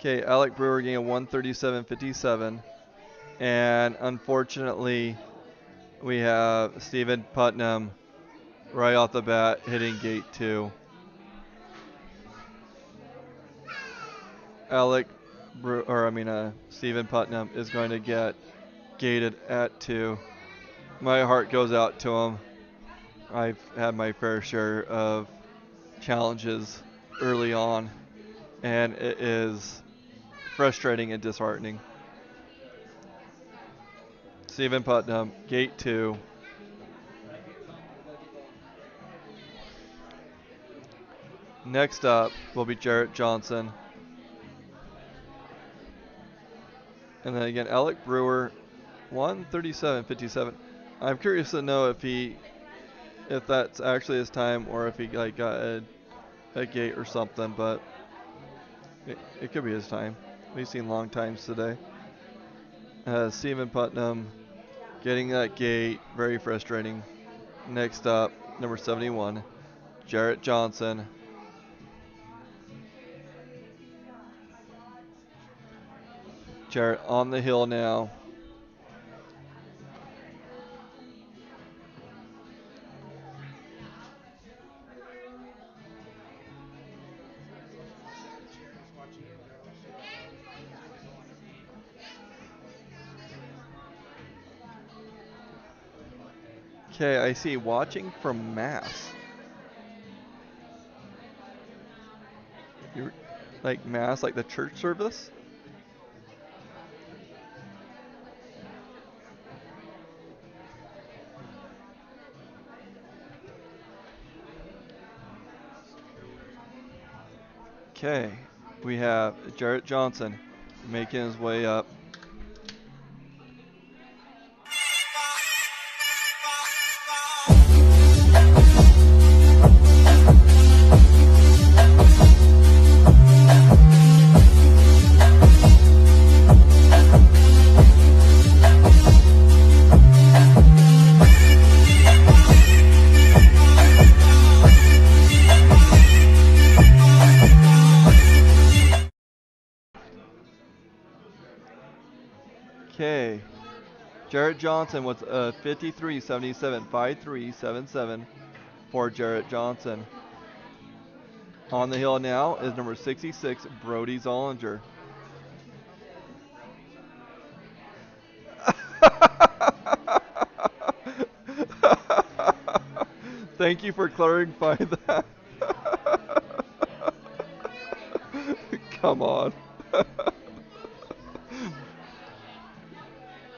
Okay, Alec Brewer getting a 137.57. And unfortunately, we have Stephen Putnam right off the bat hitting gate 2. Stephen Putnam is going to get gated at 2. My heart goes out to him. I've had my fair share of challenges early on, and it is frustrating and disheartening. Stephen Putnam, gate 2. Next up will be Jarrett Johnson. And then again, Alec Brewer, 137.57. I'm curious to know if that's actually his time or if he like got a gate or something, but it could be his time. We've seen long times today. Stephen Putnam getting that gate, very frustrating. Next up, number 71, Jarrett Johnson. Jarrett on the hill now. Okay, I see watching from Mass. You're like Mass, like the church service? Okay, we have Jarrett Johnson making his way up. Okay, Jarrett Johnson with a 53.77, 53.77 for Jarrett Johnson. On the hill now is number 66, Brody Zollinger. Thank you for clarifying that. Come on.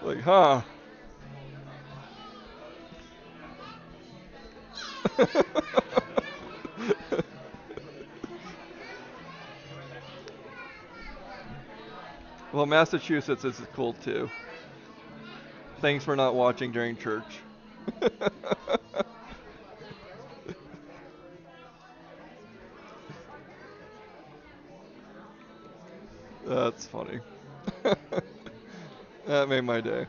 Like, huh? Well, Massachusetts is cool too. Thanks for not watching during church. That's funny. That made my day.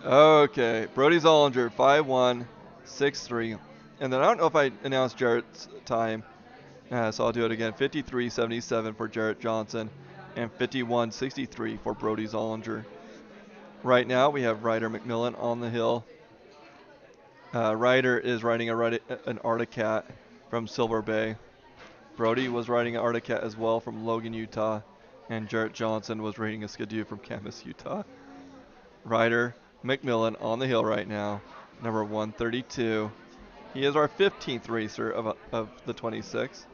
Okay, Brody Zollinger, 5'1", 6'3". And then I don't know if I announced Jarrett's time, so I'll do it again. 53.77 for Jarrett Johnson and 51.63 for Brody Zollinger. Right now we have Ryder McMillan on the hill. Ryder is riding an Arctic Cat from Silver Bay. Brody was riding an Arctic Cat as well from Logan, Utah. And Jarrett Johnson was riding a Skidoo from Camas, Utah. Ryder McMillan on the hill right now, number 132. He is our 15th racer of the 26.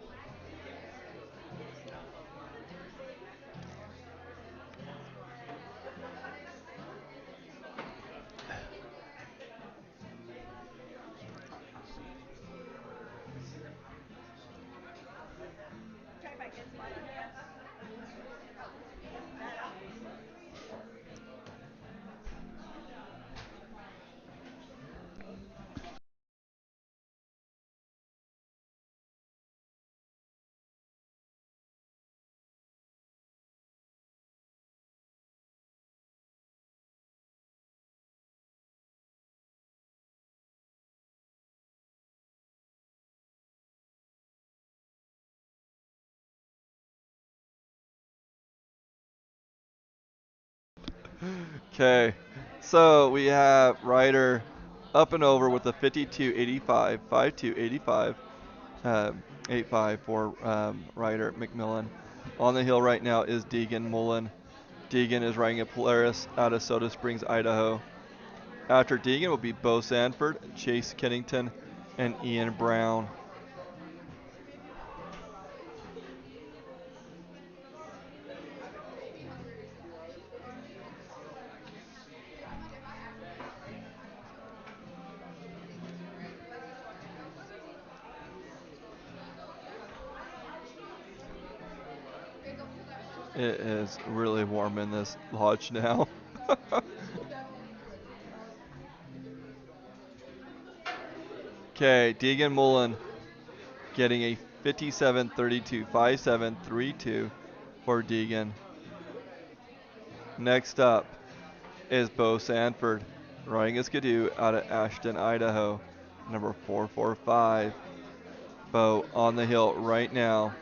Okay, so we have Ryder up and over with a 52.85, 52.85, 8.5 for Ryder McMillan. On the hill right now is Deegan Mullen. Deegan is riding a Polaris out of Soda Springs, Idaho. After Deegan will be Bo Sanford, Chase Kennington, and Ian Brown. It is really warm in this lodge now. Okay, Deegan Mullen getting a 57.32, 57.32 for Deegan. Next up is Bo Sanford, riding a Skidoo out of Ashton, Idaho, number 445. Bo on the hill right now.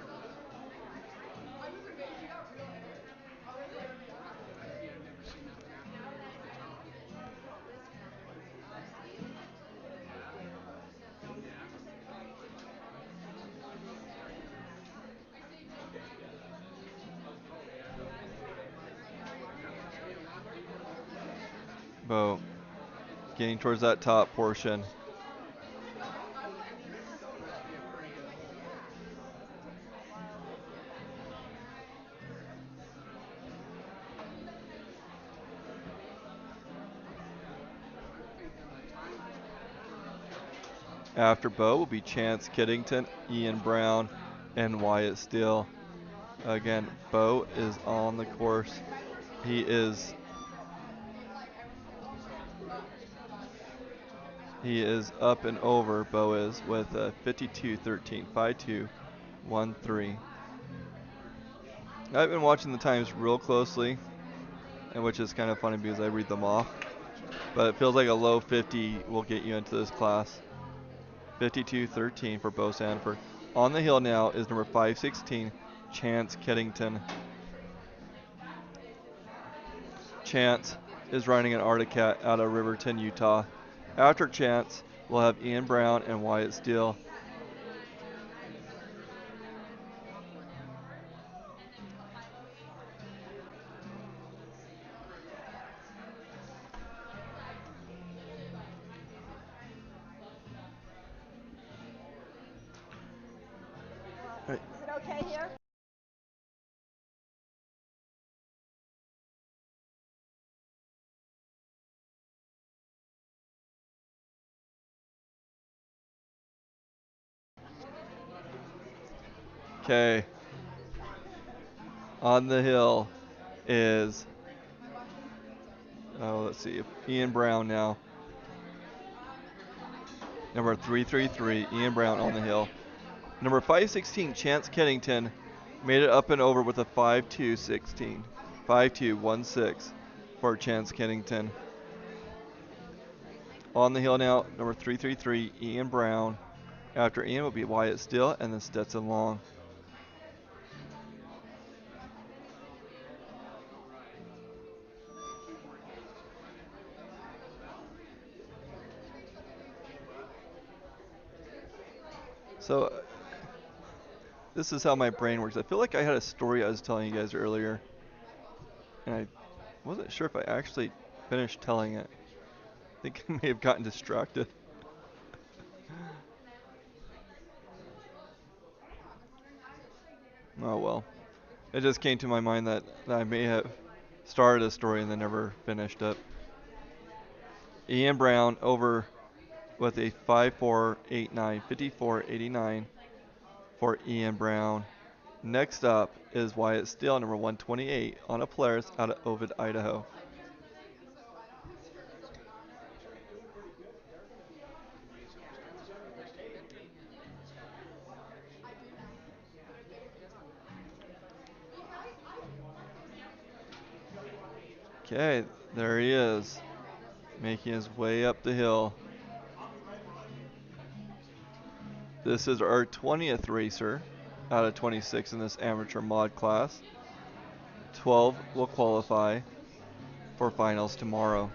Bo getting towards that top portion. After Bo will be Chance Kiddington, Ian Brown, and Wyatt Steele. Again, Bo is on the course. He is up and over. Bo is with a 52.13, 52.13. I've been watching the times real closely, and which is kind of funny because I read them off. But it feels like a low 50 will get you into this class. 52.13 for Bo Sanford. On the hill now is number 516, Chance Keddington. Chance is riding an Arctic Cat out of Riverton, Utah. After Chance, we'll have Ian Brown and Wyatt Steele. Is it okay here? Okay. On the hill is, let's see, Ian Brown now. Number 333, Ian Brown on the hill. Number 516, Chance Kennington, made it up and over with a 5.216, 5.216 for Chance Kennington. On the hill now, number 333, Ian Brown. After Ian will be Wyatt Steele and then Stetson Long. So this is how my brain works. I feel like I had a story I was telling you guys earlier, and I wasn't sure if I actually finished telling it. I think I may have gotten distracted. Oh well. It just came to my mind that I may have started a story and then never finished it. Ian Brown over with a 5.489, 54.89 for Ian Brown. Next up is Wyatt Steele, number 128, on a Polaris out of Ovid, Idaho. Okay, there he is, making his way up the hill. This is our 20th racer out of 26 in this amateur mod class. 12 will qualify. for finals tomorrow.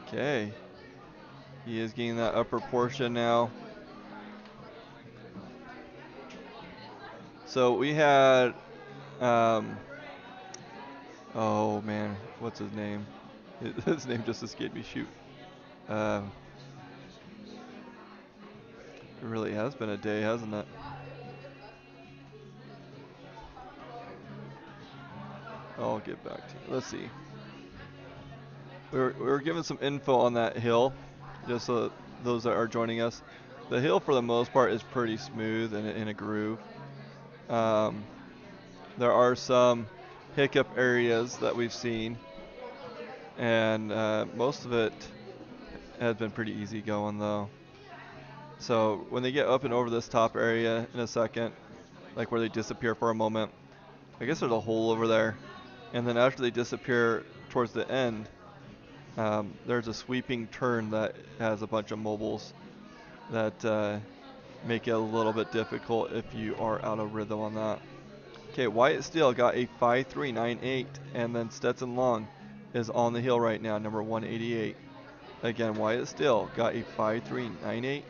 Okay. He is getting that upper portion now. So we had, oh man, what's his name? His name just escaped me. Shoot. Um, it really has been a day, hasn't it? I'll get back to it. Let's see. We were given some info on that hill, just so those that are joining us. The hill, for the most part, is pretty smooth and in a groove. Um, there are some hiccup areas that we've seen, and most of it has been pretty easy going, though. So when they get up and over this top area in a second, like where they disappear for a moment, I guess there's a hole over there. And then after they disappear towards the end, there's a sweeping turn that has a bunch of mobiles that make it a little bit difficult if you are out of rhythm on that. Okay, Wyatt Steele got a 5.398, and then Stetson Long is on the hill right now, number 188. Again, Wyatt Steele got a 5.398,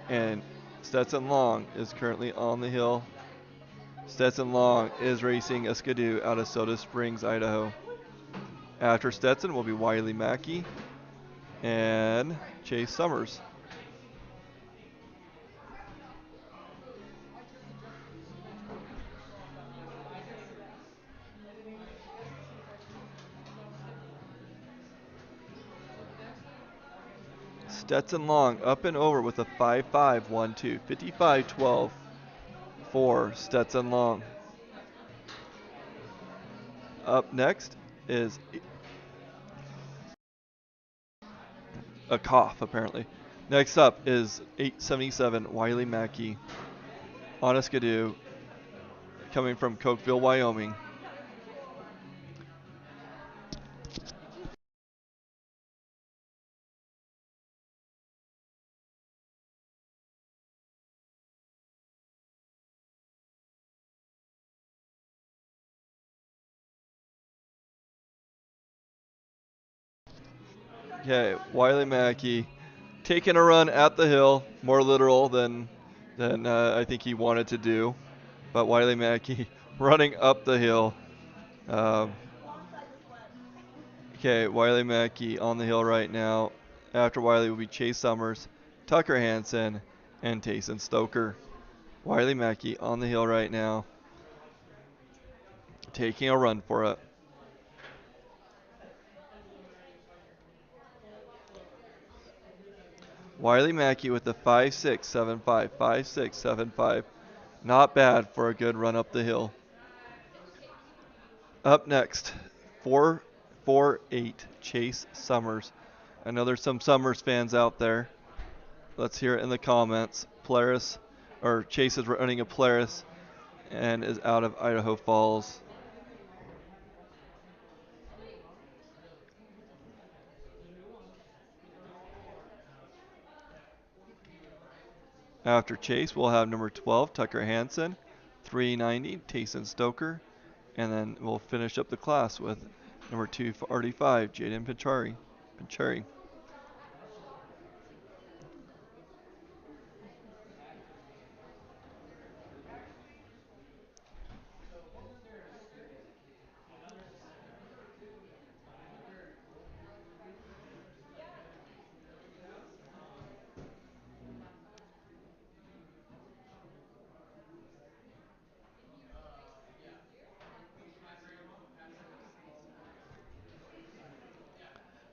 and Stetson Long is currently on the hill. Stetson Long is racing a Skidoo out of Soda Springs, Idaho. After Stetson will be Wiley Mackey and Chase Summers. Stetson Long up and over with a 5.512, 55.12 for Stetson Long. Up next is a cough, apparently. Next up is 877 Wiley Mackey on a Skidoo coming from Cokeville, Wyoming. Okay, Wiley Mackey taking a run at the hill, more literal than I think he wanted to do. But Wiley Mackey running up the hill. Okay, Wiley Mackey on the hill right now. After Wiley will be Chase Summers, Tucker Hansen, and Tayson Stoker. Wiley Mackey on the hill right now, taking a run for it. Wiley Mackey with the 5.675, 5.675. Not bad for a good run up the hill. Up next, 4.48 Chase Summers. I know there's some Summers fans out there. Let's hear it in the comments. Chase is running a Polaris and is out of Idaho Falls. After Chase, we'll have number 12, Tucker Hansen, 390, Tayson Stoker, and then we'll finish up the class with number 245, Jaden Pinchari.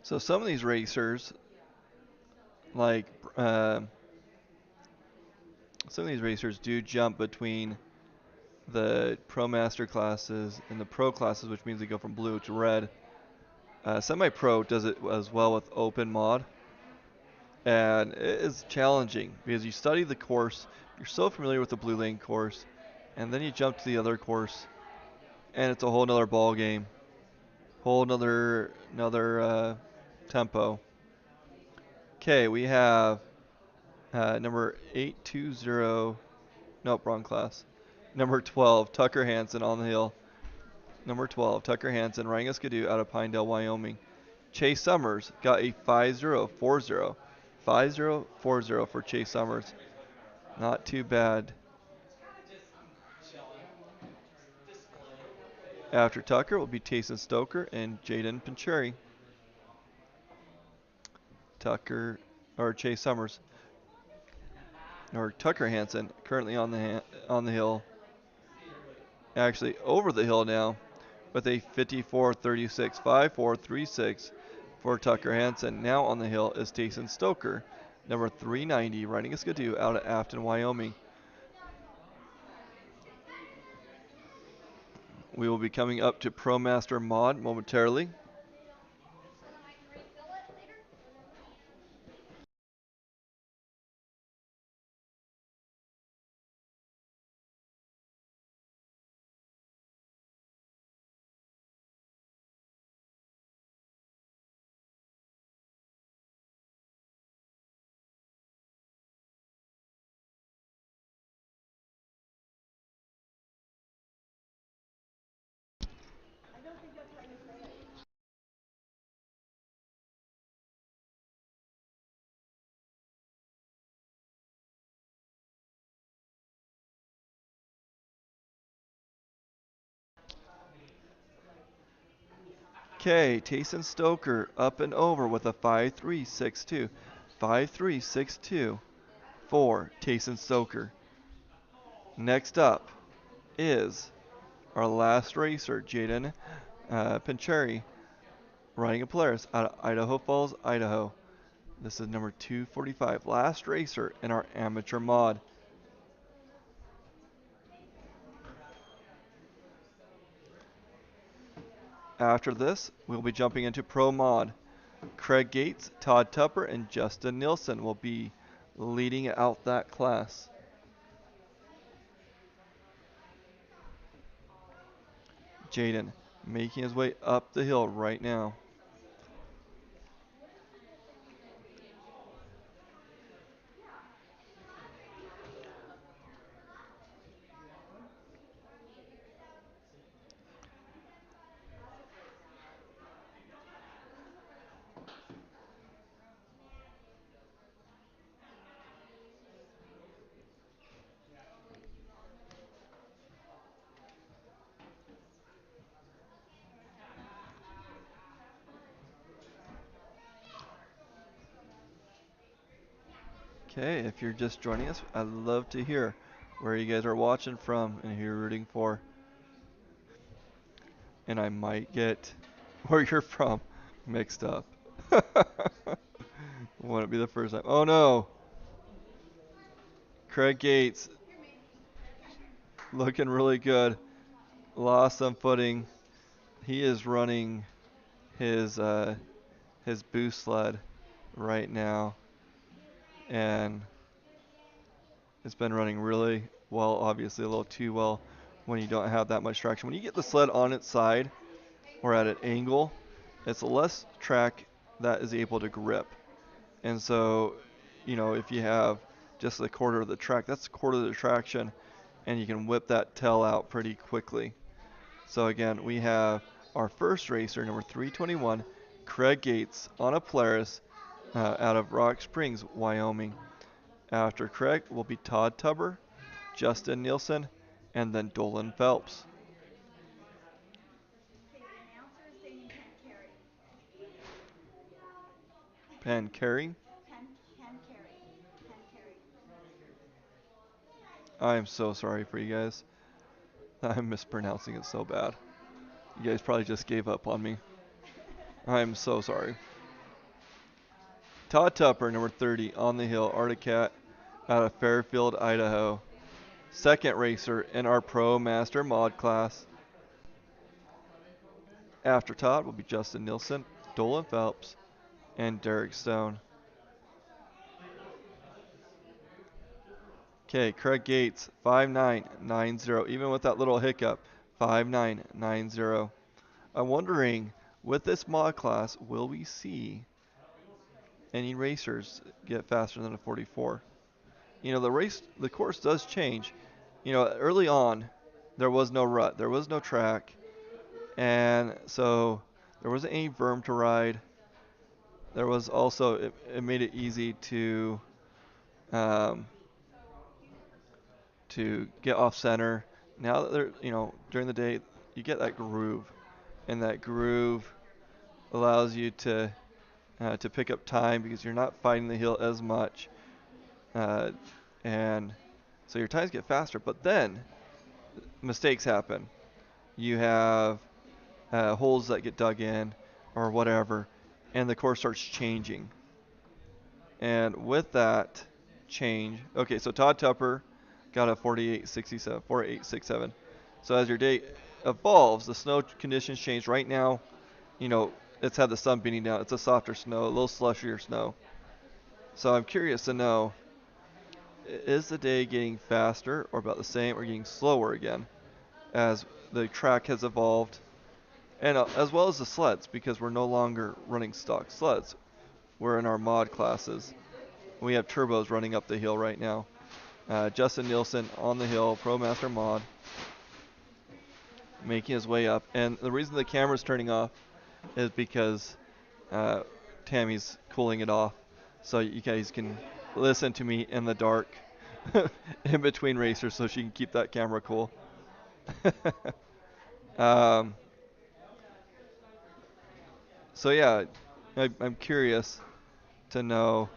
So some of these racers, like some of these racers do jump between the Promaster classes and the Pro classes, which means they go from blue to red. Semi-Pro does it as well with open mod, and it is challenging because you study the course, you're so familiar with the blue lane course, and then you jump to the other course, and it's a whole nother ball game, whole nother tempo. Okay, we have number 820. Nope, wrong class. Number 12, Tucker Hansen on the hill. Number 12, Tucker Hansen, riding a skidoo out of Pinedale, Wyoming. Chase Summers got a 5040. 5040 for Chase Summers. Not too bad. After Tucker will be Tayson Stoker and Jaden Pincheri. Tucker, or Chase Summers, or Tucker Hansen, currently on the hill. Actually, over the hill now with a 54.36, 54.36 for Tucker Hansen. Now on the hill is Tayson Stoker, number 390, riding a skidoo out of Afton, Wyoming. We will be coming up to Promaster Mod momentarily. Okay, Tayson Stoker up and over with a 5.362. 5.362 for Tayson Stoker. Next up is our last racer, Jaden Pincheri, riding a Polaris out of Idaho Falls, Idaho. This is number 245, last racer in our amateur mod. After this, we'll be jumping into Pro Mod. Craig Gates, Todd Tupper, and Justin Nielsen will be leading out that class. Jaden making his way up the hill right now. Okay, if you're just joining us, I'd love to hear where you guys are watching from and who you're rooting for. And I might get where you're from mixed up. Wouldn't be the first time. Oh no! Craig Gates looking really good. Lost some footing. He is running his boost sled right now, and it's been running really well. Obviously, a little too well when you don't have that much traction. When you get the sled on its side or at an angle, it's less track that is able to grip. And so, if you have just a quarter of the track, that's a quarter of the traction, and you can whip that tail out pretty quickly. So again, we have our first racer, number 321, Craig Gates on a Polaris out of Rock Springs, Wyoming. After Craig will be Todd Tubber, Justin Nielsen, and then Dolan Phelps. Pan Carey. I'm so sorry for you guys. I'm mispronouncing it so bad. You guys probably just gave up on me. I'm so sorry. Todd Tupper, number 30, on the hill, Arctic Cat, out of Fairfield, Idaho. Second racer in our Promaster mod class. After Todd will be Justin Nielsen, Dolan Phelps, and Derek Stone. Okay, Craig Gates, 5990, even with that little hiccup, 5990. I'm wondering, with this mod class, will we see any racers get faster than a 44. You know, the course does change. You know, early on, there was no rut, there was no track, and so there wasn't any berm to ride. There was also, it made it easy um, to get off center. Now that they're, you know, during the day, you get that groove, and that groove allows you to pick up time because you're not fighting the hill as much, uh, and so your times get faster. But then mistakes happen. You have holes that get dug in or whatever, and the course starts changing. And with that change, okay, so Todd Tupper got a 48.67, 48.67. So as your day evolves, the snow conditions change. Right now, you know, it's had the sun beating down. It's a softer snow, a little slushier snow. So I'm curious to know, is the day getting faster or about the same or getting slower again as the track has evolved? And as well as the sleds, because we're no longer running stock sleds. We're in our mod classes. We have turbos running up the hill right now. Justin Nielsen on the hill, Promaster mod, making his way up. And the reason the camera's turning off is because Tammy's cooling it off, so you guys can listen to me in the dark in between racers, so she can keep that camera cool. um, so yeah, I'm curious to know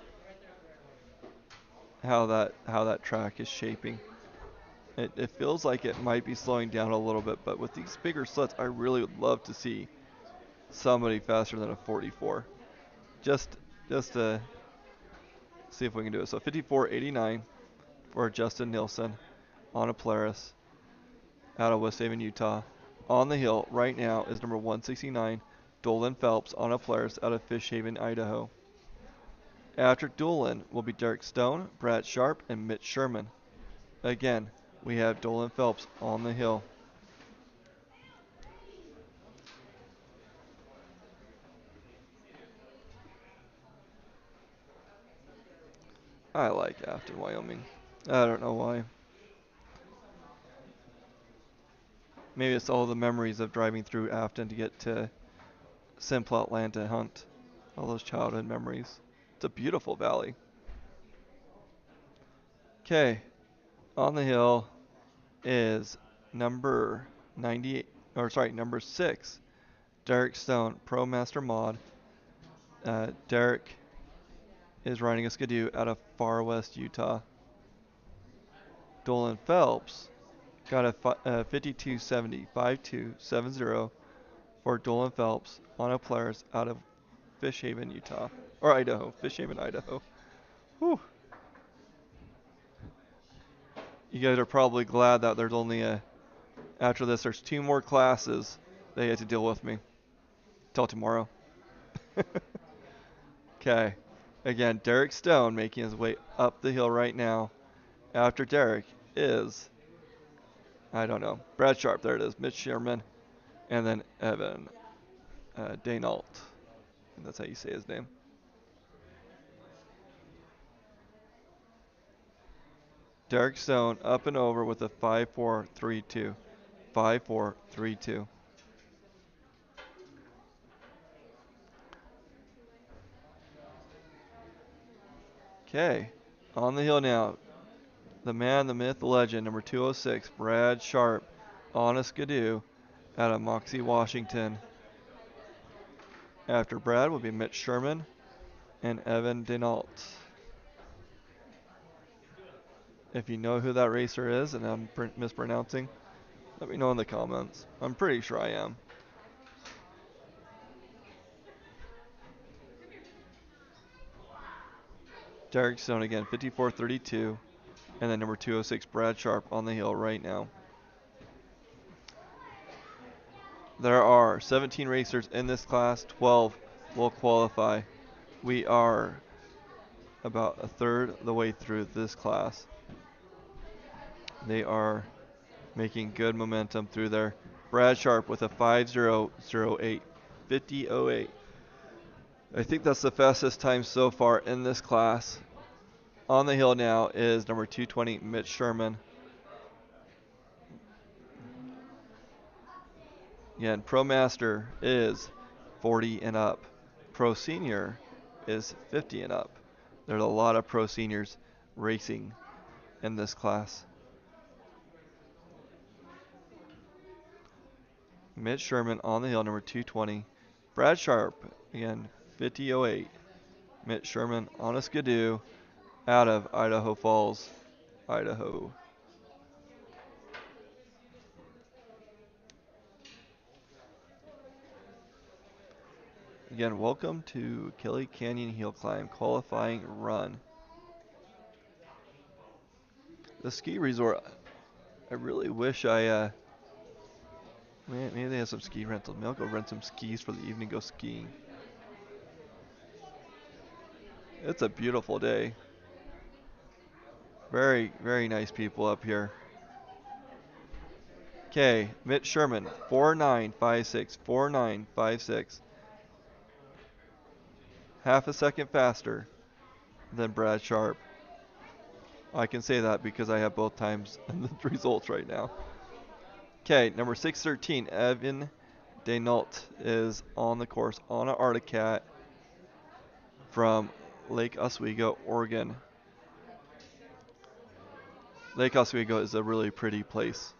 how that track is shaping. It feels like it might be slowing down a little bit, but with these bigger sleds, I really would love to see somebody faster than a 44. Just to see if we can do it. So 54.89 for Justin Nielsen on a Polaris out of West Haven, Utah. On the hill right now is number 169, Dolan Phelps on a Polaris out of Fish Haven, Idaho. After Dolan will be Derek Stone, Brad Sharp, and Mitch Sherman. Again, we have Dolan Phelps on the hill. I like Afton, Wyoming. I don't know why. Maybe it's all the memories of driving through Afton to get to Simplot Land to hunt. All those childhood memories. It's a beautiful valley. Okay, on the hill is number 98, or sorry, number 6, Derek Stone, Promaster mod. Derek is riding a Skidoo out of Far West, Utah. Dolan Phelps got a 5270, 5270 for Dolan Phelps on a Polaris out of Fish Haven, Utah. Or Idaho, Fish Haven, Idaho. Whew. You guys are probably glad that there's only after this, there's 2 more classes they had to deal with me. Till tomorrow. Okay. Again, Derek Stone making his way up the hill right now. After Derek is, I don't know, Brad Sharp, there it is, Mitch Sherman, and then Evan Danault. That's how you say his name. Derek Stone up and over with a 5.432. 5.432. Okay. On the hill now. The man, the myth, the legend, number 206, Brad Sharp on a Skidoo out of Moxie, Washington. After Brad will be Mitch Sherman and Evan Danault. If you know who that racer is and I'm mispronouncing, let me know in the comments. I'm pretty sure I am. Derek Stone again, 54.32. And then number 206, Brad Sharp on the hill right now. There are 17 racers in this class. 12 will qualify. We are about a third of the way through this class. They are making good momentum through there. Brad Sharp with a 5.008. 50.08. I think that's the fastest time so far in this class. On the hill now is number 220, Mitch Sherman. Again, Pro Master is 40 and up. Pro Senior is 50 and up. There's a lot of Pro Seniors racing in this class. Mitch Sherman on the hill, number 220. Brad Sharp, again, 50.08. Mitch Sherman on a skidoo out of Idaho Falls, Idaho. Again, welcome to Kelly Canyon Hillclimb qualifying run. The ski resort, I really wish maybe they have some ski rentals. Maybe I'll go rent some skis for the evening, go skiing. It's a beautiful day. Very, very nice people up here. Okay, Mitch Sherman, 4956, 4956. Half a second faster than Brad Sharp. I can say that because I have both times in the results right now. Okay, number 613, Evan Denault is on the course on an Arctic Cat from Lake Oswego, Oregon. Lake Oswego is a really pretty place.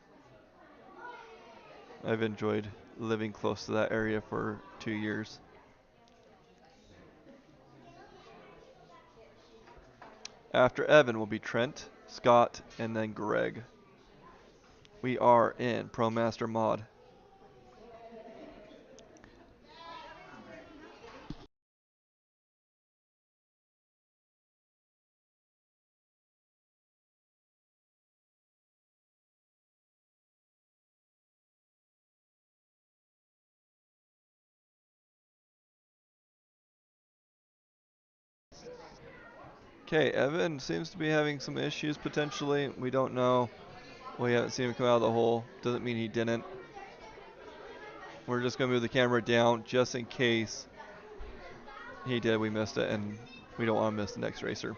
I've enjoyed living close to that area for 2 years. After Evan will be Trent, Scott, and then Greg. We are in Promaster mod. Okay, Evan seems to be having some issues potentially. We don't know. We haven't seen him come out of the hole. Doesn't mean he didn't. We're just going to move the camera down just in case he did. We missed it, and we don't want to miss the next racer.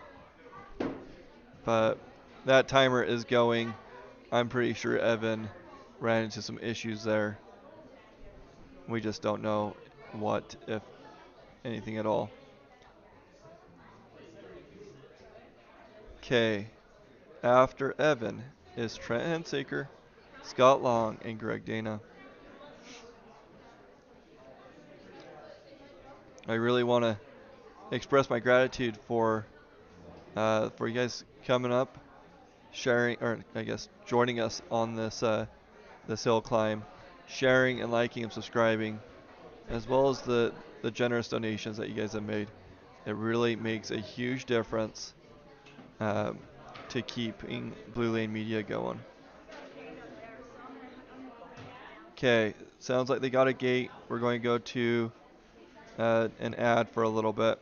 But that timer is going. I'm pretty sure Evan ran into some issues there. We just don't know what, if anything at all. Okay, after Evan is Trent Hensaker, Scott Long, and Greg Dana. I really want to express my gratitude for you guys coming up, sharing, or I guess joining us on this hill climb, sharing and liking and subscribing, as well as the generous donations that you guys have made. It really makes a huge difference to keeping Blue Lane Media going. Okay, sounds like they got a gate. We're going to go to an ad for a little bit.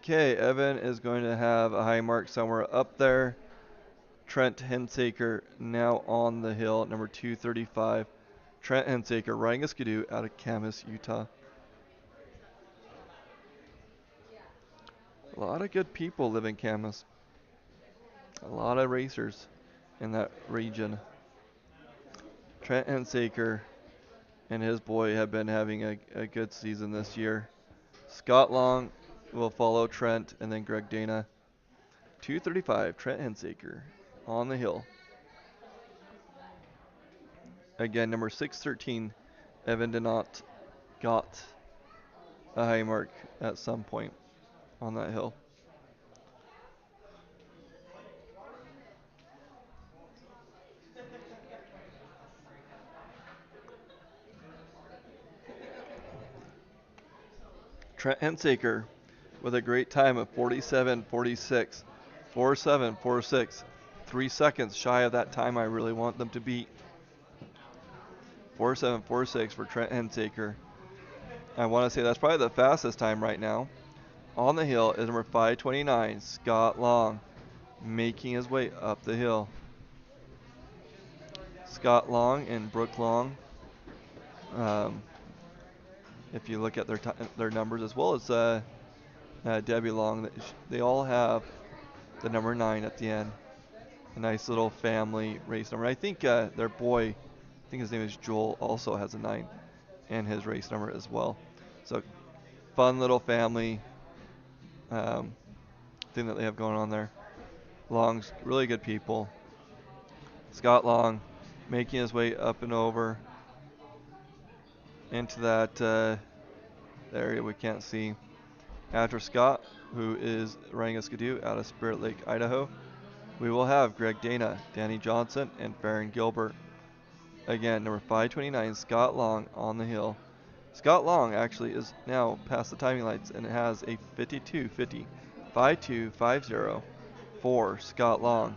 Okay, Evan is going to have a high mark somewhere up there. Trent Hensaker now on the hill, number 235. Trent Hensaker riding a skidoo out of Camas, Utah. A lot of good people live in Camas. A lot of racers in that region. Trent Hensaker and his boy have been having a good season this year. Scott Long will follow Trent, and then Greg Dana. 235, Trent Hensaker on the hill. Again, number 613, Evan Denault got a high mark at some point on that hill. Trent Hensaker with a great time of 47.46. 47.46. 3 seconds shy of that time I really want them to beat. 47.46 for Trent Hensaker. I want to say that's probably the fastest time right now. On the hill is number 529, Scott Long, making his way up the hill. Scott Long and Brooke Long, if you look at their numbers, as well as Debbie Long, they all have the number 9 at the end. A nice little family race number. I think their boy, I think his name is Joel, also has a 9 in his race number as well. So fun little family thing that they have going on there. Long's really good people. Scott Long making his way up and over into that area we can't see. After Scott, who is riding a skidoo out of Spirit Lake, Idaho, we will have Greg Dana, Danny Johnson, and Farron Gilbert. Again, number 529, Scott Long on the hill. Scott Long actually is now past the timing lights and it has a 52.50. 52.50 for Scott Long.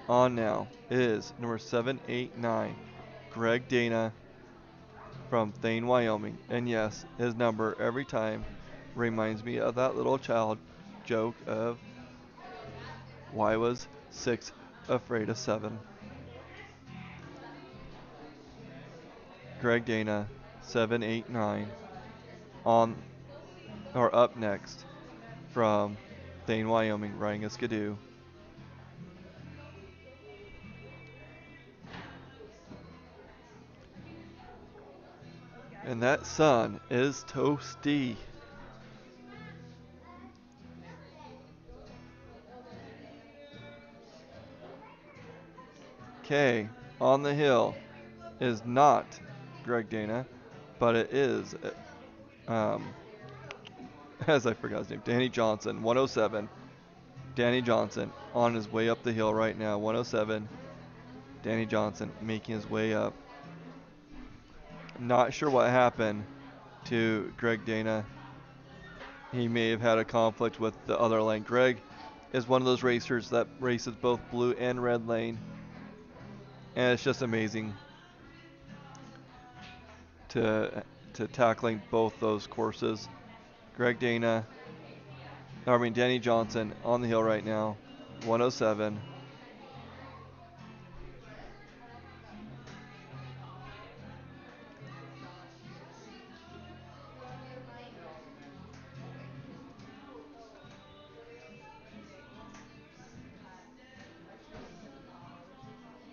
On now is number 789, Greg Dana from Thane, Wyoming. And yes, his number every time reminds me of that little child joke of why was 6 afraid of 7. Greg Dana, 789, on or up next from Thane, Wyoming, riding a skidoo. And that sun is toasty. Okay, on the hill is not Greg Dana, but it is, as I forgot his name, Danny Johnson, 107. Danny Johnson on his way up the hill right now, 107. Danny Johnson making his way up. Not sure what happened to Greg Dana. He may have had a conflict with the other lane. Greg is one of those racers that races both blue and red lane. And it's just amazing to tackling both those courses. Danny Johnson on the hill right now, 107.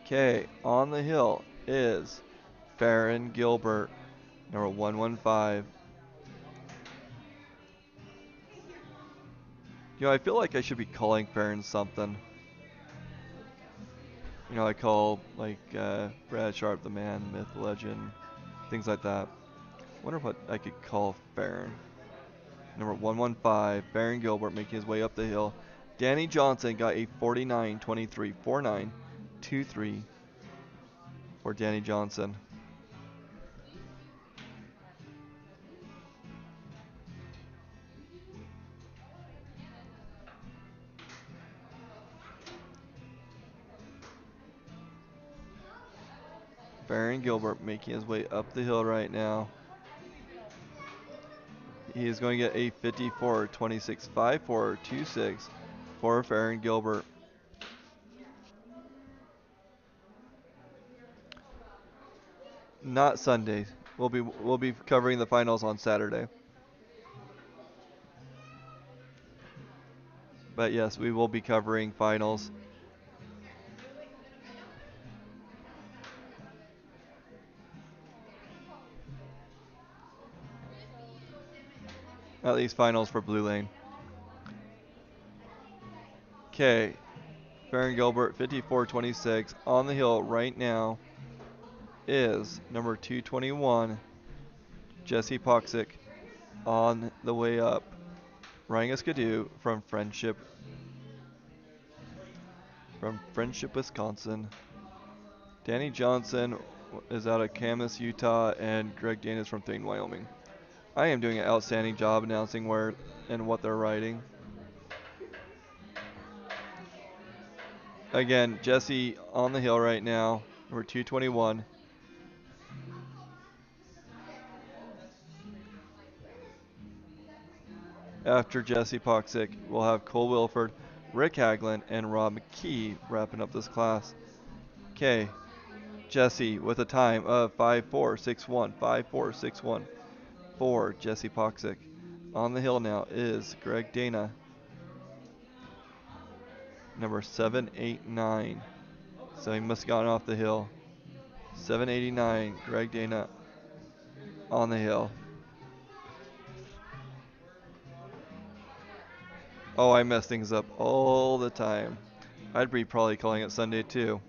Okay, on the hill is Farron Gilbert, number 115. I feel like I should be calling Farron something. I call like Brad Sharp the man, myth, legend, things like that. Wonder what I could call Farron. Number 115, Farron Gilbert making his way up the hill. Danny Johnson got a 49.23, 49.23 for Danny Johnson. Farron Gilbert making his way up the hill right now. He is going to get a 54.26, 54.26 for Farron Gilbert. Not Sunday. We'll be covering the finals on Saturday. But yes, we will be covering finals. At least finals for Blue Lane. Okay. Farron Gilbert, 54.26. On the hill right now is number 221, Jesse Poxic, on the way up, riding a skidoo from Friendship, Wisconsin. Danny Johnson is out of Camas, Utah, and Greg Dana is from Thane, Wyoming. I am doing an outstanding job announcing where and what they're riding. Again, Jesse on the hill right now, number 221. After Jesse Poxick, we'll have Cole Wilford, Rick Haglund, and Rob McKee wrapping up this class. Okay, Jesse with a time of 5.461, 5.461 for Jesse Poxick. On the hill now is Greg Dana, number 789. So he must have gotten off the hill. 789, Greg Dana on the hill. Oh, I mess things up all the time. I'd be probably calling it Sunday too.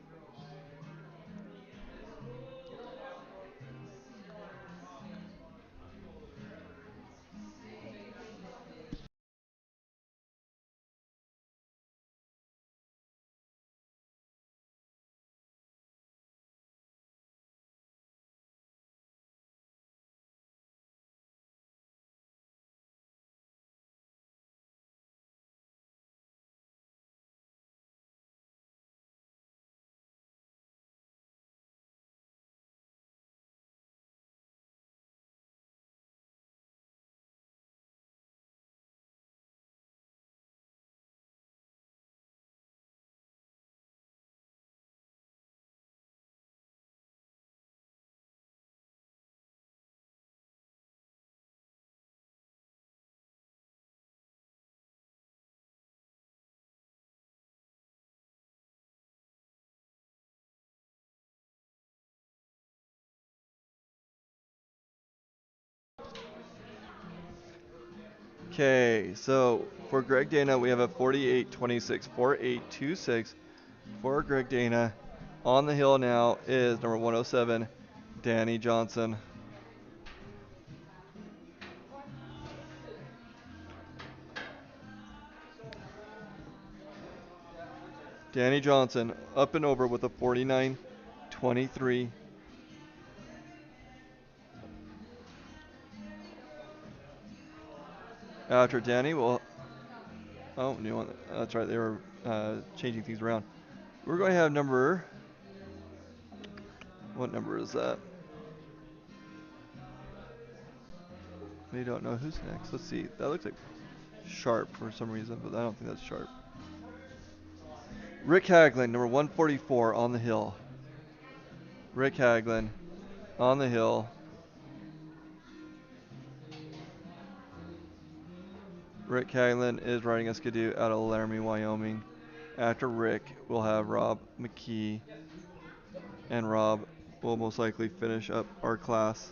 Okay, so for Greg Dana, we have a 48.26, 48.26 for Greg Dana. On the hill now is number 107, Danny Johnson. Danny Johnson up and over with a 49.23. After Danny, we'll. Oh, new one. That's right, they were changing things around. We're going to have number. What number is that? We don't know who's next. Let's see. That looks like Sharp for some reason, but I don't think that's Sharp. Rick Haglund, number 144 on the hill. Rick Haglund on the hill. Rick Haglund is riding a Skidoo out of Laramie, Wyoming. After Rick, we'll have Rob McKee, and Rob will most likely finish up our class.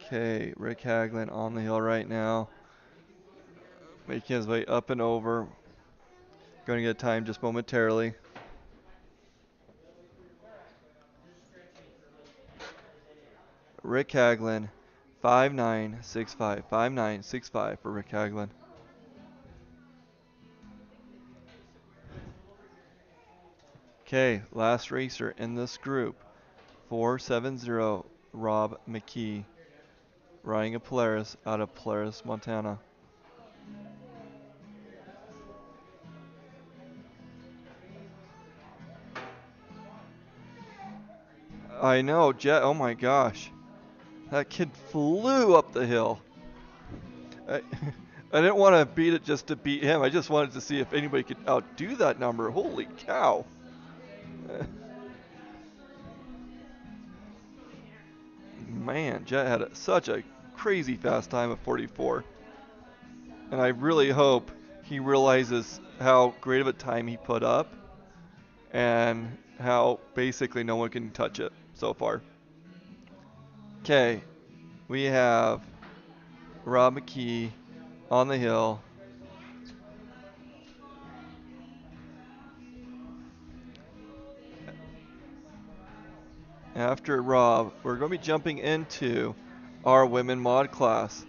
Okay, Rick Haglund on the hill right now, making his way up and over. Going to get time just momentarily. Rick Haglund, 5.965, 5.965 for Rick Haglund. Okay, last racer in this group, 470, Rob McKee, riding a Polaris out of Polaris, Montana. I know, Jet, oh my gosh. That kid flew up the hill. I, I didn't want to beat it just to beat him. I just wanted to see if anybody could outdo that number. Holy cow. Man, Jet had such a crazy fast time of 44. And I really hope he realizes how great of a time he put up and how basically no one can touch it so far. Okay, we have Rob McKee on the hill. After Rob, we're going to be jumping into our women mod class.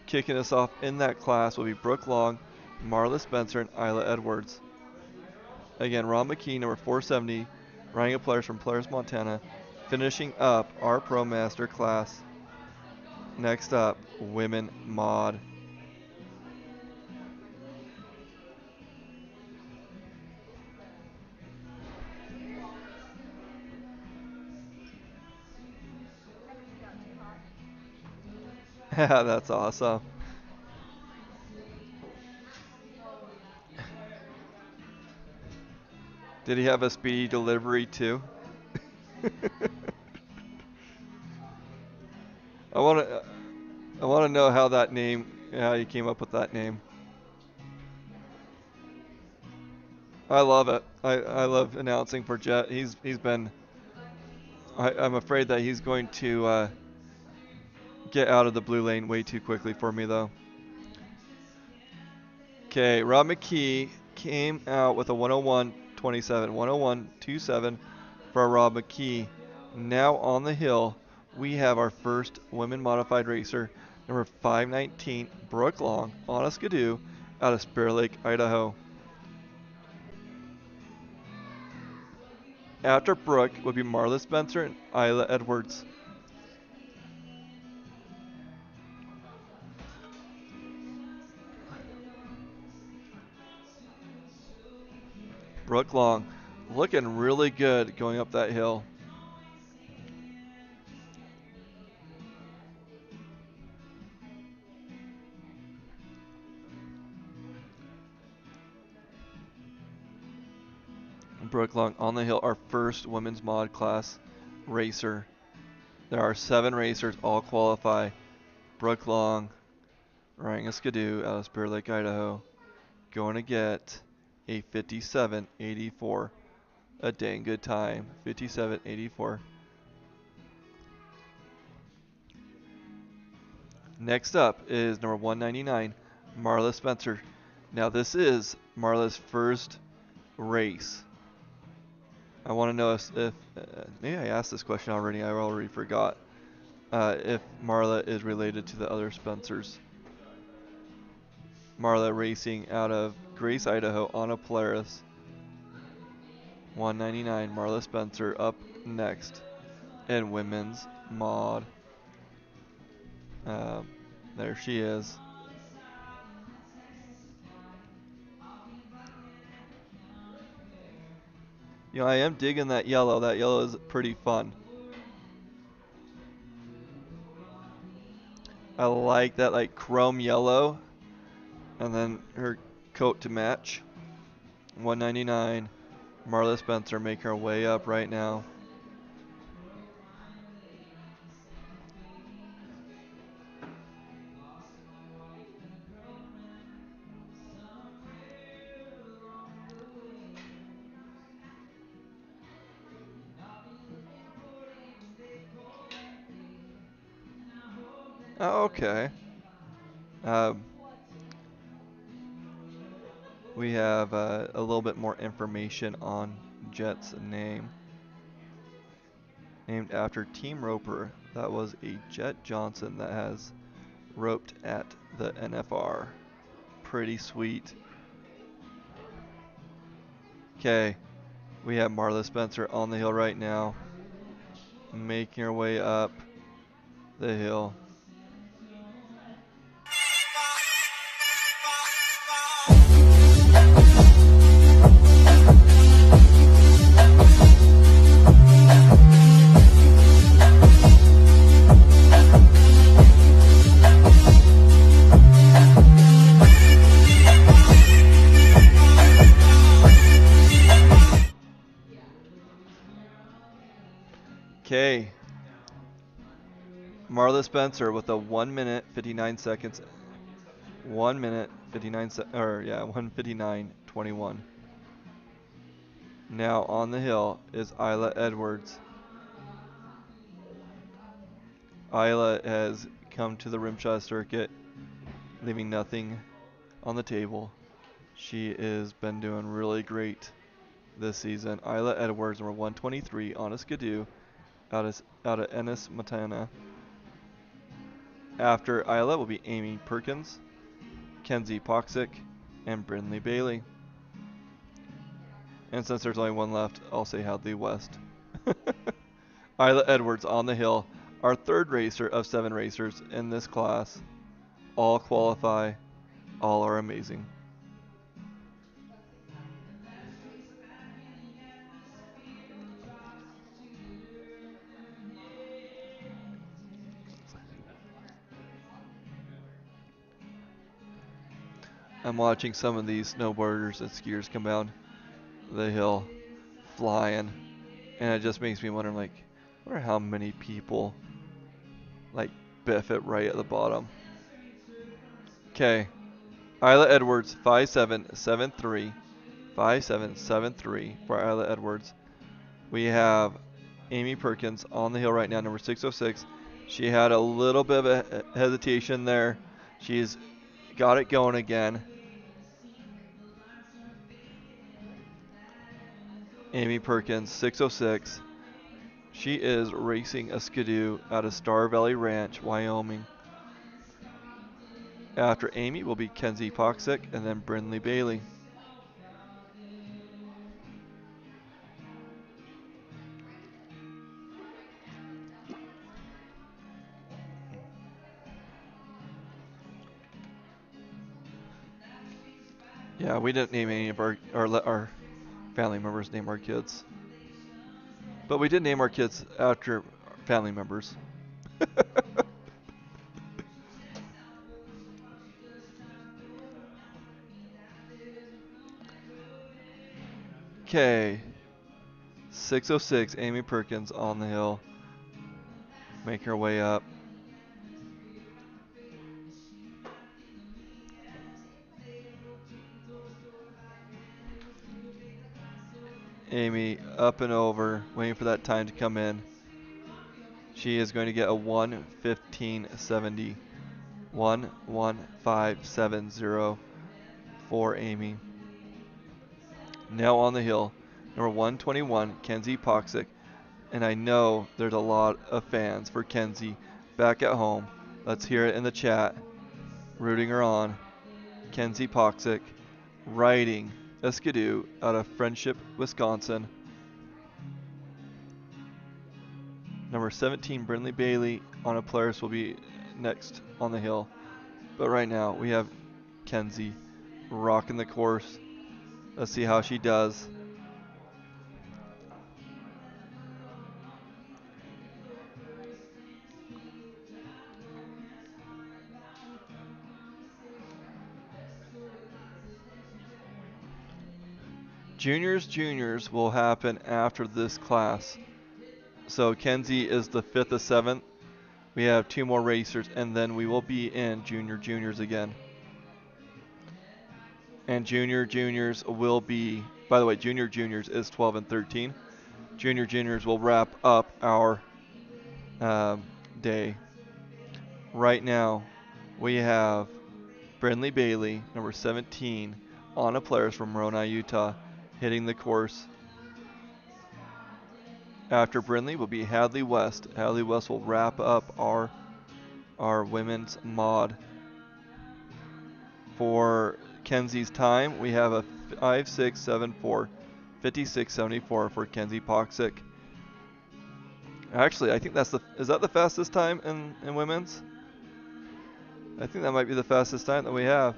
Kicking us off in that class will be Brooke Long, Marla Spencer, and Isla Edwards. Again, Ron McKee, number 470, running a players from Players, Montana. Finishing up our Promaster class. Next up, women mod. That's awesome. Did he have a speedy delivery too? I want to know how that name, how you came up with that name. I love it. I love announcing for Jet. He's been. I'm afraid that he's going to get out of the blue lane way too quickly for me though. Okay, Rob McKee came out with a 101.27, 101.27 for Rob McKee. Now on the hill, we have our first women modified racer, number 519, Brooke Long, on a skidoo out of Spear Lake, Idaho. After Brooke would be Marla Spencer and Isla Edwards. Brooke Long looking really good going up that hill. Brooke Long on the hill, our first women's mod class racer. There are 7 racers, all qualify. Brooke Long, riding a skidoo out of Spear Lake, Idaho, going to get a 57.84. A dang good time. 57.84. Next up is number 199, Marla Spencer. Now this is Marla's first race. I want to know if maybe I asked this question already. I already forgot. If Marla is related to the other Spencers. Marla racing out of Grace, Idaho on a Polaris. 199, Marla Spencer up next in women's mod. There she is. You know, I am digging that yellow. That yellow is pretty fun. I like that like chrome yellow and then her coat to match. 199, Marla Spencer making her way up right now. Oh, okay. We have a little bit more information on Jet's name. Named after team roper. That was a Jet Johnson that has roped at the NFR. Pretty sweet. Okay, we have Marla Spencer on the hill right now, making her way up the hill. Okay, Marla Spencer with a 1 minute 59 seconds. 1 minute 59 1:59:21. Now on the hill is Isla Edwards. Isla has come to the RMSHA circuit, leaving nothing on the table. She has been doing really great this season. Isla Edwards, number 123, on a Skidoo, out of Ennis, Montana. After Isla will be Amy Perkins, Kenzie Poxick, and Brindley Bailey. And since there's only one left, I'll say Hadley West. Isla Edwards on the hill, our third racer of 7 racers in this class. All qualify, all are amazing. I'm watching some of these snowboarders and skiers come down the hill flying, and it just makes me wonder, like, I wonder how many people like biff it right at the bottom. Okay, Isla Edwards 5773, 5773 for Isla Edwards. We have Amy Perkins on the hill right now, number 606. She had a little bit of a hesitation there. She's got it going again. Amy Perkins, 606. She is racing a Skidoo out of Star Valley Ranch, Wyoming. After Amy will be Kenzie Poxick and then Brindley Bailey. Yeah, we didn't name any of or let our family members name our kids. But we did name our kids after family members. Okay. 606, Amy Perkins on the hill. Make her way up. Amy up and over, waiting for that time to come in. She is going to get a 1:15.70. 1:15.70 for Amy. Now on the hill, number 121, Kenzie Poxick. And I know there's a lot of fans for Kenzie back at home. Let's hear it in the chat. Rooting her on. Kenzie Poxick riding a Skidoo out of Friendship, Wisconsin. Number 17, Brindley Bailey on a Polaris will be next on the hill. But right now we have Kenzie rocking the course. Let's see how she does. Juniors will happen after this class. So Kenzie is the 5th of 7th. We have 2 more racers, and then we will be in juniors again. And juniors will be, by the way, juniors is 12 and 13. Juniors will wrap up our day. Right now, we have Brindley Bailey, number 17, on a Polaris from Moroni, Utah, hitting the course. After Brindley will be Hadley West. Hadley West will wrap up our women's mod. For Kenzie's time, we have a 5:6.74, 56.74 for Kenzie Poxick. Actually, I think is that the fastest time in women's? I think that might be the fastest time that we have.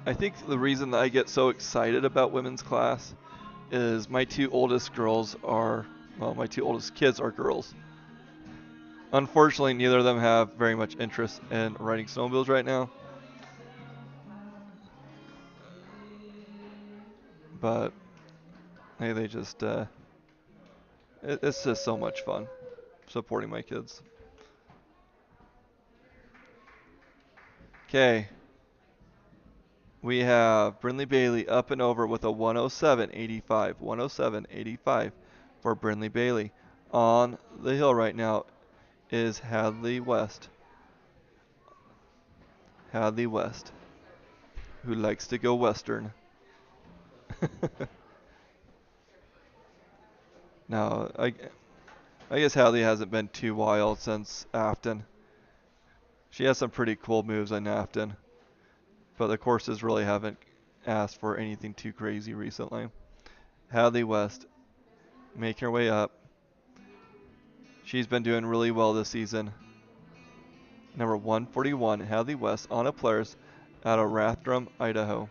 I think the reason that I get so excited about women's class is my 2 oldest kids are girls. Unfortunately, neither of them have very much interest in riding snowmobiles right now. But hey, they just it's just so much fun supporting my kids. Okay. We have Brindley Bailey up and over with a 107.85. 107.85 for Brindley Bailey. on the hill right now is Hadley West. Hadley West, who likes to go western. Now, I guess Hadley hasn't been too wild since Afton. She has some pretty cool moves on Afton, but the courses really haven't asked for anything too crazy recently. Hadley West making her way up. She's been doing really well this season. Number 141, Hadley West on a Polaris out of Rathdrum, Idaho.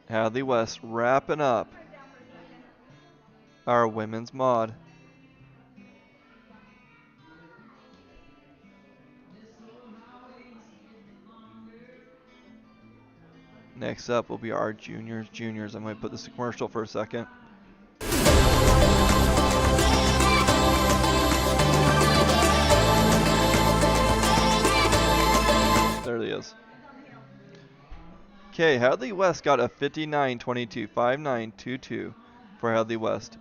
Hadley West wrapping up our women's mod. Next up will be our juniors. I'm going to put this in commercial for a second. There he is. Okay, Hadley West got a 59.22, 59.22 for Hadley West.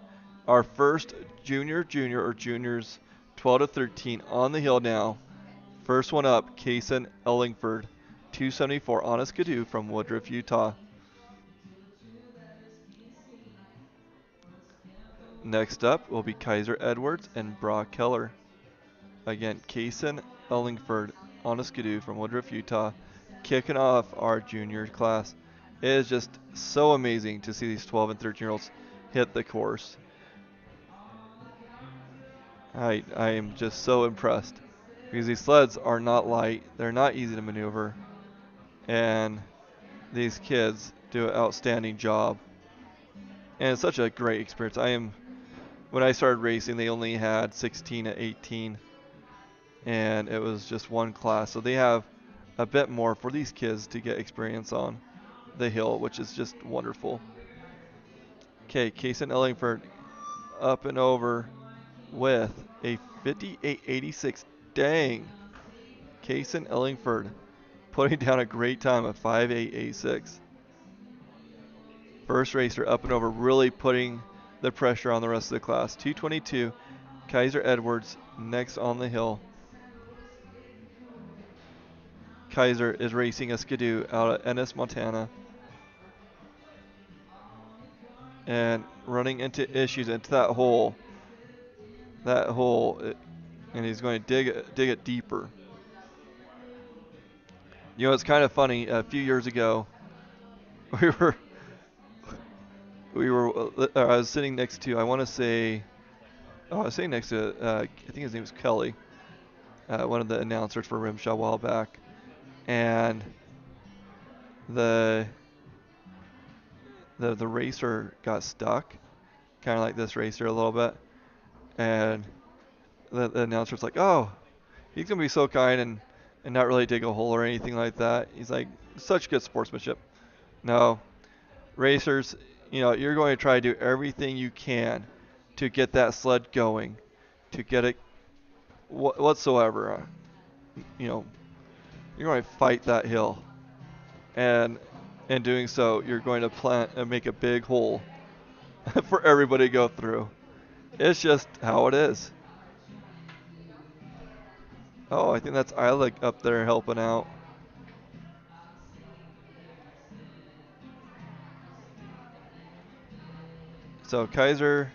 Our first junior or juniors 12 to 13 on the hill now. First one up, Kaysen Ellingford, 274 on a Skidoo from Woodruff, Utah. Next up will be Kaiser Edwards and Brock Keller. Again, Kaysen Ellingford on a Skidoo from Woodruff, Utah, kicking off our junior class. It is just so amazing to see these 12 and 13-year-olds hit the course. I am just so impressed because these sleds are not light, they're not easy to maneuver, and these kids do an outstanding job. And it's such a great experience. When I started racing, they only had 16 to 18, and it was just one class. So they have a bit more for these kids to get experience on the hill, which is just wonderful. Okay, Kaysen Ellingford up and over with a 58.86. Dang. Kaysen Ellingford putting down a great time of 5.886. First racer up and over, really putting the pressure on the rest of the class. 222, Kaiser Edwards next on the hill. Kaiser is racing a Skidoo out of Ennis, Montana. And running into issues into that hole. And he's going to dig it deeper. You know, it's kind of funny. A few years ago, I was sitting next to, I was sitting next to, I think his name was Kelly, one of the announcers for RMSHA a while back, and the racer got stuck, kind of like this racer a little bit, and the announcer was like, "Oh, he's gonna be so kind and not really dig a hole or anything like that." He's like, "Such good sportsmanship." No, racers, you know, you're going to try to do everything you can to get that sled going, to get it whatsoever. You know, you're going to fight that hill, and in doing so, you're going to plant and make a big hole for everybody to go through. It's just how it is. Oh, I think that's Isla up there helping out. So Kaiser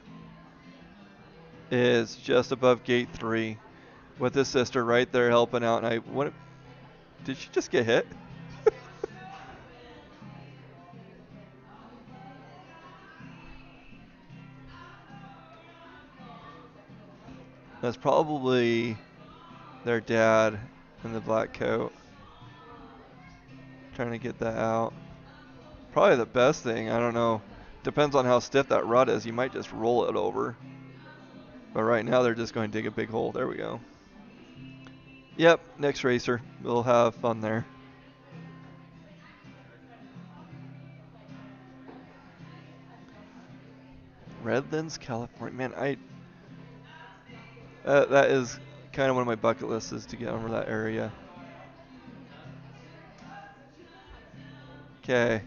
is just above gate 3 with his sister right there helping out. And did she just get hit? That's probably their dad in the black coat. Trying to get that out. Probably the best thing, I don't know. Depends on how stiff that rut is. You might just roll it over. But right now they're just going to dig a big hole. There we go. Yep, next racer. We'll have fun there. Redlands, California. Man, that is kind of one of my bucket lists is to get over that area. Okay.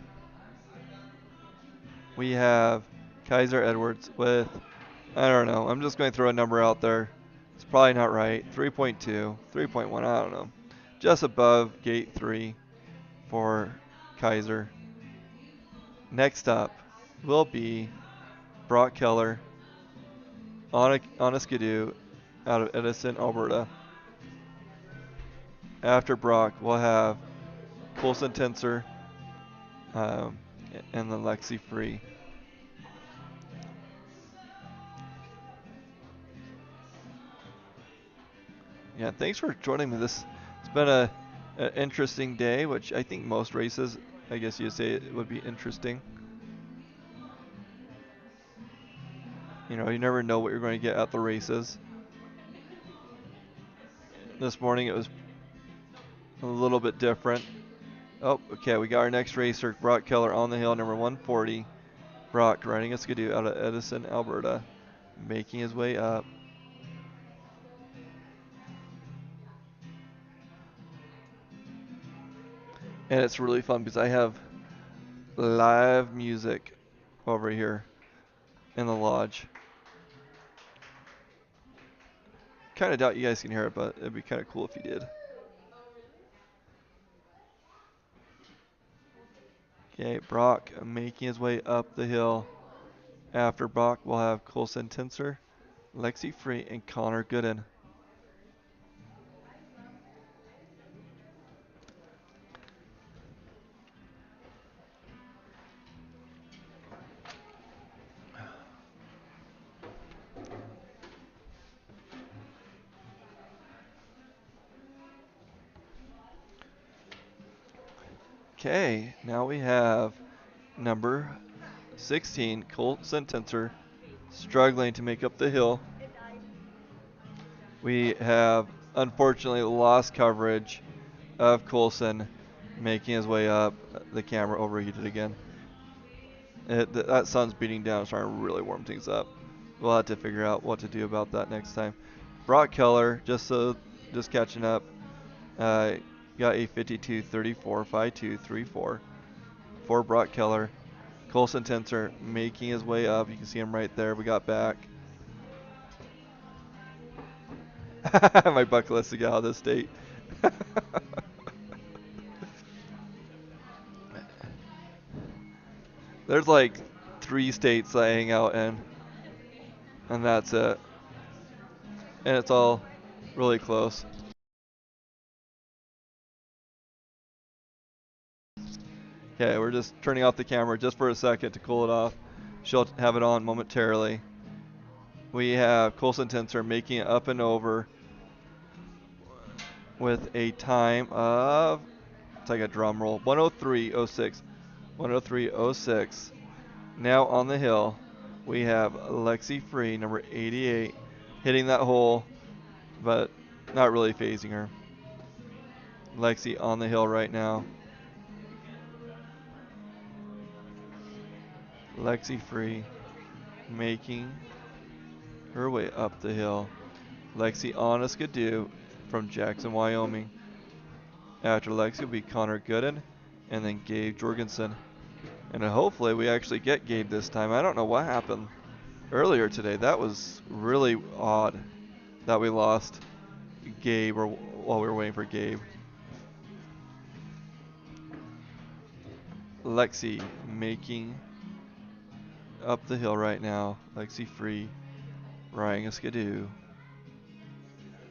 we have Kaiser Edwards with, I don't know, I'm just going to throw a number out there. It's probably not right. 3.2, 3.1, I don't know. Just above gate 3 for Kaiser. Next up will be Brock Keller on a skidoo out of Edison, Alberta. After Brock, we'll have Coulson Tensor um, and the Lexi Free. Yeah, thanks for joining me. It's been an interesting day, which I think most races, I guess you'd say it would be interesting. You know, you never know what you're going to get at the races. This morning it was a little bit different. Oh, okay, we got our next racer, Brock Keller on the hill, number 140. Brock riding a skidoo out of Edison, Alberta, making his way up. And it's really fun because I have live music over here in the lodge. Kind of doubt you guys can hear it, but it'd be kind of cool if you did. Okay, Brock making his way up the hill. After Brock, we'll have Coulson Tensor, Lexi Free, and Connor Gooden. Okay, now we have number 16, Coulson Tensor, struggling to make up the hill. We have, unfortunately, lost coverage of Coulson making his way up. The camera overheated again. That sun's beating down, starting to really warm things up. We'll have to figure out what to do about that next time. Brock Keller, just catching up, got a 52.34, 52.34 for Brock Keller. Coulson Tensor making his way up. You can see him right there. We got back. My bucket list to get out of this state. There's like 3 states that I hang out in, and that's it. And it's all really close. Okay, we're just turning off the camera just for a second to cool it off. She'll have it on momentarily. We have Coulson Tensor making it up and over with a time of, it's like a drum roll, 103.06. 103.06. Now on the hill, we have Lexi Free, number 88, hitting that hole, but not really phasing her. Lexi on the hill right now. Lexi Free making her way up the hill. Lexi on a skidoo from Jackson, Wyoming. After Lexi will be Connor Gooden and then Gabe Jorgensen. And hopefully we actually get Gabe this time. I don't know what happened earlier today. That was really odd that we lost Gabe while we were waiting for Gabe. Lexi making up the hill right now. Lexi Free riding a skidoo.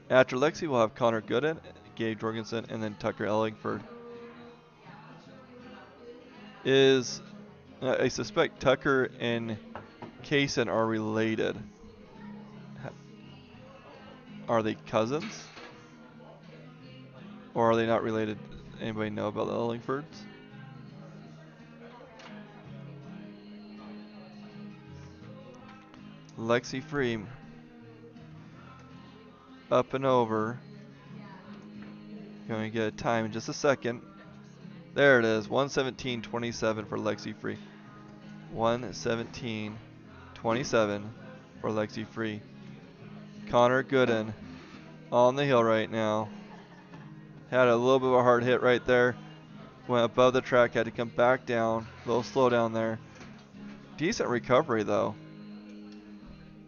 After Lexi, we'll have Connor Gooden, Gabe Jorgensen, and then Tucker Ellingford. I suspect Tucker and Kaysen are related. Are they cousins? Or are they not related? Anybody know about the Ellingfords? Lexi Free up and over. Going to get a time in just a second. There it is, 117.27 for Lexi Free. 117.27 for Lexi Free. Connor Gooden on the hill right now. Had a little bit of a hard hit right there. Went above the track, had to come back down. A little slow down there. Decent recovery though.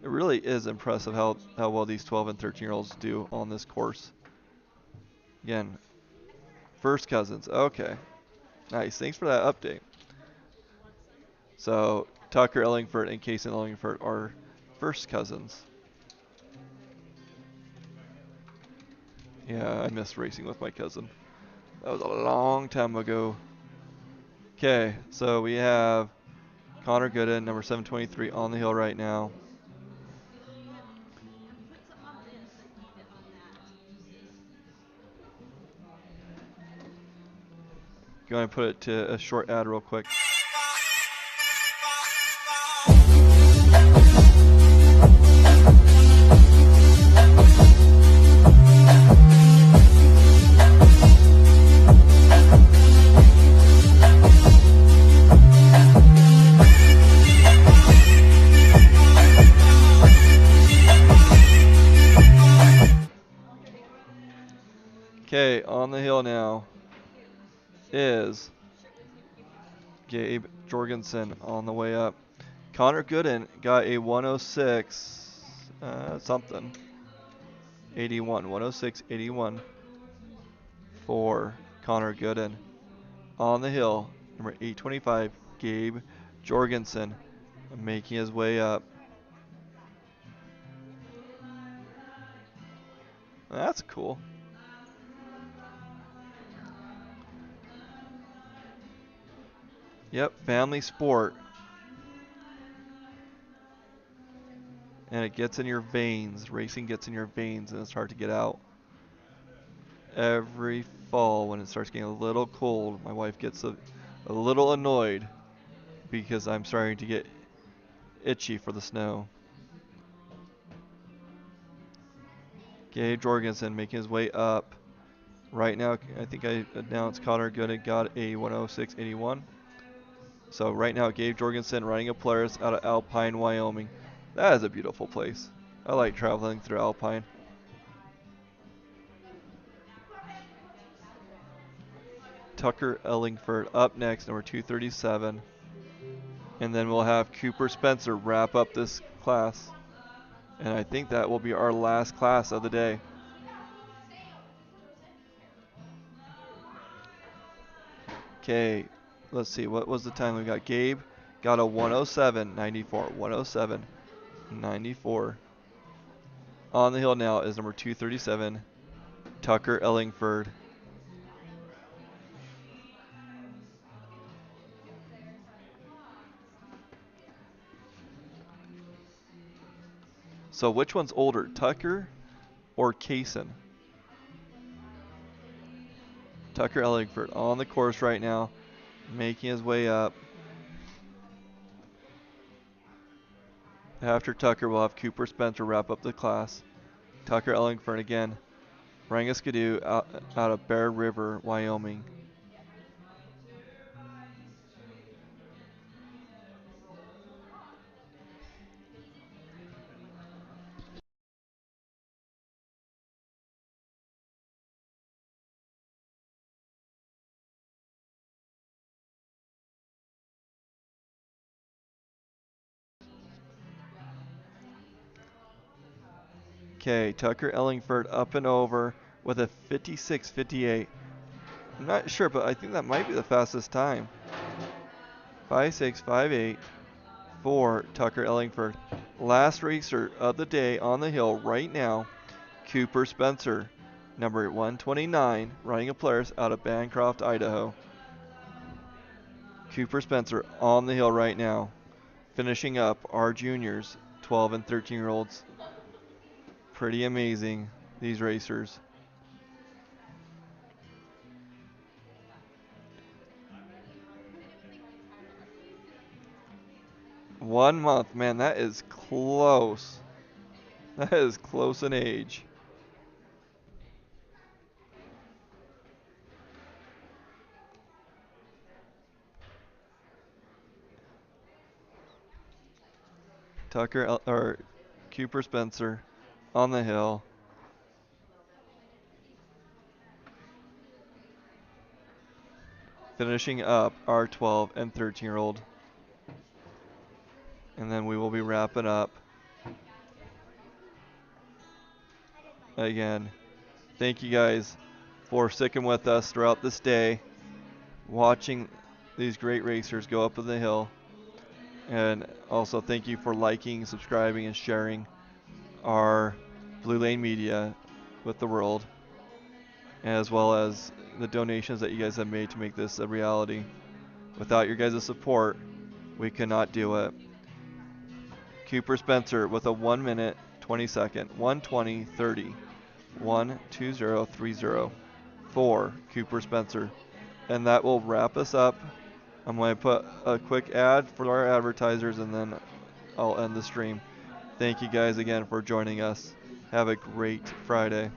It really is impressive how well these 12 and 13-year-olds do on this course. Again, first cousins. Okay. Nice. Thanks for that update. So Tucker Ellingford and Casey Ellingford are first cousins. Yeah, I miss racing with my cousin. That was a long time ago. Okay, so we have Connor Gooden, number 723, on the hill right now. You want to put it to a short ad real quick? Okay, on the hill now is Gabe Jorgensen on the way up. Connor Gooden got a 106 something. 81, 106.81 for Connor Gooden. On the hill, number 825, Gabe Jorgensen, making his way up. That's cool. Yep, family sport. And it gets in your veins. Racing gets in your veins and it's hard to get out. Every fall when it starts getting a little cold, my wife gets a little annoyed because I'm starting to get itchy for the snow. Gabe Jorgensen making his way up. Right now, I think I announced Connor Gooden got a 106.81. So right now, Gabe Jorgensen riding a Polaris out of Alpine, Wyoming. That is a beautiful place. I like traveling through Alpine. Tucker Ellingford up next, number 237. And then we'll have Cooper Spencer wrap up this class. And I think that will be our last class of the day. Okay, let's see, what was the time we got? Gabe got a 107.94. 107.94. On the hill now is number 237, Tucker Ellingford. So which one's older, Tucker or Kaysen? Tucker Ellingford on the course right now, making his way up. After Tucker, we'll have Cooper Spencer wrap up the class. Tucker Ellingford again, riding a skidoo out of Bear River, Wyoming. Okay, Tucker Ellingford up and over with a 56.58. I'm not sure, but I think that might be the fastest time. 56.58 for Tucker Ellingford. Last racer of the day on the hill right now, Cooper Spencer, number 129, riding a Polaris out of Bancroft, Idaho. Cooper Spencer on the hill right now, finishing up our juniors, 12 and 13-year-olds. Pretty amazing, these racers. One month, man, that is close. That is close in age. or Cooper Spencer on the hill. Finishing up our 12 and 13-year-old. and then we will be wrapping up. Again, thank you guys for sticking with us throughout this day, watching these great racers go up the hill. And also thank you for liking, subscribing, and sharing our Blue Lane Media with the world, as well as the donations that you guys have made to make this a reality. Without your guys' support, we cannot do it. Cooper Spencer with a 1 minute 20 second, 1:20:30, 1:20:30 for Cooper Spencer. And that will wrap us up. I'm going to put a quick ad for our advertisers and then I'll end the stream. Thank you guys again for joining us. Have a great Friday.